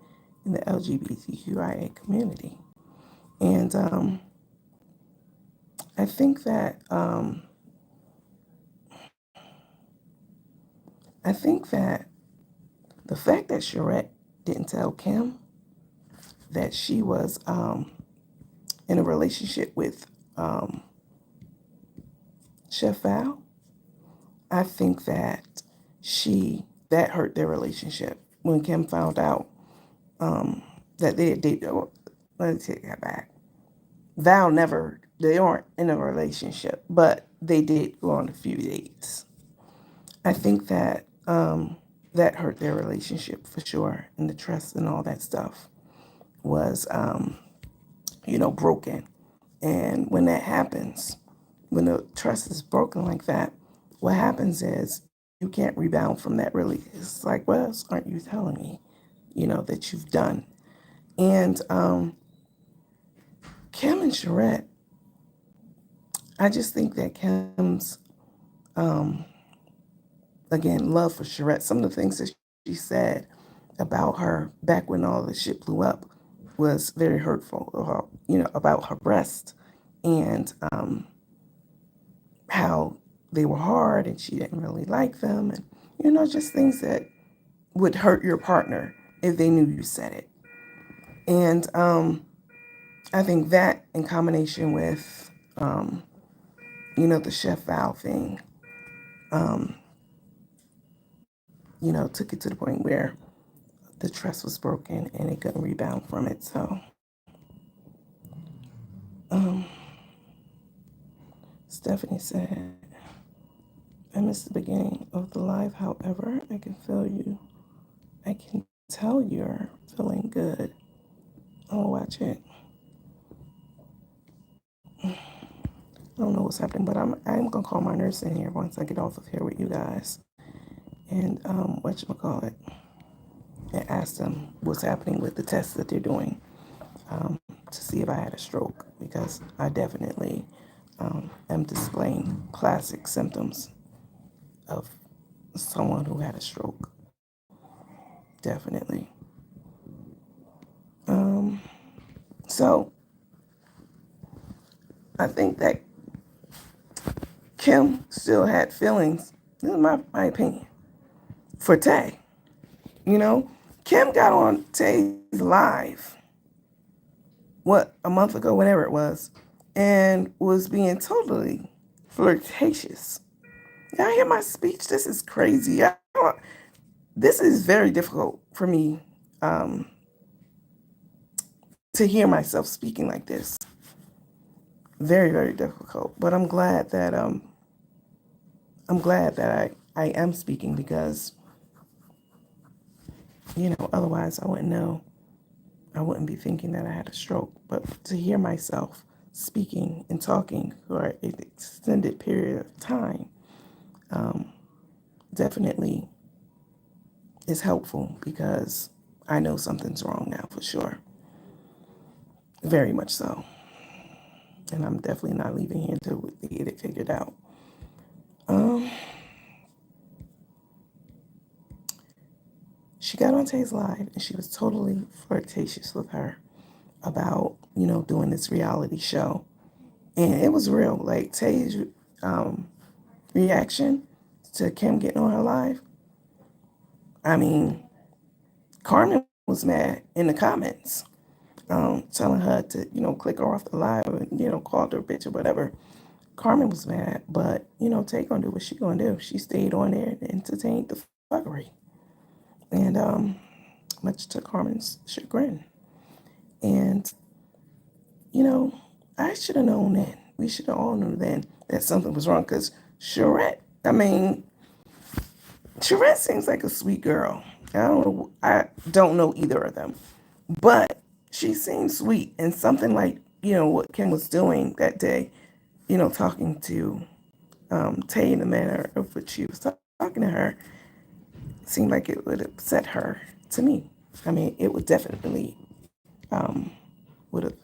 in the LGBTQIA community. And I think that the fact that Sherette didn't tell Kim that she was in a relationship with Chef Val, I think that that hurt their relationship. When Kim found out that they had dated, let me take that back. They aren't in a relationship, but they did go on a few dates. I think that that hurt their relationship for sure, and the trust and all that stuff was, broken. And when that happens, when the trust is broken like that, what happens is you can't rebound from that really. It's like, what else aren't you telling me, that you've done? And Kim and Sherette, I just think that Kim's, again, love for Sherette, some of the things that she said about her back when all the shit blew up was very hurtful, about her breast and how they were hard and she didn't really like them. And, just things that would hurt your partner if they knew you said it. And I think that in combination with, the Chef Val thing, took it to the point where the trust was broken and it couldn't rebound from it. So, Stephanie said, I missed the beginning of the live. However, I can feel you. I can tell you're feeling good. I'll watch it. I don't know what's happening, but I'm gonna call my nurse in here once I get off of here with you guys, and whatchamacallit, and ask them what's happening with the tests that they're doing, to see if I had a stroke, because I definitely am displaying classic symptoms of someone who had a stroke. Definitely. So I think that Kim still had feelings, this is my opinion, for Tay. Kim got on Tay's live, a month ago, whatever it was, and was being totally flirtatious. Y'all hear my speech? This is crazy. This is very difficult for me to hear myself speaking like this. Very, very difficult. But I'm glad that I am speaking, because otherwise I wouldn't know. I wouldn't be thinking that I had a stroke. But to hear myself speaking and talking for an extended period of time definitely is helpful, because I know something's wrong now for sure. Very much so. And I'm definitely not leaving here until we get it figured out. She got on Tay's live and she was totally flirtatious with her about, doing this reality show. And it was real. Like, Tay's reaction to Kim getting on her live, I mean, Carmen was mad in the comments, telling her to, click her off the live and, called her a bitch or whatever. Carmen was mad, but, Tay gonna do what she gonna do. She stayed on there and entertained the fuckery. And much to Carmen's chagrin. And, I should have known then. We should have all known then that something was wrong, because Sherette seems like a sweet girl. I don't know either of them, but she seems sweet, and something like, what Kim was doing that day, talking to Tay in the manner of which she was talking to her, seemed like it would upset her to me. I mean, it would definitely would have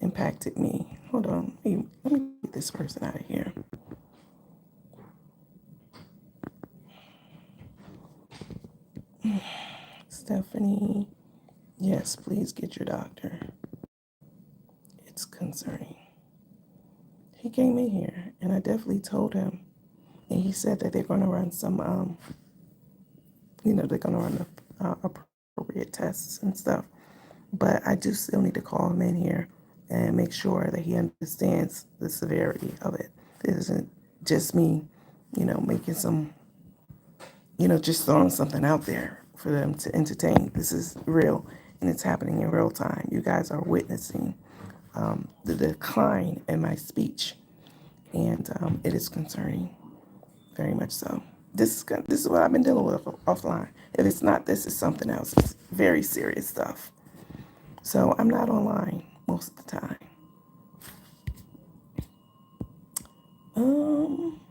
impacted me. Hold on, let me get this person out of here. Stephanie, yes, please get your doctor. It's concerning. He came in here and I definitely told him, and he said that they're going to run some, they're going to run appropriate tests and stuff. But I do still need to call him in here and make sure that he understands the severity of it. It isn't just me, making some just throwing something out there for them to entertain. This is real and it's happening in real time. You guys are witnessing the decline in my speech, and it is concerning, very much so. This is what I've been dealing with offline. If it's not this, it's something else. It's very serious stuff. So I'm not online most of the time. Um,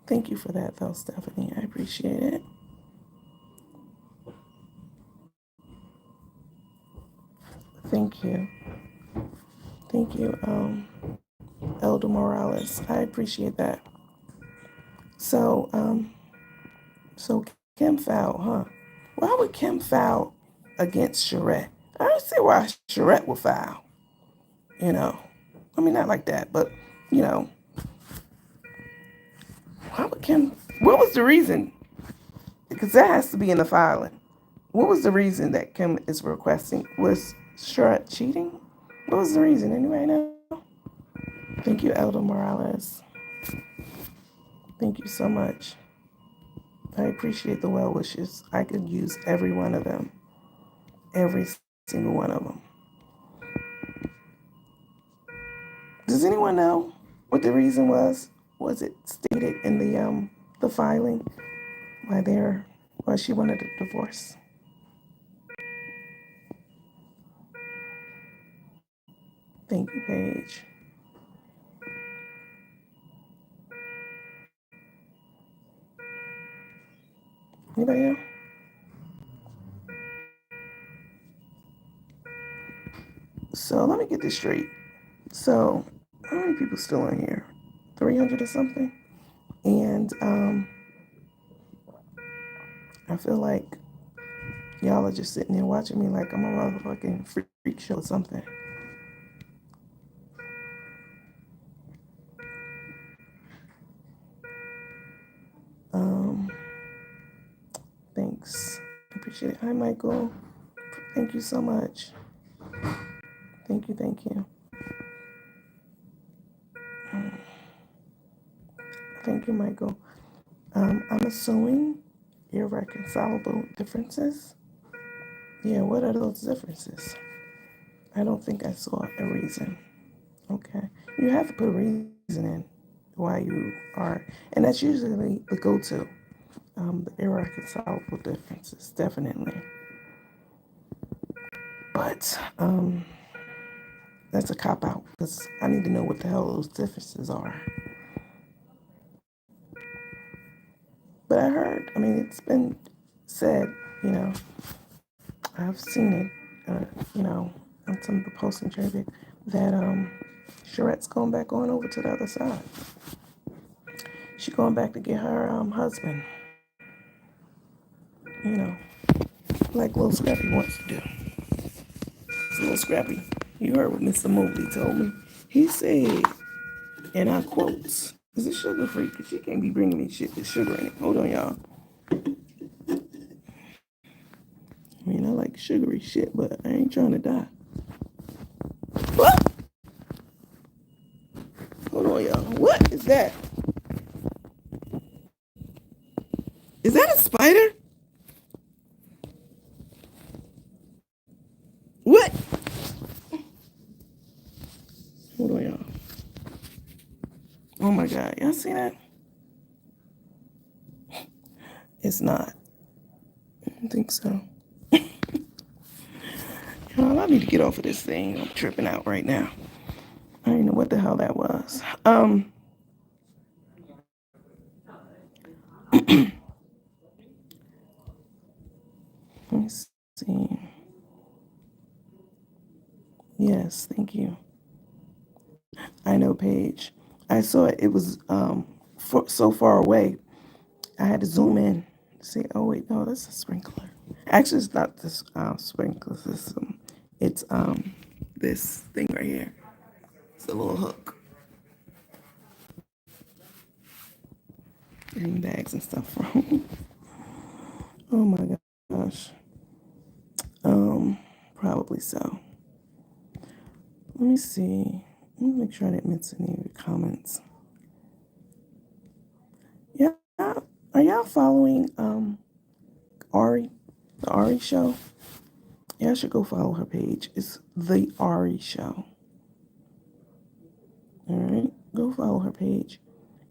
Thank you for that, though, Stephanie. I appreciate it. Thank you. Thank you, Elder Morales. I appreciate that. So, so Kim fouled, huh? Why would Kim foul against Charette? I don't see why Charette would foul. You know, I mean, not like that, but you know, why would Kim? What was the reason? Because that has to be in the filing. What was the reason that Kim is requesting? Was Charette cheating? What was the reason? Anybody know? Thank you, Elder Morales. Thank you so much. I appreciate the well wishes. I could use every one of them. Every single one of them. Does anyone know what the reason was? Was it stated in the filing why she wanted a divorce? Thank you, Paige. Anybody know? So let me get this straight. So how many people still in here? 300 or something? And I feel like y'all are just sitting there watching me like I'm a motherfucking freak show or something. Um, Thanks. I appreciate it. Hi, Michael. Thank you so much. Thank you, thank you. Thank you, Michael. I'm assuming irreconcilable differences. Yeah, what are those differences? I don't think I saw a reason. Okay. You have to put a reason in why you are, and that's usually the go-to. The irreconcilable differences, definitely. But that's a cop out because I need to know what the hell those differences are. But I heard, I mean, it's been said, you know, I've seen it, on some of the posts in traffic that Charette's going back on over to the other side. She's going back to get her husband, you know, like Lil Scrappy wants to do. It's Lil Scrappy. You heard what Mr. Mobley told me. He said, and I quote, is it sugar free? Because she can't be bringing me shit with sugar in it. Hold on, y'all. I mean, I like sugary shit, but I ain't trying to die. What? Hold on, y'all. What is that? Is that a spider? What? Hold on, y'all. Oh my God. Y'all see that? It's not. I don't think so. Y'all, I need to get off of this thing. I'm tripping out right now. I don't know what the hell that was. Let me see. Yes, thank you. I know, Paige. I saw it. It was so far away. I had to zoom in to see. Oh wait, no, that's a sprinkler. Actually, it's not this sprinkler system. It's this thing right here. It's a little hook. Getting bags and stuff from. Oh my gosh. Probably so. Let me see. Let me make sure I didn't miss any of your comments. Yeah, are y'all y'all following Ari, the Ari Show? Y'all should go follow her page. It's the Ari Show. All right, go follow her page,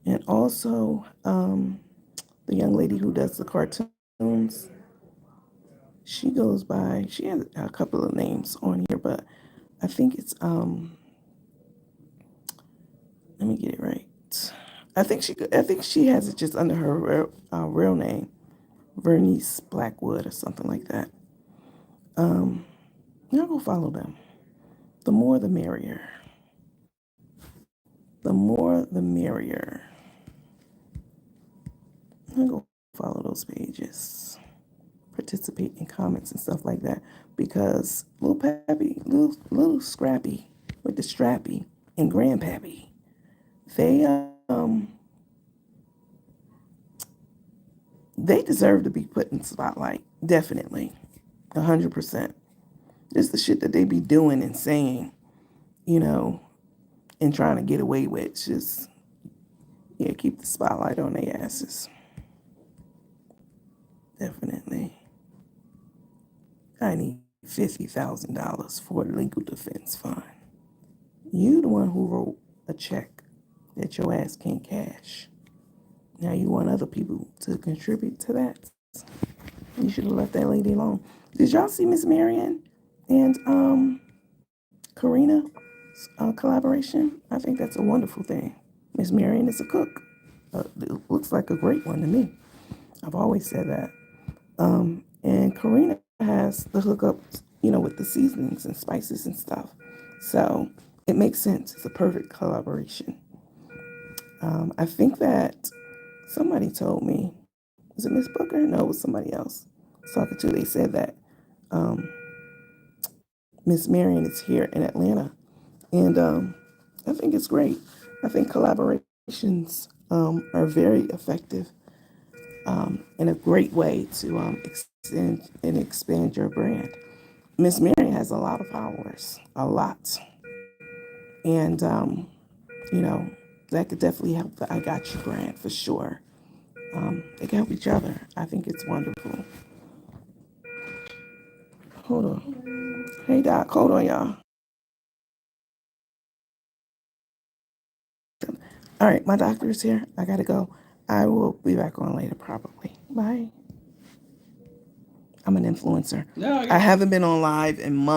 and also the young lady who does the cartoons. She goes by. She has a couple of names on here, but I think it's Let me get it right. I think she has it just under her real name, Vernice Blackwood or something like that. Now go follow them. The more the merrier. The more the merrier. Now go follow those pages. Participate in comments and stuff like that, because little Pappy, little Scrappy with the Strappy and Grandpappy, they deserve to be put in the spotlight. Definitely, 100%. Just the shit that they be doing and saying, and trying to get away with. Just, yeah, keep the spotlight on their asses. Definitely. I need $50,000 for a legal defense fund. You the one who wrote a check that your ass can't cash. Now you want other people to contribute to that. You should have left that lady alone. Did y'all see Miss Marion and Karina collaboration? I think that's a wonderful thing. Miss Marion is a cook. It looks like a great one to me. I've always said that. And Karina has the hookups, with the seasonings and spices and stuff. So it makes sense. It's a perfect collaboration. I think that somebody told me, was it Miss Booker? No, it was somebody else. I was talking to. They said that Miss Marion is here in Atlanta, and I think it's great. I think collaborations are very effective and a great way to extend and expand your brand. Miss Marion has a lot of followers, a lot, and that could definitely help the I Got You brand for sure. They can help each other. I think it's wonderful. Hold on. Hey, Doc. Hold on, y'all. All right, my doctor is here. I got to go. I will be back on later, probably. Bye. I'm an influencer.
No,
I haven't been on live in months.